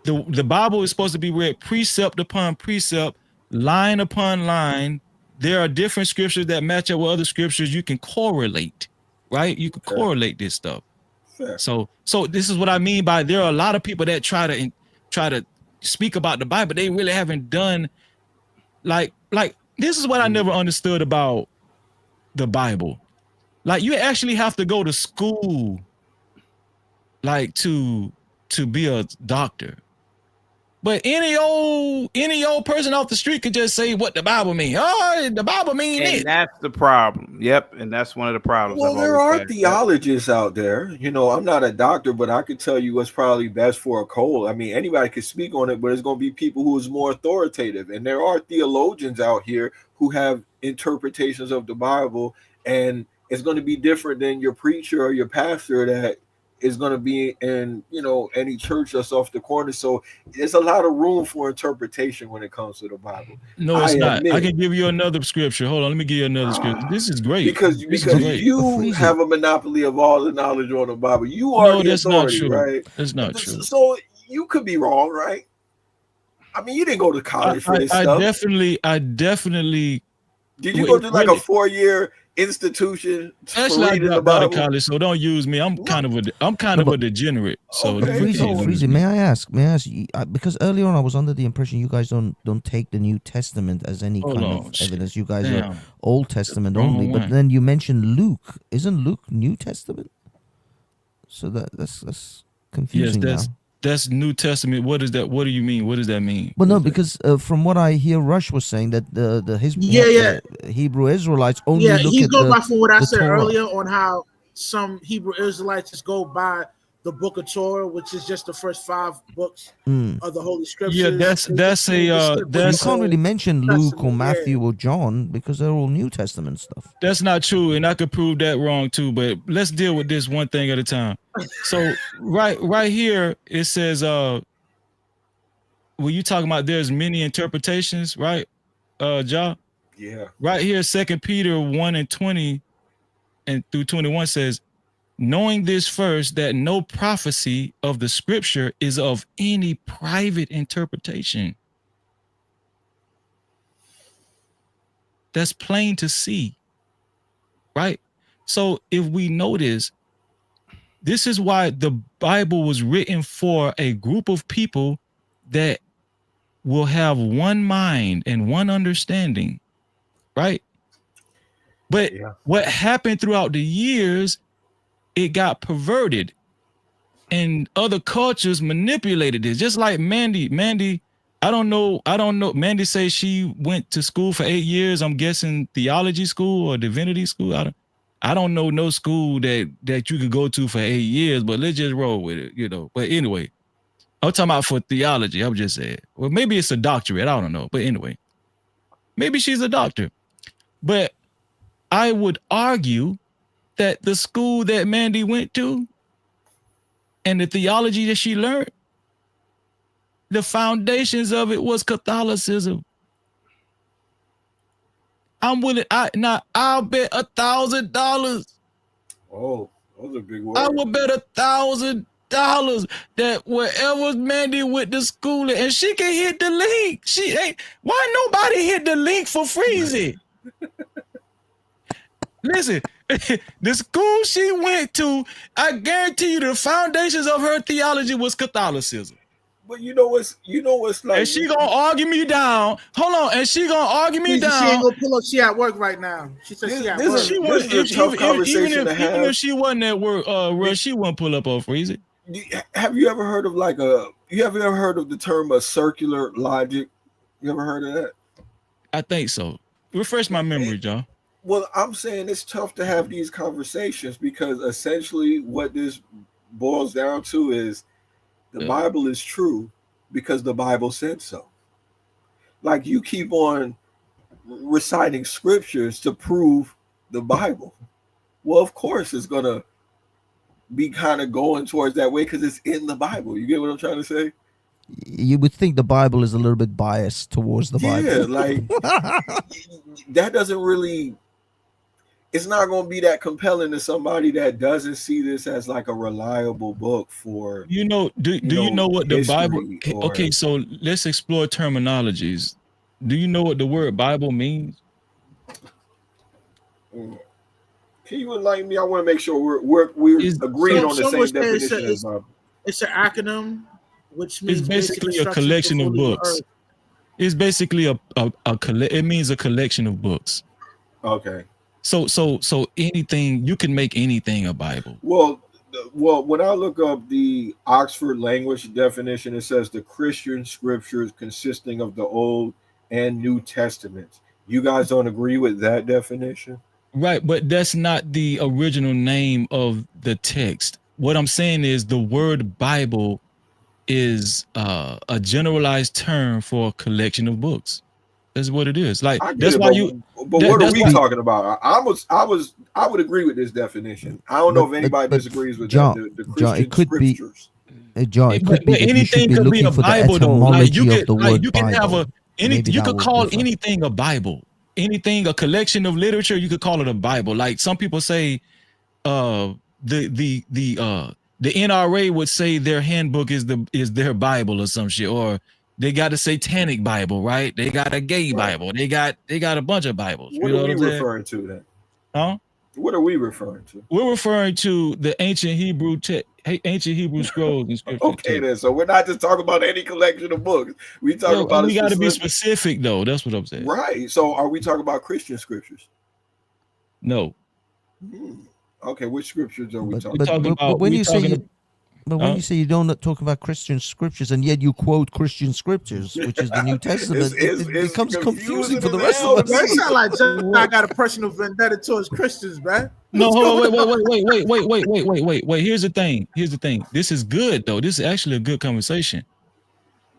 the Bible is supposed to be read precept upon precept, line upon line. There are different scriptures that match up with other scriptures. You can correlate, right? You can correlate this stuff. Fair. So this is what I mean by there are a lot of people that try to speak about the Bible. They really haven't done like this is what I never understood about the Bible. Like you actually have to go to school, like to be a doctor. But any old person off the street could just say what the Bible means. Oh, the Bible means it. And that's the problem. Yep, and that's one of the problems. Well, there are theologists out there. I'm not a doctor, but I could tell you what's probably best for a cold. I mean, anybody could speak on it, but it's going to be people who is more authoritative. And there are theologians out here who have interpretations of the Bible, and it's going to be different than your preacher or your pastor that is going to be in, any church that's off the corner. So there's a lot of room for interpretation when it comes to the Bible. No, it's not. I can give you another scripture. Hold on, let me give you another scripture. This is great. Because you have a monopoly of all the knowledge on the Bible. You are the authority, right? That's not true. So you could be wrong, right? I mean, you didn't go to college for this stuff. I definitely. Did you go to like a 4-year institution? Actually, I dropped out of college, so don't use me. I'm kind of a degenerate. So Freezy, may I ask? Because earlier on I was under the impression you guys don't take the New Testament as any kind of evidence. You guys are Old Testament only. But then you mentioned Luke. Isn't Luke New Testament? So that's confusing now. That's New Testament. What is that? What do you mean? What does that mean? Well, no, because from what I hear, Rush was saying that the Hebrew Israelites only look he at goes by from what I said Torah. earlier on how some Hebrew Israelites just go by the Book of Torah, which is just the first 5 books of the Holy Scriptures. Yeah, that's you can't really mention Luke or Matthew or John because they're all New Testament stuff. That's not true, and I could prove that wrong too. But let's deal with this one thing at a time. So right here it says, when you talking about there's many interpretations, right, Ja? Yeah. Right here, 2 Peter 1:20 and through 21 says, knowing this first, that no prophecy of the scripture is of any private interpretation. That's plain to see, right? So if we notice, this is why the Bible was written for a group of people that will have one mind and one understanding, right? But what happened throughout the years, it got perverted and other cultures manipulated it. Just like Mandy, I don't know. Mandy says she went to school for 8 years. I'm guessing theology school or divinity school. I don't know no school that you could go to for 8 years, but let's just roll with it, But anyway, I'm talking about for theology. I'm just saying, well, maybe it's a doctorate. I don't know. But anyway, maybe she's a doctor. But I would argue that the school that Mandy went to and the theology that she learned, the foundations of it was Catholicism. I'm willing. I'll bet $1,000. Oh, those are big words. I will bet $1,000 that wherever Mandy went to school and she can hit the link. Why nobody hit the link for Freezy? Listen, the school she went to, I guarantee you the foundations of her theology was Catholicism. But you know what's like, and she gonna argue me down. Hold on, and she gonna argue me down. She ain't gonna pull up. She at work right now. She said she at work. This is a tough conversation to have. Even if she wasn't at work, she wouldn't pull up on Freezy. Have you ever heard of you ever heard of the term a circular logic? You ever heard of that? I think so. Refresh my memory, John. Well, I'm saying it's tough to have these conversations because essentially what this boils down to is the Bible is true because the Bible said so. Like you keep on reciting scriptures to prove the Bible. Well, of course it's gonna be kind of going towards that way because it's in the Bible. You get what I'm trying to say? You would think the Bible is a little bit biased towards the Bible. Yeah, like that doesn't really. It's not going to be that compelling to somebody that doesn't see this as like a reliable book for. Do you know what the Bible? Okay, so let's explore terminologies. Do you know what the word Bible means? Can you enlighten me? I want to make sure we're agreeing on the same definition. It's an acronym, which means it's basically a collection of books. It's basically it means a collection of books. Okay. So anything, you can make anything a Bible. Well, when I look up the Oxford Language definition, it says the Christian scriptures consisting of the Old and New Testaments. You guys don't agree with that definition? Right, but that's not the original name of the text. What I'm saying is the word Bible is a generalized term for a collection of books. That's what it is. Like that's why you. But what are we talking about? I would agree with this definition. I don't know if anybody disagrees with John, the Christian it could scriptures. John, it could be anything could be a Bible though. Like you can have you could call anything a Bible. Anything, a collection of literature, you could call it a Bible. Like some people say, the NRA would say their handbook is their Bible or some shit, or they got a satanic Bible, right? They got a gay Bible. They got a bunch of Bibles. What are we referring to then? Huh? What are we referring to? We're referring to the ancient Hebrew scrolls and scriptures. Okay, then. So we're not just talking about any collection of books. We talking about. We got to be specific, though. That's what I'm saying. Right. So are we talking about Christian scriptures? No. Okay. Which scriptures are we talking about? But when you say you don't talk about Christian scriptures and yet you quote Christian scriptures, which is the New Testament, it becomes confusing for the rest of us. That sound like I got a personal vendetta towards Christians, man. No, wait. Here's the thing. This is good though. This is actually a good conversation.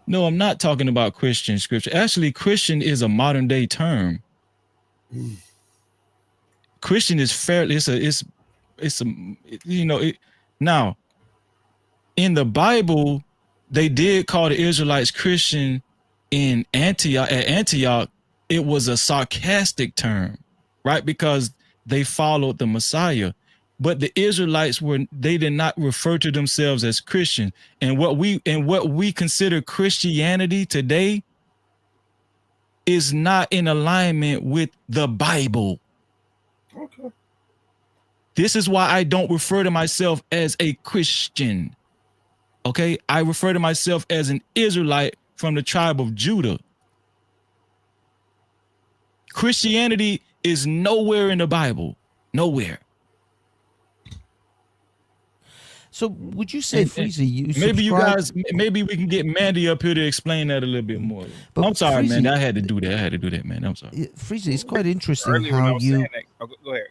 No, I'm not talking about Christian scripture. Actually, Christian is a modern day term. Christian is fairly. Now. In the Bible, they did call the Israelites Christian in Antioch. At Antioch, it was a sarcastic term, right? Because they followed the Messiah. But the Israelites did not refer to themselves as Christian. And what we consider Christianity today is not in alignment with the Bible. Okay. This is why I don't refer to myself as a Christian. Okay, I refer to myself as an Israelite from the tribe of Judah. Christianity is nowhere in the Bible. Nowhere. So would you say, Freezy, maybe we can get Mandy up here to explain that a little bit more. But I'm sorry, Freezy, man. I had to do that, man. I'm sorry. Freezy, it's quite interesting how you... Go ahead.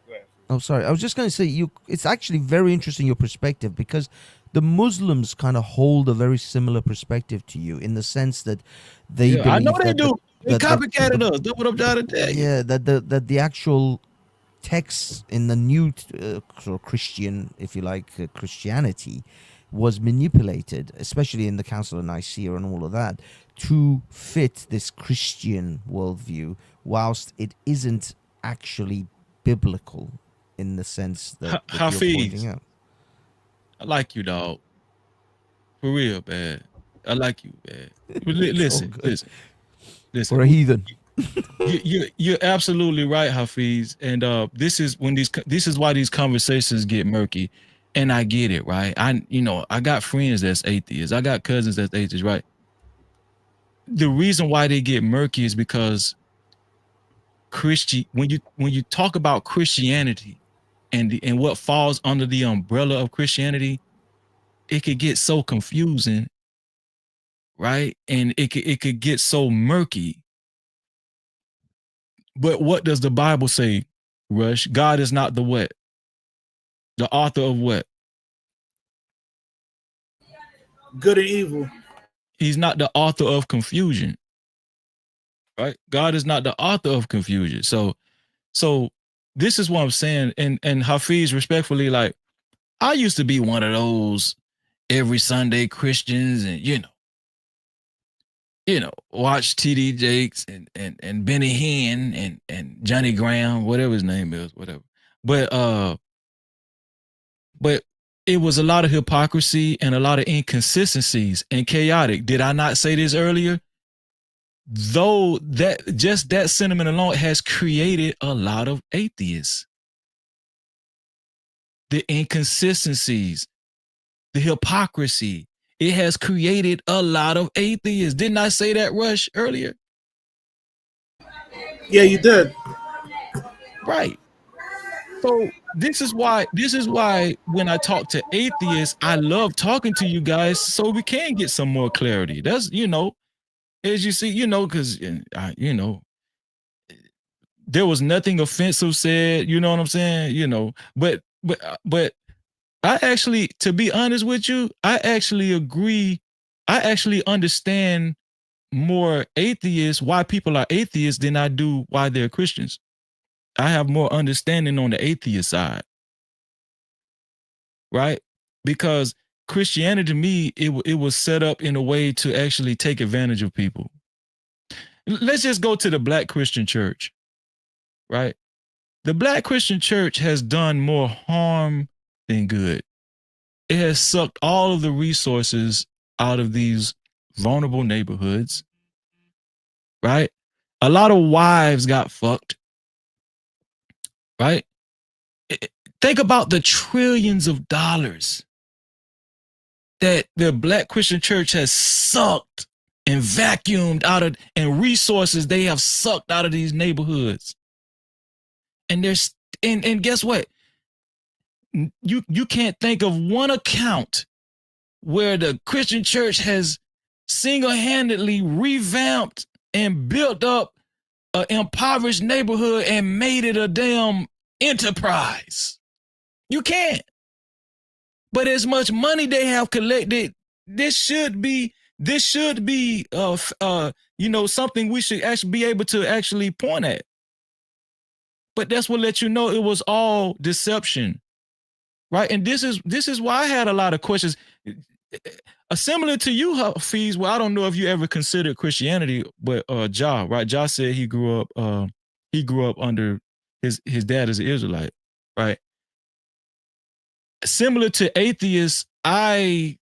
Oh, sorry. I was just going to say, it's actually very interesting, your perspective, because the Muslims kind of hold a very similar perspective to you in the sense that they believe I know they that do. They copycatted us. That's what I'm trying to tell you. Yeah, that the actual texts in the new Christian, if you like, Christianity was manipulated, especially in the Council of Nicaea and all of that, to fit this Christian worldview, whilst it isn't actually biblical in the sense that you're pointing out. I like you, dog. For real, man. I like you, man. Listen. For a heathen. You're absolutely right, Hafiz. And this is why these conversations get murky. And I get it, right? I got friends that's atheists. I got cousins that's atheists, right? The reason why they get murky is because when you talk about Christianity and what falls under the umbrella of Christianity, it could get so confusing, right? And it could get so murky. But what does the Bible say, Rush? God is not the what? The author of what? Good and evil. He's not the author of confusion. Right? God is not the author of confusion. So this is what I'm saying. And Hafiz, respectfully, like, I used to be one of those every Sunday Christians, and watch TD Jakes and Benny Hinn and Johnny Graham, whatever his name is, whatever. But it was a lot of hypocrisy and a lot of inconsistencies and chaotic. Did I not say this earlier? Though that sentiment alone has created a lot of atheists. The inconsistencies, the hypocrisy, it has created a lot of atheists. Didn't I say that, Rush, earlier? Yeah, you did. Right. So this is why when I talk to atheists, I love talking to you guys so we can get some more clarity. That's, as you see, because, there was nothing offensive said, you know what I'm saying? But I actually, to be honest with you, I actually agree. I actually understand more atheists, why people are atheists, than I do why they're Christians. I have more understanding on the atheist side, right? Because Christianity, to me, it was set up in a way to actually take advantage of people. Let's just go to the Black Christian Church, right? The Black Christian Church has done more harm than good. It has sucked all of the resources out of these vulnerable neighborhoods, right? A lot of wives got fucked, right? Think about the trillions of dollars that the Black Christian Church has sucked and vacuumed out of, and resources they have sucked out of these neighborhoods. And and guess what? You can't think of one account where the Christian Church has single-handedly revamped and built up an impoverished neighborhood and made it a damn enterprise. You can't. But as much money they have collected, this should be something we should actually be able to actually point at. But that's what let you know it was all deception, right? And this is why I had a lot of questions. Similar to you, Hafiz. Well, I don't know if you ever considered Christianity, but Ja, right? Ja said he grew up under his dad as an Israelite, right? Similar to atheists, I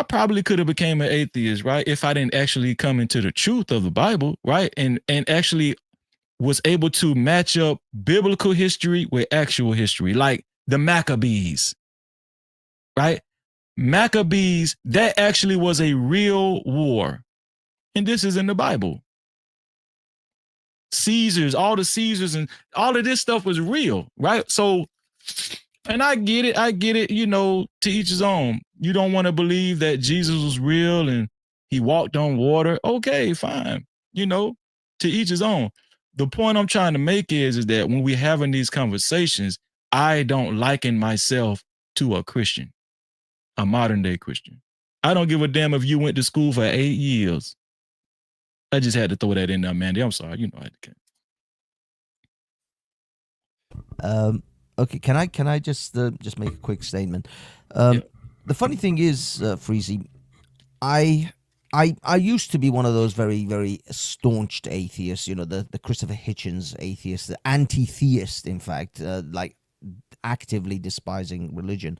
probably could have became an atheist, right? If I didn't actually come into the truth of the Bible, right? And actually was able to match up biblical history with actual history, like the Maccabees, right? Maccabees, that actually was a real war. And this is in the Bible. Caesars, all the Caesars and all of this stuff was real, right? So, and I get it, to each his own. You don't want to believe that Jesus was real and he walked on water. Okay, fine. To each his own. The point I'm trying to make is that when we're having these conversations, I don't liken myself to a Christian, a modern day Christian. I don't give a damn if you went to school for 8 years. I just had to throw that in there, Mandy. I'm sorry. I can't. Okay, can I just make a quick statement? The funny thing is, Freezy, I used to be one of those very, very staunched atheists, the Christopher Hitchens atheist, the anti-theist, in fact, like actively despising religion.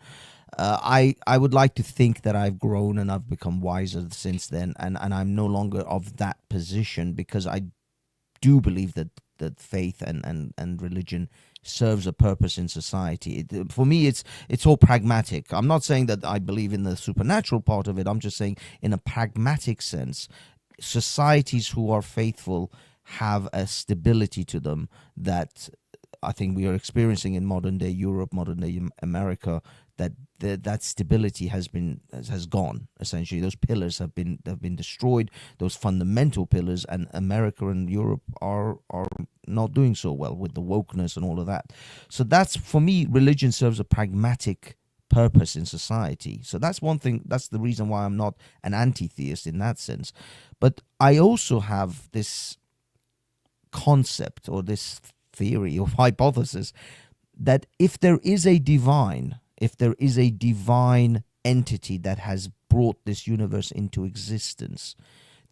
I would like to think that I've grown and I've become wiser since then, and I'm no longer of that position, because I do believe that faith and religion serves a purpose in society. For me, it's all pragmatic. I'm not saying that I believe in the supernatural part of it. I'm just saying in a pragmatic sense, societies who are faithful have a stability to them that I think we are experiencing in modern day Europe, modern day America, that stability has gone. Essentially, those pillars have been destroyed, those fundamental pillars, and America and Europe are not doing so well with the wokeness and all of that. So that's, for me, religion serves a pragmatic purpose in society. So that's one thing. That's the reason why I'm not an anti-theist in that sense. But I also have this concept or this theory or hypothesis that if there is a divine entity that has brought this universe into existence,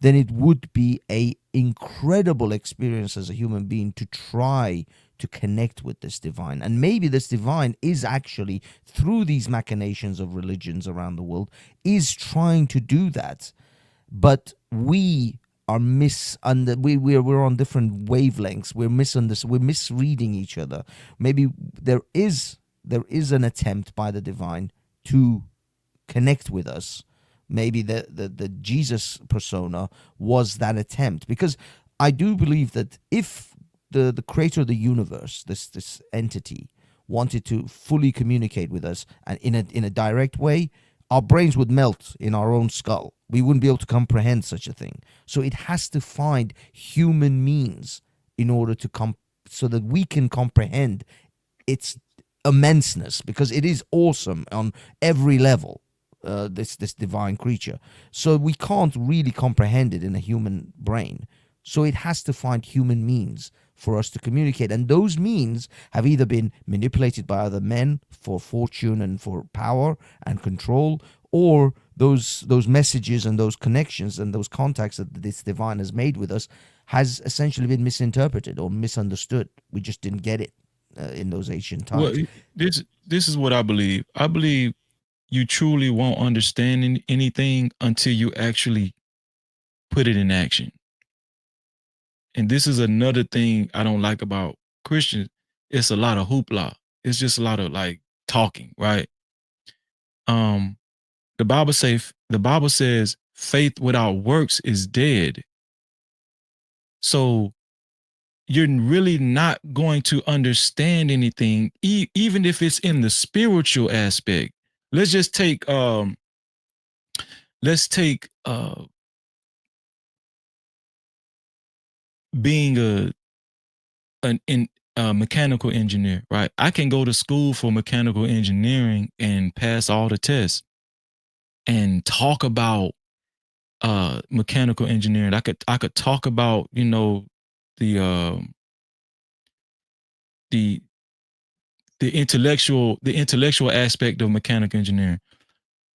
then it would be a incredible experience as a human being to try to connect with this divine. And maybe this divine is actually, through these machinations of religions around the world, is trying to do that. But we are we're on different wavelengths. We're misreading each other. Maybe there is an attempt by the divine to connect with us. Maybe the Jesus persona was that attempt, because I do believe that if the creator of the universe, this entity, wanted to fully communicate with us and in a direct way, our brains would melt in our own skull. We wouldn't be able to comprehend such a thing. So it has to find human means in order to so that we can comprehend its immenseness, because it is awesome on every level. This divine creature. So we can't really comprehend it in a human brain. So it has to find human means for us to communicate. And those means have either been manipulated by other men for fortune and for power and control, or those messages and those connections and those contacts that this divine has made with us has essentially been misinterpreted or misunderstood. We just didn't get it in those ancient times. Well, this is what I believe. I believe you truly won't understand anything until you actually put it in action. And this is another thing I don't like about Christians. It's a lot of hoopla. It's just a lot of like talking, right? The Bible says faith without works is dead. So you're really not going to understand anything, even if it's in the spiritual aspect. Let's just take being a mechanical engineer, right? I can go to school for mechanical engineering and pass all the tests and talk about mechanical engineering. I could talk about, the intellectual aspect of mechanical engineering,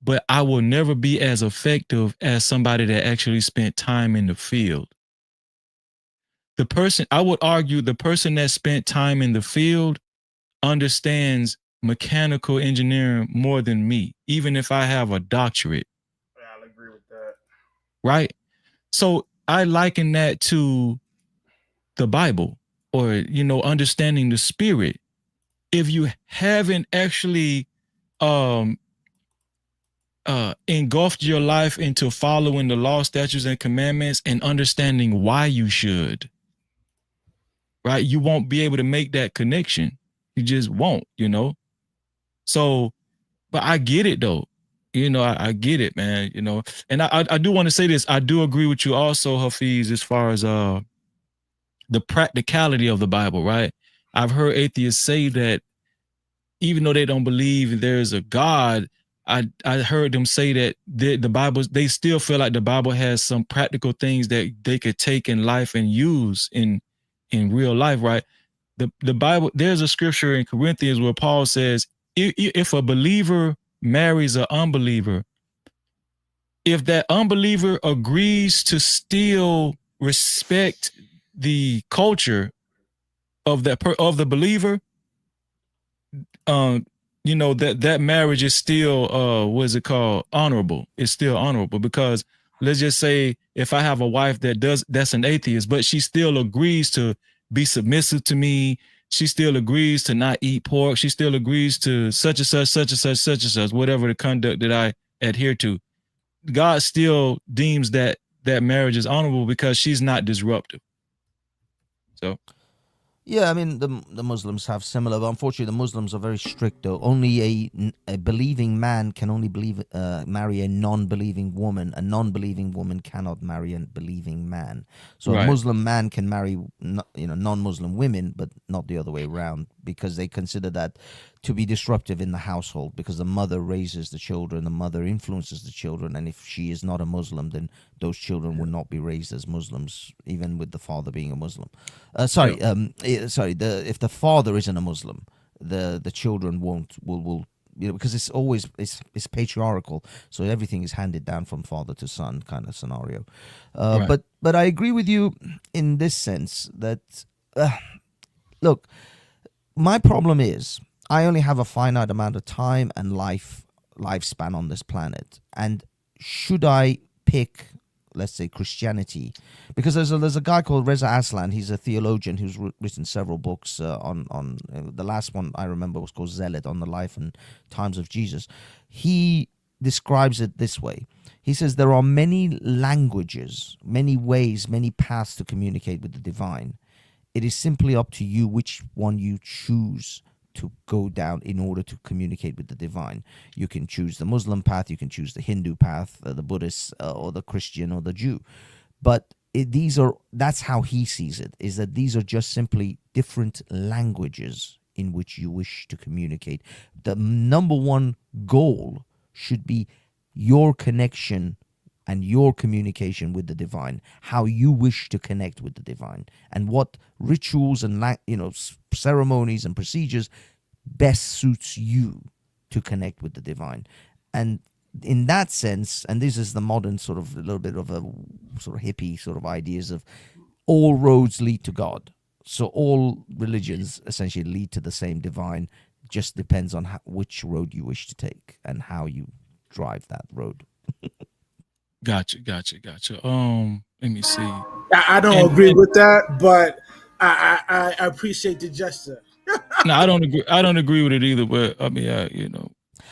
but I will never be as effective as somebody that actually spent time in the field. I would argue the person that spent time in the field understands mechanical engineering more than me, even if I have a doctorate. I'll agree with that. Right? So I liken that to the Bible, or, understanding the spirit. If you haven't actually engulfed your life into following the law, statutes, and commandments and understanding why you should, right, you won't be able to make that connection. You just won't, So, but I get it though. I get it, man, and I do want to say this. I do agree with you also, Hafiz, as far as the practicality of the Bible, right? I've heard atheists say that even though they don't believe there's a God, I heard them say that the Bible, they still feel like the Bible has some practical things that they could take in life and use in real life, right? The Bible, there's a scripture in Corinthians where Paul says, if a believer marries an unbeliever, if that unbeliever agrees to still respect the culture of the believer, that marriage is still what is it called? Honorable. It's still honorable, because let's just say if I have a wife that's an atheist, but she still agrees to be submissive to me, she still agrees to not eat pork, she still agrees to such and such, such and such, such and such, whatever the conduct that I adhere to, God still deems that marriage is honorable because she's not disruptive. So yeah, I mean the Muslims have similar, but unfortunately the Muslims are very strict though. Only a believing man can only marry a non-believing woman. A non-believing woman cannot marry a believing man. So a Muslim man can marry non-Muslim women, but not the other way around, because they consider that to be disruptive in the household, because the mother raises the children, the mother influences the children, and if she is not a Muslim, then those children will not be raised as Muslims, even with the father being a Muslim. If the father isn't a Muslim, the children will because it's always it's patriarchal, so everything is handed down from father to son kind of scenario. But I agree with you in this sense that look, my problem is I only have a finite amount of time and lifespan on this planet, and should I pick, let's say, Christianity, because there's a guy called Reza Aslan. He's a theologian who's written several books on the last one I remember was called Zealot, on the life and times of Jesus. He describes it this way. He says there are many languages, many ways, many paths to communicate with the divine. It is simply up to you which one you choose to go down in order to communicate with the divine. You can choose the Muslim path, you can choose the Hindu path, the Buddhist, or the Christian, or the Jew. But that's how he sees it, is that these are just simply different languages in which you wish to communicate. The number one goal should be your connection and your communication with the divine, how you wish to connect with the divine, and what rituals and ceremonies and procedures best suits you to connect with the divine. And in that sense, and this is the modern sort of a little bit of a sort of hippie sort of ideas of all roads lead to God. So all religions essentially lead to the same divine. Just depends on which road you wish to take and how you drive that road. Gotcha. Let me see. I don't agree with that, but I appreciate the gesture. No, I don't agree. I don't agree with it either. But I mean,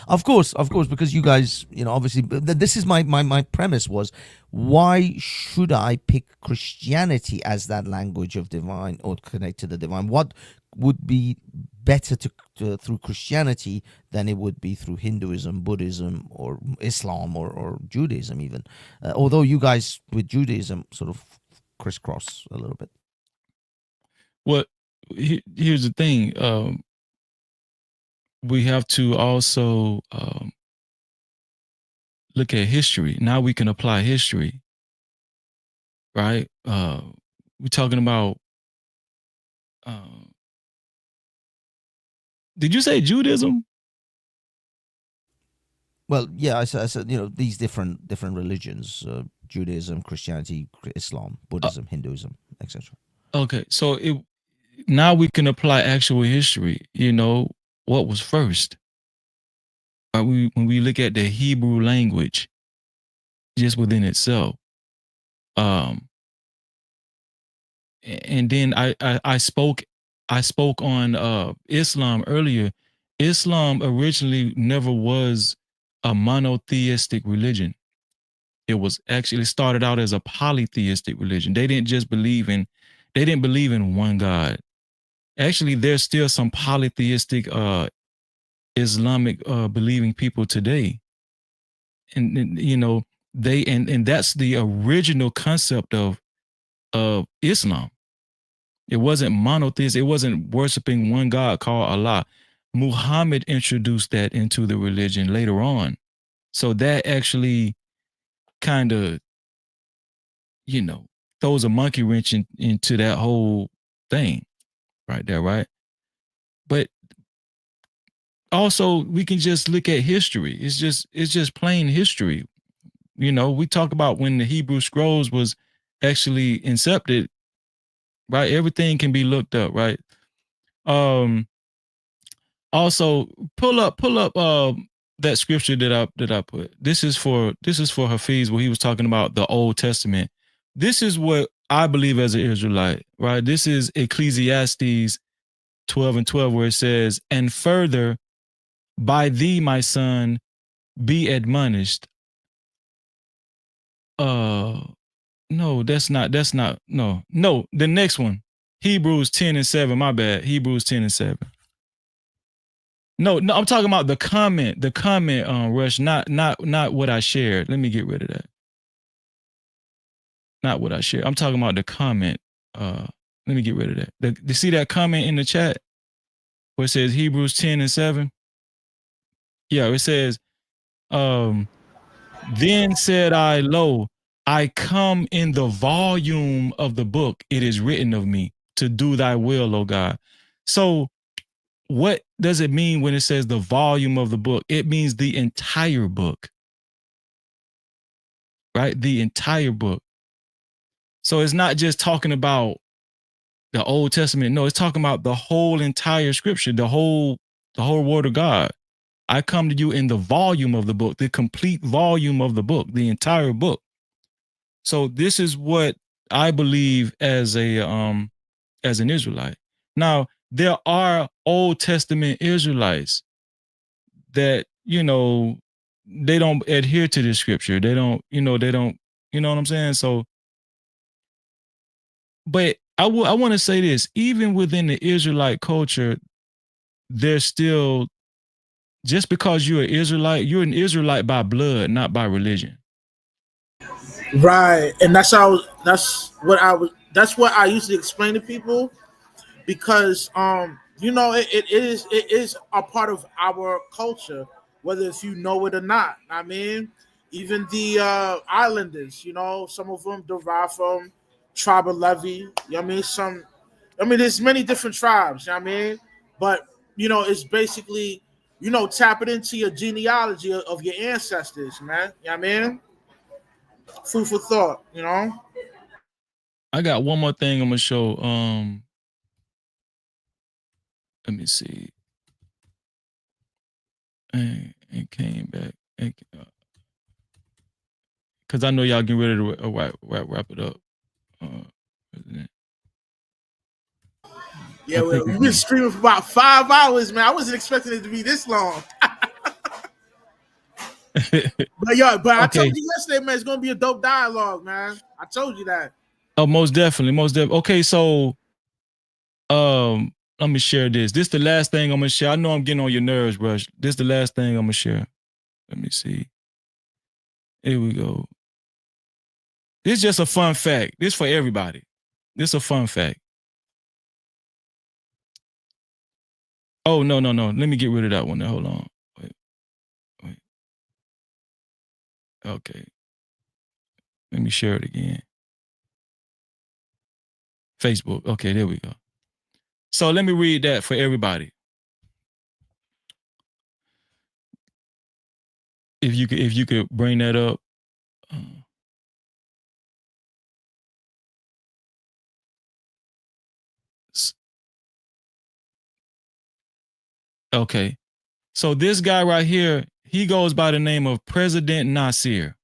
Of course, because you guys, obviously, this is my premise was, why should I pick Christianity as that language of divine or connect to the divine? What would be better to through Christianity than it would be through Hinduism, Buddhism, or Islam, or Judaism even? Although you guys with Judaism sort of crisscross a little bit. Well, here's the thing. We have to also look at history. Now we can apply history, right? We're talking about. Did you say Judaism? Well, yeah, I said these different religions: Judaism, Christianity, Islam, Buddhism, Hinduism, etc. Okay, so now we can apply actual history. What was first? When we look at the Hebrew language, just within itself, and then I spoke on Islam earlier. Islam originally never was a monotheistic religion. It was actually started out as a polytheistic religion. They didn't believe in one God. Actually, there's still some polytheistic Islamic believing people today. And and that's the original concept of Islam. It wasn't monotheist. It wasn't worshiping one God called Allah. Muhammad introduced that into the religion later on. So that actually kind of, throws a monkey wrench into that whole thing right there, right? But also we can just look at history. It's just plain history. We talk about when the Hebrew Scrolls was actually incepted, right? Everything can be looked up, right? Also pull up that scripture that I put. This is for Hafiz, where he was talking about the Old Testament. This is what I believe as an Israelite, right? This is Ecclesiastes 12:12, where it says, "And further, by thee, my son, be admonished." No, that's not. No. The next one, Hebrews 10:7. My bad. Hebrews 10:7. No, I'm talking about the comment, Rush, not what I shared. Let me get rid of that. Not what I shared. I'm talking about the comment. Let me get rid of that. You see that comment in the chat where it says Hebrews 10:7? Yeah, it says, then said I, lo, I come in the volume of the book. It is written of me to do thy will, O God. So what does it mean when it says the volume of the book? It means the entire book, right? The entire book. So it's not just talking about the Old Testament. No, it's talking about the whole entire scripture, the whole word of God. I come to you in the volume of the book, the complete volume of the book, the entire book. So this is what I believe as an Israelite. Now, there are Old Testament Israelites that, they don't adhere to the scripture. They don't, you know what I'm saying? So, but I want to say this, even within the Israelite culture, there's still, just because you're an Israelite by blood, not by religion. Right. And that's what I usually explain to people, because it is a part of our culture, whether if you know it or not. I mean, even the islanders, some of them derive from tribe of Levi. There's many different tribes, but it's basically, tapping into your genealogy of your ancestors, man. Food for thought, I got one more thing I'm gonna show. Let me see. And it came back. Because I know y'all getting ready to wrap it up. Yeah, well, we've been streaming for about 5 hours, man. I wasn't expecting it to be this long. But I told you yesterday, man, it's gonna be a dope dialogue, man. I told you that. Oh, most definitely. Okay, so let me share this. This is the last thing I'm gonna share. I know I'm getting on your nerves, Rush. This is the last thing I'm gonna share. Let me see. Here we go. This is just a fun fact. This is for everybody. This is a fun fact. Oh, no. Let me get rid of that one. Now, hold on. Wait. Okay. Let me share it again. Facebook. Okay, there we go. So let me read that for everybody. If you could bring that up. Okay. So this guy right here, he goes by the name of President Nasser.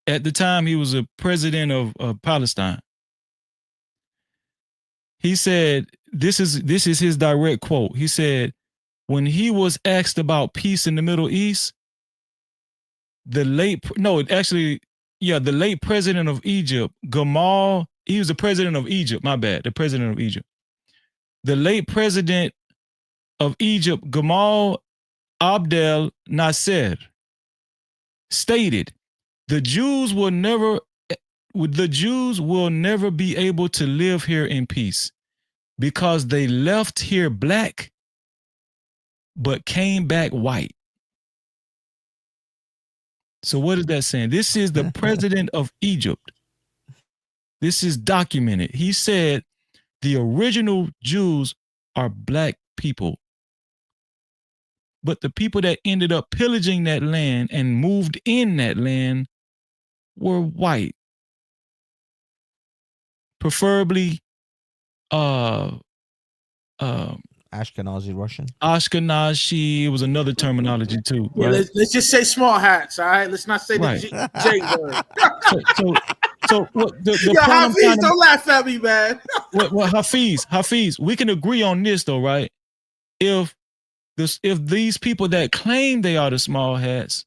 At the time, he was a president of Palestine. He said, this is his direct quote. He said, when he was asked about peace in the Middle East, the late president of Egypt, Gamal, he was the president of Egypt, the president of Egypt. The late president of Egypt, Gamal Abdel Nasser, stated, the Jews will never be able to live here in peace because they left here black but came back white. So what is that saying? This is the president of Egypt. This is documented. He said the original Jews are black people. But the people that ended up pillaging that land and moved in that land were white. Preferably Ashkenazi Russian. Ashkenazi. It was another terminology too. Yeah, Right? let's just say small hats. All right, let's not say Right. the J word. So what the Yo, point I'm Hafiz, trying to- don't laugh at me, man. Well, Hafiz, we can agree on this though, right? If these people that claim they are the small hats,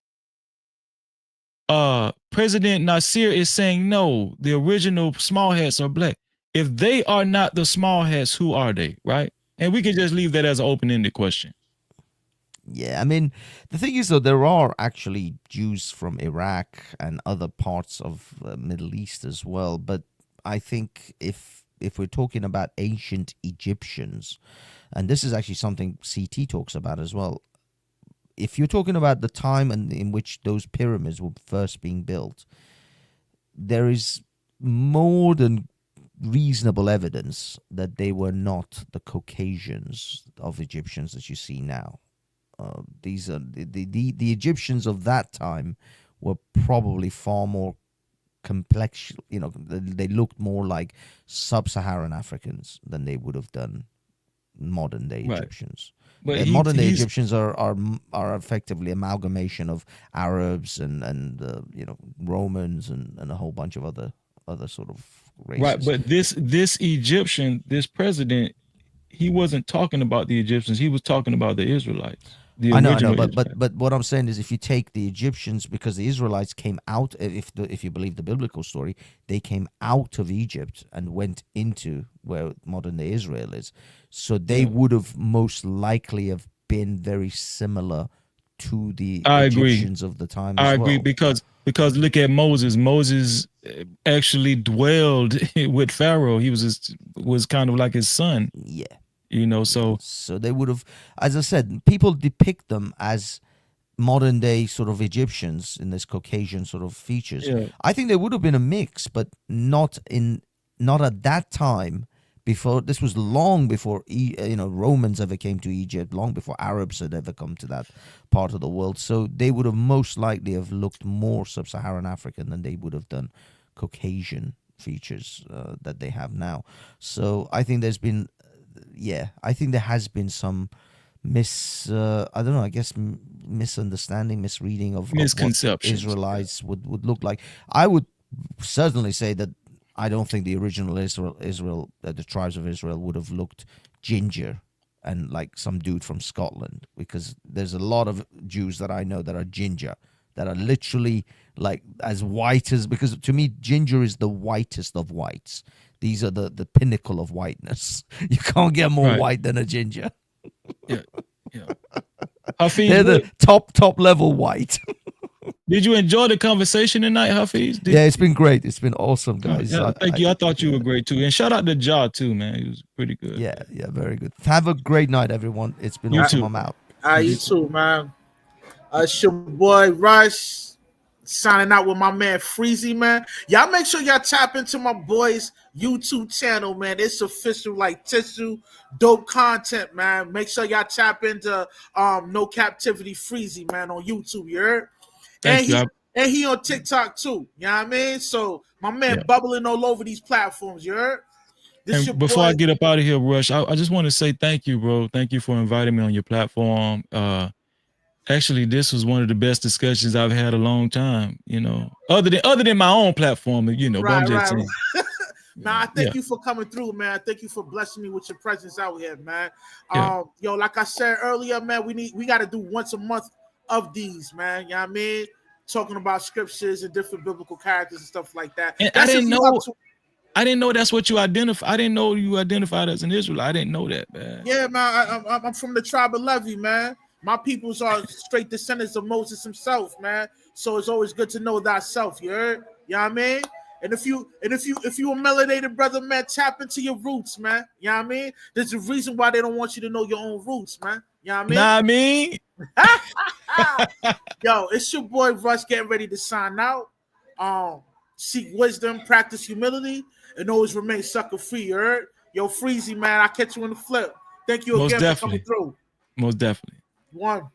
President Nasir is saying no, the original small hats are black. If they are not the small hats, who are they, right? And we can just leave that as an open-ended question. Yeah, I mean, the thing is, though, there are actually Jews from Iraq and other parts of the Middle East as well. But I think if we're talking about ancient Egyptians, and this is actually something CT talks about as well, if you're talking about the time in which those pyramids were first being built, there is more than reasonable evidence that they were not the Caucasians of Egyptians that you see now. These are the Egyptians of that time were probably far more complex. You know, they looked more like sub-Saharan Africans than they would have done modern day Right. Egyptians. But Modern day Egyptians are effectively amalgamation of Arabs and Romans and a whole bunch of other sort of races. Right, but this Egyptian, this president, he wasn't talking about the Egyptians. He was talking about the Israelites. I know, but what I'm saying is, if you take the Egyptians, because the Israelites came out, if you believe the biblical story, they came out of Egypt and went into where modern day Israel is. So they would have most likely have been very similar to the Egyptians of the time. I agree because look at Moses. Moses actually dwelled with Pharaoh. He was kind of like his son. Yeah. You know, so they would have, as I said, people depict them as modern day sort of Egyptians in this Caucasian sort of features. Yeah. I think there would have been a mix, but not at that time. Before, this was long before Romans ever came to Egypt, long before Arabs had ever come to that part of the world. So they would have most likely have looked more sub-Saharan African than they would have done Caucasian features that they have now. So I think there's been. Yeah, I think there has been some misunderstanding, misreading of what Israelites would look like. I would certainly say that I don't think the original Israel, the tribes of Israel would have looked ginger and like some dude from Scotland, because there's a lot of Jews that I know that are ginger, that are literally like as white as, because to me, ginger is the whitest of whites. These are the pinnacle of whiteness. You can't get more white than a ginger. Yeah. Hafiz, they're the top level white. Did you enjoy the conversation tonight, Hafiz? Yeah, it's been great. It's been awesome, guys. Yeah, thank you. I thought you were great too. And shout out to Ja too, man. He was pretty good. Yeah, very good. Have a great night, everyone. It's been awesome. I'm out. You too, man. It's your boy Rush. Signing out with my man Freezy, man. Y'all make sure y'all tap into my boy's YouTube channel, man. It's official like tissue, dope content, man. Make sure y'all tap into No Captivity Freezy, man, on YouTube, you heard? And he on TikTok too, you know what I mean? So my man bubbling all over these platforms, you heard? And before I get up out of here, Rush, I just want to say thank you, bro. Thank you for inviting me on your platform. Actually, this was one of the best discussions I've had a long time, you know, other than my own platform, you know. Right. Nah, I thank you for coming through, man. I thank you for blessing me with your presence out here, man. Yo, like I said earlier, man, we got to do once a month of these, man. You know what I mean? Talking about scriptures and different biblical characters and stuff like that. And I didn't know that's what you identify. I didn't know you identified as an Israelite. I didn't know that, man. Yeah, man. I'm from the tribe of Levi, man. My peoples are straight descendants of Moses himself, man. So it's always good to know thyself, you heard? You know what I mean? And if you a melanated brother, man, tap into your roots, man. You know what I mean? There's a reason why they don't want you to know your own roots, man. You know what I mean? Yo, it's your boy Rush getting ready to sign out. Seek wisdom, practice humility, and always remain sucker free, you heard? Yo, Freezy, man, I'll catch you in the flip. Thank you again for coming through. Most definitely. One.